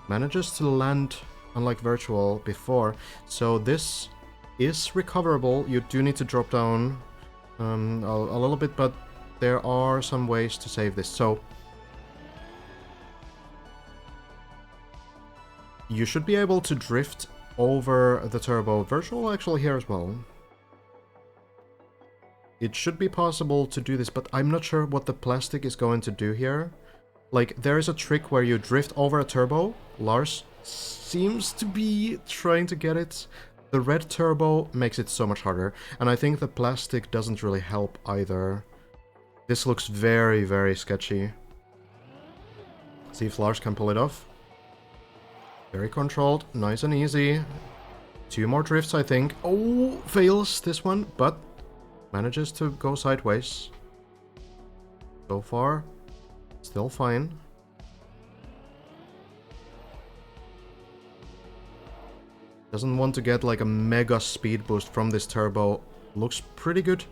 [SPEAKER 1] manages to land, unlike Virtual before, so this is recoverable. You do need to drop down a little bit, but there are some ways to save this. So you should be able to drift over the turbo. Virtual actually here as well. It should be possible to do this, but I'm not sure what the plastic is going to do here. Like, there is a trick where you drift over a turbo. Lars seems to be trying to get it. The red turbo makes it so much harder, and I think the plastic doesn't really help either. This looks very, very sketchy. See if Lars can pull it off. Very controlled, nice and easy. 2 more drifts, I think. Oh, fails this one, but manages to go sideways. So far, still fine. Doesn't want to get like a mega speed boost from this turbo. Looks pretty good.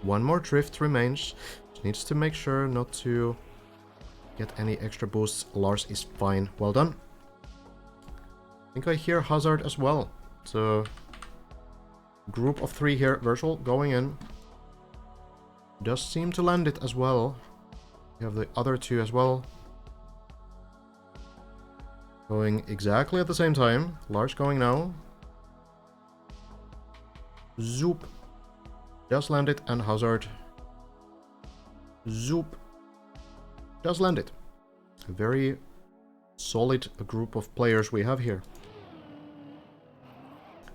[SPEAKER 1] 1 more drift remains. Just needs to make sure not to get any extra boosts. Lars is fine. Well done. I think I hear Hazard as well. So, group of 3 here. Virtual going in. Does seem to land it as well. We have the other 2 as well. Going exactly at the same time. Lars going now. Zoop. Just land it, and Hazard. Zoop. Just land it. A very solid group of players we have here.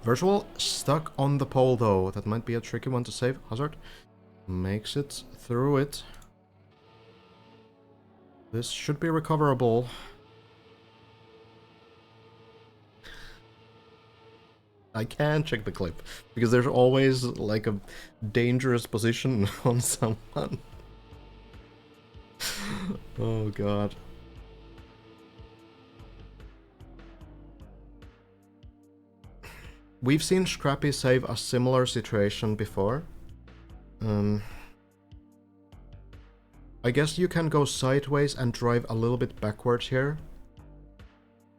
[SPEAKER 1] Virtual stuck on the pole though. That might be a tricky one to save. Hazard makes it through it. This should be recoverable. I can't check the clip, because there's always like a dangerous position on someone. Oh god. We've seen Scrappy save a similar situation before. I guess you can go sideways and drive a little bit backwards here.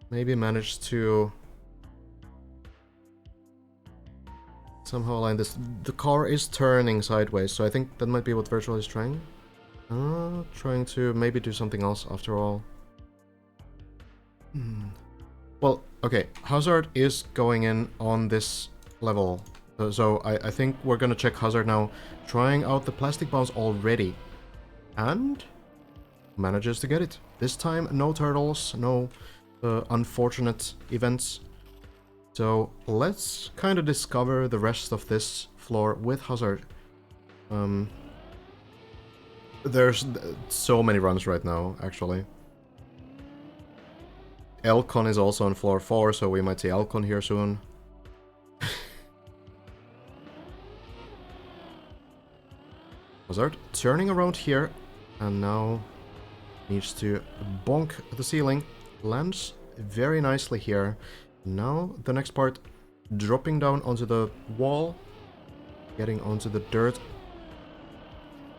[SPEAKER 1] Maybe manage to somehow align this. The car is turning sideways, so I think that might be what Virtual is trying. Trying to maybe do something else after all. Well, okay, Hazard is going in on this level. So I think we're gonna check Hazard now. Trying out the plastic bounce already. And manages to get it. This time, no turtles, no unfortunate events. So let's kind of discover the rest of this floor with Hazard. There's so many runs right now, actually. Elcon is also on floor 4, so we might see Elcon here soon. Hazard turning around here, and now needs to bonk the ceiling. Lands very nicely here. Now the next part, dropping down onto the wall, getting onto the dirt.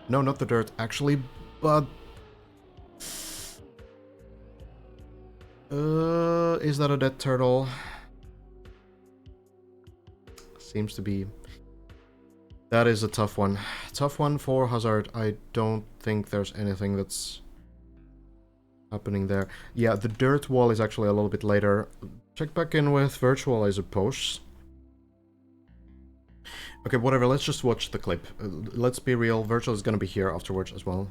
[SPEAKER 1] No, not the dirt, actually, but... is that a dead turtle? Seems to be. That is a tough one. Tough one for Hazard. I don't think there's anything that's happening there. Yeah, the dirt wall is actually a little bit later. Check back in with Virtual, I suppose. Okay, whatever, let's just watch the clip. Let's be real, Virtual is gonna be here afterwards as well.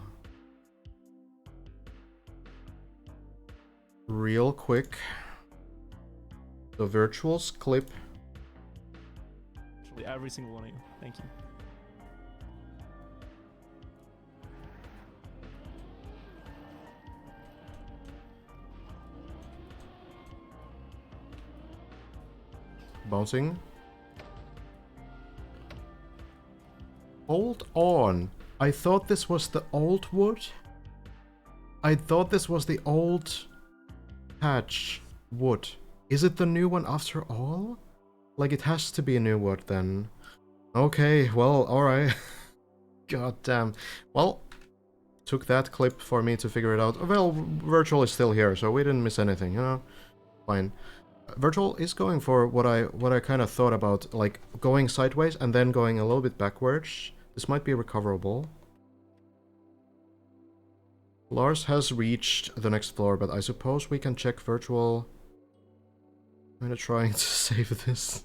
[SPEAKER 1] Real quick. The Virtual's clip.
[SPEAKER 3] Actually, every single one of you. Thank you.
[SPEAKER 1] Bouncing. Hold on. I thought this was the old wood. I thought this was the old patch wood. Is it the new one after all? Like, it has to be a new wood then. Okay, well, alright. God damn. Well, took that clip for me to figure it out. Well, Virtual is still here, so we didn't miss anything, you know? Fine. Virtual is going for what I kind of thought about, like going sideways and then going a little bit backwards. This might be recoverable. Lars has reached the next floor, but I suppose we can check Virtual. I'm gonna try to save this.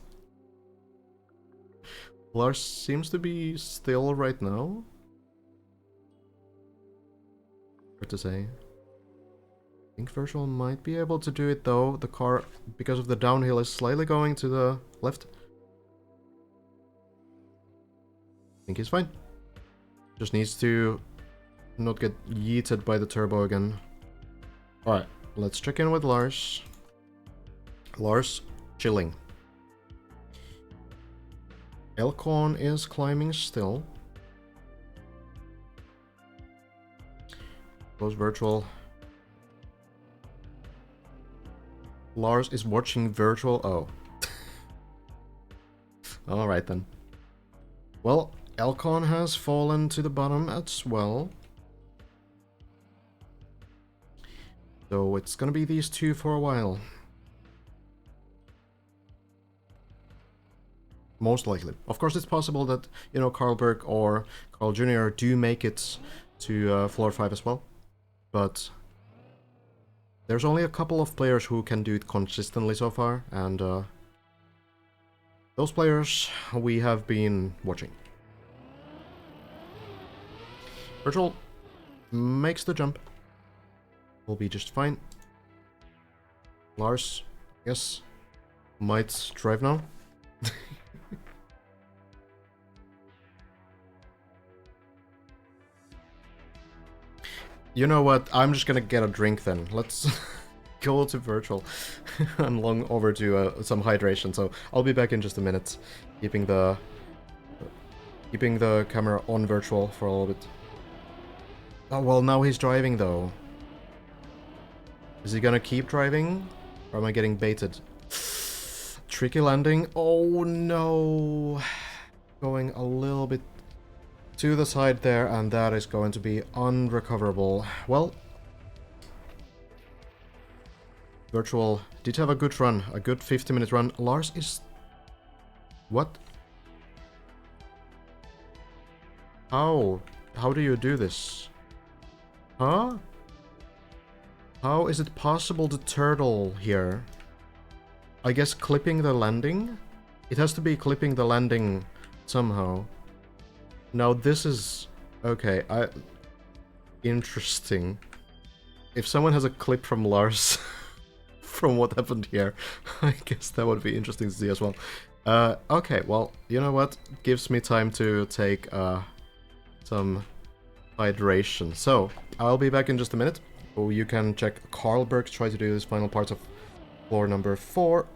[SPEAKER 1] Lars seems to be still right now. Hard to say. I think Virtual might be able to do it though. The car, because of the downhill, is slightly going to the left. I think he's fine. Just needs to not get yeeted by the turbo again. Alright, let's check in with Lars. Lars, chilling. Elcon is climbing still. Goes Virtual. Lars is watching Virtual. Oh. Alright then. Well, Elcon has fallen to the bottom as well. So it's gonna be these two for a while. Most likely. Of course, it's possible that, you know, Carlberg or Carl Jr. do make it to floor 5 as well. But there's only a couple of players who can do it consistently so far, and those players we have been watching. Virtual makes the jump. Will be just fine. Lars, yes, might drive now. You know what? I'm just gonna get a drink then. Let's go to Virtual. I'm long overdue some hydration, so I'll be back in just a minute. Keeping the camera on Virtual for a little bit. Oh well, now he's driving though. Is he gonna keep driving? Or am I getting baited? Tricky landing. Oh no! Going a little bit to the side there, and that is going to be unrecoverable. Well, Virtual did have a good run, a good 50-minute run. Lars is... What? How? How do you do this? Huh? How is it possible to turtle here? I guess clipping the landing? It has to be clipping the landing somehow. Now this is... Okay, interesting. If someone has a clip from Lars from what happened here, I guess that would be interesting to see as well. Okay, well, you know what? Gives me time to take some hydration. So, I'll be back in just a minute. Oh, you can check Carlberg try to do his final parts of floor number 4.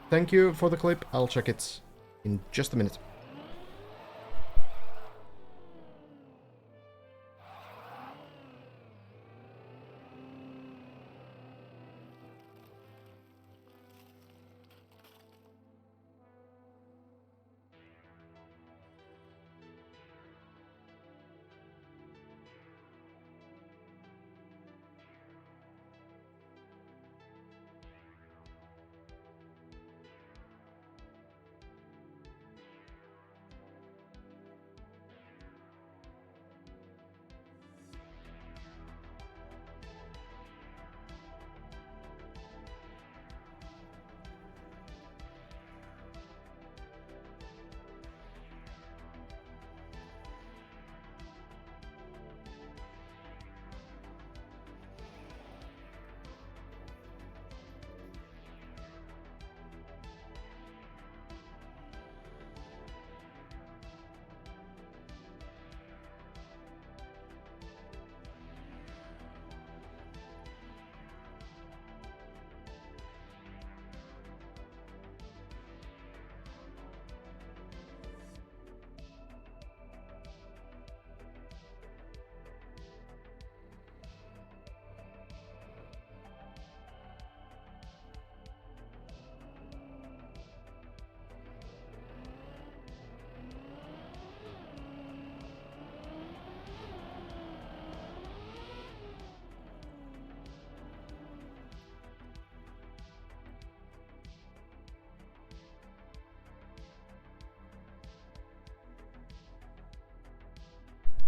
[SPEAKER 1] Thank you for the clip. I'll check it in just a minute.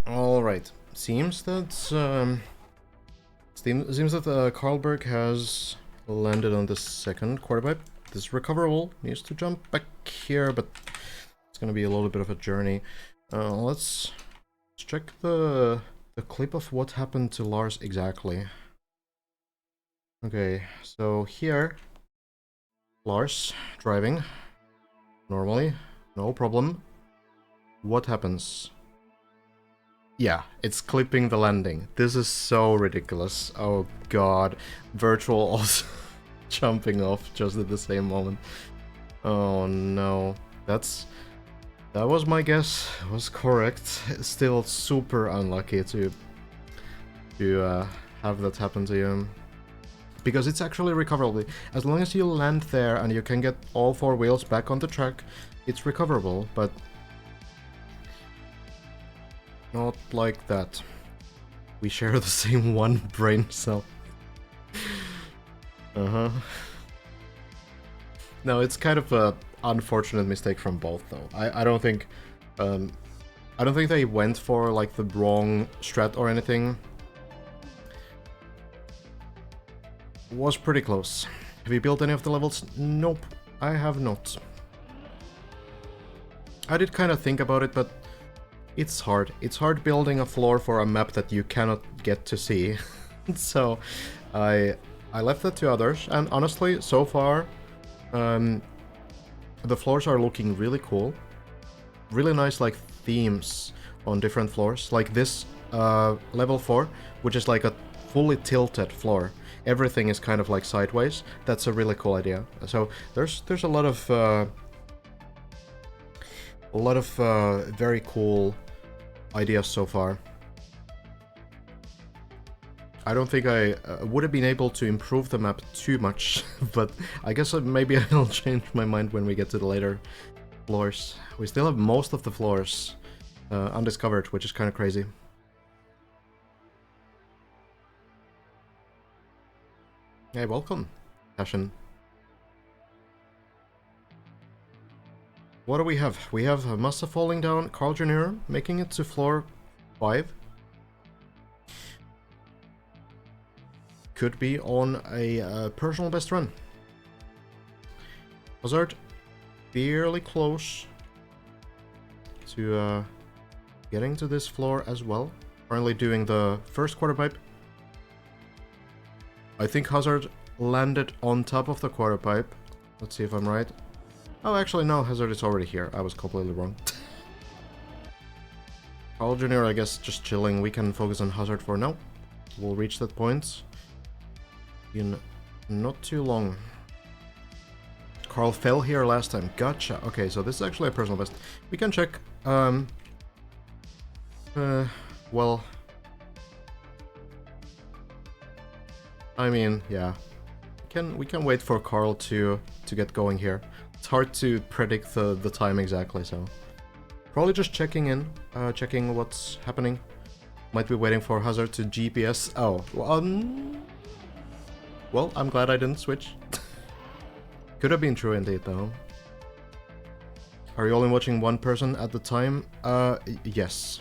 [SPEAKER 1] Alright, seems that Carlberg has landed on the second quarter pipe. This recoverable needs to jump back here, but it's gonna be a little bit of a journey. Let's check the clip of what happened to Lars exactly. Okay, so here, Lars driving normally, no problem. What happens? Yeah, it's clipping the landing. This is so ridiculous. Oh god. Virtual also jumping off just at the same moment. Oh no. That was my guess. It was correct. Still super unlucky to have that happen to you. Because it's actually recoverable. As long as you land there and you can get all 4 wheels back on the track, it's recoverable, but not like that. We share the same one brain cell. No, it's kind of a unfortunate mistake from both, though. I don't think they went for like the wrong strat or anything. Was pretty close. Have you built any of the levels? Nope, I have not. I did kind of think about it, but it's hard. It's hard building a floor for a map that you cannot get to see. So I left that to others, and honestly, so far, the floors are looking really cool. Really nice, like, themes on different floors. Like this level 4, which is like a fully tilted floor. Everything is kind of like sideways. That's a really cool idea. So there's a lot of very cool ideas so far. I don't think I would have been able to improve the map too much, but I guess maybe I'll change my mind when we get to the later floors. We still have most of the floors undiscovered, which is kind of crazy. Hey, welcome, Passion. What do we have? We have Massa falling down, Carl Jr. making it to floor 5. Could be on a personal best run. Hazard, fairly close to getting to this floor as well. Currently doing the first quarter pipe. I think Hazard landed on top of the quarter pipe. Let's see if I'm right. Oh, actually, no, Hazard is already here. I was completely wrong. Carl Jr., I guess, just chilling. We can focus on Hazard for now. We'll reach that point in not too long. Carl fell here last time. Gotcha. Okay, so this is actually a personal best. We can check. Well, I mean, yeah. We can wait for Carl to get going here. It's hard to predict the time exactly, so probably just checking in, checking what's happening. Might be waiting for Hazard to GPS. Oh, well, I'm glad I didn't switch. Could have been true indeed, though. Are you only watching one person at the time? Yes.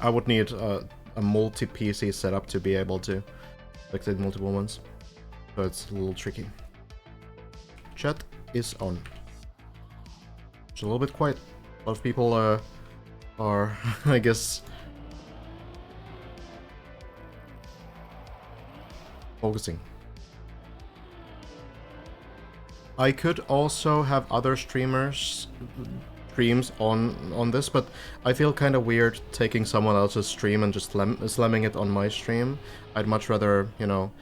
[SPEAKER 1] I would need a multi-PC setup to be able to spectate multiple ones. So it's a little tricky. Chat is on. It's a little bit quiet. A lot of people are, I guess, focusing. I could also have other streams on this, but I feel kind of weird taking someone else's stream and just slamming it on my stream. I'd much rather, you know,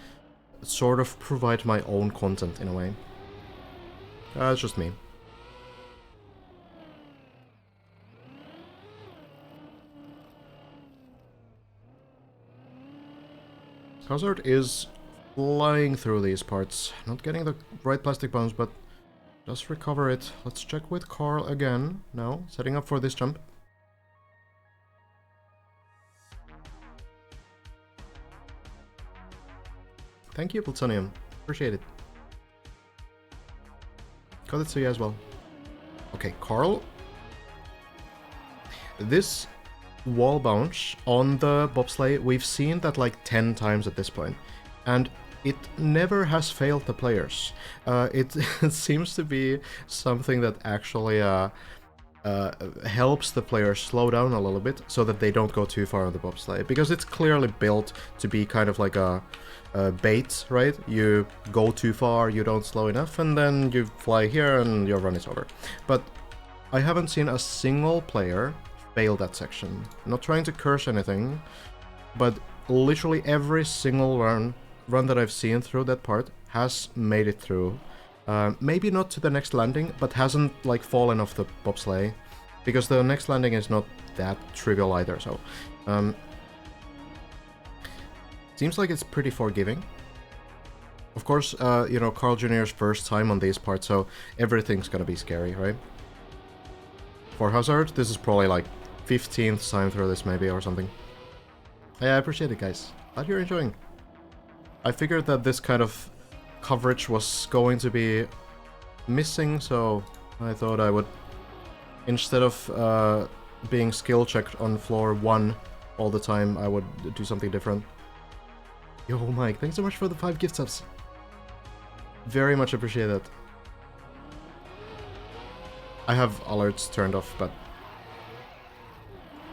[SPEAKER 1] sort of provide my own content in a way. It's just me. Hazard is flying through these parts. Not getting the right plastic bounce, but just recover it. Let's check with Carl again. Now, setting up for this jump. Thank you, Plutonium. Appreciate it. Got it to you as well. Okay, Carl. This wall bounce on the bobsleigh, we've seen that like 10 times at this point, and it never has failed the players. It seems to be something that actually helps the players slow down a little bit so that they don't go too far on the bobsleigh, because it's clearly built to be kind of like a bait, right? You go too far, you don't slow enough, and then you fly here and your run is over. But I haven't seen a single player fail that section. I'm not trying to curse anything, but literally every single run that I've seen through that part has made it through. Maybe not to the next landing, but hasn't like fallen off the bobsleigh, because the next landing is not that trivial either. So seems like it's pretty forgiving. Of course, you know, Carl Jr.'s first time on these parts, so everything's gonna be scary, right? For Hazard, this is probably like 15th time through this maybe or something. Yeah, I appreciate it, guys. Glad you're enjoying. I figured that this kind of coverage was going to be missing, so I thought I would, instead of being skill checked on floor 1 all the time, I would do something different. Yo, Mike, thanks so much for the 5 gift subs. Very much appreciate it. I have alerts turned off, but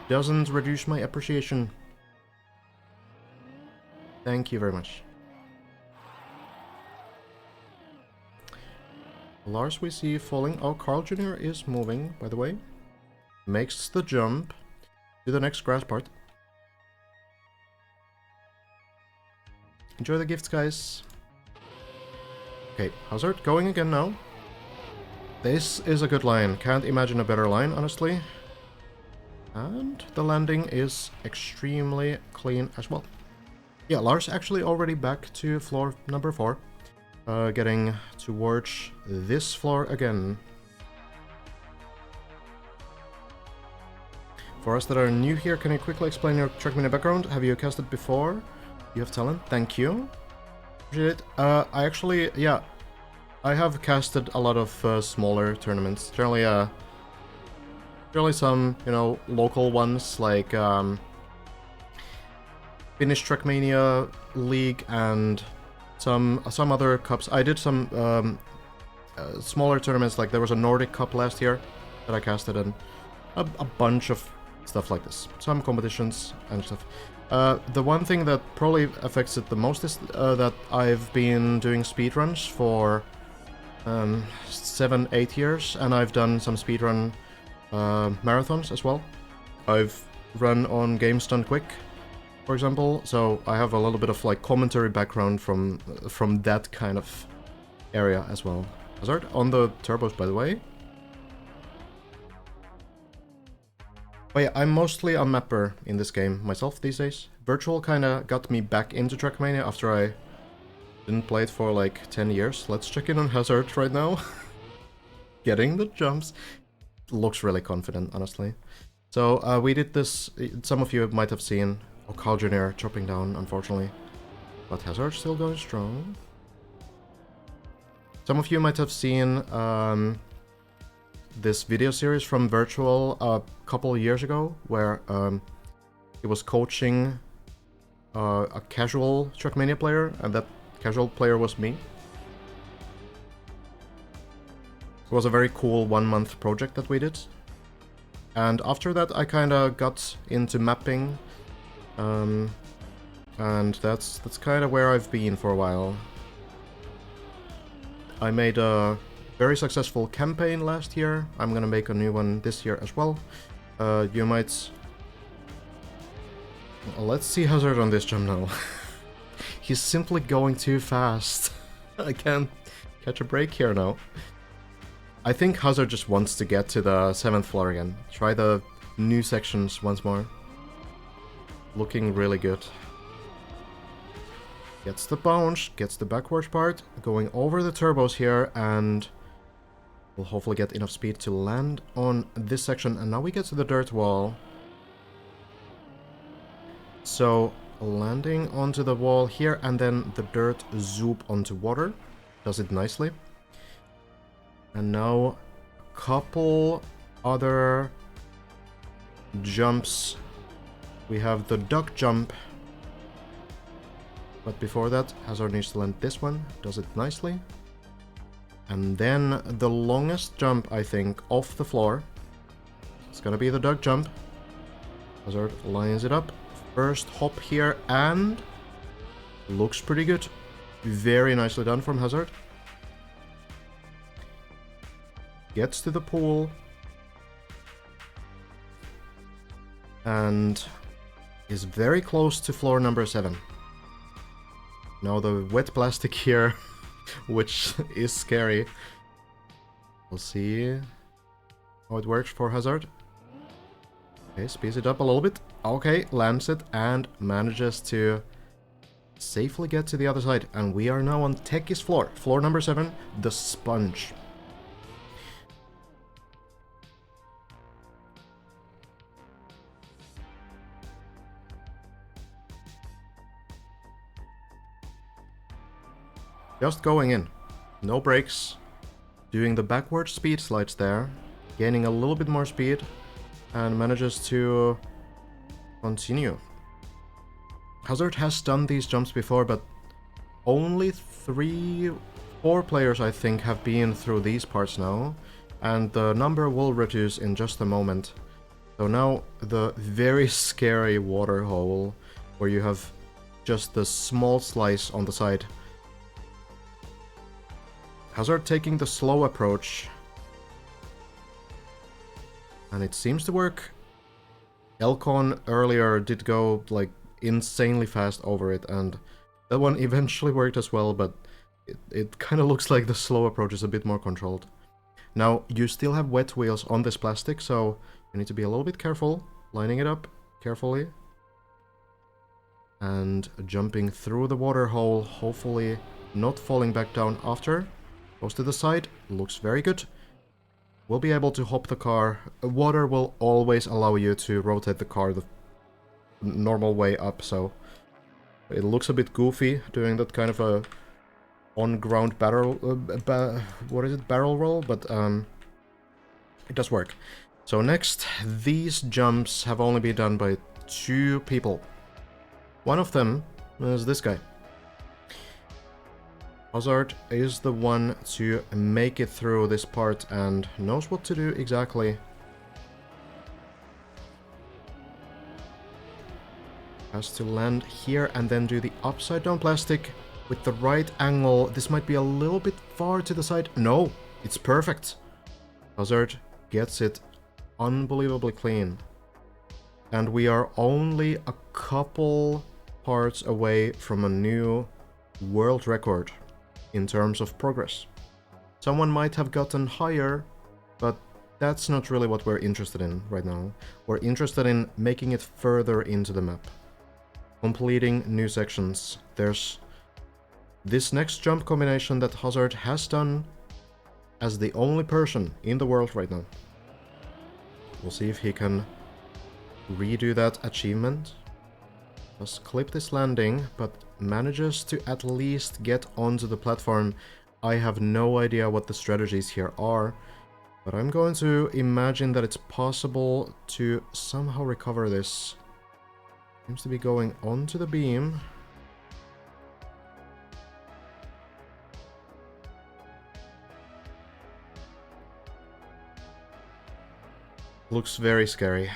[SPEAKER 1] doesn't reduce my appreciation. Thank you very much. Lars we see falling. Oh, Carl Jr. is moving, by the way. Makes the jump to the next grass part. Enjoy the gifts, guys. Okay, Hazard going again now. This is a good line. Can't imagine a better line, honestly. And the landing is extremely clean as well. Yeah, Lars actually already back to floor number 4. Getting towards this floor again. For us that are new here, can you quickly explain your Trackmania background? Have you casted before? You have talent. Thank you. Appreciate it. I actually, yeah, I have casted a lot of smaller tournaments. Generally some, you know, local ones like Finnish Trackmania League and some other cups. I did some smaller tournaments, like there was a Nordic Cup last year that I casted, and a bunch of stuff like this. Some competitions and stuff. The one thing that probably affects it the most is that I've been doing speedruns for 7-8 years, and I've done some speedrun marathons as well. I've run on Games Done Quick, for example, so I have a little bit of like commentary background from that kind of area as well. Hazard on the turbos, by the way. But yeah, I'm mostly a mapper in this game myself these days. Virtual kinda got me back into Trackmania after I didn't play it for like 10 years. Let's check in on Hazard right now. Getting the jumps. Looks really confident, honestly. So we did this, some of you might have seen Carl Jr. chopping down, unfortunately. But Hazard still going strong. Some of you might have seen this video series from Virtual a couple of years ago, where he was coaching a casual Trackmania player, and that casual player was me. It was a very cool 1-month project that we did. And after that I kinda got into mapping, and that's kinda where I've been for a while. I made a very successful campaign last year. I'm gonna make a new one this year as well. You might... Let's see Hazard on this jump now. He's simply going too fast. I can't catch a break here now. I think Hazard just wants to get to the 7th floor again. Try the new sections once more. Looking really good. Gets the bounce, gets the backwards part, going over the turbos here, and we'll hopefully get enough speed to land on this section. And now we get to the dirt wall. So, landing onto the wall here, and then the dirt zoop onto water. Does it nicely. And now a couple other jumps. We have the duck jump. But before that, Hazard needs to land this one. Does it nicely. And then the longest jump, I think, off the floor. It's gonna be the duck jump. Hazard lines it up. First hop here, and looks pretty good. Very nicely done from Hazard. Gets to the pool. And is very close to floor number 7. Now the wet plastic here, which is scary. We'll see how it works for Hazard. Okay, speeds it up a little bit. Okay, lands it and manages to safely get to the other side. And we are now on Techie's floor. Floor number 7, the sponge. Just going in. No brakes. Doing the backward speed slides there. Gaining a little bit more speed. And manages to continue. Hazard has done these jumps before, but only 3-4 players, I think, have been through these parts now. And the number will reduce in just a moment. So now the very scary water hole, where you have just the small slice on the side. Hazard taking the slow approach. And it seems to work. Elcon earlier did go like insanely fast over it, and that one eventually worked as well, but it kind of looks like the slow approach is a bit more controlled. Now, you still have wet wheels on this plastic, so you need to be a little bit careful, lining it up carefully. And jumping through the water hole, hopefully not falling back down after. Goes to the side, looks very good. We'll be able to hop the car. Water will always allow you to rotate the car the normal way up, so it looks a bit goofy doing that kind of a on-ground barrel, barrel roll, but it does work. So next, these jumps have only been done by 2 people. One of them is this guy. Hazard is the one to make it through this part and knows what to do exactly. Has to land here and then do the upside down plastic with the right angle. This might be a little bit far to the side. No, it's perfect. Hazard gets it unbelievably clean. And we are only a couple parts away from a new world record in terms of progress. Someone might have gotten higher, but that's not really what we're interested in right now. We're interested in making it further into the map. Completing new sections. There's this next jump combination that Hazard has done as the only person in the world right now. We'll see if he can redo that achievement. Just clip this landing, but manages to at least get onto the platform. I have no idea what the strategies here are, but I'm going to imagine that it's possible to somehow recover this. Seems to be going onto the beam. Looks very scary.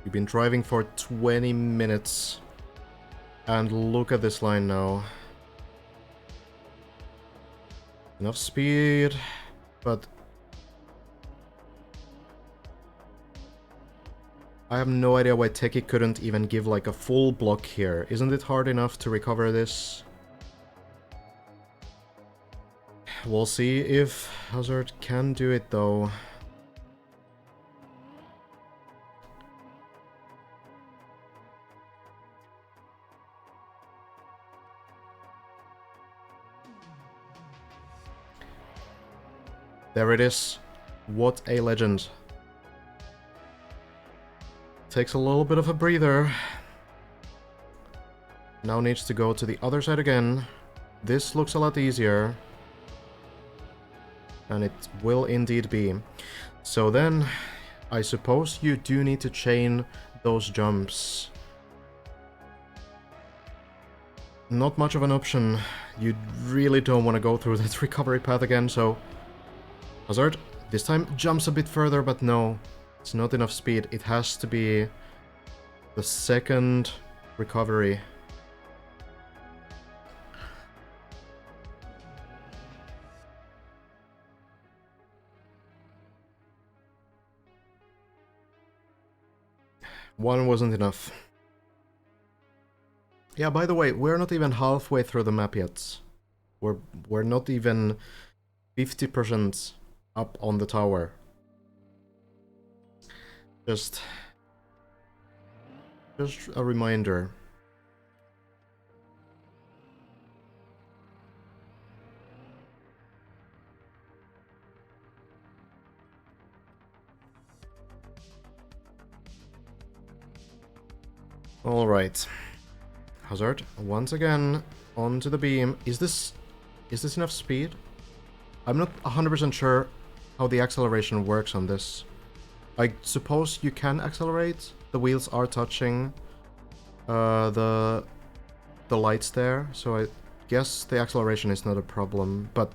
[SPEAKER 1] We've been driving for 20 minutes. And look at this line now. Enough speed, but I have no idea why Teki couldn't even give like a full block here. Isn't it hard enough to recover this? We'll see if Hazard can do it though. There it is. What a legend. Takes a little bit of a breather. Now needs to go to the other side again. This looks a lot easier. And it will indeed be. So then, I suppose you do need to chain those jumps. Not much of an option. You really don't want to go through that recovery path again, so... Hazard, this time jumps a bit further, but no. It's not enough speed. It has to be the second recovery. One wasn't enough. Yeah, by the way, we're not even halfway through the map yet. We're not even 50% up on the tower. Just a reminder. All right. Hazard, once again, onto the beam. Is this enough speed? I'm not 100% sure how the acceleration works on this. I suppose you can accelerate. The wheels are touching the lights there, so I guess the acceleration is not a problem. But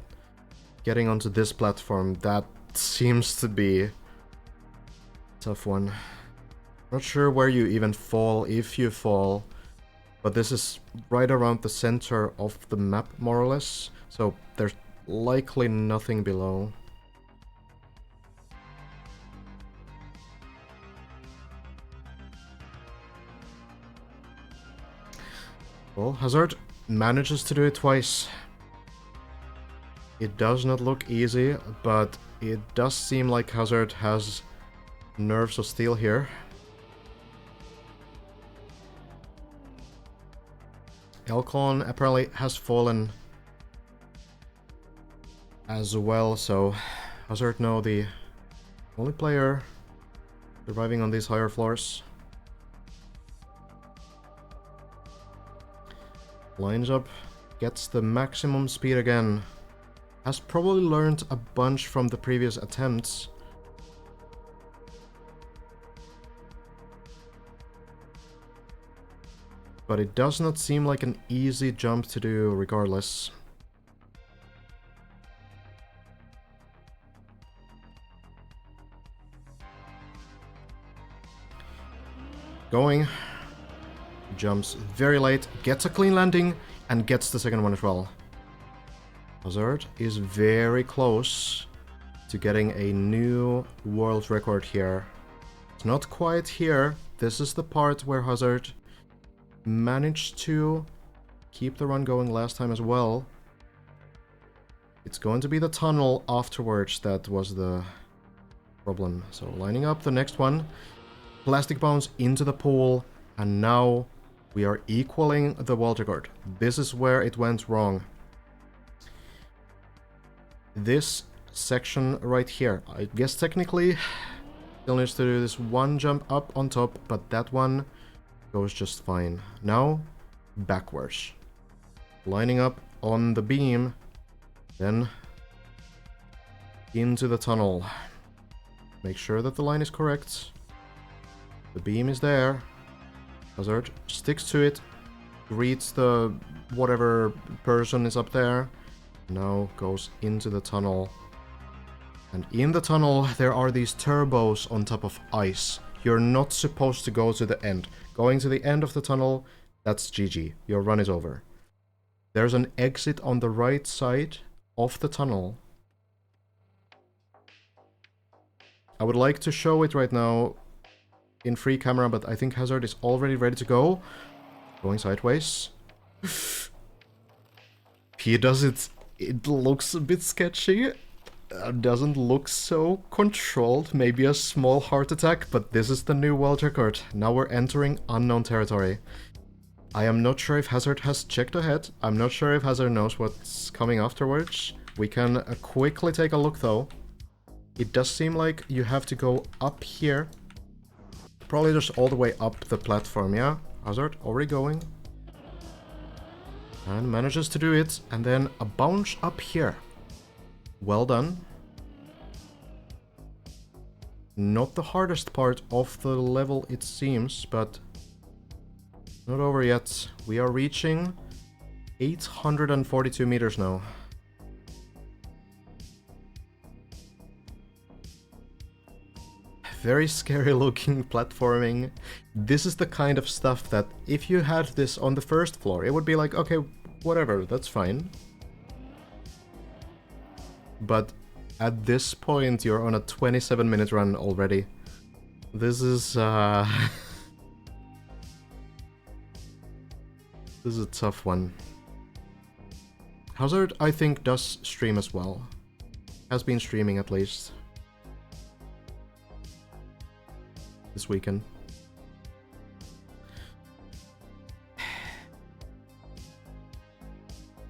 [SPEAKER 1] getting onto this platform, that seems to be a tough one. Not sure where you even fall, if you fall, but this is right around the center of the map, more or less, so there's likely nothing below. Well, Hazard manages to do it twice. It does not look easy, but it does seem like Hazard has nerves of steel here. Elcon apparently has fallen as well, so Hazard now the only player surviving on these higher floors. Lines up, gets the maximum speed again. Has probably learned a bunch from the previous attempts. But it does not seem like an easy jump to do regardless. Going. Jumps very late, gets a clean landing, and gets the second one as well. Hazard is very close to getting a new world record here. It's not quite here. This is the part where Hazard managed to keep the run going last time as well. It's going to be the tunnel afterwards that was the problem. So lining up the next one. Plastic bounce into the pool, and now we are equaling the world record. This is where it went wrong. This section right here, I guess technically still needs to do this one jump up on top, but that one goes just fine. Now, backwards. Lining up on the beam, then into the tunnel. Make sure that the line is correct. The beam is there. Hazard sticks to it, greets the whatever person is up there, now goes into the tunnel. And in the tunnel there are these turbos on top of ice. You're not supposed to go to the end. Going to the end of the tunnel, that's GG. Your run is over. There's an exit on the right side of the tunnel. I would like to show it right now in free camera, but I think Hazard is already ready to go. Going sideways. He does it. It looks a bit sketchy. Doesn't look so controlled. Maybe a small heart attack, but this is the new world record. Now we're entering unknown territory. I am not sure if Hazard has checked ahead. I'm not sure if Hazard knows what's coming afterwards. We can quickly take a look though. It does seem like you have to go up here. Probably just all the way up the platform, yeah? Hazard already going. And manages to do it. And then a bounce up here. Well done. Not the hardest part of the level, it seems, but not over yet. We are reaching 842 meters now. Very scary looking platforming. This is the kind of stuff that if you had this on the first floor, it would be like, okay, whatever, that's fine. But at this point, you're on a 27-minute run already. This is this is a tough one. Hazard, I think, does stream as well. Has been streaming at least. This weekend.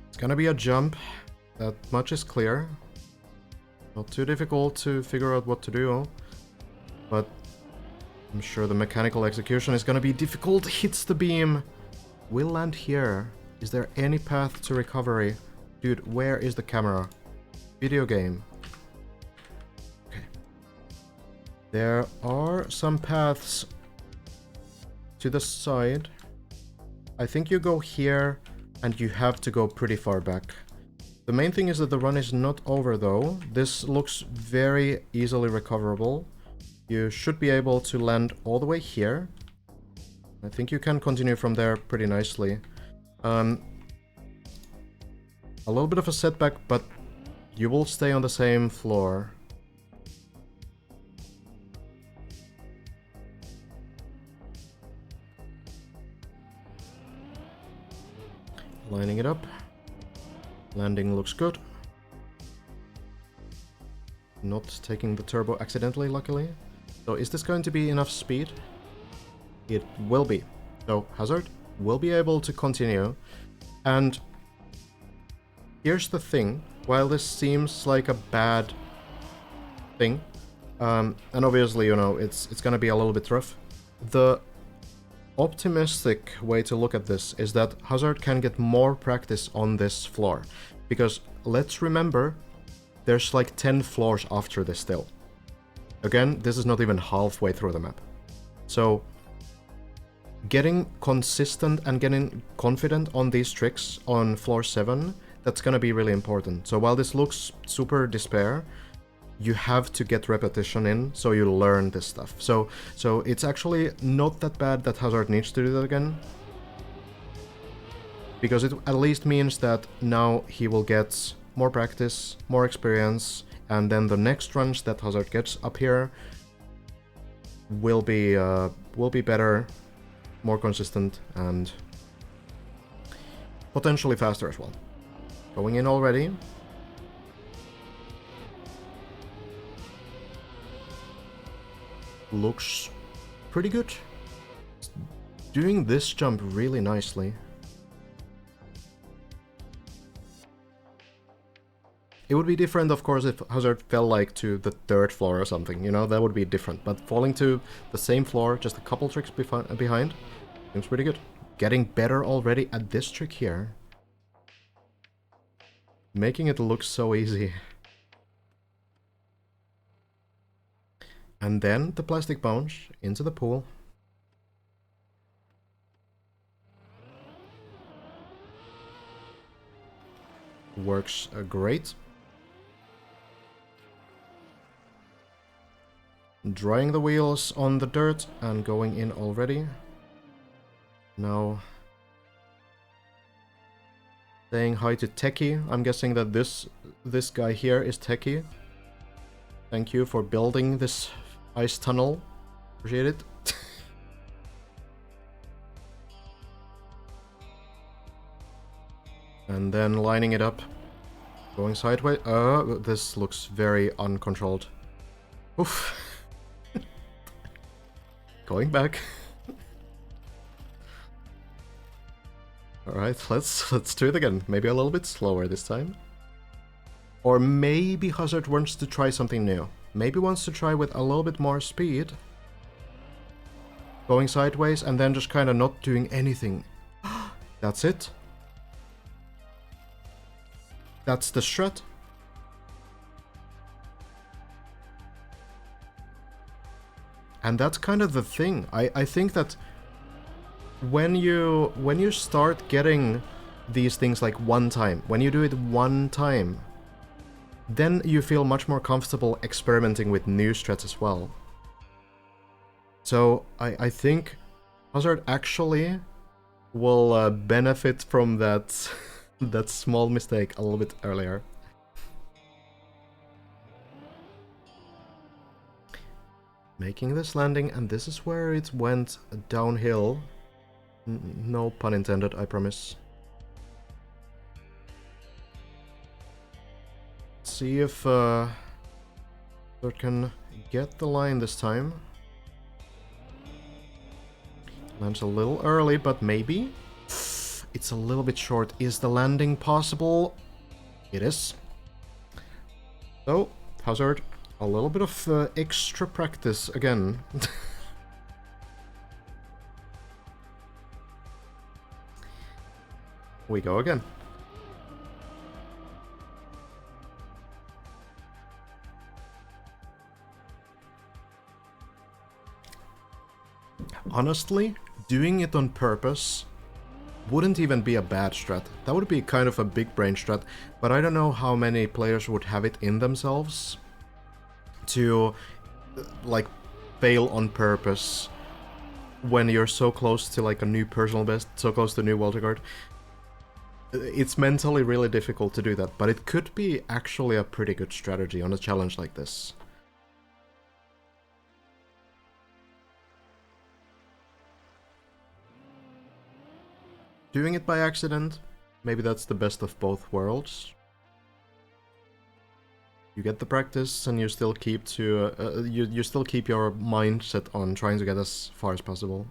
[SPEAKER 1] It's gonna be a jump. That much is clear. Not too difficult to figure out what to do, but I'm sure the mechanical execution is gonna be difficult. Hits the beam. Will land here. Is there any path to recovery? Dude, where is the camera? Video game. Okay. There are some paths to the side. I think you go here and you have to go pretty far back. The main thing is that the run is not over though. This looks very easily recoverable. You should be able to land all the way here. I think you can continue from there pretty nicely. A little bit of a setback, but you will stay on the same floor. Lining it up. Landing looks good. Not taking the turbo accidentally, luckily. So is this going to be enough speed? It will be. So Hazard will be able to continue. And here's the thing. While this seems like a bad thing, and obviously, you know, it's gonna be a little bit rough, the optimistic way to look at this is that Hazard can get more practice on this floor. Because let's remember, there's like 10 floors after this still. Again, this is not even halfway through the map. So getting consistent and getting confident on these tricks on floor 7, that's gonna be really important. So while this looks super despair, you have to get repetition in, so you learn this stuff. So it's actually not that bad that Hazard needs to do that again. Because it at least means that now he will get more practice, more experience, and then the next runs that Hazard gets up here will be better, more consistent, and potentially faster as well. Going in already. Looks pretty good. Doing this jump really nicely. It would be different, of course, if Hazard fell like to the 3rd floor or something, you know, that would be different. But falling to the same floor, just a couple tricks behind, seems pretty good. Getting better already at this trick here. Making it look so easy. And then the plastic bounce into the pool. Works great. Drying the wheels on the dirt and going in already. Now saying hi to Techie. I'm guessing that this guy here is Techie. Thank you for building this ice tunnel. Appreciate it. And then lining it up. Going sideways. This looks very uncontrolled. Oof. Going back. Alright, let's do it again. Maybe a little bit slower this time. Or maybe Hazard wants to try something new. Maybe wants to try with a little bit more speed. Going sideways and then just kind of not doing anything. That's it. That's the strat. And that's kind of the thing. I think that when you start getting these things like one time, when you do it one time, then you feel much more comfortable experimenting with new strats as well. So I think Hazard actually will benefit from that that small mistake a little bit earlier. Making this landing, and this is where it went downhill. No pun intended, I promise. See if Hazard can get the line this time. Lands a little early, but maybe? It's a little bit short. Is the landing possible? It is. So, Hazard, a little bit of extra practice again. We go again. Honestly, doing it on purpose wouldn't even be a bad strat. That would be kind of a big brain strat, but I don't know how many players would have it in themselves to, like, fail on purpose when you're so close to, like, a new personal best, so close to a new world record. It's mentally really difficult to do that, but it could be actually a pretty good strategy on a challenge like this. Doing it by accident, maybe that's the best of both worlds. You get the practice, and you still keep to you still keep your mindset on trying to get as far as possible.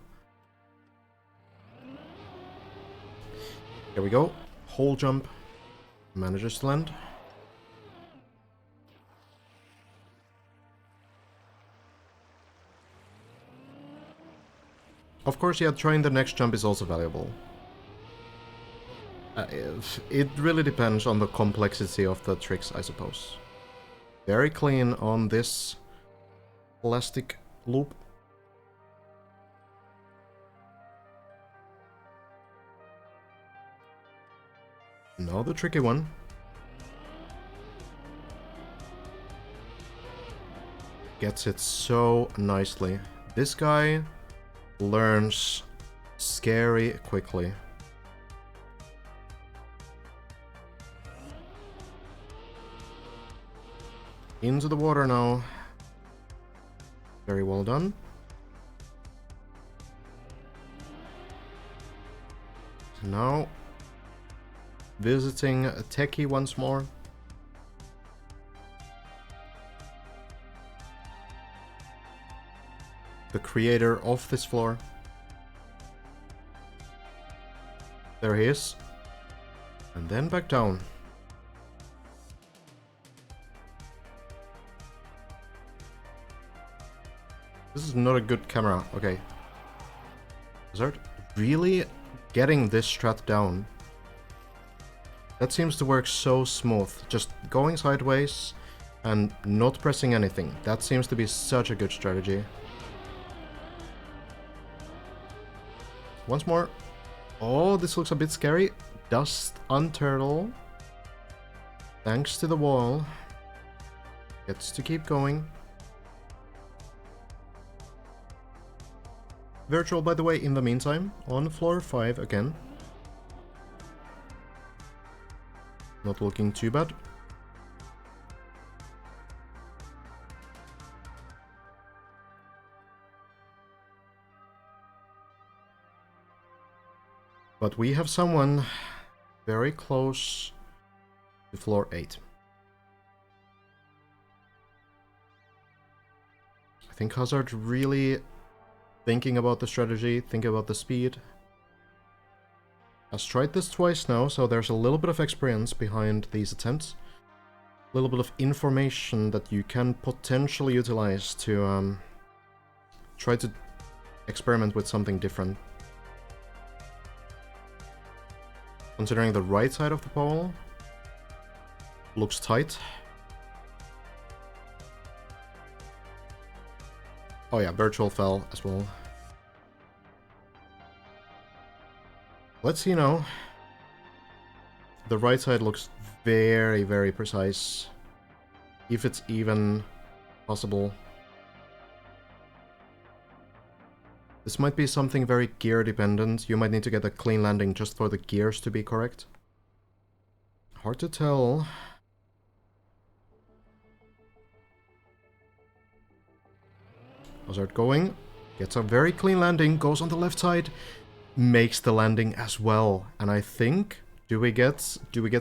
[SPEAKER 1] Here we go. Whole jump. Manages to land. Of course, yeah, trying the next jump is also valuable. It really depends on the complexity of the tricks, I suppose. Very clean on this plastic loop. Now the tricky one. gets it so nicely. This guy learns scary quickly. Into the water now. Very well done. So now, visiting Techie once more. The creator of this floor. There he is. And then back down. This is not a good camera. Okay. Hazard really getting this strat down. That seems to work so smooth. Just going sideways and not pressing anything. That seems to be such a good strategy. Once more. Oh, this looks a bit scary. Dust unturtle. Thanks to the wall. Gets to keep going. Virtual, by the way, in the meantime, on floor 5 again. Not looking too bad. But we have someone very close to floor 8. I think Hazard really thinking about the strategy, thinking about the speed. Has tried this twice now, so there's a little bit of experience behind these attempts. A little bit of information that you can potentially utilize to try to experiment with something different. Considering the right side of the pole looks tight. Oh yeah, virtual fell as well. Let's see now. The right side looks very, very precise. If it's even possible. This might be something very gear dependent. You might need to get a clean landing just for the gears to be correct. Hard to tell. Hazard going. Gets a very clean landing. Goes on the left side. Makes the landing as well. And I think... Do we get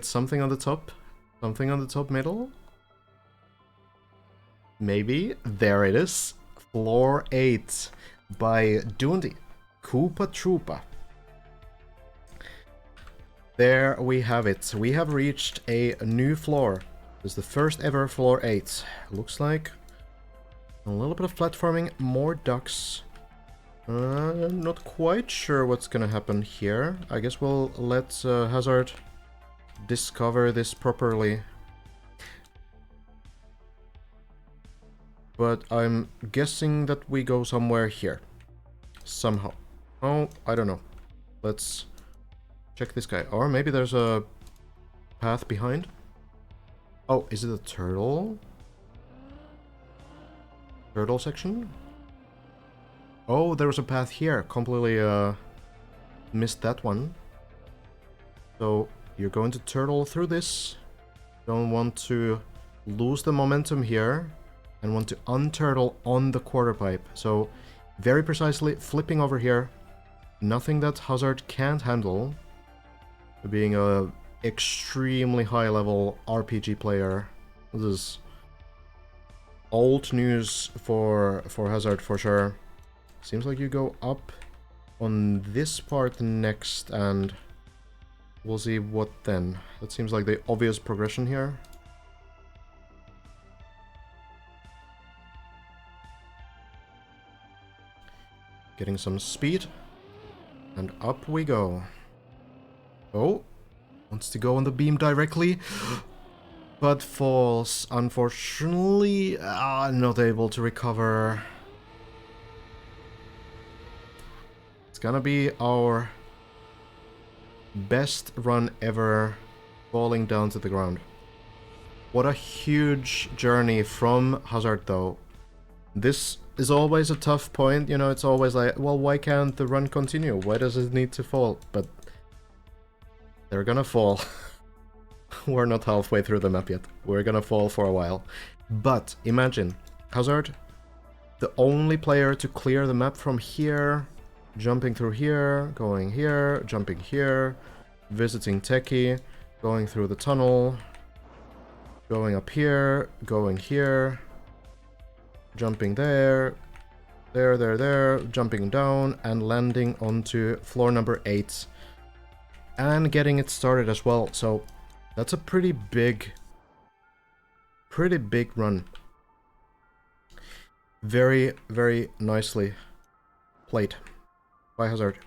[SPEAKER 1] something on the top? Something on the top middle? Maybe. There it is. Floor 8. By Dundi. Koopa Troopa. There we have it. We have reached a new floor. This is the first ever floor 8. Looks like a little bit of platforming, more ducks. Not quite sure what's gonna happen here. I guess we'll let Hazard discover this properly. But I'm guessing that we go somewhere here. Somehow. Oh, I don't know. Let's check this guy. Or maybe there's a path behind. Oh, is it a turtle? Turtle section? Oh, there was a path here. Completely missed that one. So you're going to turtle through this. Don't want to lose the momentum here. And want to unturtle on the quarter pipe. So very precisely flipping over here. Nothing that Hazard can't handle. Being a extremely high level RPG player. This is old news for Hazard for sure. Seems like you go up on this part next and we'll see what then. That seems like the obvious progression here. Getting some speed. And up we go. Oh. Wants to go on the beam directly. But falls. Unfortunately. Not able to recover. It's gonna be our best run ever. Falling down to the ground. What a huge journey from Hazard though. This is always a tough point, you know, it's always like, well, why can't the run continue? Why does it need to fall? But they're gonna fall. We're not halfway through the map yet. We're gonna fall for a while. But imagine, Hazard, the only player to clear the map from here, jumping through here, going here, jumping here, visiting Techie, going through the tunnel, going up here, going here, jumping there, there, jumping down, and landing onto floor number 8. And getting it started as well, so that's a pretty big run. Very, very nicely played by Hazard.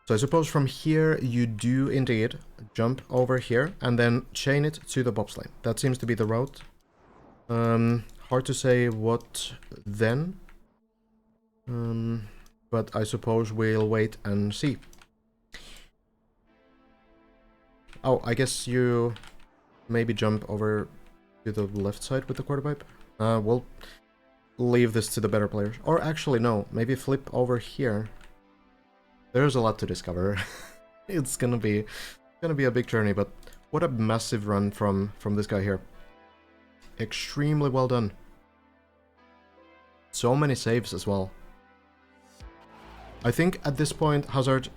[SPEAKER 1] So I suppose from here you do indeed jump over here and then chain it to the bobsleigh. That seems to be the route. Hard to say what then. But I suppose we'll wait and see. Oh, I guess you maybe jump over to the left side with the quarter pipe. We'll leave this to the better players. Or actually, no, maybe flip over here. There's a lot to discover. It's gonna be a big journey, but what a massive run from this guy here. Extremely well done. So many saves as well. I think at this point, Hazard,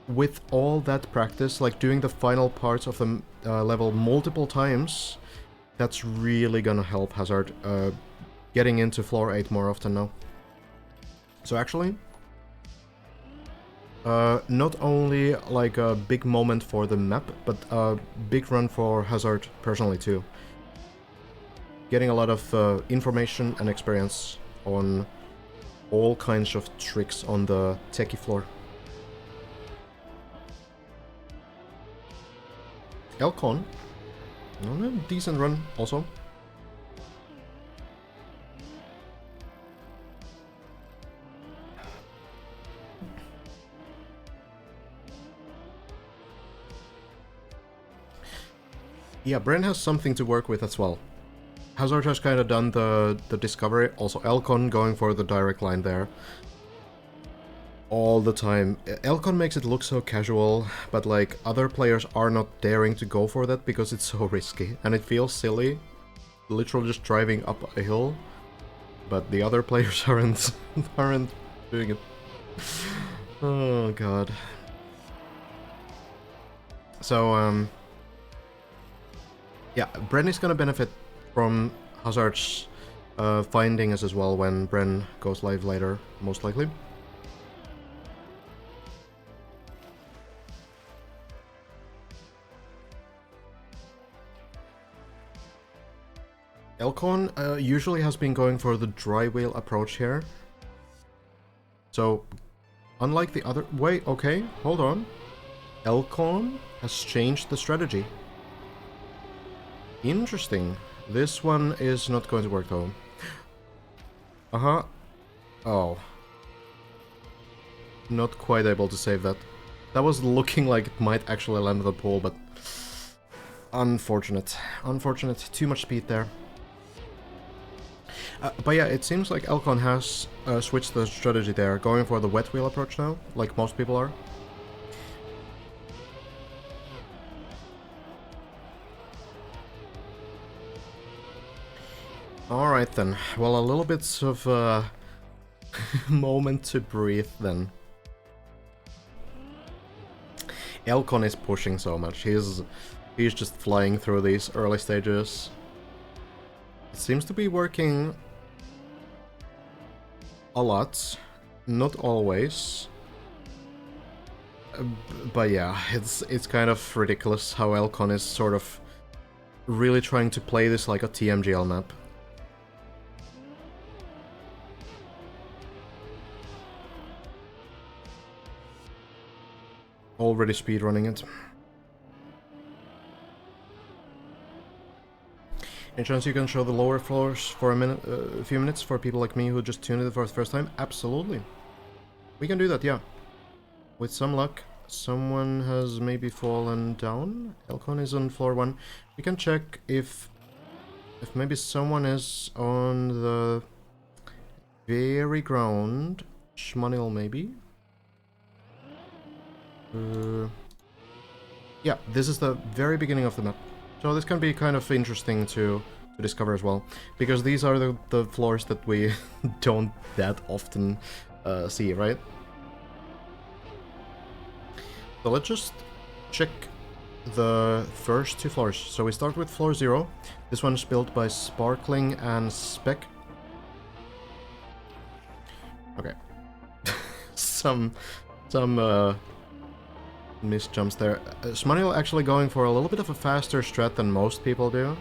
[SPEAKER 1] with all that practice, like doing the final parts of the level multiple times, that's really gonna help Hazard getting into floor 8 more often now. So actually, not only like a big moment for the map, but a big run for Hazard personally too. Getting a lot of information and experience on all kinds of tricks on the techie floor. Elcon, a decent run also. Yeah, Bren has something to work with as well. Hazard has kind of done the discovery, also Elcon going for the direct line there. All the time. Elcon makes it look so casual, but like other players are not daring to go for that because it's so risky and it feels silly. Literally just driving up a hill, but the other players aren't doing it. Oh god. So yeah, Bren is gonna benefit from Hazard's findings as well when Bren goes live later, most likely. Elcon usually has been going for the dry wheel approach here. So, unlike the other... Wait, okay, hold on. Elcon has changed the strategy. Interesting. This one is not going to work though. Uh-huh. Oh. Not quite able to save that. That was looking like it might actually land on the pole, but... Unfortunate. Unfortunate. Too much speed there. But yeah, it seems like Elcon has switched the strategy there, going for the wet wheel approach now, like most people are. Alright then, well, a little bit of moment to breathe then. Elcon is pushing so much, he's just flying through these early stages. It seems to be working a lot, not always. But yeah, it's kind of ridiculous how Elcon is sort of really trying to play this like a TMGL map. Already speedrunning it. Any chance you can show the lower floors for a few minutes for people like me who just tuned in for the first time? Absolutely. We can do that, yeah. With some luck, someone has maybe fallen down. Elcon is on floor 1. We can check if maybe someone is on the very ground. Schmunil maybe. Yeah, this is the very beginning of the map. So this can be kind of interesting to discover as well. Because these are the floors that we don't that often see, right? So let's just check the first two floors. So we start with floor 0. This one's built by Sparkling and Spec. Okay. some missed jumps there. Schmunil actually going for a little bit of a faster strat than most people do.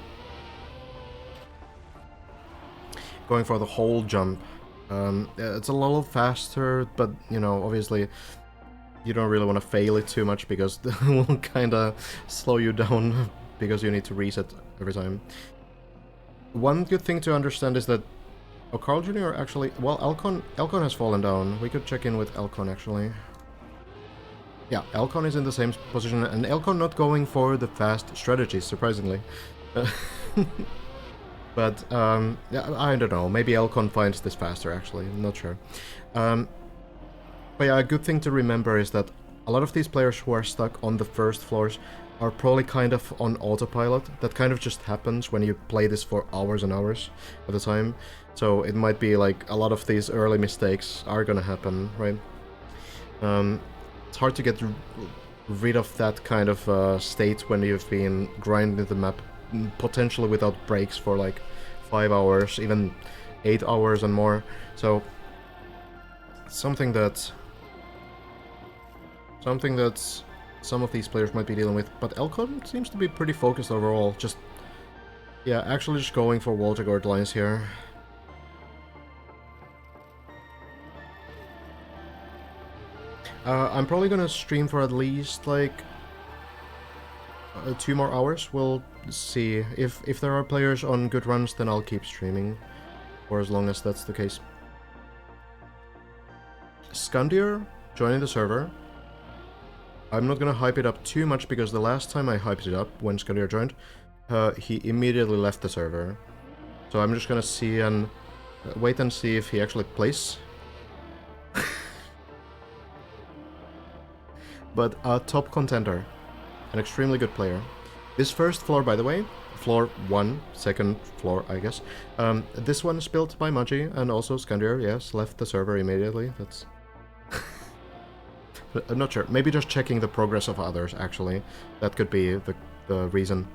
[SPEAKER 1] Going for the whole jump. It's a little faster, but, you know, obviously you don't really want to fail it too much because it will kind of slow you down because you need to reset every time. One good thing to understand is that Carl Jr. actually... Well, Elcon has fallen down. We could check in with Elcon, actually. Yeah, Elcon is in the same position, and Elcon not going for the fast strategies, surprisingly. But, yeah, I don't know. Maybe Elcon finds this faster, actually. I'm not sure. But yeah, a good thing to remember is that a lot of these players who are stuck on the first floors are probably kind of on autopilot. That kind of just happens when you play this for hours and hours at a time. So it might be like a lot of these early mistakes are gonna happen, right? It's hard to get rid of that kind of state when you've been grinding the map potentially without breaks for like 5 hours, even 8 hours and more. So something that some of these players might be dealing with, but Elcon seems to be pretty focused overall. Just, yeah, actually just going for Walter Guard lines here. I'm probably gonna stream for at least like 2 more hours. We'll see. If there are players on good runs, then I'll keep streaming for as long as that's the case. Skandir joining the server. I'm not gonna hype it up too much because the last time I hyped it up, when Skandir joined, he immediately left the server. So I'm just gonna see and wait and see if he actually plays. But a top contender. An extremely good player. This first floor, by the way, floor 1, second floor, I guess. This one is built by Maji and also Skandir, yes, left the server immediately. That's... I'm not sure. Maybe just checking the progress of others, actually. That could be the reason.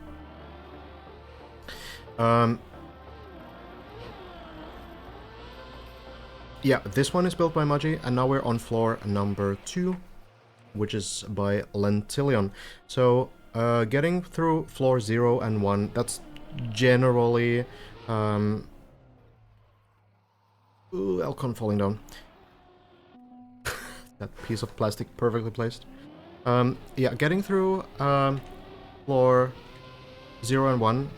[SPEAKER 1] Yeah, this one is built by Maji, and now we're on floor number 2, which is by Lentillion. So, getting through floor 0 and 1, that's generally... Ooh, Elcon falling down. That piece of plastic perfectly placed. Yeah, getting through floor 0 and 1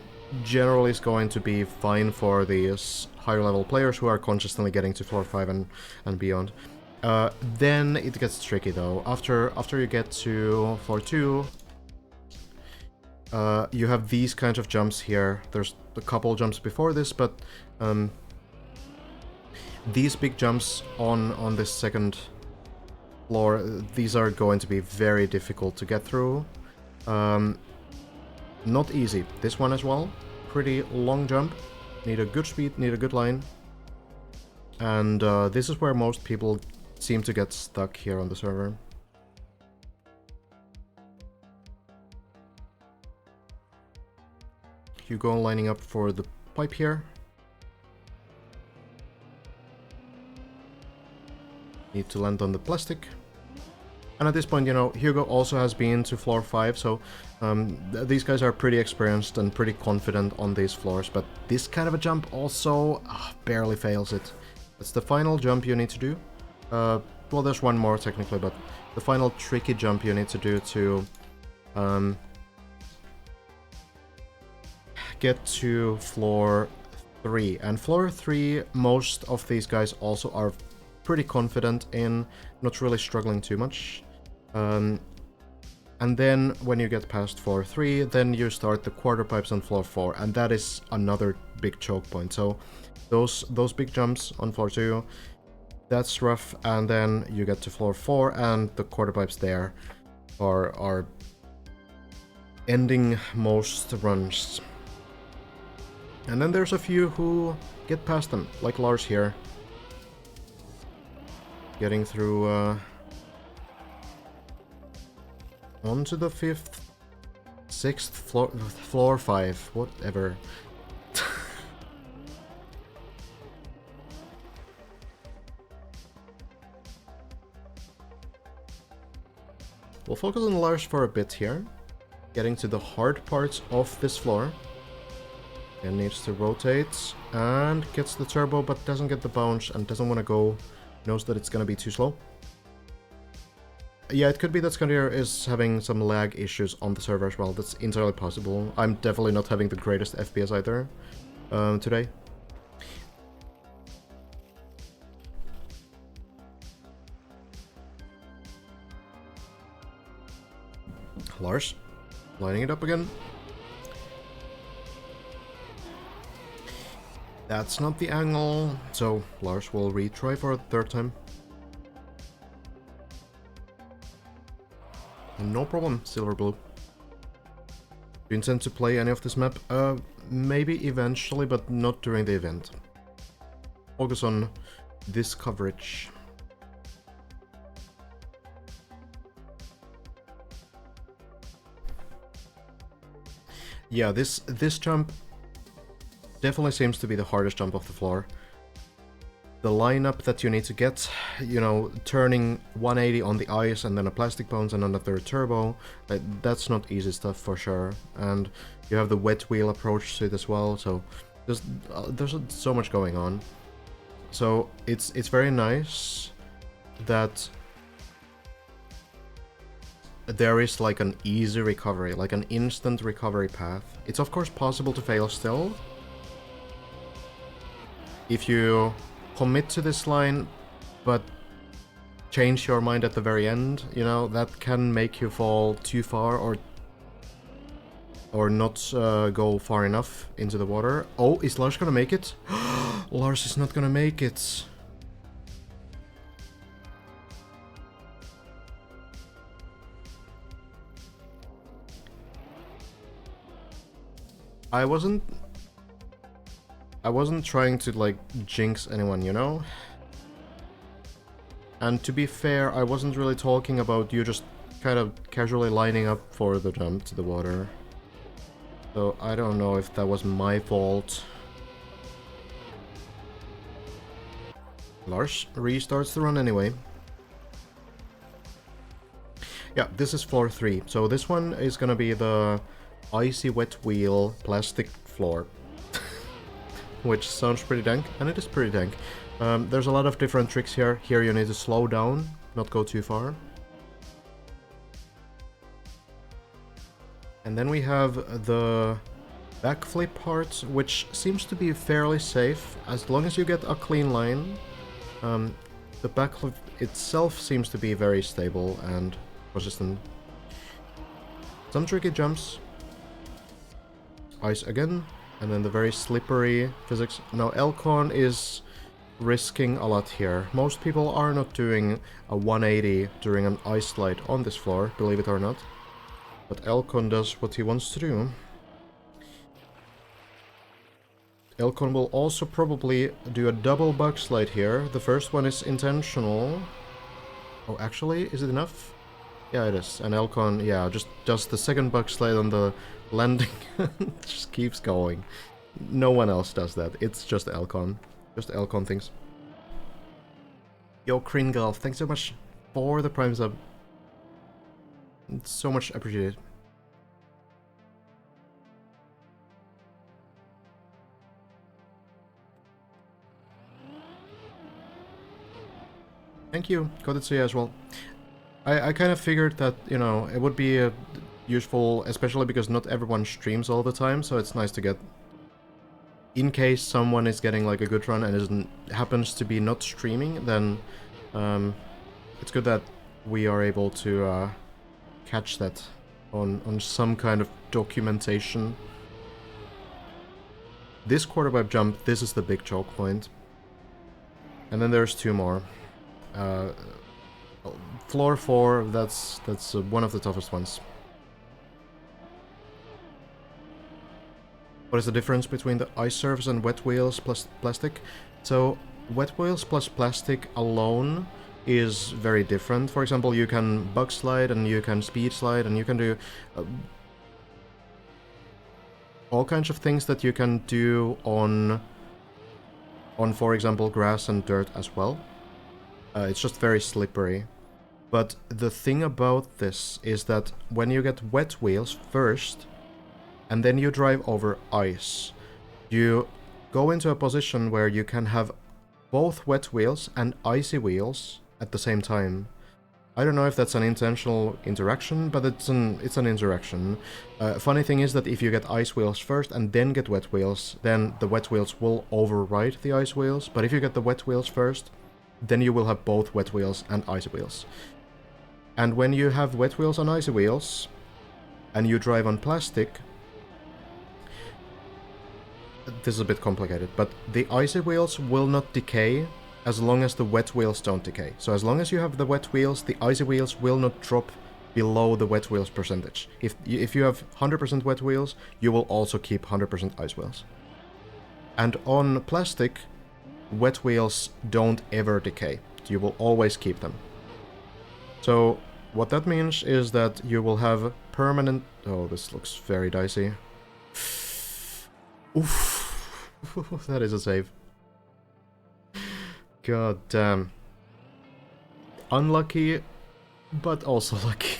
[SPEAKER 1] generally is going to be fine for these higher level players who are consistently getting to floor 5 and beyond. Then it gets tricky though. After you get to floor 2, you have these kinds of jumps here. There's a couple jumps before this, but these big jumps on this second floor, these are going to be very difficult to get through. Not easy. This one as well. Pretty long jump. Need a good speed, need a good line. And this is where most people seem to get stuck here on the server. Hugo lining up for the pipe here. Need to land on the plastic. And at this point, you know, Hugo also has been to floor 5, so these guys are pretty experienced and pretty confident on these floors, but this kind of a jump also barely fails it. It's the final jump you need to do. Well, there's one more technically, but the final tricky jump you need to do to get to floor 3. And floor 3, most of these guys also are pretty confident in, not really struggling too much. And then when you get past floor 3, then you start the quarter pipes on floor 4, and that is another big choke point. So those big jumps on floor 2, that's rough, and then you get to floor 4, and the quarter pipes there are ending most runs. And then there's a few who get past them, like Lars here. Getting through onto the 5th, 6th floor, floor 5, whatever. We'll focus on Lars for a bit here. Getting to the hard parts of this floor. And needs to rotate and gets the turbo but doesn't get the bounce and doesn't want to go. Knows that it's gonna be too slow. Yeah, it could be that Scandier is having some lag issues on the server as well. That's entirely possible. I'm definitely not having the greatest FPS either today. Lars, lining it up again. That's not the angle, so Lars will retry for a third time. No problem, Silver Blue. Do you intend to play any of this map? Maybe eventually, but not during the event. Focus on this coverage. Yeah, this jump definitely seems to be the hardest jump off the floor. The lineup that you need to get, you know, turning 180 on the ice and then a plastic bounce and another turbo, that's not easy stuff for sure. And you have the wet wheel approach to it as well, so there's so much going on. So it's very nice that there is like an easy recovery, like an instant recovery path. It's of course possible to fail still. If you commit to this line, but change your mind at the very end, you know, that can make you fall too far or not go far enough into the water. Oh, is Lars gonna make it? Lars is not gonna make it. I wasn't trying to, like, jinx anyone, you know? And to be fair, I wasn't really talking about you just kind of casually lining up for the jump to the water. So I don't know if that was my fault. Lars restarts the run anyway. Yeah, this is floor 3. So this one is gonna be the icy wet wheel plastic floor. Which sounds pretty dank, and it is pretty dank. There's a lot of different tricks here. Here you need to slow down, not go too far. And then we have the backflip part, which seems to be fairly safe, as long as you get a clean line. The backflip itself seems to be very stable and consistent. Some tricky jumps. Ice again. And then the very slippery physics. Now Elcon is risking a lot here. Most people are not doing a 180 during an ice slide on this floor, believe it or not. But Elcon does what he wants to do. Elcon will also probably do a double bug slide here. The first one is intentional. Oh, actually, is it enough? Yeah, it is. And Elcon, yeah, just does the second bug slide on the landing. Just keeps going. No one else does that. It's just Elcon. Just Elcon things. Yo, Kringolf, thanks so much for the Prime sub. It's so much appreciated. Thank you, Kodetsuya as well. I kind of figured that, you know, it would be useful, especially because not everyone streams all the time, so it's nice to get, in case someone is getting like a good run and happens to be not streaming, then it's good that we are able to catch that on some kind of documentation. This quarter pipe jump, this is the big choke point. And then there's 2 more. Floor 4, that's one of the toughest ones. What is the difference between the ice surface and wet wheels plus plastic? So, wet wheels plus plastic alone is very different. For example, you can bug slide and you can speed slide and you can do all kinds of things that you can do on for example, grass and dirt as well. It's just very slippery. But the thing about this is that when you get wet wheels first, and then you drive over ice, you go into a position where you can have both wet wheels and icy wheels at the same time. I don't know if that's an intentional interaction, but it's an interaction. Funny thing is that if you get ice wheels first and then get wet wheels, then the wet wheels will override the ice wheels. But if you get the wet wheels first, then you will have both wet wheels and icy wheels. And when you have wet wheels and icy wheels, and you drive on plastic, this is a bit complicated, but the icy wheels will not decay as long as the wet wheels don't decay. So as long as you have the wet wheels, the icy wheels will not drop below the wet wheels percentage. If you have 100% wet wheels, you will also keep 100% ice wheels. And on plastic, wet wheels don't ever decay. You will always keep them. So what that means is that you will have permanent... Oh, this looks very dicey. Oof. That is a save. God damn. Unlucky, but also lucky.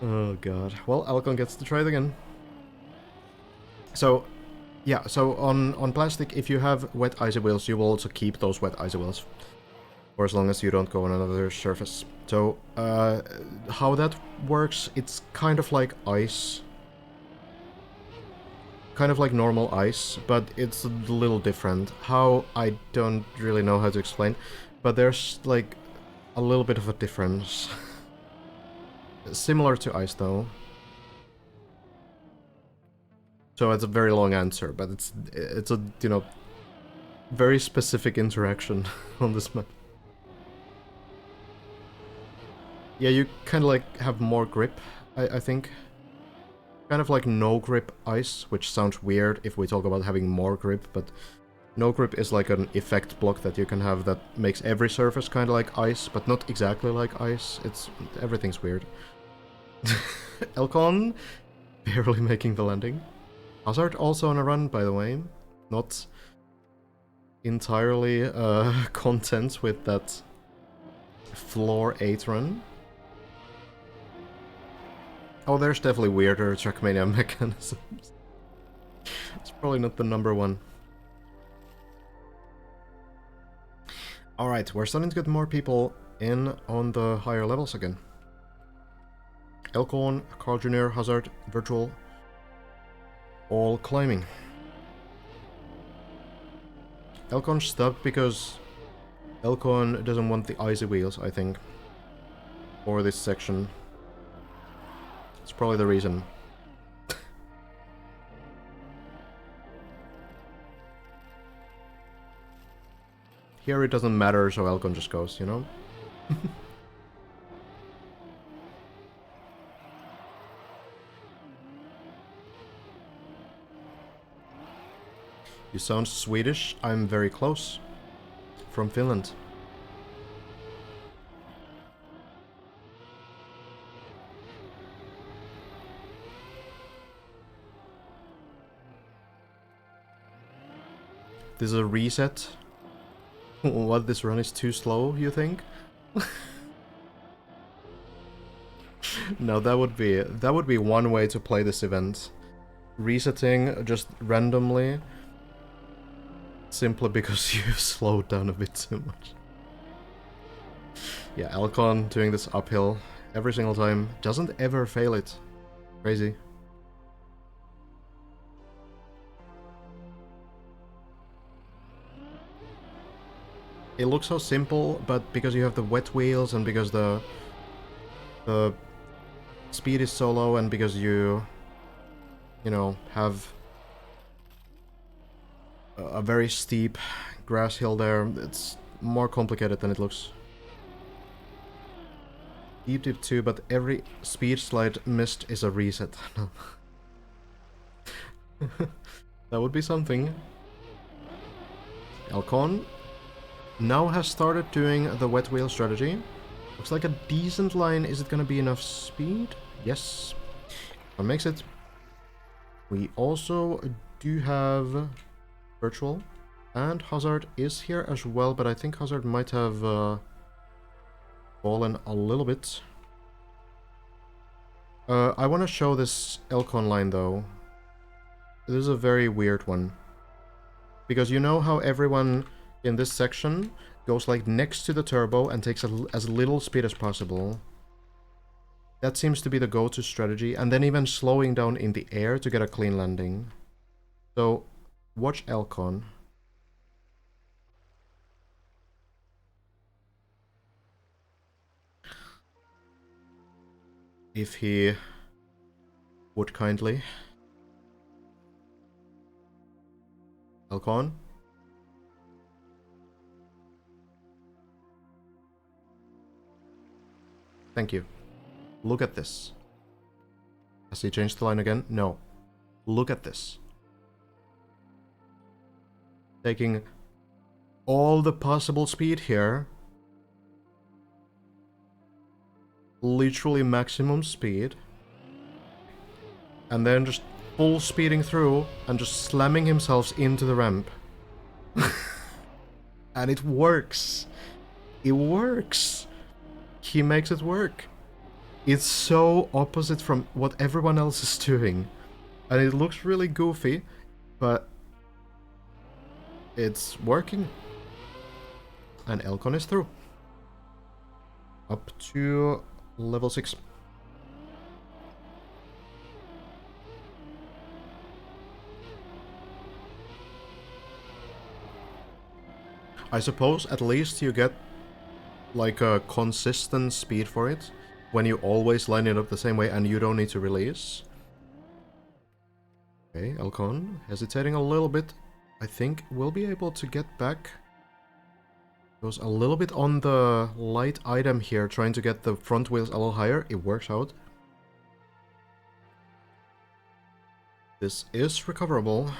[SPEAKER 1] Oh god. Well, Alcon gets to try it again. So, yeah, so on plastic, if you have wet icy wheels, you will also keep those wet icy wheels. For as long as you don't go on another surface. So, how that works, it's kind of like ice. Kind of like normal ice, but it's a little different. How, I don't really know how to explain, but there's like a little bit of a difference. Similar to ice though. So it's a very long answer, but it's a, you know, very specific interaction on this map. Yeah, you kind of like have more grip, I think. Kind of like no grip ice, which sounds weird if we talk about having more grip, but no grip is like an effect block that you can have that makes every surface kind of like ice, but not exactly like ice. Everything's weird. Elcon barely making the landing. Hazard also on a run, by the way. Not entirely content with that floor 8 run. Oh, there's definitely weirder Trackmania mechanisms. It's probably not the number one. Alright, we're starting to get more people in on the higher levels again. Elcon, Carl Jr., Hazard, Virtual, all climbing. Elcon's stuck because Elcon doesn't want the icy wheels, I think, for this section. It's probably the reason. Here it doesn't matter, so Elcon just goes, you know? You sound Swedish. I'm very close. From Finland. This is a reset. What, this run is too slow, you think? No, that would be one way to play this event. Resetting just randomly. Simply because you've slowed down a bit too much. Yeah, Elcon doing this uphill every single time. Doesn't ever fail it. Crazy. it looks so simple, but because you have the wet wheels and because the speed is so low and because you know, have a very steep grass hill there, it's more complicated than it looks. Deep dip too, but every speed slide missed is a reset. That would be something. Elcon now has started doing the wet wheel strategy. Looks like a decent line. Is it gonna be enough speed? Yes. That makes it. We also do have Virtual. And Hazard is here as well, but I think Hazard might have fallen a little bit. I want to show this Elcon line though. This is a very weird one. Because you know how everyone in this section goes like next to the turbo and takes as little speed as possible. That seems to be the go-to strategy, and then even slowing down in the air to get a clean landing. So, watch Elcon. If he would kindly. Elcon? Thank you. Look at this. Has he changed the line again? No. Look at this. Taking all the possible speed here. Literally maximum speed. And then just full speeding through and just slamming himself into the ramp. And it works. It works. He makes it work. It's so opposite from what everyone else is doing. And it looks really goofy, but it's working. And Elcon is through. Up to level 6. I suppose at least you get like a consistent speed for it when you always line it up the same way and you don't need to release. Okay, Elcon hesitating a little bit. I think we'll be able to get back. Goes a little bit on the light item here, trying to get the front wheels a little higher. It works out. This is recoverable.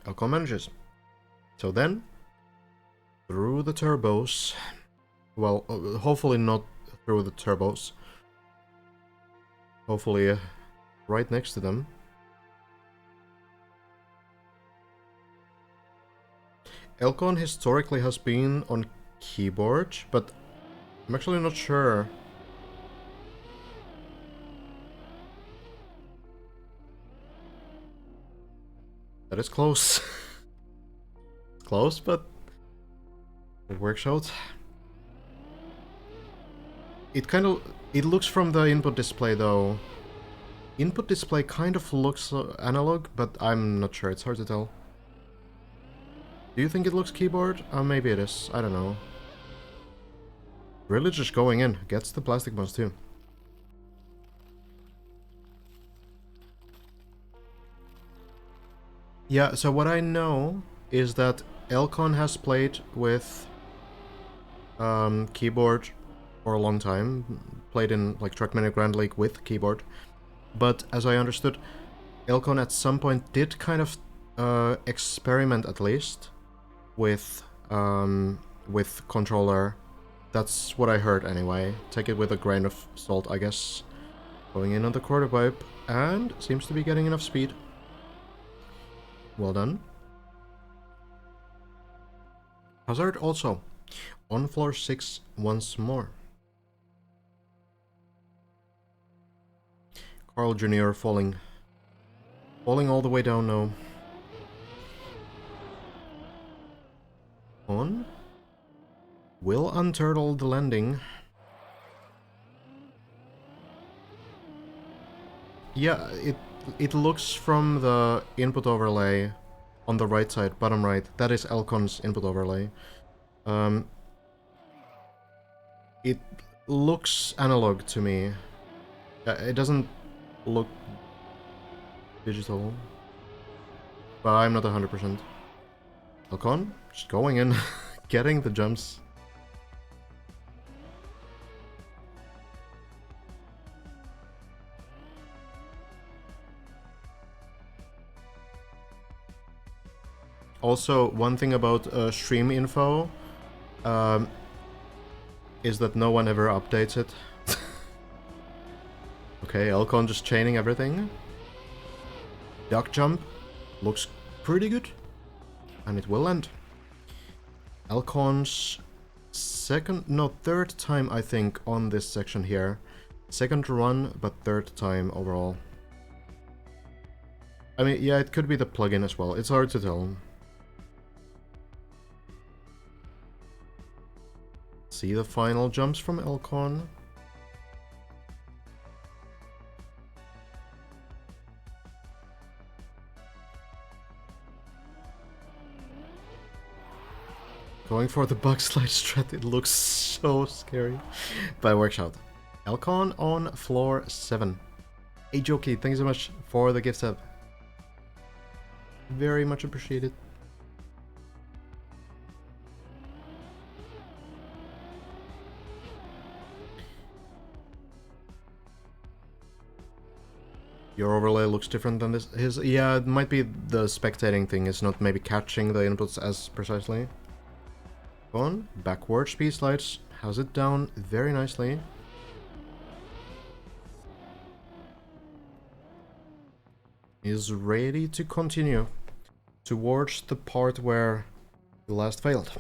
[SPEAKER 1] Elcon manages. So then, through the turbos. Well, hopefully not through the turbos. Hopefully right next to them. Elcon historically has been on keyboard, but I'm actually not sure. That is close. Close, but it works out. It looks from the input display though. Input display kind of looks analog, but I'm not sure. It's hard to tell. Do you think it looks keyboard? Maybe it is. I don't know. Really just going in. Gets the plastic ones too. Yeah, so what I know is that Elcon has played with keyboard for a long time. Played in like Trackmania Grand League with keyboard. But as I understood, Elcon at some point did kind of experiment at least with controller. That's what I heard anyway. Take it with a grain of salt, I guess. Going in on the quarter pipe and seems to be getting enough speed. Well done. Hazard also on floor 6 once more. Carl Jr. falling all the way down now. On. Will unturtle the landing. Yeah, it looks from the input overlay on the right side, bottom right. That is Elcon's input overlay. It looks analog to me. It doesn't look digital, but I'm not 100%. Elcon, just going in, getting the jumps. Also, one thing about stream info is that no one ever updates it. Okay, Elcon just chaining everything. Duck jump looks pretty good, and it will land. Elcon's third time, I think, on this section here. Second run, but third time overall. I mean, yeah, it could be the plugin as well. It's hard to tell. See the final jumps from Elcon. Going for the bug slide strat, it looks so scary. But it works out. Elcon on floor 7. Hey Jokey, thanks so much for the gift sub. Very much appreciated. Your overlay looks different than this. Yeah, it might be the spectating thing is not maybe catching the inputs as precisely. On backward speed slides, has it down very nicely. Is ready to continue towards the part where he last failed.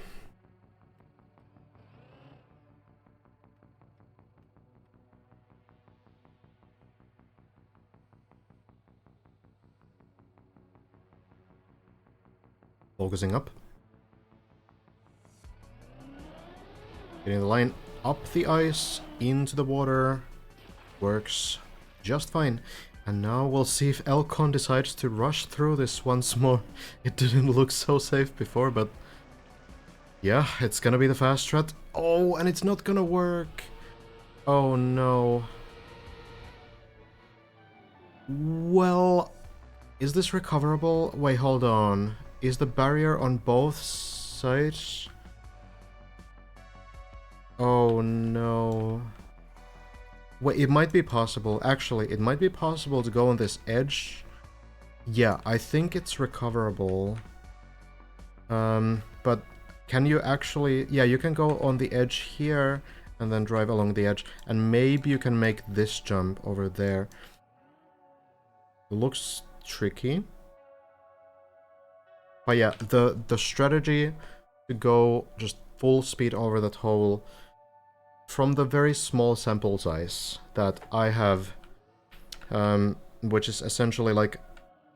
[SPEAKER 1] Focusing up. Getting the line up the ice, into the water. Works just fine. And now we'll see if Elcon decides to rush through this once more. It didn't look so safe before, but... yeah, it's gonna be the fast strat. Oh, and it's not gonna work. Oh no. Well... is this recoverable? Wait, hold on. Is the barrier on both sides? Oh no. Wait, it might be possible. Actually, it might be possible to go on this edge. Yeah, I think it's recoverable. But can you actually... yeah, you can go on the edge here and then drive along the edge. And maybe you can make this jump over there. Looks tricky. But yeah, the strategy to go just full speed over that hole from the very small sample size that I have, which is essentially like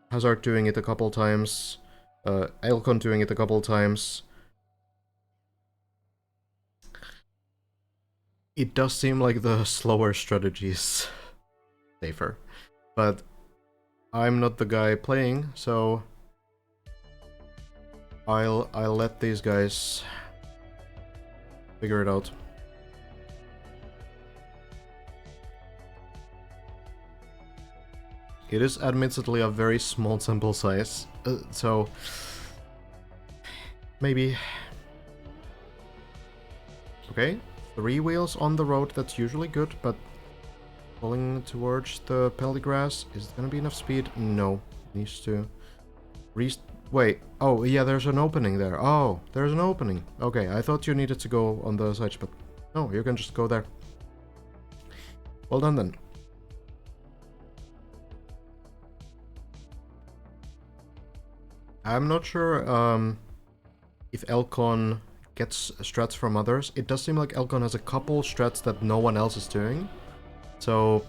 [SPEAKER 1] Hazard doing it a couple times, Elcon doing it a couple times. It does seem like the slower strategy is safer, but I'm not the guy playing, so I'll let these guys figure it out. It is admittedly a very small sample size, so maybe. Okay, 3 wheels on the road, that's usually good, but pulling towards the penalty grass, is it gonna be enough speed? No, needs to wait, oh yeah, there's an opening there. Oh, there's an opening. Okay, I thought you needed to go on the sides, but no, you can just go there. Well done then. I'm not sure if Elcon gets strats from others. It does seem like Elcon has a couple strats that no one else is doing. So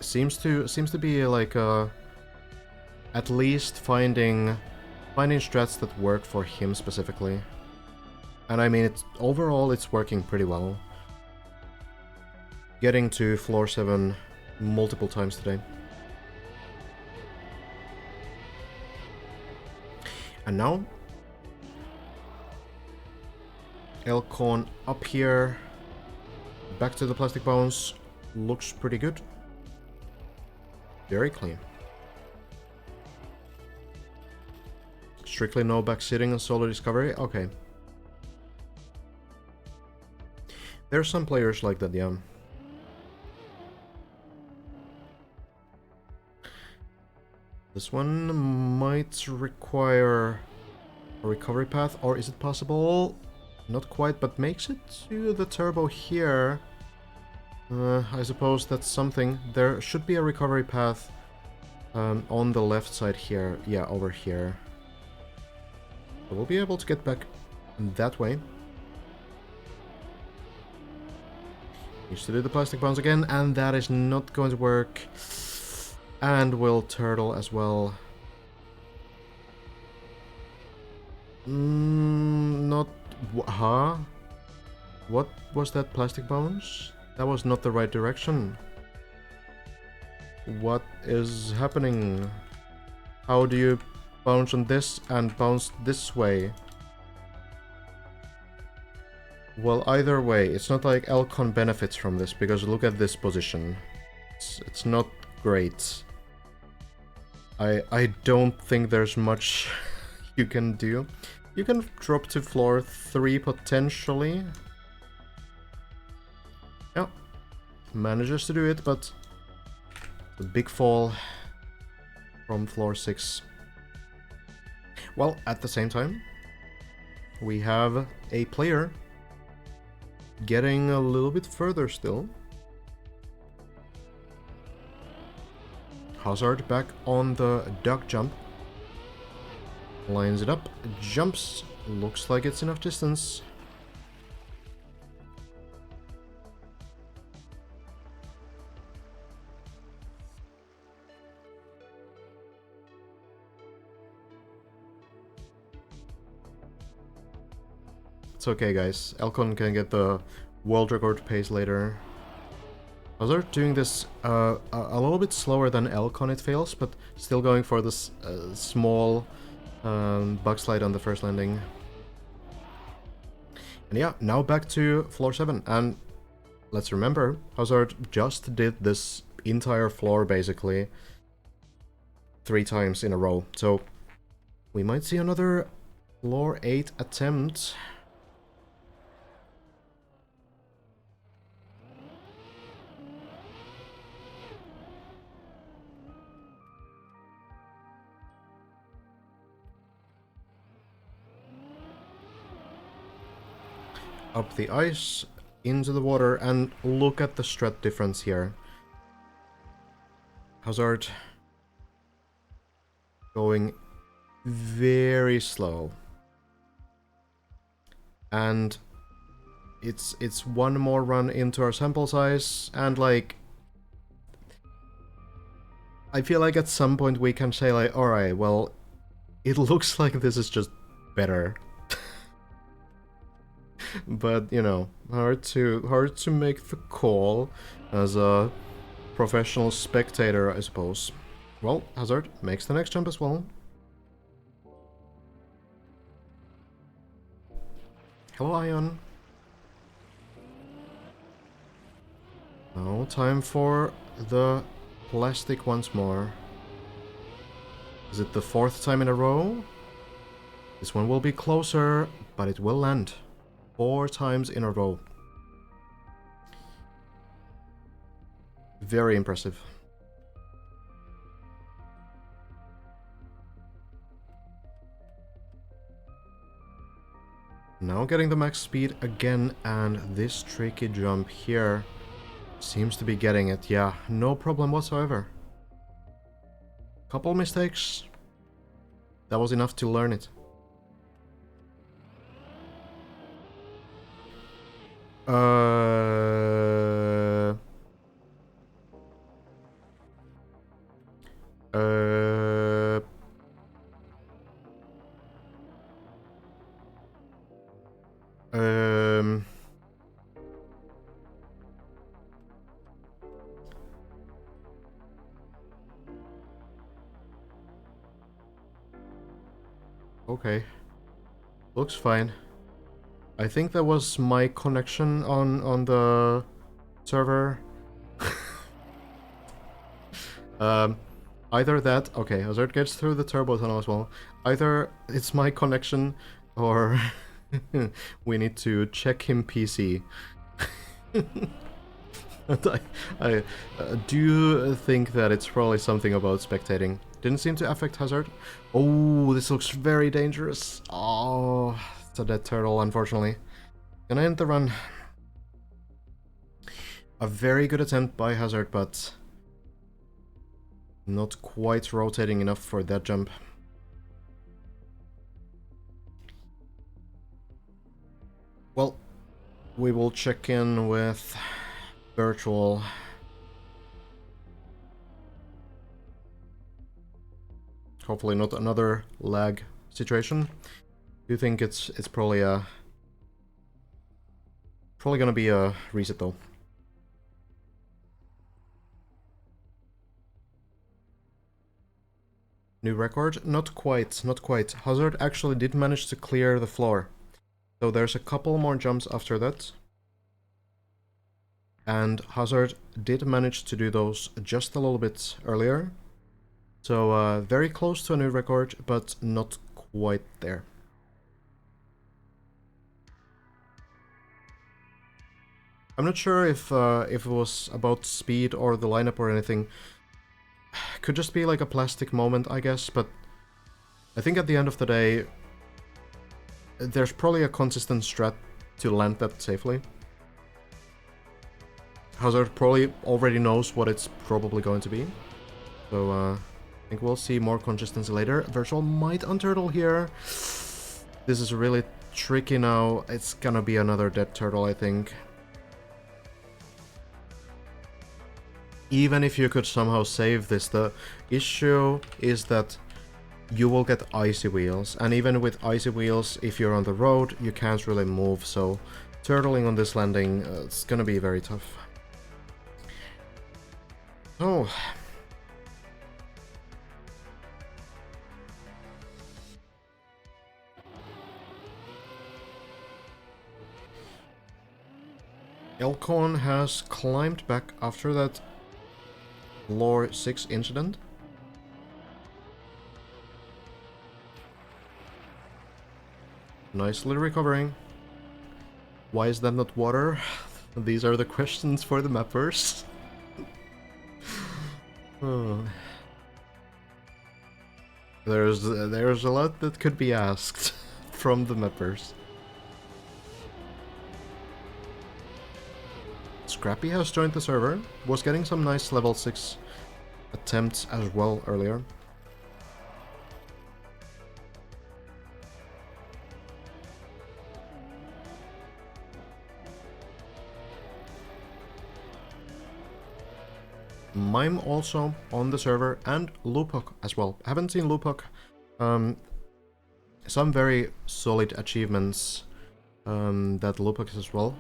[SPEAKER 1] seems to be like at least finding strats that work for him specifically. And I mean, overall it's working pretty well. Getting to floor 7 multiple times today. And now Elcon up here, back to the plastic bones. Looks pretty good. Very clean. Strictly no backsitting and solo discovery? Okay. There's some players like that, yeah. This one might require a recovery path, or is it possible? Not quite, but makes it to the turbo here. I suppose that's something. There should be a recovery path on the left side here. Yeah, over here. So we'll be able to get back that way. Needs to do the plastic bounce again, and that is not going to work. And we'll turtle as well. Not... Huh? What was that plastic bounce? That was not the right direction. What is happening? How do you bounce on this and bounce this way? Well, either way, it's not like Elcon benefits from this, because look at this position. It's not great. I don't think there's much you can do. You can drop to floor 3 potentially. Yeah. Manages to do it, but the big fall from floor 6. Well, at the same time, we have a player getting a little bit further still. Hazard back on the duck jump. Lines it up, jumps. Looks like it's enough distance. It's okay, guys. Elcon can get the world record pace later. Hazard doing this a little bit slower than Elcon, it fails, but still going for this small bug slide on the first landing. And yeah, now back to floor 7. And let's remember, Hazard just did this entire floor basically 3 times in a row. So we might see another floor 8 attempt. Up the ice, into the water, and look at the strut difference here. Hazard going very slow. And it's one more run into our sample size, and like I feel like at some point we can say like, alright, well, it looks like this is just better. But, you know, hard to make the call as a professional spectator, I suppose. Well, Hazard makes the next jump as well. Hello, Ion. Now, time for the plastic once more. Is it the 4th time in a row? This one will be closer, but it will land. 4 times in a row. Very impressive. Now getting the max speed again, and this tricky jump here seems to be getting it. Yeah, no problem whatsoever. Couple mistakes. That was enough to learn it. Okay. Looks fine. I think that was my connection on the server. Either that... Okay, Hazard gets through the turbo tunnel as well. Either it's my connection, or we need to check him PC. And I do think that it's probably something about spectating. Didn't seem to affect Hazard. Oh, this looks very dangerous. Oh, it's a dead turtle, unfortunately. Gonna end the run. A very good attempt by Hazard, but not quite rotating enough for that jump. Well, we will check in with Virtual. Hopefully not another lag situation. Do think it's probably gonna be a reset though. New record? Not quite, not quite. Hazard actually did manage to clear the floor. So there's a couple more jumps after that. And Hazard did manage to do those just a little bit earlier. So very close to a new record, but not quite there. I'm not sure if it was about speed or the lineup or anything. Could just be like a plastic moment, I guess, but I think at the end of the day, there's probably a consistent strat to land that safely. Hazard probably already knows what it's probably going to be. So I think we'll see more consistency later. Virtual might unturtle here. This is really tricky now. It's gonna be another dead turtle, I think. Even if you could somehow save this, the issue is that you will get icy wheels, and even with icy wheels, if you're on the road, you can't really move, so turtling on this landing, it's gonna be very tough. Oh. Elcon has climbed back after that Lore 6 incident. Nicely recovering. Why is that not water? These are the questions for the mappers. Oh. There's a lot that could be asked from the mappers. Scrappy has joined the server, was getting some nice level 6 attempts as well earlier. Mime also on the server, and Lupok as well. Haven't seen Lupok. Some very solid achievements that Lupok has as well.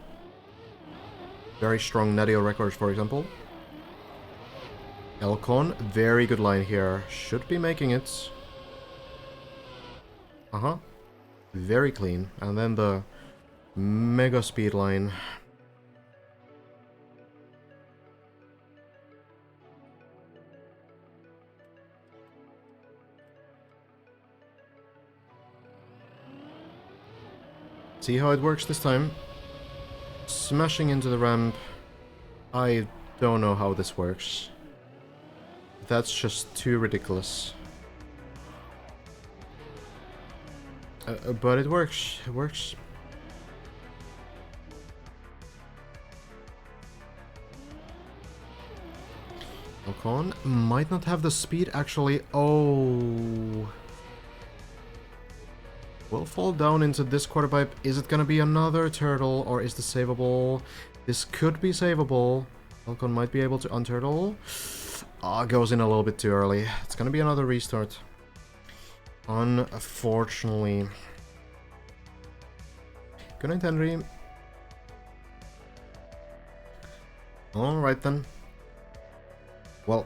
[SPEAKER 1] Very strong Nadio records, for example. Elcon, very good line here. Should be making it. Very clean. And then the mega speed line. See how it works this time. Smashing into the ramp. I don't know how this works. That's just too ridiculous. But it works. It works. Ocon might not have the speed actually. Oh. Will fall down into this quarter pipe. Is it gonna be another turtle, or is this savable? This could be savable. Falcon might be able to unturtle. Ah, goes in a little bit too early. It's gonna be another restart. Unfortunately. Good night, Henry. Alright then. Well.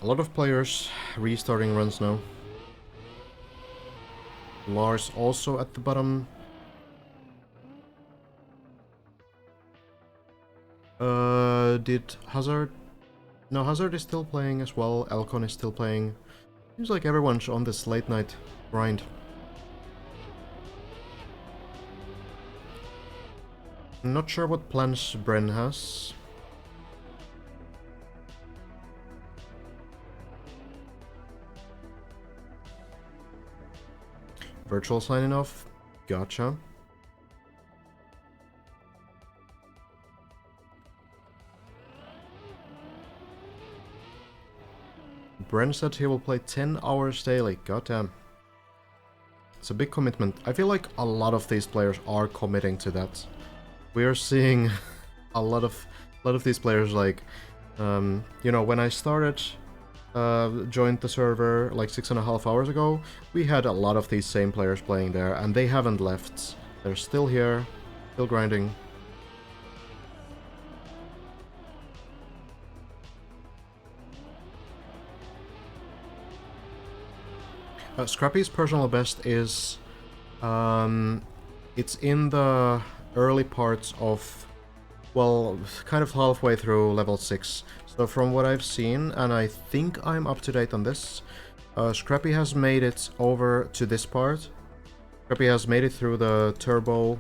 [SPEAKER 1] A lot of players restarting runs now. Lars also at the bottom. Did Hazard... No, Hazard is still playing as well. Elcon is still playing. Seems like everyone's on this late night grind. Not sure what plans Bren has. Virtual signing off. Gotcha. Bren said he will play 10 hours daily. Goddamn. It's a big commitment. I feel like a lot of these players are committing to that. We are seeing a lot of these players, like, you know, when I started, joined the server like 6.5 hours ago, we had a lot of these same players playing there, and they haven't left. They're still here, still grinding. Scrappy's personal best is, it's in the early parts of, well, kind of halfway through level 6. So from what I've seen, and I think I'm up to date on this, Scrappy has made it over to this part. Scrappy has made it through the turbo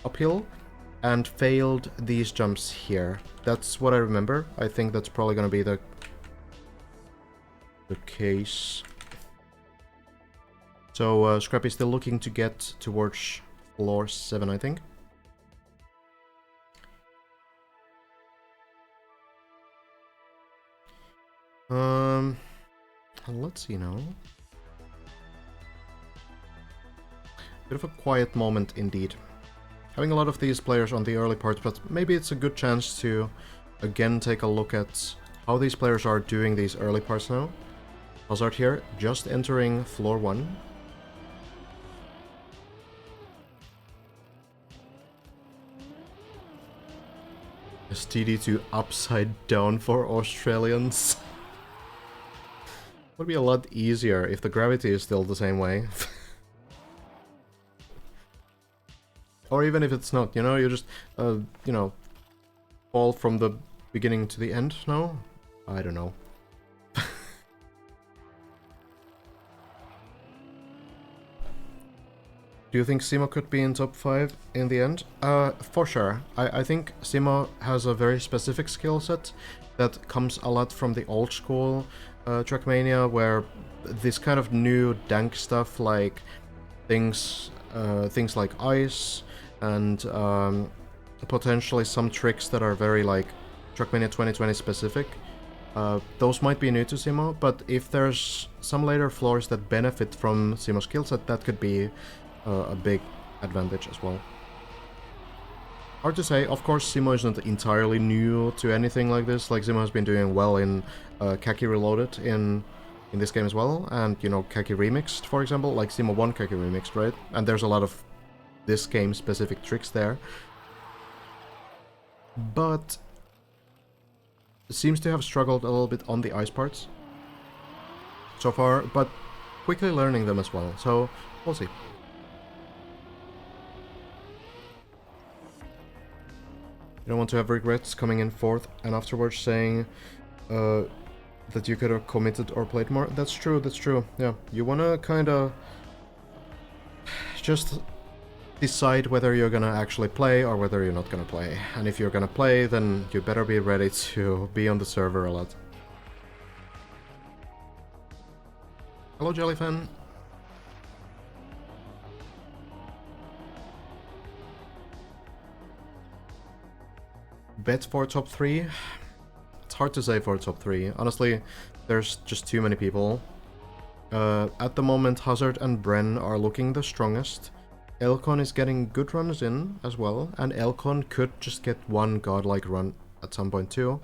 [SPEAKER 1] uphill and failed these jumps here. That's what I remember. I think that's probably gonna be the case. So Scrappy's still looking to get towards floor 7, I think. Let's see now. Bit of a quiet moment indeed. Having a lot of these players on the early parts, but maybe it's a good chance to again take a look at how these players are doing these early parts now. Hazard here, just entering floor 1. STD2 upside down for Australians. Would be a lot easier if the gravity is still the same way. Or even if it's not, you know, you just, you know, fall from the beginning to the end, no? I don't know. Do you think Simo could be in top 5 in the end? For sure. I think Simo has a very specific skill set that comes a lot from the old school Trackmania, where this kind of new dank stuff, like things like ice and potentially some tricks that are very like Trackmania 2020 specific. Those might be new to Simo, but if there's some later floors that benefit from Simo's skill set, that could be a big advantage as well. Hard to say. Of course, Simo isn't entirely new to anything like this. Like, Simo has been doing well in Kaki Reloaded in this game as well, and, you know, Kaki Remixed, for example. Like, Simo 1 Kaki Remixed, right? And there's a lot of this game-specific tricks there. But seems to have struggled a little bit on the ice parts so far, but quickly learning them as well. So, we'll see. You don't want to have regrets coming in 4th and afterwards saying that you could have committed or played more. That's true, that's true. Yeah, you want to kind of just decide whether you're going to actually play or whether you're not going to play. And if you're going to play, then you better be ready to be on the server a lot. Hello, Jellyfan. Bet for top 3? It's hard to say for top 3. Honestly, there's just too many people. At the moment, Hazard and Bren are looking the strongest. Elcon is getting good runs in as well, and Elcon could just get one godlike run at some point too.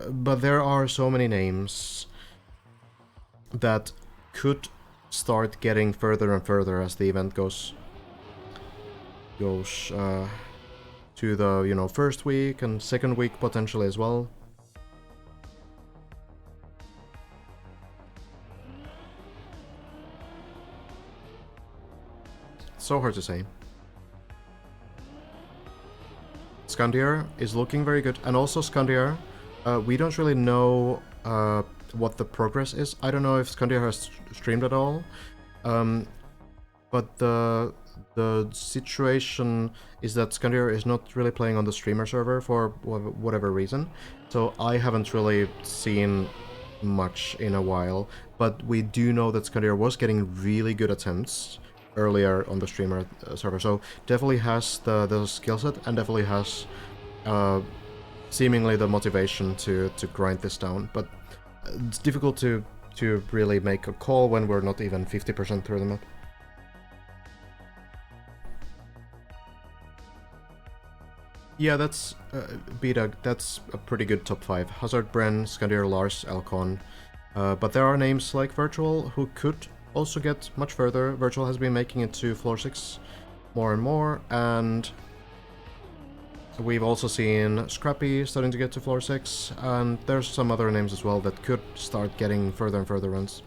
[SPEAKER 1] But there are so many names that could start getting further and further as the event goes to the, you know, first week and second week potentially as well. so hard to say. Scandier is looking very good, and also Scandier, we don't really know what the progress is. I don't know if Scandier has streamed at all, but the situation is that Scandier is not really playing on the streamer server for whatever reason, so I haven't really seen much in a while, but we do know that Scandier was getting really good attempts earlier on the streamer server, so definitely has the skill set and definitely has seemingly the motivation to grind this down, but it's difficult to really make a call when we're not even 50% through the map. Yeah, that's Beta, that's a pretty good top 5. Hazard, Bren, Scandier, Lars, Alcon. But there are names like Virtual who could also get much further. Virtual has been making it to floor 6 more and more, and we've also seen Scrappy starting to get to floor 6, and there's some other names as well that could start getting further and further runs.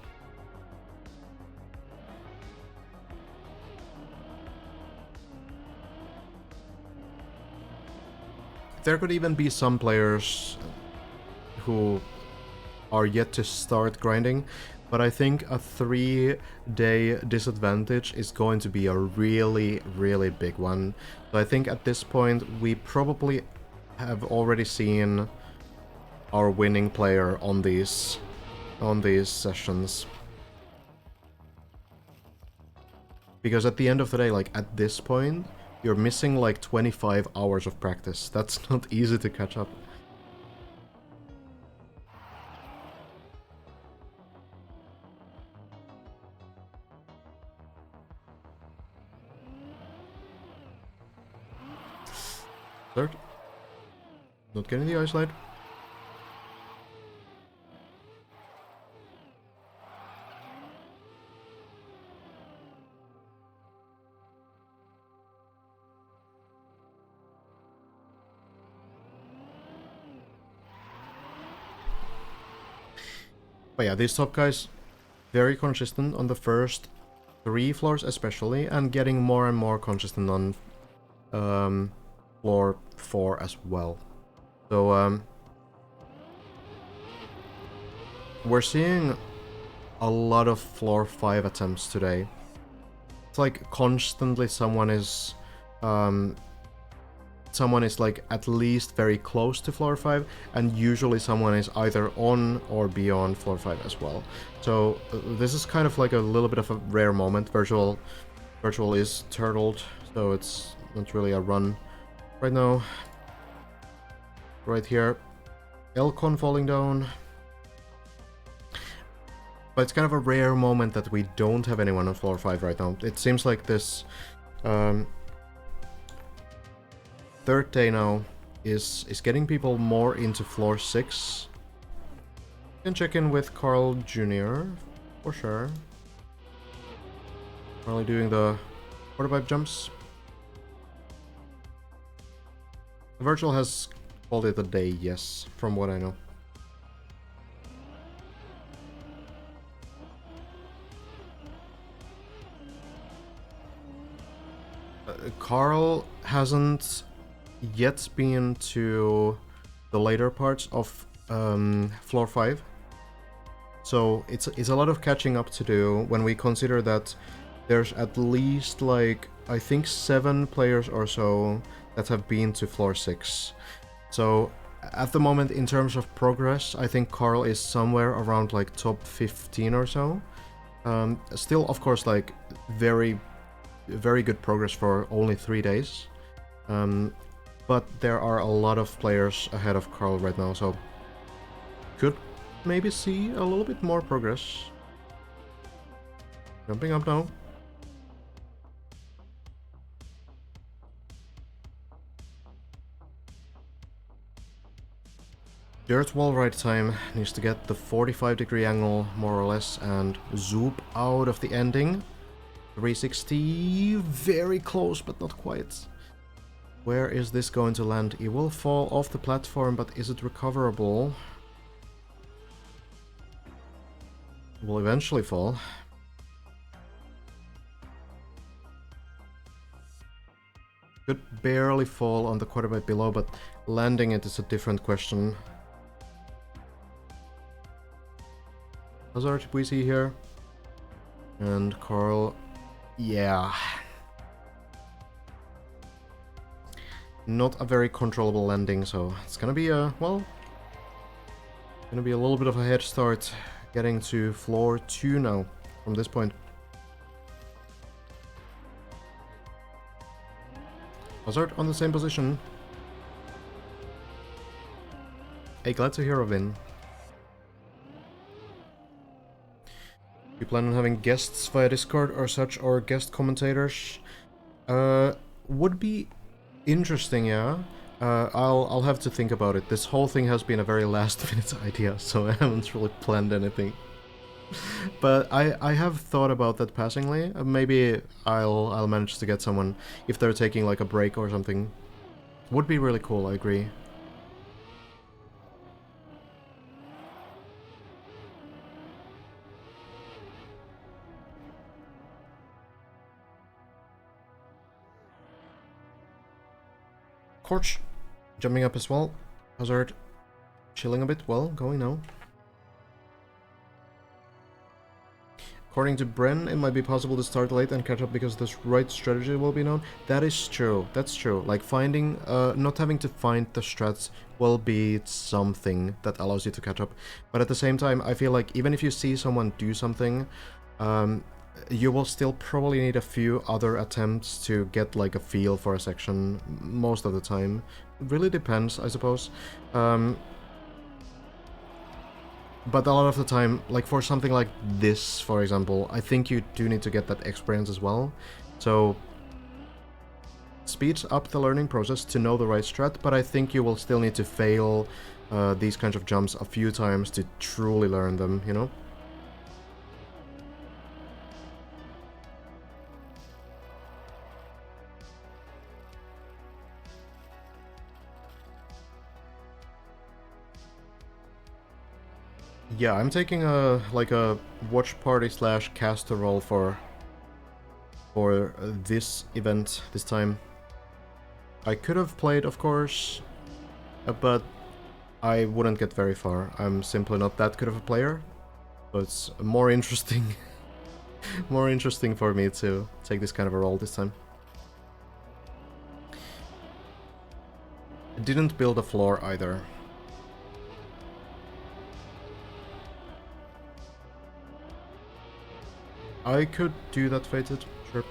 [SPEAKER 1] There could even be some players who are yet to start grinding, but I think a 3-day disadvantage is going to be a really, really big one. So I think at this point we probably have already seen our winning player on these sessions. Because at the end of the day, like at this point, you're missing like 25 hours of practice. That's not easy to catch up. Third. Not getting the ice slide. But yeah, these top guys, very consistent on the first 3 floors especially, and getting more and more consistent on floor 4 as well. So we're seeing a lot of floor 5 attempts today. It's like constantly someone is like at least very close to floor 5, and usually someone is either on or beyond floor 5 as well. So this is kind of like a little bit of a rare moment. Virtual is turtled, so it's not really a run right now. Right here, Elcon falling down. But it's kind of a rare moment that we don't have anyone on floor 5 right now. It seems like this third day now is getting people more into floor 6. You can check in with Carl Jr. for sure. Currently doing the quarterpipe jumps. Virtual has called it a day, yes, from what I know. Carl hasn't yet been to the later parts of floor 5, so it's a lot of catching up to do when we consider that there's at least like I think 7 players or so that have been to floor 6. So at the moment, in terms of progress, I think Carl is somewhere around like top 15 or so. Still, of course, like very good progress for only 3 days. But there are a lot of players ahead of Carl right now, so could maybe see a little bit more progress. Jumping up now. Dirt wall ride time needs to get the 45-degree angle, more or less, and zoop out of the ending. 360, very close, but not quite. Where is this going to land? It will fall off the platform, but is it recoverable? It will eventually fall. Could barely fall on the quarterback below, but landing it is a different question. Hazard we see here. And Carl, yeah. Not a very controllable landing, so it's gonna be a, well, gonna be a little bit of a head start getting to floor 2 now from this point. Hazard on the same position. Hey, glad to hear of win. You plan on having guests via Discord or such, or guest commentators? Would be interesting, yeah. I'll have to think about it. This whole thing has been a very last-minute idea, so I haven't really planned anything. But I have thought about that passingly. Maybe I'll manage to get someone if they're taking like a break or something. Would be really cool, I agree. Corch jumping up as well. Hazard chilling a bit. Well, going now. According to Bren, it might be possible to start late and catch up because the right strategy will be known. That is true. That's true. Like finding, not having to find the strats will be something that allows you to catch up. But at the same time, I feel like even if you see someone do something, you will still probably need a few other attempts to get like a feel for a section most of the time. It really depends, I suppose. But a lot of the time, like for something like this, for example, I think you do need to get that experience as well. So speeds up the learning process to know the right strat, but I think you will still need to fail these kinds of jumps a few times to truly learn them, you know? Yeah, I'm taking a watch party / caster role for this event this time. I could have played, of course, but I wouldn't get very far. I'm simply not that good of a player, so it's more interesting, more interesting for me to take this kind of a role this time. I didn't build a floor either. I could do that fated, sure.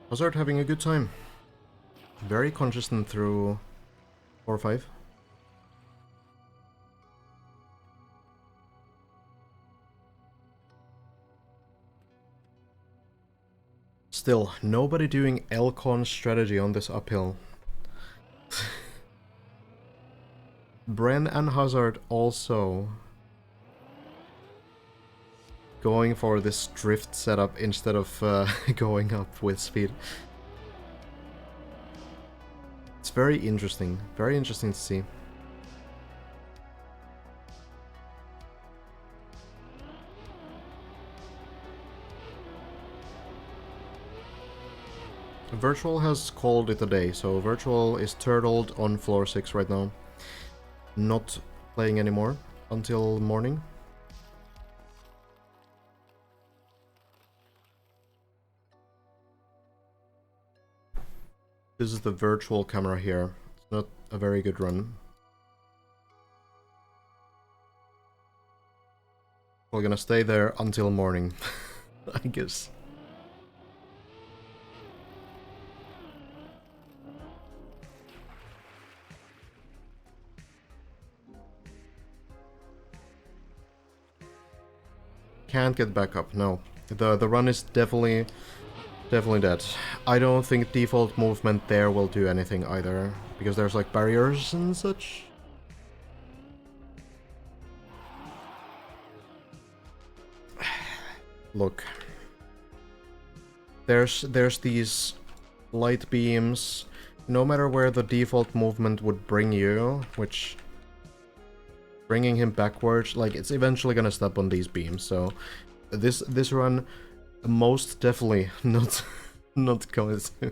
[SPEAKER 1] Hazard having a good time. Very consistent through 4 or 5. Still, nobody doing Elcon strategy on this uphill. Bren and Hazard also going for this drift setup instead of going up with speed. It's very interesting to see. Virtual has called it a day, so Virtual is turtled on floor 6 right now. Not playing anymore until morning. This is the Virtual camera here. It's not a very good run. We're gonna stay there until morning, I guess. Can't get back up, no. The run is definitely dead. I don't think default movement there will do anything either, because there's like barriers and such. Look. There's these light beams, no matter where the default movement would bring you, which bringing him backwards, like, it's eventually gonna stop on these beams, so this run most definitely not going to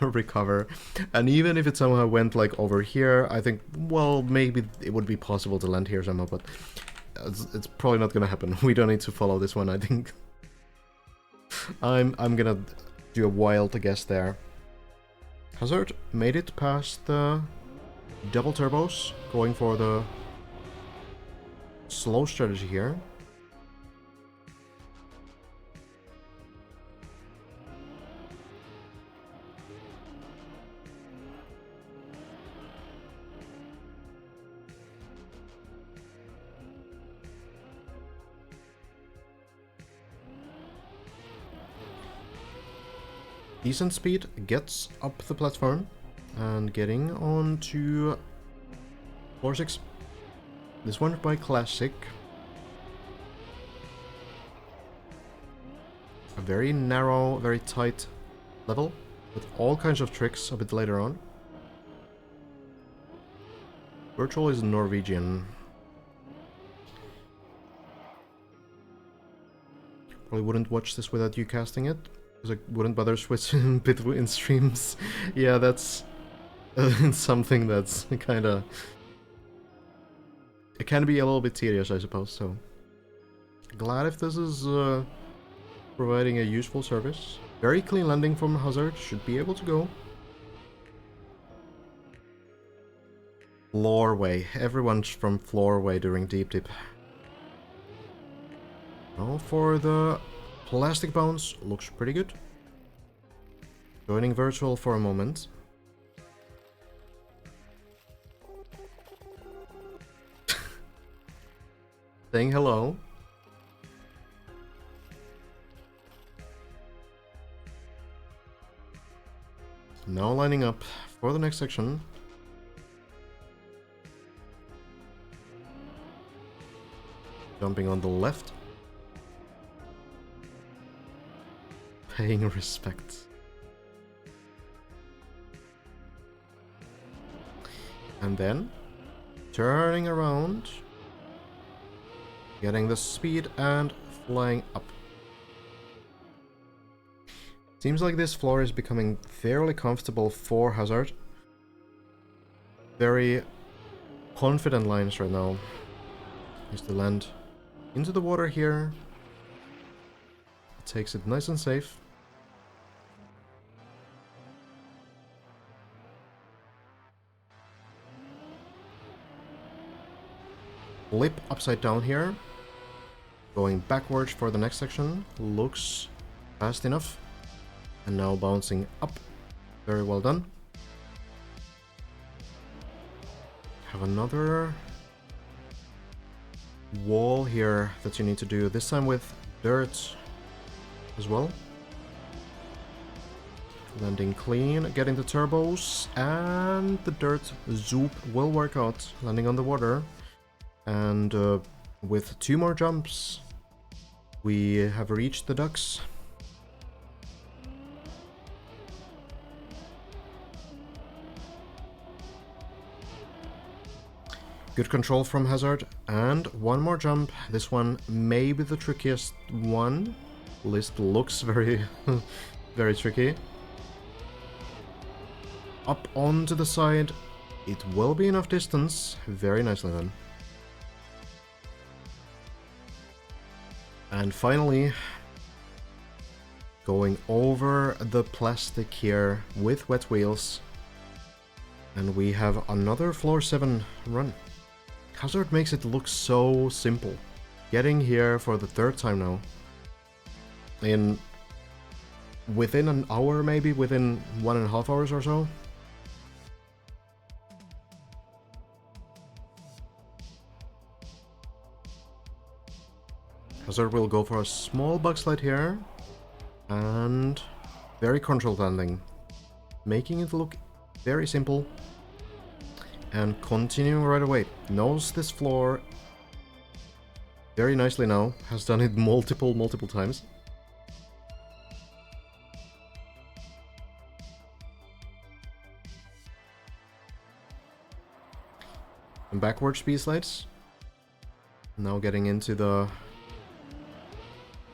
[SPEAKER 1] recover. And even if it somehow went, like, over here, I think, well, maybe it would be possible to land here somehow, but it's probably not gonna happen. We don't need to follow this one, I think. I'm gonna do a wild guess there. Hazard made it past the double turbos, going for the slow strategy here. Decent speed, gets up the platform, and getting on to floor 6. This one by Classic. A very narrow, very tight level, with all kinds of tricks a bit later on. Virtual is Norwegian. Probably wouldn't watch this without you casting it, because I wouldn't bother switching between streams. Yeah, that's something that's kinda... It can be a little bit tedious, I suppose, so... Glad if this is providing a useful service. Very clean landing from Hazard, should be able to go. Floorway, everyone's from Floorway during Deep Dip. Now for the plastic bounce, looks pretty good. Joining virtual for a moment. Saying hello. Now lining up for the next section. Jumping on the left. Paying respect. And then turning around. Getting the speed and flying up. Seems like this floor is becoming fairly comfortable for Hazard. Very confident lines right now. He's to land into the water here. Takes it nice and safe. Flip upside down here. Going backwards for the next section. Looks fast enough. And now bouncing up. Very well done. Have another wall here that you need to do. This time with dirt as well. Landing clean, getting the turbos, and the dirt zoop will work out. Landing on the water. And with 2 more jumps, we have reached the ducks. Good control from Hazard, and 1 more jump. This one may be the trickiest one. List looks very, very tricky. Up onto the side. It will be enough distance. Very nicely done. And finally, going over the plastic here with wet wheels. And we have another floor 7 run. Hazard makes it look so simple. Getting here for the 3rd time now. Within an hour, maybe within 1.5 hours or so. Hazard will go for a small bug slide here. And very controlled landing. Making it look very simple. And continuing right away. Knows this floor very nicely now. Has done it multiple times. And backward speed slides. Now getting into the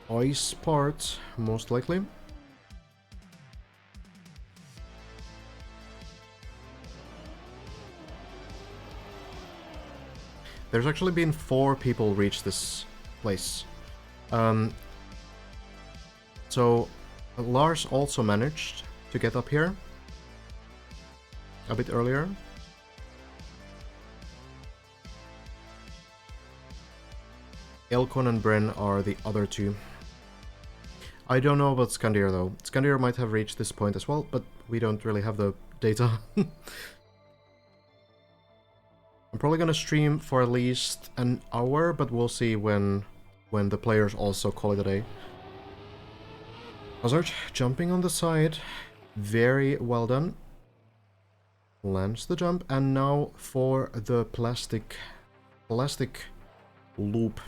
[SPEAKER 1] ice part, most likely. There's actually been 4 people reach this place. So Lars also managed to get up here a bit earlier. Elkon and Bren are the other 2. I don't know about Skandir though. Skandir might have reached this point as well, but we don't really have the data. I'm probably gonna stream for at least an hour, but we'll see when the players also call it a day. Hazard jumping on the side. Very well done. Lands the jump, and now for the plastic loop.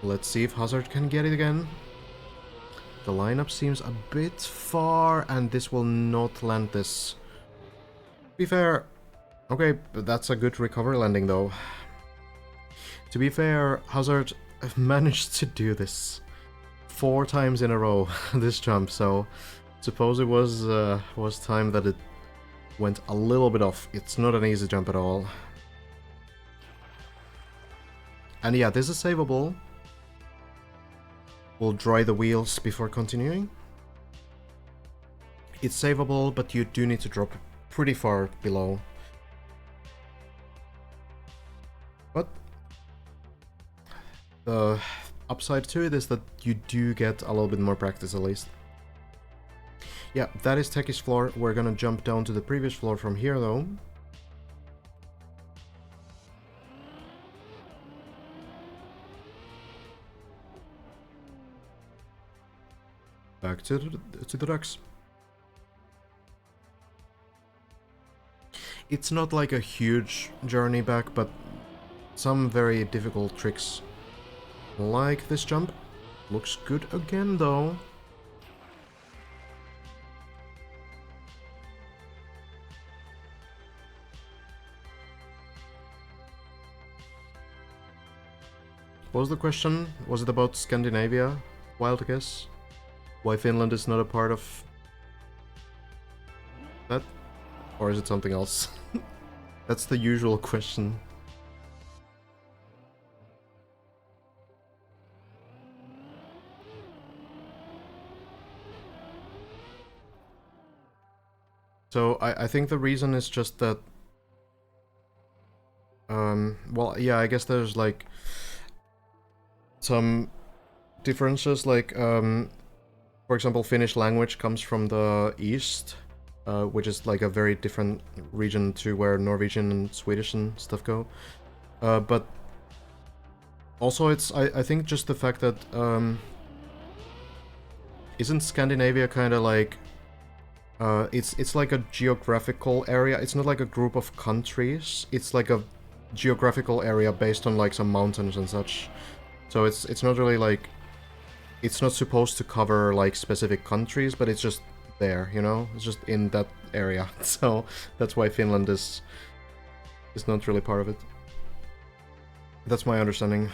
[SPEAKER 1] Let's see if Hazard can get it again. The lineup seems a bit far, and this will not land this. To be fair, okay, that's a good recovery landing though. To be fair, Hazard managed to do this 4 times in a row, this jump, so suppose it was time that it went a little bit off. It's not an easy jump at all. And yeah, this is savable. We'll dry the wheels before continuing. It's savable, but you do need to drop pretty far below. But the upside to it is that you do get a little bit more practice at least. Yeah, that is Techie's floor. We're gonna jump down to the previous floor from here though. Back to the ducks. It's not like a huge journey back, but some very difficult tricks. Like this jump. Looks good again though. What was the question? Was it about Scandinavia? Wild guess? Why Finland is not a part of that? Or is it something else? That's the usual question. So I think the reason is just that well, yeah, I guess there's like some differences, like for example, Finnish language comes from the east, which is like a very different region to where Norwegian and Swedish and stuff go. But also it's, I think just the fact that isn't Scandinavia kind of like it's like a geographical area. It's not like a group of countries. It's like a geographical area based on like some mountains and such. So it's not really like, it's not supposed to cover like specific countries, but it's just there, you know? It's just in that area. So that's why Finland is not really part of it. That's my understanding.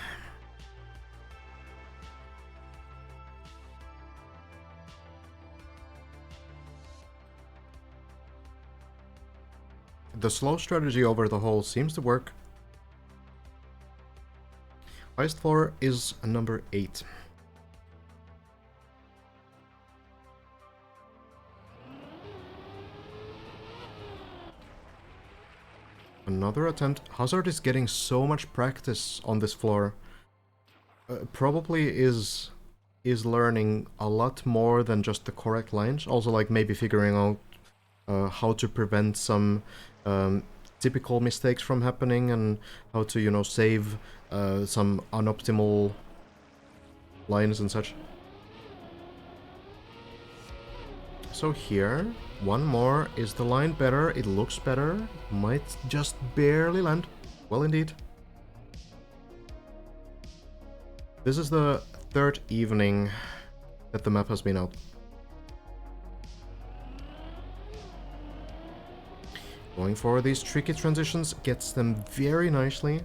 [SPEAKER 1] The slow strategy over the hole seems to work. Highest floor is number 8. Another attempt. Hazard is getting so much practice on this floor. Probably is learning a lot more than just the correct lines. Also, like maybe figuring out how to prevent some typical mistakes from happening, and how to, you know, save some unoptimal lines and such. So here, one more. Is the line better? It looks better. Might just barely land. Well, indeed. This is the 3rd evening that the map has been out. Going for these tricky transitions gets them very nicely.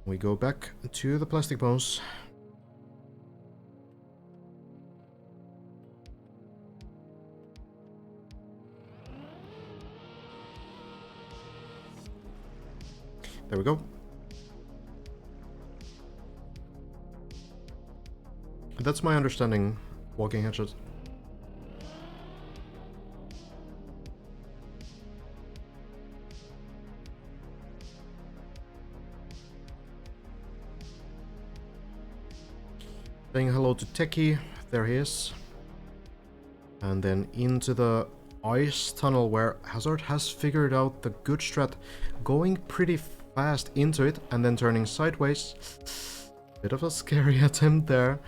[SPEAKER 1] We go back to the plastic bones. There we go. That's my understanding, walking hatchet. Saying hello to Techie, there he is. And then into the ice tunnel where Hazard has figured out the good strat, going pretty fast into it and then turning sideways. Bit of a scary attempt there.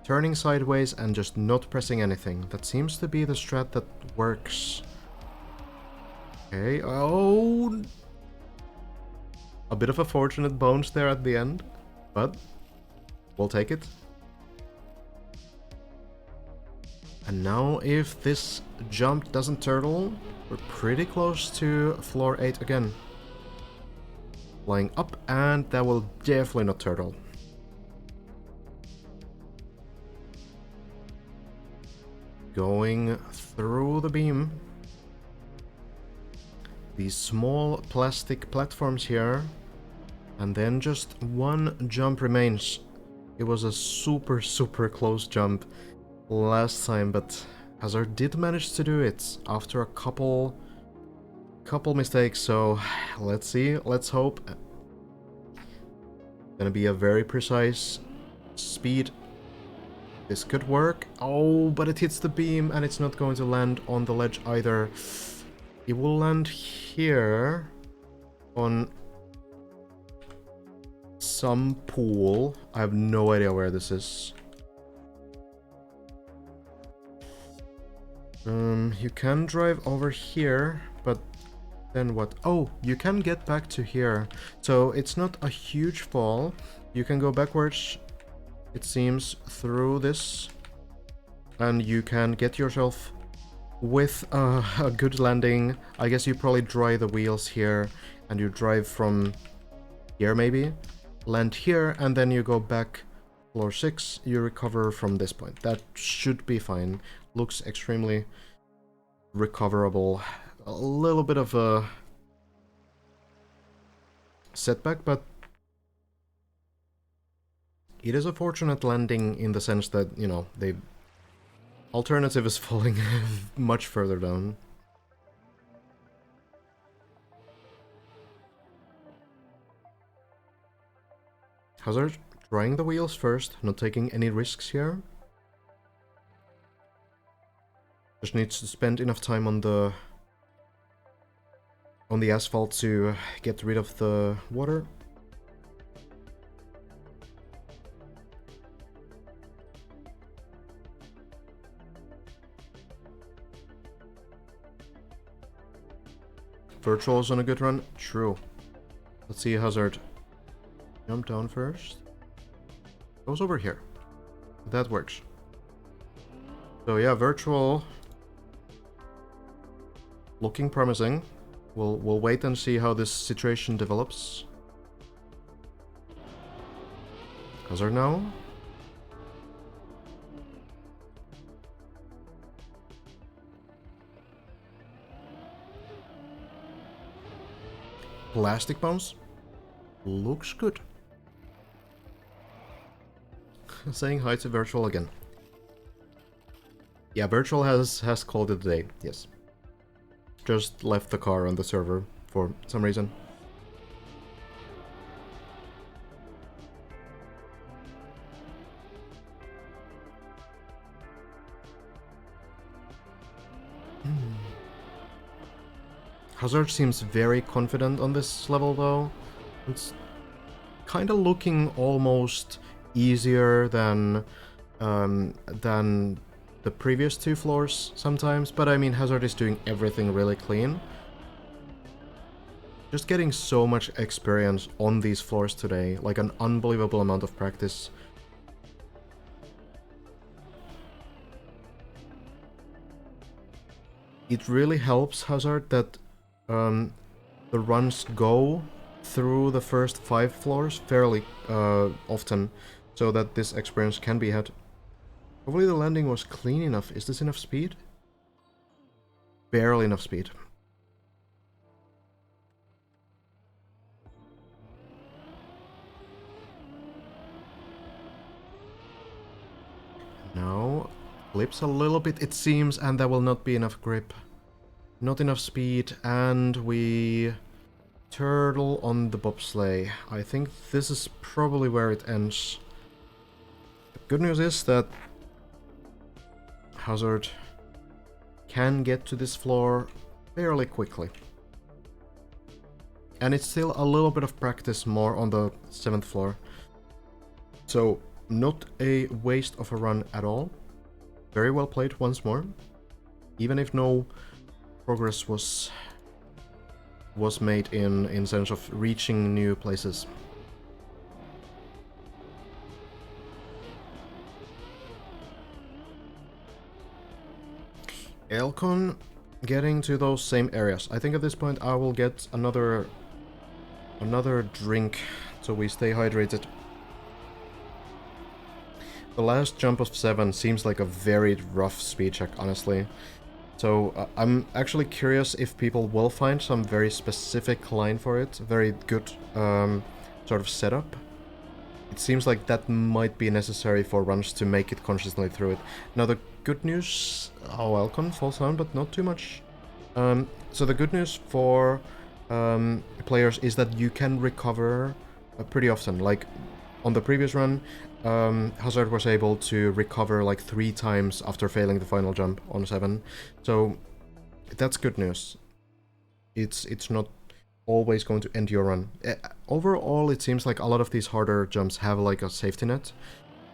[SPEAKER 1] Turning sideways and just not pressing anything. That seems to be the strat that works. Okay, oh! A bit of a fortunate bounce there at the end, but we'll take it. And now if this jump doesn't turtle, we're pretty close to floor 8 again. Flying up, and that will definitely not turtle. Going through the beam. These small plastic platforms here. And then just one jump remains. It was a super close jump last time, but Hazard did manage to do it after a couple mistakes, so let's see, let's hope. Gonna be a very precise speed. This could work. Oh, but it hits the beam and it's not going to land on the ledge either. It will land here on some pool. I have no idea where this is. You can drive over here, but then what? Oh, you can get back to here. So it's not a huge fall. You can go backwards, it seems, through this. And you can get yourself with a good landing. I guess you probably dry the wheels here and you drive from here maybe. Land here and then you go back floor 6. You recover from this point. That should be fine. Looks extremely recoverable. A little bit of a setback, but it is a fortunate landing in the sense that, you know, the alternative is falling much further down. Hazard trying the wheels first, not taking any risks here. Just needs to spend enough time on the asphalt to get rid of the water. Virtual's on a good run. True. Let's see Hazard. Jump down first. Goes over here. That works. So yeah, Virtual looking promising. We'll wait and see how this situation develops. Hazard now. Plastic bounce. Looks good. Saying hi to Virtual again. Yeah, Virtual has called it a day, yes. Just left the car on the server for some reason. Hazard seems very confident on this level though. It's kind of looking almost easier than the previous 2 floors sometimes, but I mean Hazard is doing everything really clean. Just getting so much experience on these floors today, like an unbelievable amount of practice. it really helps Hazard that the runs go through the first 5 floors fairly often, so that this experience can be had. Hopefully the landing was clean enough. Is this enough speed? Barely enough speed. Now, flips a little bit it seems, and there will not be enough grip. Not enough speed, and we turtle on the bobsleigh. I think this is probably where it ends. The good news is that Hazard can get to this floor fairly quickly. And it's still a little bit of practice more on the 7th floor. So, not a waste of a run at all. Very well played once more. Even if no progress was made in sense of reaching new places. Elcon getting to those same areas. I think at this point I will get another drink so we stay hydrated. The last jump of 7 seems like a very rough speed check, honestly. So I'm actually curious if people will find some very specific line for it, very good sort of setup. It seems like that might be necessary for runs to make it consistently through it. Now the good news... Oh, Elcon falls down, but not too much. So the good news for players is that you can recover pretty often. Like on the previous run, Hazard was able to recover like 3 times after failing the final jump on 7. So that's good news. It's not always going to end your run. Overall, it seems like a lot of these harder jumps have like a safety net,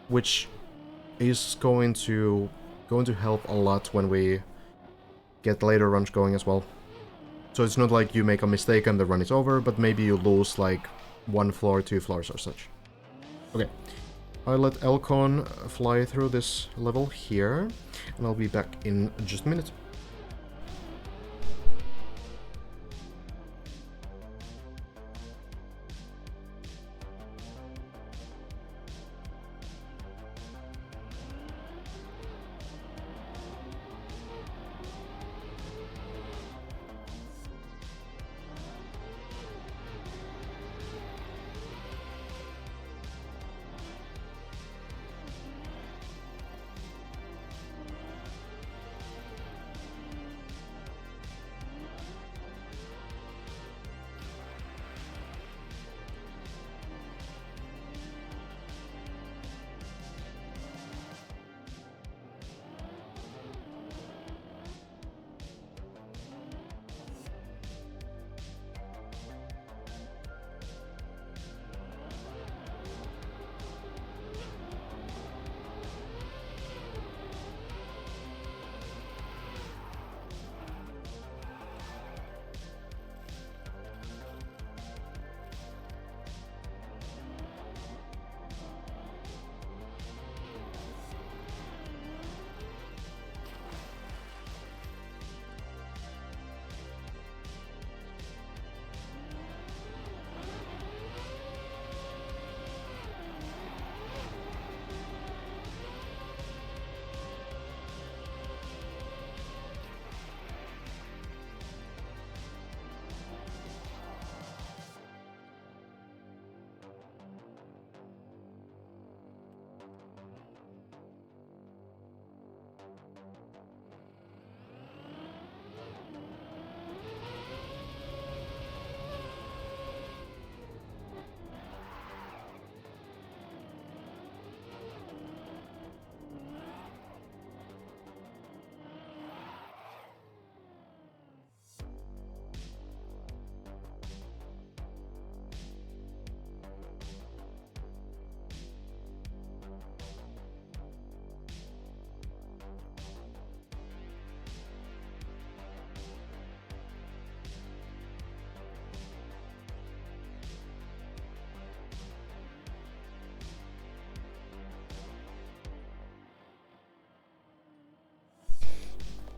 [SPEAKER 1] which is going to help a lot when we get later runs going as well. So it's not like you make a mistake and the run is over, but maybe you lose like 1 floor, 2 floors or such. Okay, I'll let Elcon fly through this level here, and I'll be back in just a minute.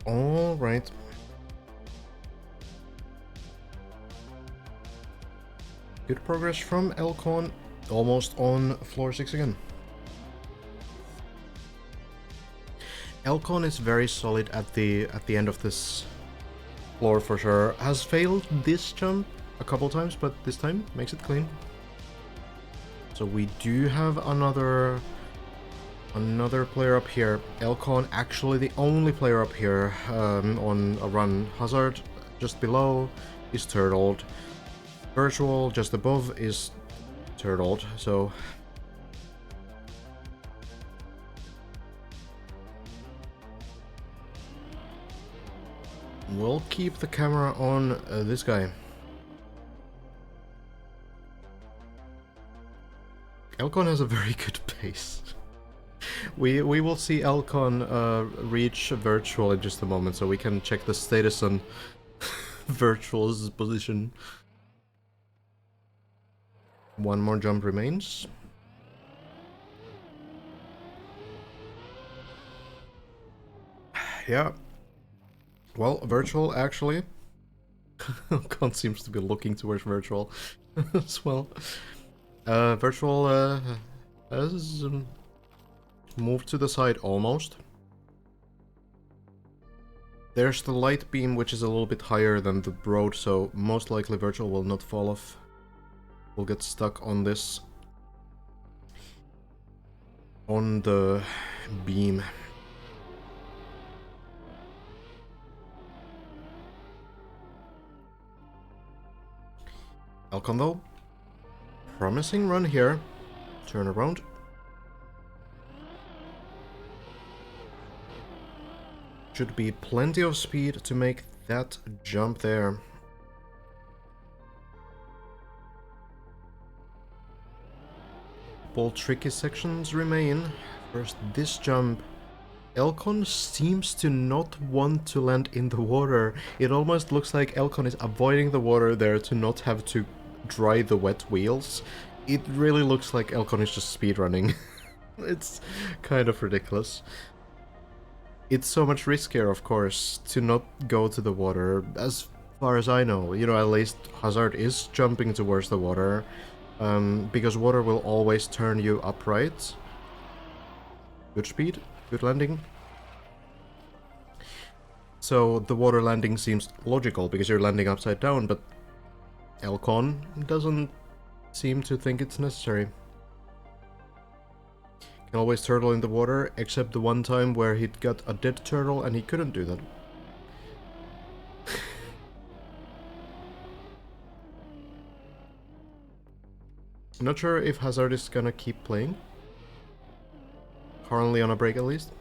[SPEAKER 1] Alright, Good progress from Elcon, almost on floor 6 again. Elcon is very solid at the end of this floor for sure. Has failed this jump a couple times, but this time makes it clean. So we do have another player up here. Elcon actually the only player up here on a run. Hazard just below is turtled. Virtual just above is turtled, so we'll keep the camera on this guy. Elcon has a very good pace. We will see Elcon reach Virtual in just a moment, so we can check the status on Virtual's position. One more jump remains. Yeah. Well, Virtual actually. Elcon seems to be looking towards Virtual as well. Virtual has moved to the side almost. There's the light beam, which is a little bit higher than the road, so most likely Virtual will not fall off. We'll get stuck on this. On the beam. Elcon though. Promising run here. Turn around. Should be plenty of speed to make that jump there. Couple tricky sections remain. First, this jump. Elcon seems to not want to land in the water. It almost looks like Elcon is avoiding the water there to not have to dry the wet wheels. It really looks like Elcon is just speedrunning. It's kind of ridiculous. It's so much riskier, of course, to not go to the water. As far as I know, you know, at least Hazard is jumping towards the water. Because water will always turn you upright. Good speed, good landing. So the water landing seems logical because you're landing upside down, but Elcon doesn't seem to think it's necessary. Can always turtle in the water, except the one time where he got a dead turtle and he couldn't do that. Not sure if Hazard is gonna keep playing. Currently on a break at least.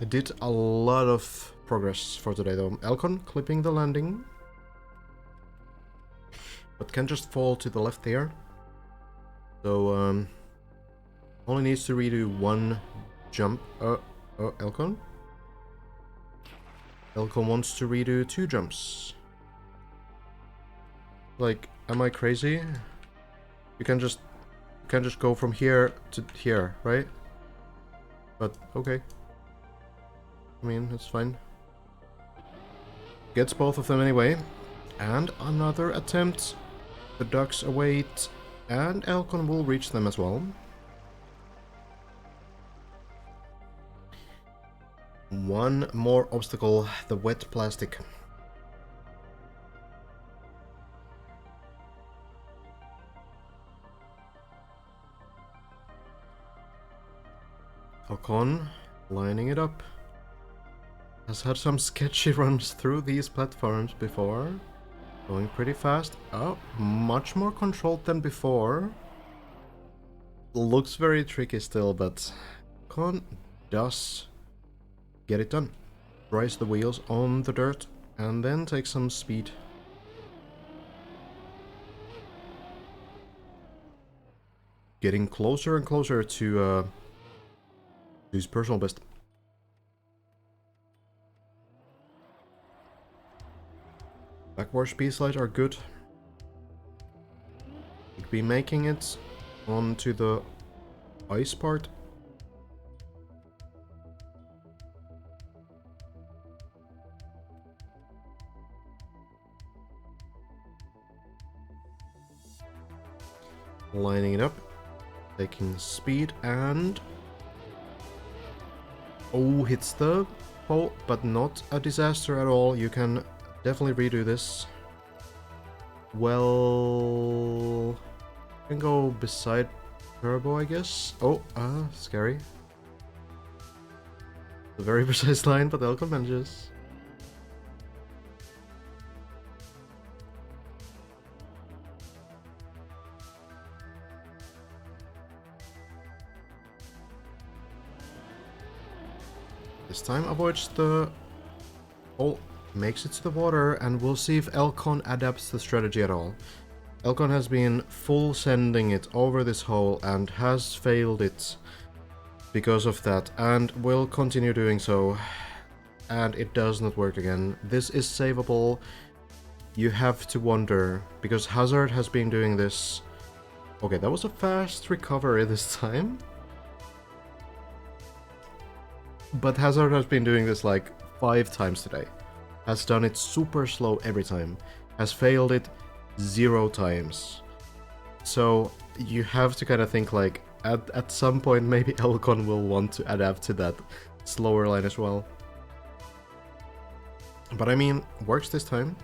[SPEAKER 1] I did a lot of progress for today though. Elcon clipping the landing. But can just fall to the left there. So only needs to redo one jump. Elcon? Elcon wants to redo 2 jumps. Like, am I crazy? You can just go from here to here, right? But okay. I mean, it's fine. Gets both of them anyway. And another attempt. The ducks await, and Elcon will reach them as well. One more obstacle, the wet plastic. Elcon lining it up. Has had some sketchy runs through these platforms before. Going pretty fast. Oh, much more controlled than before. Looks very tricky still, but Elcon does get it done. Rise the wheels on the dirt and then take some speed. Getting closer and closer to his personal best. Backward speed slides are good. Could be making it onto the ice part. Lining it up. Taking speed and... Oh, hits the pole, but not a disaster at all. You can definitely redo this. Well... can go beside turbo, I guess. Oh, scary. A very precise line, but Elcon manages. This time avoids the... oh, makes it to the water, and we'll see if Elcon adapts the strategy at all. Elcon has been full sending it over this hole and has failed it because of that, and will continue doing so. And it does not work again. This is savable. You have to wonder, because Hazard has been doing this. Okay, that was a fast recovery this time. But Hazard has been doing this like 5 times today. Has done it super slow every time. Has failed it 0 times. So you have to kind of think like, at some point maybe Elcon will want to adapt to that slower line as well. But I mean, works this time.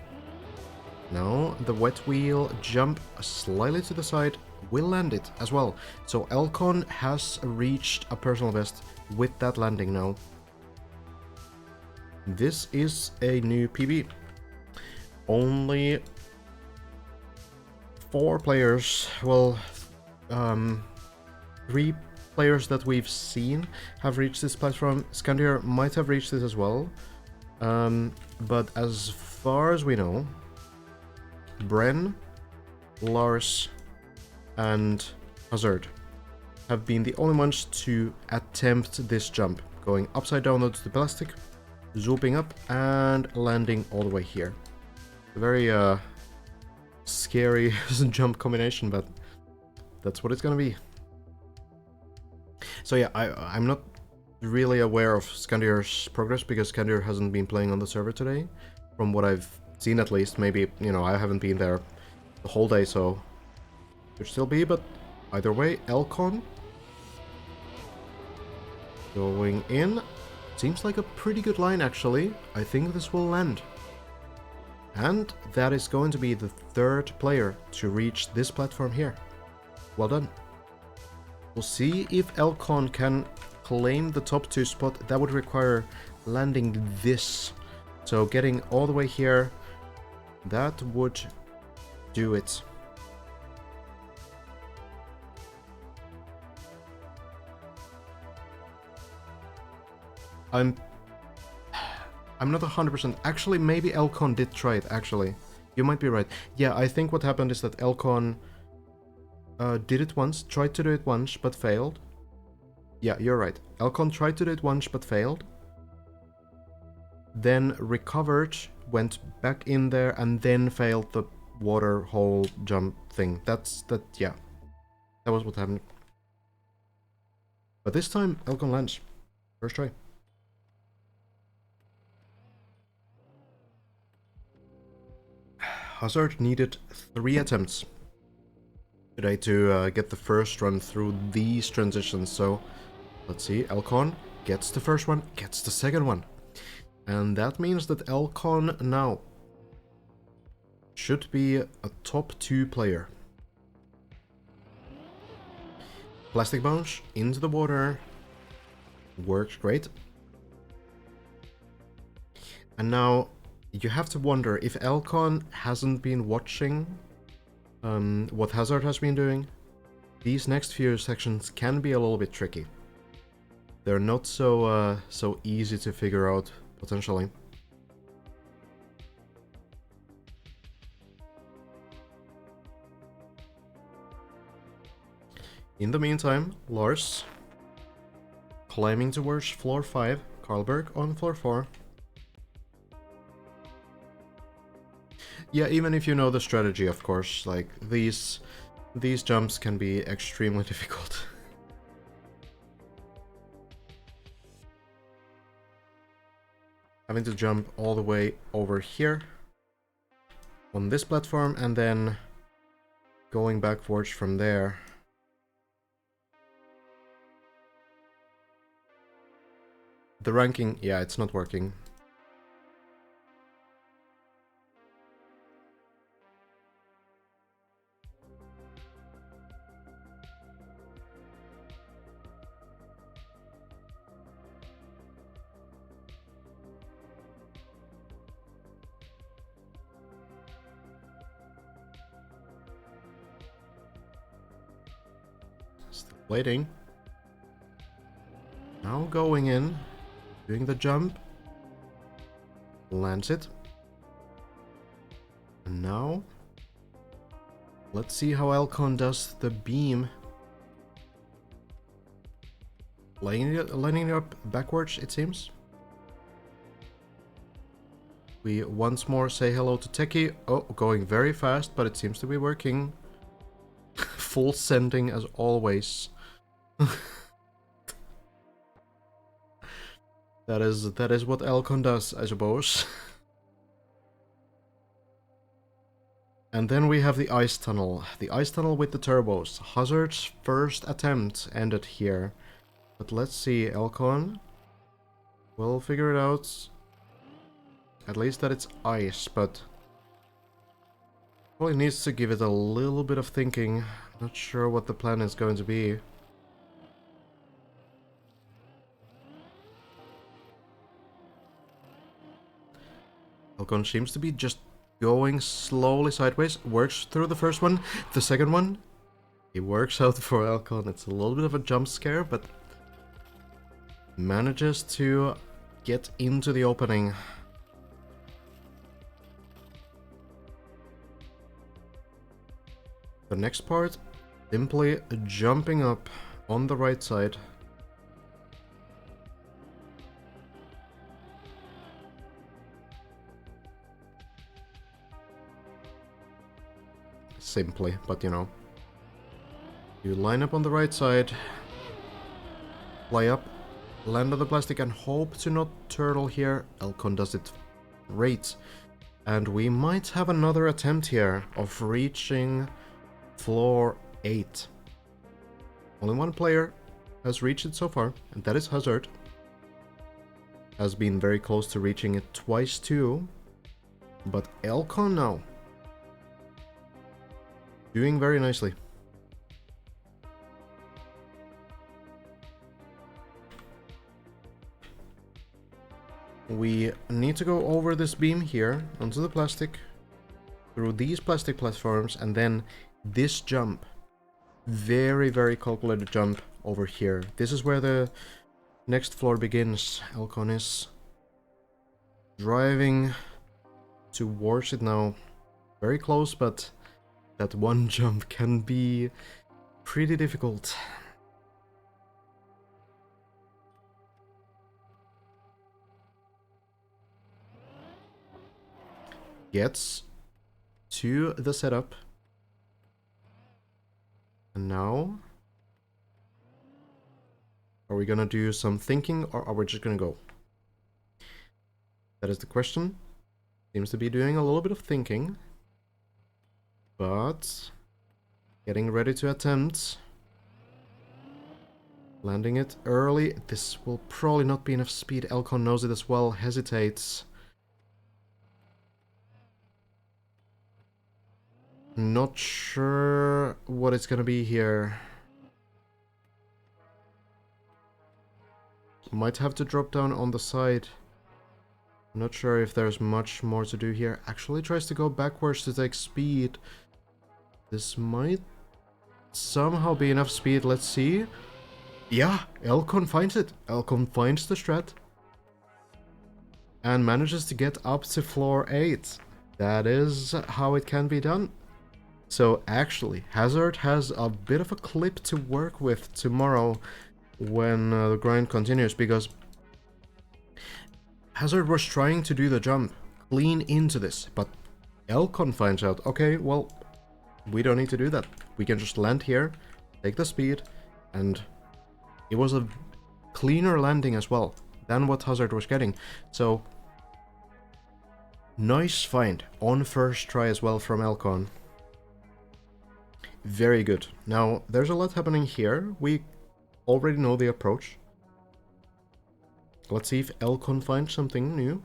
[SPEAKER 1] Now, the wet wheel jump slightly to the side will land it as well. So Elcon has reached a personal best with that landing now. This is a new PB. Only 4 players, well, 3 players that we've seen have reached this platform. Scandier might have reached this as well. But as far as we know, Bren, Lars, and Hazard have been the only ones to attempt this jump, going upside down onto the plastic, zooming up, and landing all the way here. A very scary jump combination, but that's what it's gonna be. So yeah, I'm not really aware of Scandier's progress because Scandier hasn't been playing on the server today, from what I've seen at least. Maybe, you know, I haven't been there the whole day, so could still be, but either way, Elcon going in. Seems like a pretty good line, actually. I think this will land. And that is going to be the 3rd player to reach this platform here. Well done. We'll see if Elcon can claim the top 2 spot. That would require landing this. So getting all the way here, that would do it. I'm not 100%. Actually, maybe Elcon did try it, actually. You might be right. Yeah, I think what happened is that Elcon did it once, tried to do it once, but failed. Yeah, you're right. Elcon tried to do it once, but failed. Then recovered, went back in there, and then failed the water hole jump thing. Yeah. That was what happened. But this time, Elcon lands. First try. Hazard needed 3 attempts today to get the first run through these transitions, so let's see. Elcon gets the first one, gets the second one, and that means that Elcon now should be a top 2 player. Plastic bounce into the water, works great. And now you have to wonder if Elcon hasn't been watching what Hazard has been doing. These next few sections can be a little bit tricky. They're not so easy to figure out, potentially. In the meantime, Lars climbing towards floor 5, Karlberg on floor 4. Yeah, even if you know the strategy, of course, like, these jumps can be extremely difficult. Having to jump all the way over here on this platform and then going backwards from there. The ranking, yeah, it's not working. Still waiting. Now going in, doing the jump. Lands it. And now, let's see how Elcon does the beam. Lining it up backwards, it seems. We once more say hello to Techie. Oh, going very fast, but it seems to be working. Full sending as always. That is what Elcon does, I suppose. And then we have the ice tunnel. The ice tunnel with the turbos. Hazard's first attempt ended here. But let's see, Elcon. We'll figure it out. At least that it's ice, but probably needs to give it a little bit of thinking. Not sure what the plan is going to be. Elcon seems to be just going slowly sideways. Works through the first one. The second one, it works out for Elcon. It's a little bit of a jump scare, but manages to get into the opening. The next part, simply jumping up on the right side. Simply, but you know. You line up on the right side, fly up, land on the plastic and hope to not turtle here. Elcon does it great. And we might have another attempt here of reaching floor 8. Only one player has reached it so far, and that is Hazard. Has been very close to reaching it twice too. But Elcon now. Doing very nicely. We need to go over this beam here, onto the plastic, through these plastic platforms, and then this jump. Very, very calculated jump over here. This is where the next floor begins. Elcon is driving towards it now. Very close, but that one jump can be pretty difficult. Gets to the setup. And now, are we gonna do some thinking or are we just gonna go? That is the question. Seems to be doing a little bit of thinking. But getting ready to attempt. Landing it early. This will probably not be enough speed. Elcon knows it as well. Hesitates. Not sure what it's gonna be here. Might have to drop down on the side. Not sure if there's much more to do here. Actually tries to go backwards to take speed. This might somehow be enough speed. Let's see. Yeah, Elcon finds it. Elcon finds the strat. And manages to get up to floor 8. That is how it can be done. So actually, Hazard has a bit of a clip to work with tomorrow when the grind continues, because Hazard was trying to do the jump clean into this, but Elcon finds out, okay, well, we don't need to do that. We can just land here, take the speed, and it was a cleaner landing as well than what Hazard was getting. So, nice find on first try as well from Elcon. Very good. Now, there's a lot happening here. We already know the approach. Let's see if Elcon finds something new.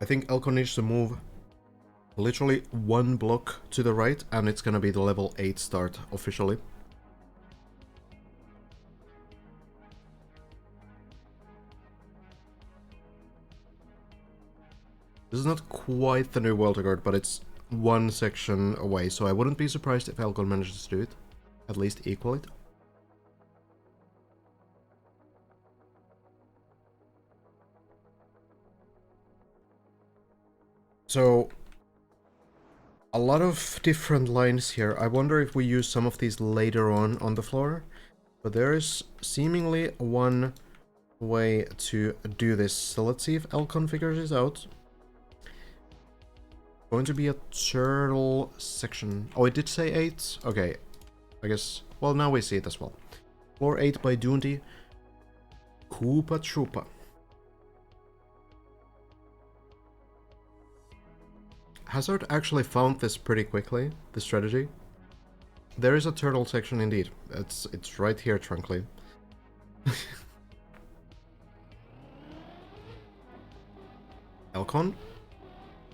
[SPEAKER 1] I think Elcon needs to move literally one block to the right, and it's gonna be the level 8 start officially. This is not quite the new World Record, but it's one section away, so I wouldn't be surprised if Elcon manages to do it. At least equal it. So, a lot of different lines here. I wonder if we use some of these later on the floor. But there is seemingly one way to do this. So let's see if Elcon figures this out. Going to be a turtle section. Oh, it did say 8? Okay. I guess... Well, now we see it as well. Floor 8 by Doonty. Koopa Troopa. Hazard actually found this pretty quickly, the strategy. There is a turtle section indeed. It's right here, Trunkly. Elcon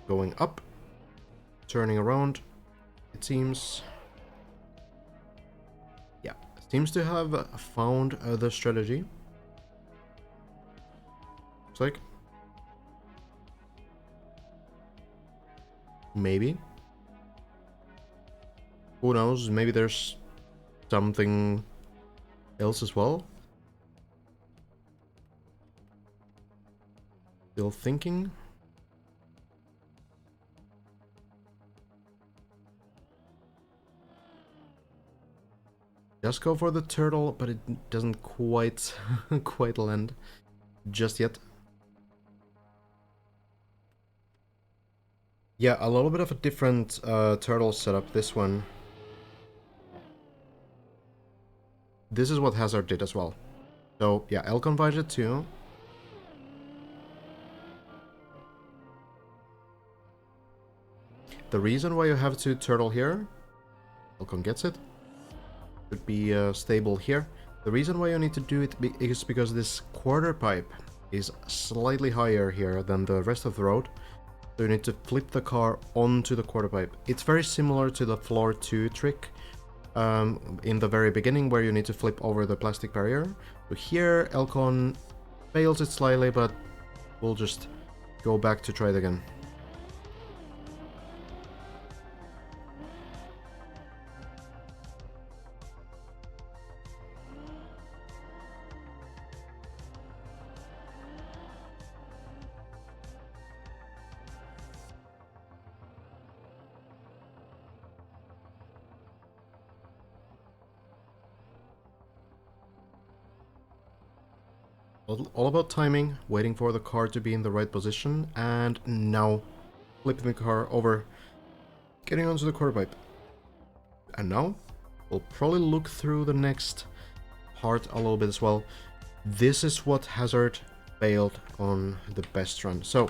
[SPEAKER 1] going up, turning around. It seems, yeah, seems to have found the strategy. Looks like. Maybe. Who knows? Maybe there's something else as well. Still thinking. Just go for the turtle, but it doesn't quite quite land just yet. Yeah, a little bit of a different turtle setup, this one. This is what Hazard did as well. So, yeah, Elcon finds it too. The reason why you have to turtle here, Elcon gets it, should be stable here. The reason why you need to do it is because this quarter pipe is slightly higher here than the rest of the road. So you need to flip the car onto the quarter pipe. It's very similar to the floor 2 trick in the very beginning where you need to flip over the plastic barrier. So here Elcon fails it slightly, but we'll just go back to try it again. All about timing, waiting for the car to be in the right position, and now flipping the car over, getting onto the quarter pipe. And now, we'll probably look through the next part a little bit as well. This is what Hazard failed on the best run. So,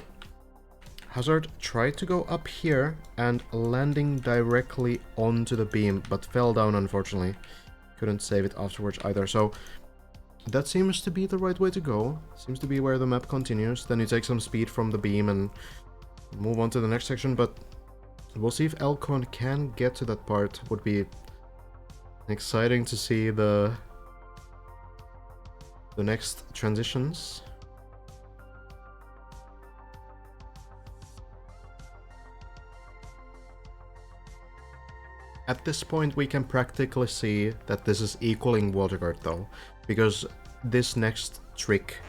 [SPEAKER 1] Hazard tried to go up here and landing directly onto the beam, but fell down unfortunately. Couldn't save it afterwards either, so that seems to be the right way to go. Seems to be where the map continues. Then you take some speed from the beam and move on to the next section, but we'll see if Elcon can get to that part. Would be exciting to see the next transitions. At this point, we can practically see that this is equaling Water Guard though, because this next trick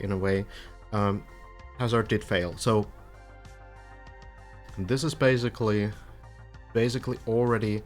[SPEAKER 1] in a way, Hazard did fail. So this is basically already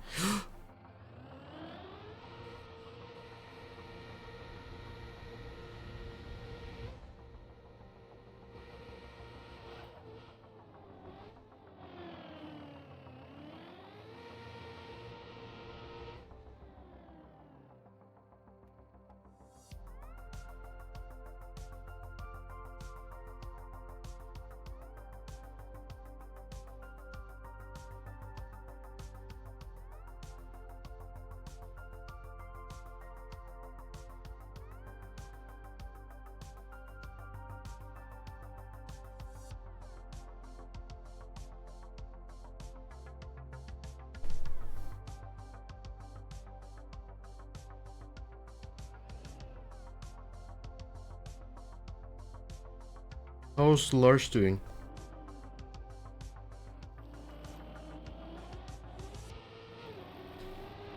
[SPEAKER 1] How's Lars doing?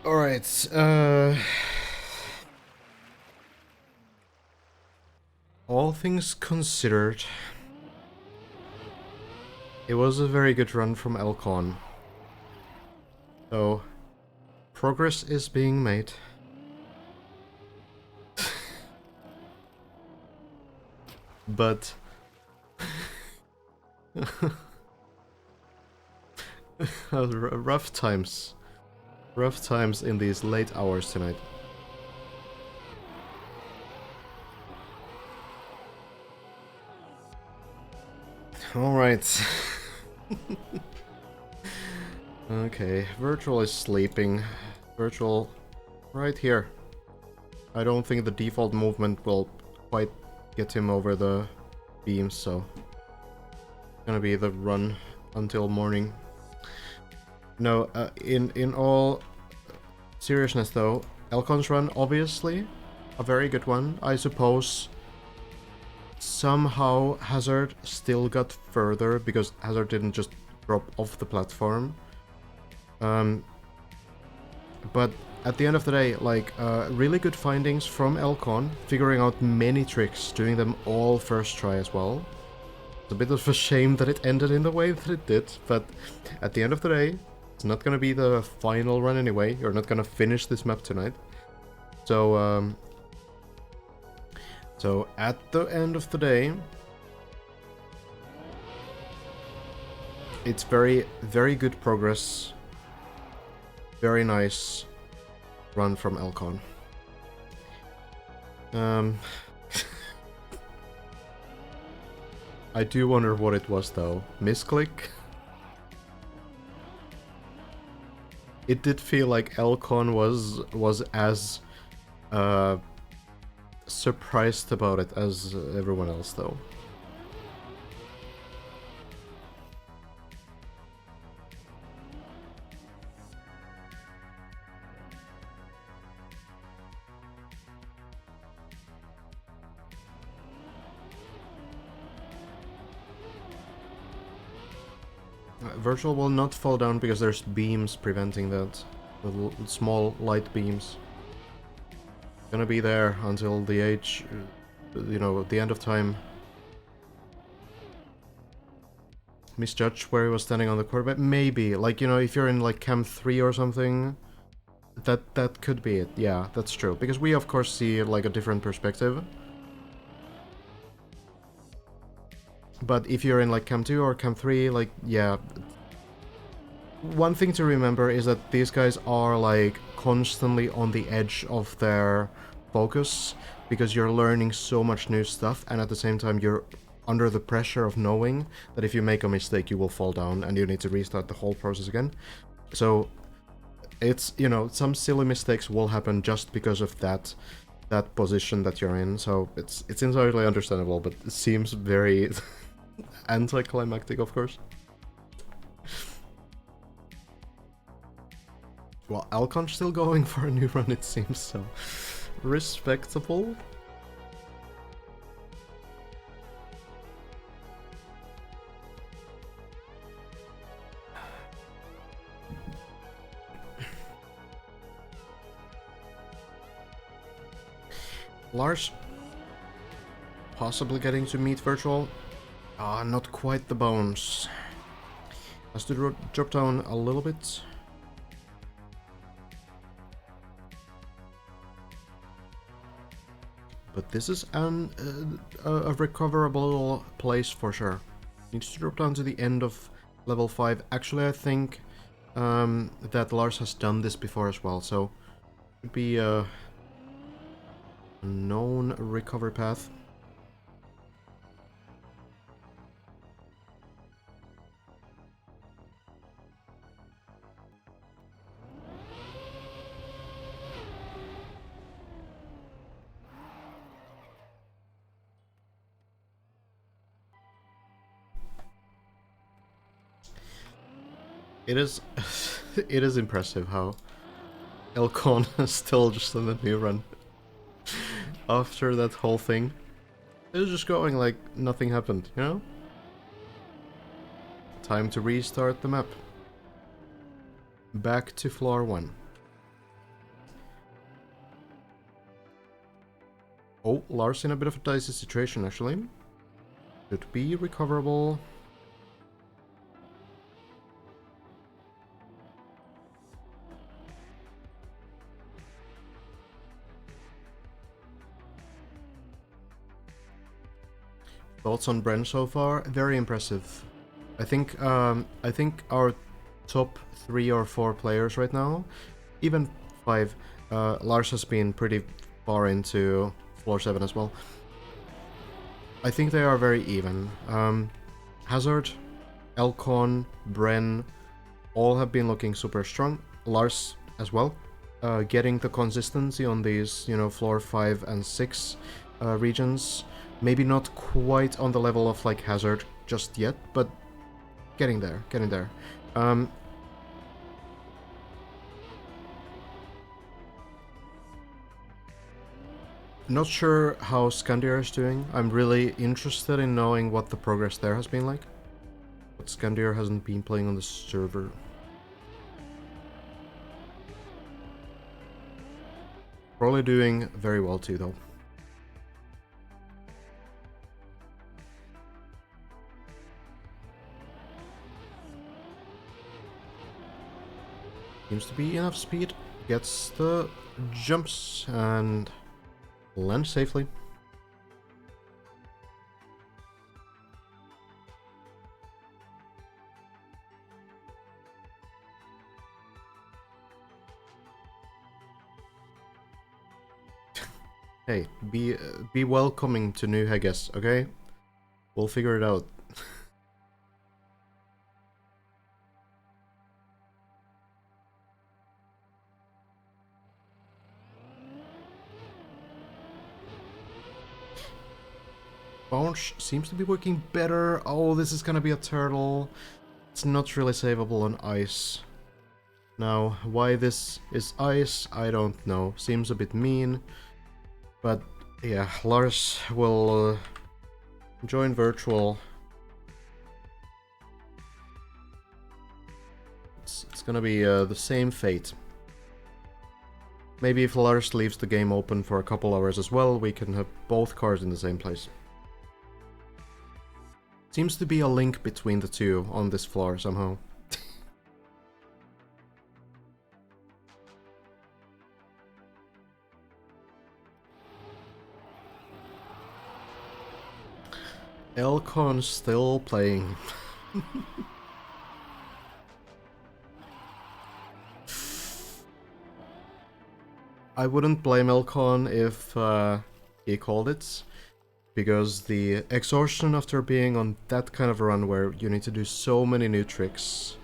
[SPEAKER 1] Alright, all things considered, it was a very good run from Elcon. So, progress is being made. But... rough times. Rough times in these late hours tonight. Alright. Okay, Virtual is sleeping. Virtual, right here. I don't think the default movement will quite get him over the beams, so... Gonna be the run until morning. No, in all seriousness though, Elcon's run, obviously, a very good one. I suppose somehow Hazard still got further because Hazard didn't just drop off the platform. But at the end of the day, like, really good findings from Elcon, figuring out many tricks, doing them all first try as well. It's a bit of a shame that it ended in the way that it did, but at the end of the day, it's not gonna be the final run anyway. You're not gonna finish this map tonight. So, so at the end of the day, it's very, very good progress. Very nice run from Elcon. I do wonder what it was though. Misclick? It did feel like Elcon was as surprised about it as everyone else though. Virtual will not fall down because there's beams preventing that. The small light beams. Gonna be there until the age, you know, the end of time. Misjudged where he was standing on the court, but maybe, like, you know, if you're in like Cam 3 or something, that could be it. Yeah, that's true. Because we of course see like a different perspective. But if you're in like Cam 2 or Cam 3, like, yeah. One thing to remember is that these guys are like constantly on the edge of their focus because you're learning so much new stuff, and at the same time you're under the pressure of knowing that if you make a mistake you will fall down and you need to restart the whole process again. So it's, you know, some silly mistakes will happen just because of that position that you're in. So it's entirely understandable, but it seems very anticlimactic, of course. Well, Alcon's still going for a new run, it seems, so respectable. Lars possibly getting to meet Virtual. Not quite the bones. Has to drop down a little bit. But this is a recoverable place for sure. Needs to drop down to the end of level 5. Actually, I think that Lars has done this before as well, so it should be a known recovery path. It is it is impressive how Elcon is still just on the new run after that whole thing. It was just going like nothing happened, you know? Time to restart the map. Back to floor 1. Oh, Lars in a bit of a dicey situation actually. Could be recoverable. Thoughts on Bren so far? Very impressive. I think our top 3 or 4 players right now, even 5, Lars has been pretty far into floor 7 as well. I think they are very even. Hazard, Elcon, Bren, all have been looking super strong. Lars as well, getting the consistency on these, you know, floor 5 and 6 regions. Maybe not quite on the level of like Hazard just yet, but getting there, getting there. Not sure how Scandia is doing. I'm really interested in knowing what the progress there has been like. But Scandia hasn't been playing on the server. Probably doing very well too though. Seems to be enough speed. Gets the jumps and lands safely. Hey, be welcoming to new Haggis, okay? We'll figure it out. Bounce seems to be working better. Oh, this is gonna be a turtle. It's not really savable on ice. Now, why this is ice, I don't know. Seems a bit mean. But yeah, Lars will join virtual. It's gonna be the same fate. Maybe if Lars leaves the game open for a couple hours as well, we can have both cars in the same place. Seems to be a link between the two on this floor somehow. Elcon's still playing. I wouldn't blame Elcon if he called it, because the exhaustion after being on that kind of a run where you need to do so many new tricks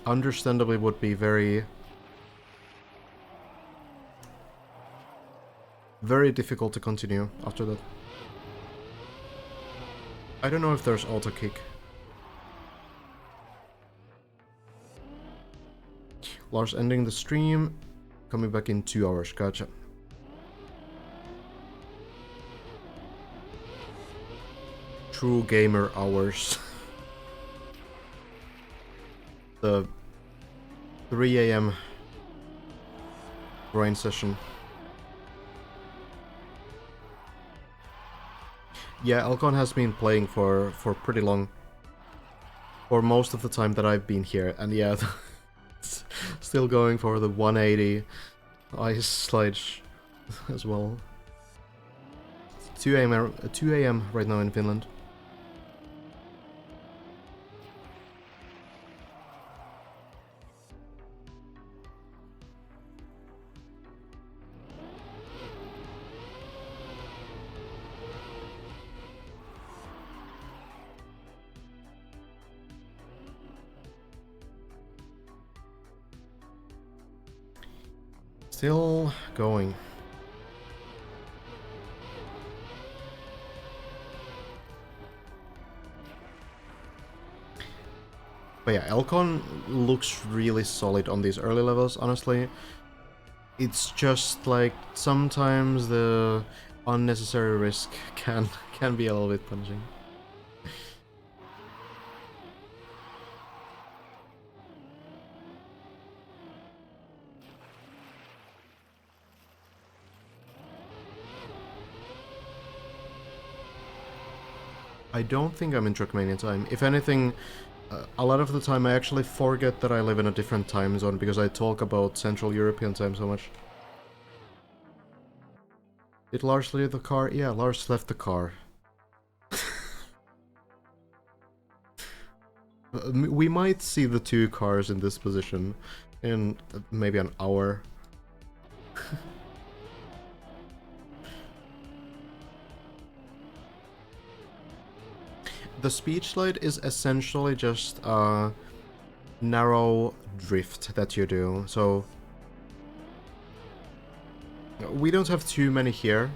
[SPEAKER 1] understandably would be very difficult to continue after that. I don't know if there's auto kick. Lars ending the stream, coming back in 2 hours, gotcha. True gamer hours. The 3 AM grind session. Yeah, Elcon has been playing for pretty long. For most of the time that I've been here, and yeah, still going for the 180 ice sledge as well. 2 AM right now in Finland. Still going. But yeah, Elcon looks really solid on these early levels, honestly. It's just like sometimes the unnecessary risk can be a little bit punishing. I don't think I'm in Trackmania time. If anything, a lot of the time I actually forget that I live in a different time zone because I talk about Central European time so much. Did Lars leave the car? Yeah, Lars left the car. We might see the two cars in this position in maybe an hour. The speed slide is essentially just a narrow drift that you do. So we don't have too many here,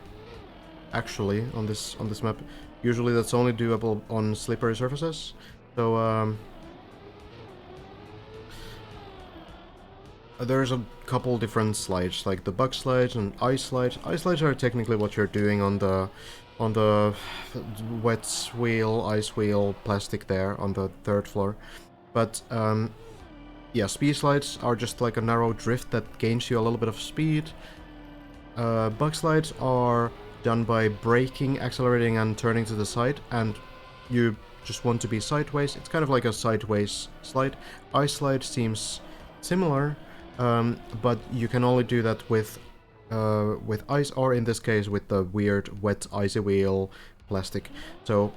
[SPEAKER 1] actually, on this map. Usually that's only doable on slippery surfaces. So there's a couple different slides, like the bug slides and ice slides. Ice slides are technically what you're doing on the wet wheel, ice wheel, plastic there on the 3rd floor. But yeah, speed slides are just like a narrow drift that gains you a little bit of speed. Bug slides are done by braking, accelerating, and turning to the side, and you just want to be sideways. It's kind of like a sideways slide. Ice slide seems similar, but you can only do that with ice, or in this case with the weird wet icy wheel plastic. So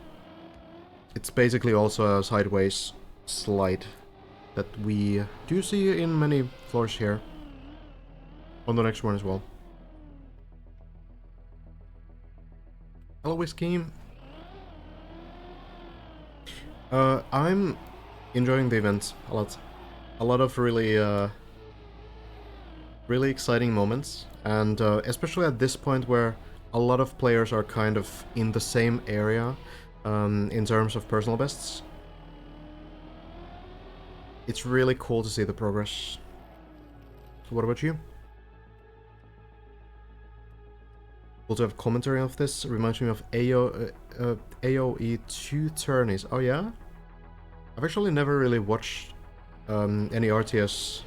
[SPEAKER 1] it's basically also a sideways slide that we do see in many floors here. On the next one as well. Hello, Whiskey. I'm enjoying the event a lot. A lot of really exciting moments, and especially at this point where a lot of players are kind of in the same area in terms of personal bests. It's really cool to see the progress. What about you? Also have commentary of this. Reminds me of AOE 2 tourneys. Oh yeah? I've actually never really watched any RTS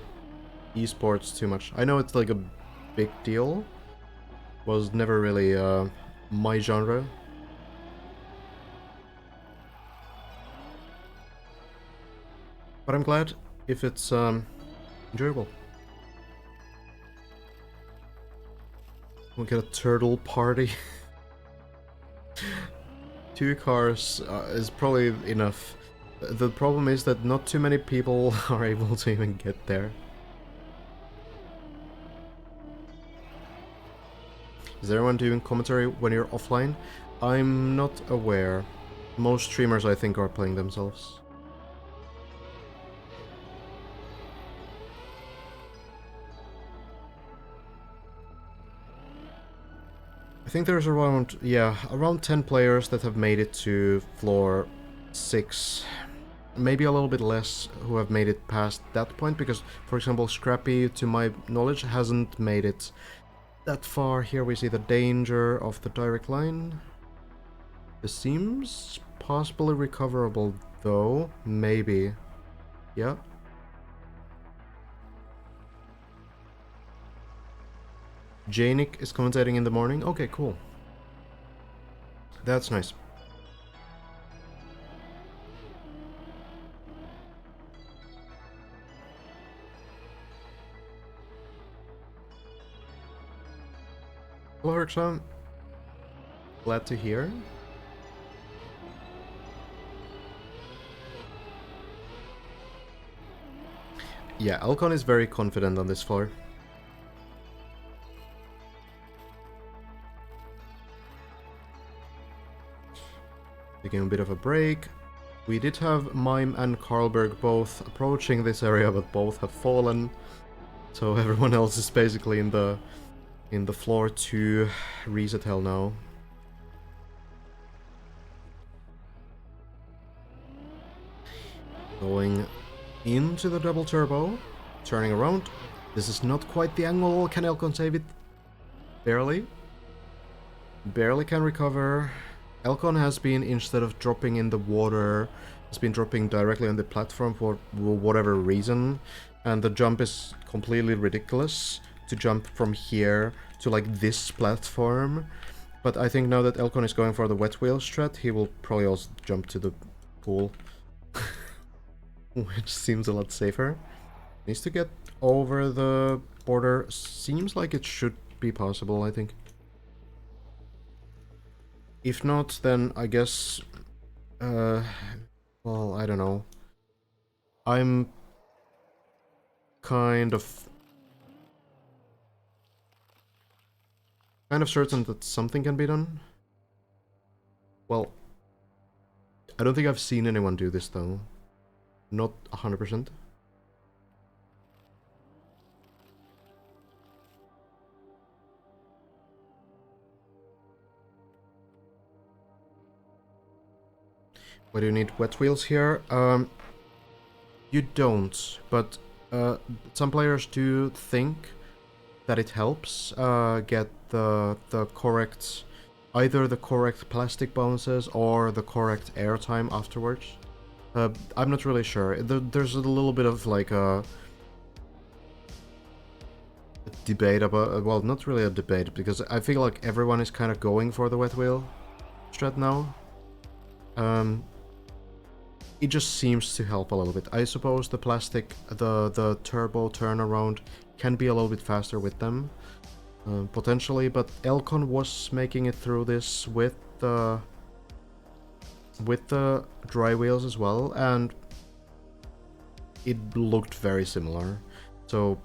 [SPEAKER 1] esports too much. I know it's like a big deal. Was never really my genre. But I'm glad if it's enjoyable. We'll get a turtle party. 2 cars is probably enough. The problem is that not too many people are able to even get there. Is everyone doing commentary when you're offline? I'm not aware. Most streamers, I think, are playing themselves. I think there's around, yeah, around 10 players that have made it to floor 6. Maybe a little bit less who have made it past that point, because, for example, Scrappy, to my knowledge, hasn't made it that far. Here we see the danger of the direct line. This seems possibly recoverable, though. Maybe. Yeah. Janik is commentating in the morning. Okay, cool. That's nice. Hello, Herxam. Glad to hear. Yeah, Alcon is very confident on this floor. Taking a bit of a break. We did have Mime and Carlberg both approaching this area, but both have fallen. So everyone else is basically in the floor 2 reset hell now. Going into the double turbo, turning around. This is not quite the angle. Can Elcon save it? Barely. Barely can recover. Elcon has been, instead of dropping in the water, has been dropping directly on the platform for whatever reason. And the jump is completely ridiculous to jump from here to like this platform. But I think now that Elcon is going for the wet wheel strat, he will probably also jump to the pool. Which seems a lot safer. Needs to get over the border. Seems like it should be possible, I think. If not, then I guess... well, I don't know. I'm kind of certain that something can be done. Well, I don't think I've seen anyone do this though. Not 100%. Why do you need wet wheels here? You don't, but some players do think that it helps get the correct, either the correct plastic bonuses or the correct airtime afterwards. I'm not really sure. There's a little bit of like a debate about, well, not really a debate, because I feel like everyone is kind of going for the wet wheel strat now. It just seems to help a little bit. I suppose the plastic, the turbo turnaround can be a little bit faster with them, potentially, but Elcon was making it through this with the dry wheels as well, and it looked very similar. So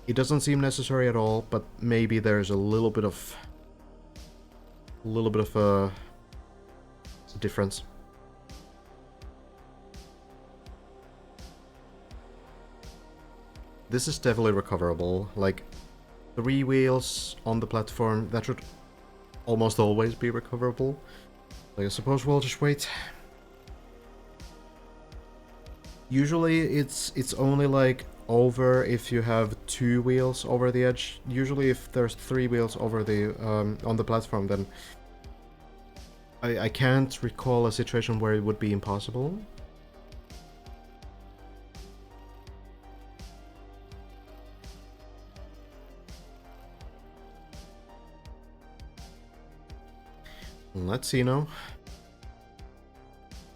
[SPEAKER 1] it doesn't seem necessary at all, but maybe there's a little bit of a difference. This is definitely recoverable. Like 3 wheels on the platform, that should almost always be recoverable. Like, I suppose we'll just wait. Usually it's only like over if you have 2 wheels over the edge. Usually if there's 3 wheels over the on the platform, then I can't recall a situation where it would be impossible. Let's see now.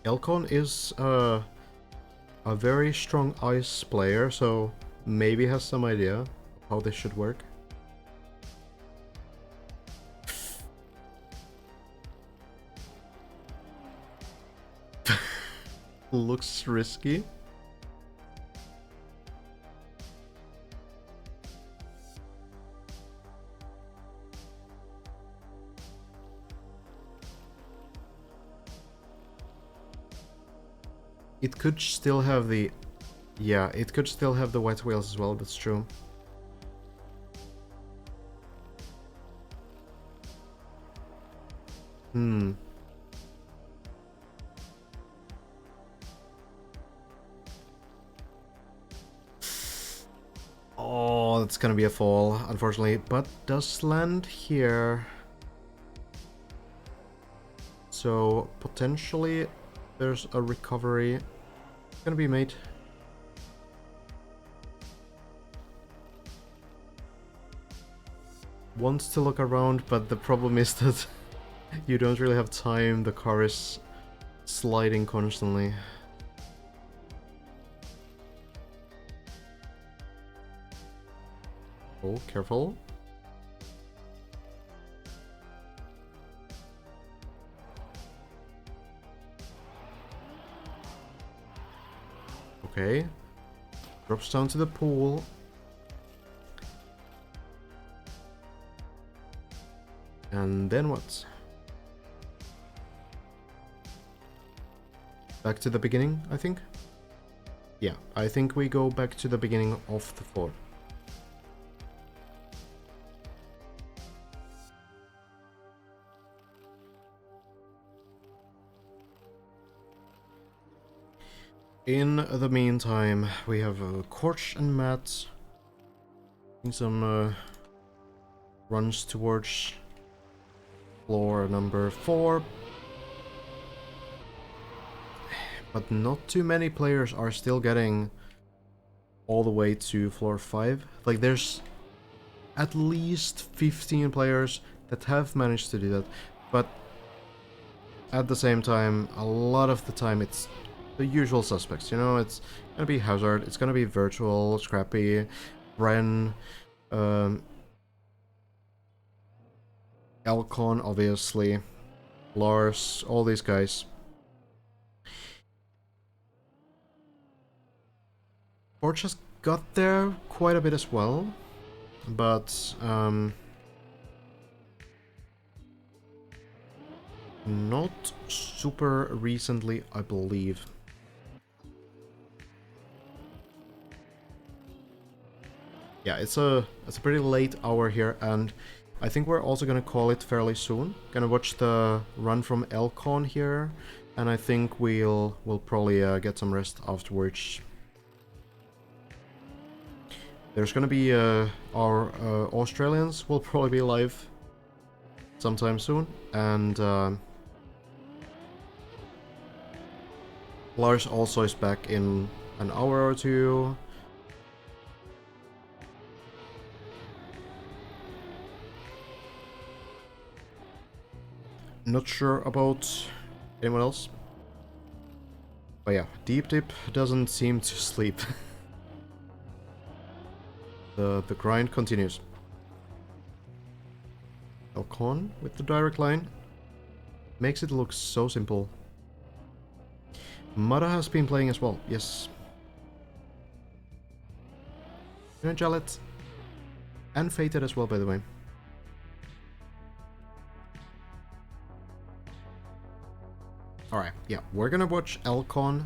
[SPEAKER 1] Elcon is a very strong ice player, so maybe has some idea how this should work. Looks risky. It could still have the... Yeah, it could still have the wet wheels as well, that's true. Oh, that's gonna be a fall, unfortunately, but does land here. So, potentially, there's a recovery gonna be made. Wants to look around, but the problem is that you don't really have time. The car is sliding constantly. Oh, careful. Okay. Drops down to the pool. And then what? Back to the beginning, I think? Yeah, I think we go back to the beginning of the floor. In the meantime, we have Korch and Matt. Some runs towards floor number 4. But not too many players are still getting all the way to floor 5. Like, there's at least 15 players that have managed to do that. But at the same time, a lot of the time it's the usual suspects, you know? It's gonna be Hazard, it's gonna be Virtual, Scrappy, Bren, Elcon, obviously, Lars, all these guys. Forge has got there quite a bit as well, but not super recently, I believe. Yeah, it's a pretty late hour here, and I think we're also gonna call it fairly soon. Gonna watch the run from Elcon here, and I think we'll probably get some rest afterwards. There's gonna be our Australians will probably be live sometime soon, and Lars also is back in an hour or two. Not sure about anyone else. But yeah, Deep Dip doesn't seem to sleep. The grind continues. Elcon with the direct line. Makes it look so simple. Mada has been playing as well, yes. Jalet. And Fated as well, by the way. Alright, yeah, we're gonna watch Elcon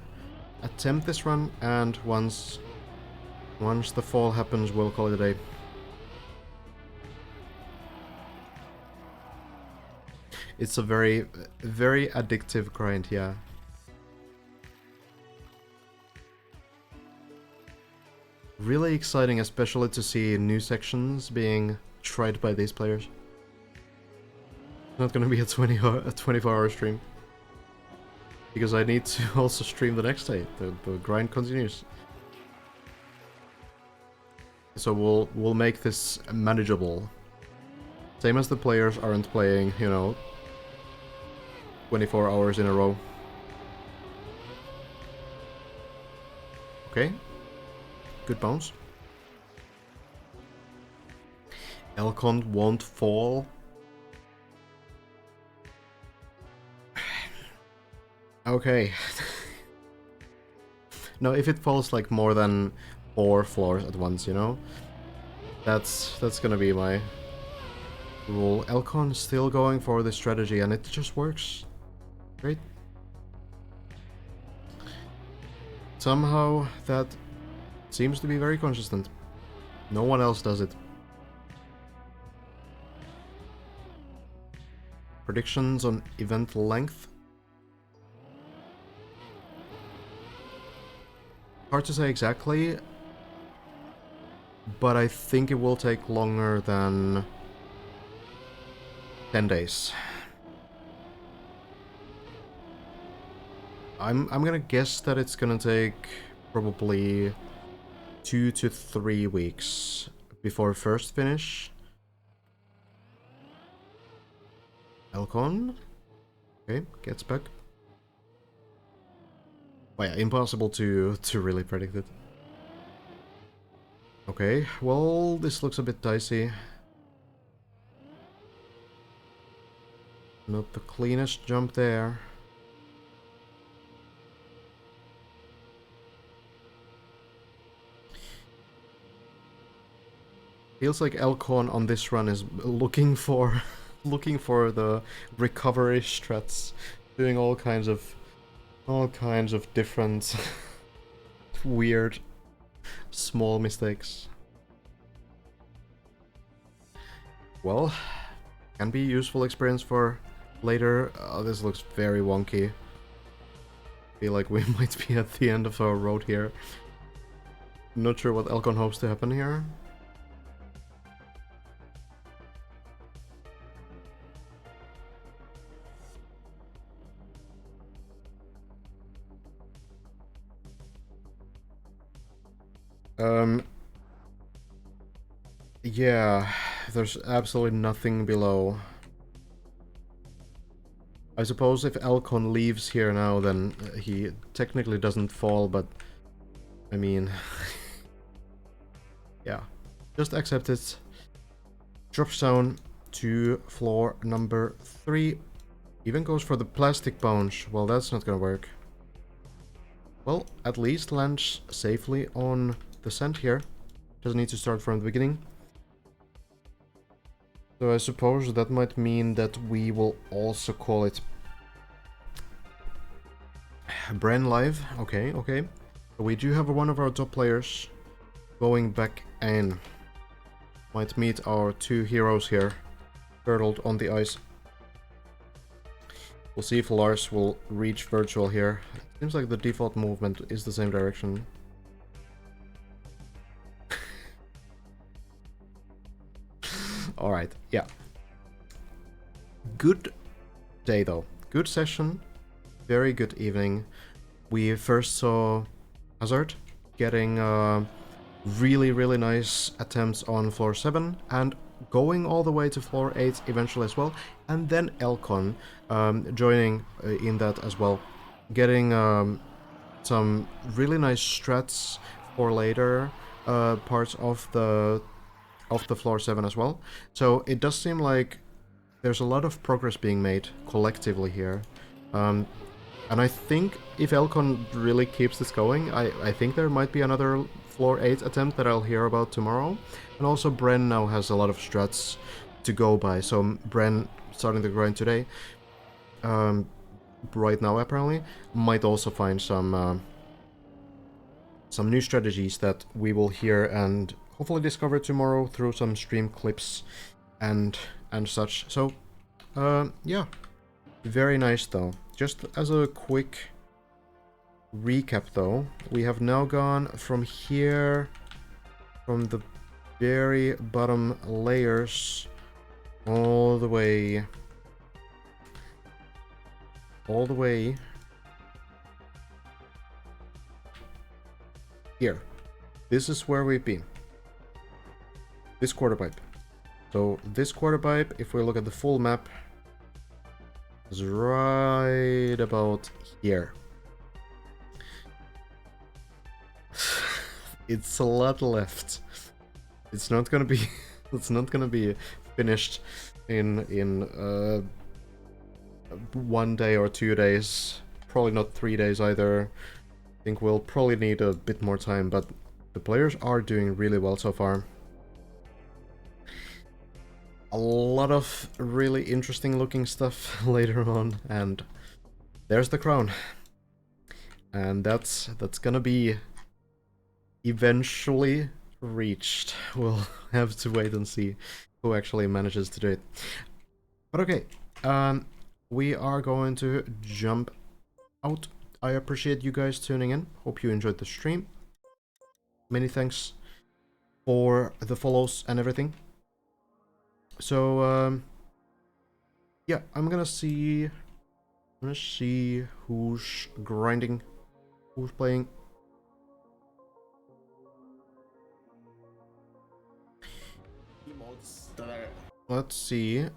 [SPEAKER 1] attempt this run, and once the fall happens, we'll call it a day. It's a very, very addictive grind, yeah. Really exciting, especially to see new sections being tried by these players. It's not gonna be a 24-hour stream. Because I need to also stream the next day. The grind continues. So we'll make this manageable. Same as the players aren't playing, you know, 24 hours in a row. Okay. Good bounce. Elcon won't fall. Okay. No, if it falls like more than 4 floors at once, you know? That's gonna be my rule. Elcon is still going for this strategy and it just works. Great. Somehow that seems to be very consistent. No one else does it. Predictions on event length. Hard to say exactly, but I think it will take longer than 10 days. I'm gonna guess that it's gonna take probably 2 to 3 weeks before first finish. Elcon? Okay, gets back. Oh yeah, impossible to really predict it. Okay, well, this looks a bit dicey. Not the cleanest jump there. Feels like Elcon on this run is looking for the recovery strats, doing all kinds of different weird small mistakes. Well, can be useful experience for later. This looks very wonky. Feel like we might be at the end of our road here. Not sure what Elcon hopes to happen here. Yeah, there's absolutely nothing below. I suppose if Elcon leaves here now, then he technically doesn't fall, but I mean, yeah, just accept it. Drops down to floor number 3. Even goes for the plastic bones. Well, that's not gonna work. Well, at least lands safely on the sand here. Doesn't need to start from the beginning. So I suppose that might mean that we will also call it Bren live. Okay, okay. So we do have one of our top players going back in. Might meet our 2 heroes here, turtled on the ice. We'll see if Lars will reach virtual here. Seems like the default movement is the same direction. Alright, yeah. Good day though. Good session. Very good evening. We first saw Hazard getting really nice attempts on floor 7 and going all the way to floor 8 eventually as well. And then Elcon joining in that as well. Getting some really nice strats for later parts of the floor 7 as well. So it does seem like there's a lot of progress being made collectively here. And I think if Elcon really keeps this going, I think there might be another floor 8 attempt that I'll hear about tomorrow. And also Bren now has a lot of strats to go by, so Bren starting the grind today, right now apparently, might also find some new strategies that we will hear and hopefully discover tomorrow through some stream clips and such. So, yeah, very nice though. Just as a quick recap though, we have now gone from here, from the very bottom layers, all the way here. This is where we've been. This quarter pipe. So this quarter pipe, if we look at the full map, is right about here. It's a lot left. It's not gonna be it's not gonna be finished in 1 day or 2 days. Probably not 3 days either. I think we'll probably need a bit more time, but the players are doing really well so far. A lot of really interesting looking stuff later on, and there's the crown. And that's gonna be eventually reached. We'll have to wait and see who actually manages to do it. But okay, we are going to jump out. I appreciate you guys tuning in. Hope you enjoyed the stream. Many thanks for the follows and everything. So, yeah, I'm gonna see who's grinding, who's playing. Let's see.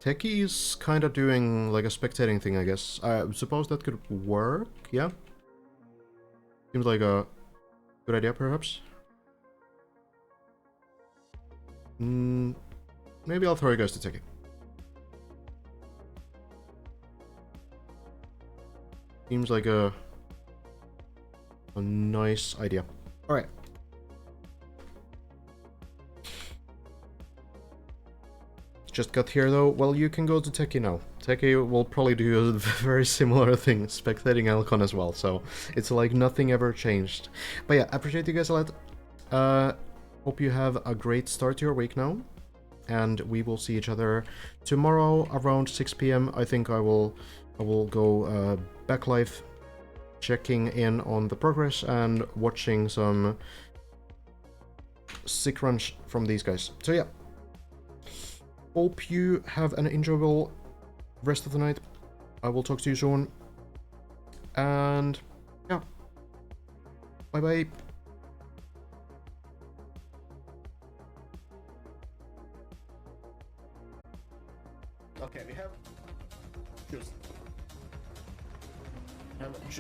[SPEAKER 1] Techie is kind of doing like a spectating thing, I guess. I suppose that could work, yeah? Seems like a good idea, perhaps. Maybe I'll throw you guys to Techie. Seems like a nice idea. Alright. Just got here though. Well, you can go to Techie now. Techie will probably do a very similar thing, spectating Elcon as well, so it's like nothing ever changed. But yeah, appreciate you guys a lot. Hope you have a great start to your week now, and we will see each other tomorrow around 6 PM. I think I will go back live, checking in on the progress and watching some sick runs from these guys. So yeah. Hope you have an enjoyable rest of the night. I will talk to you soon. And yeah. Bye bye.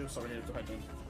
[SPEAKER 3] sorry here to head in.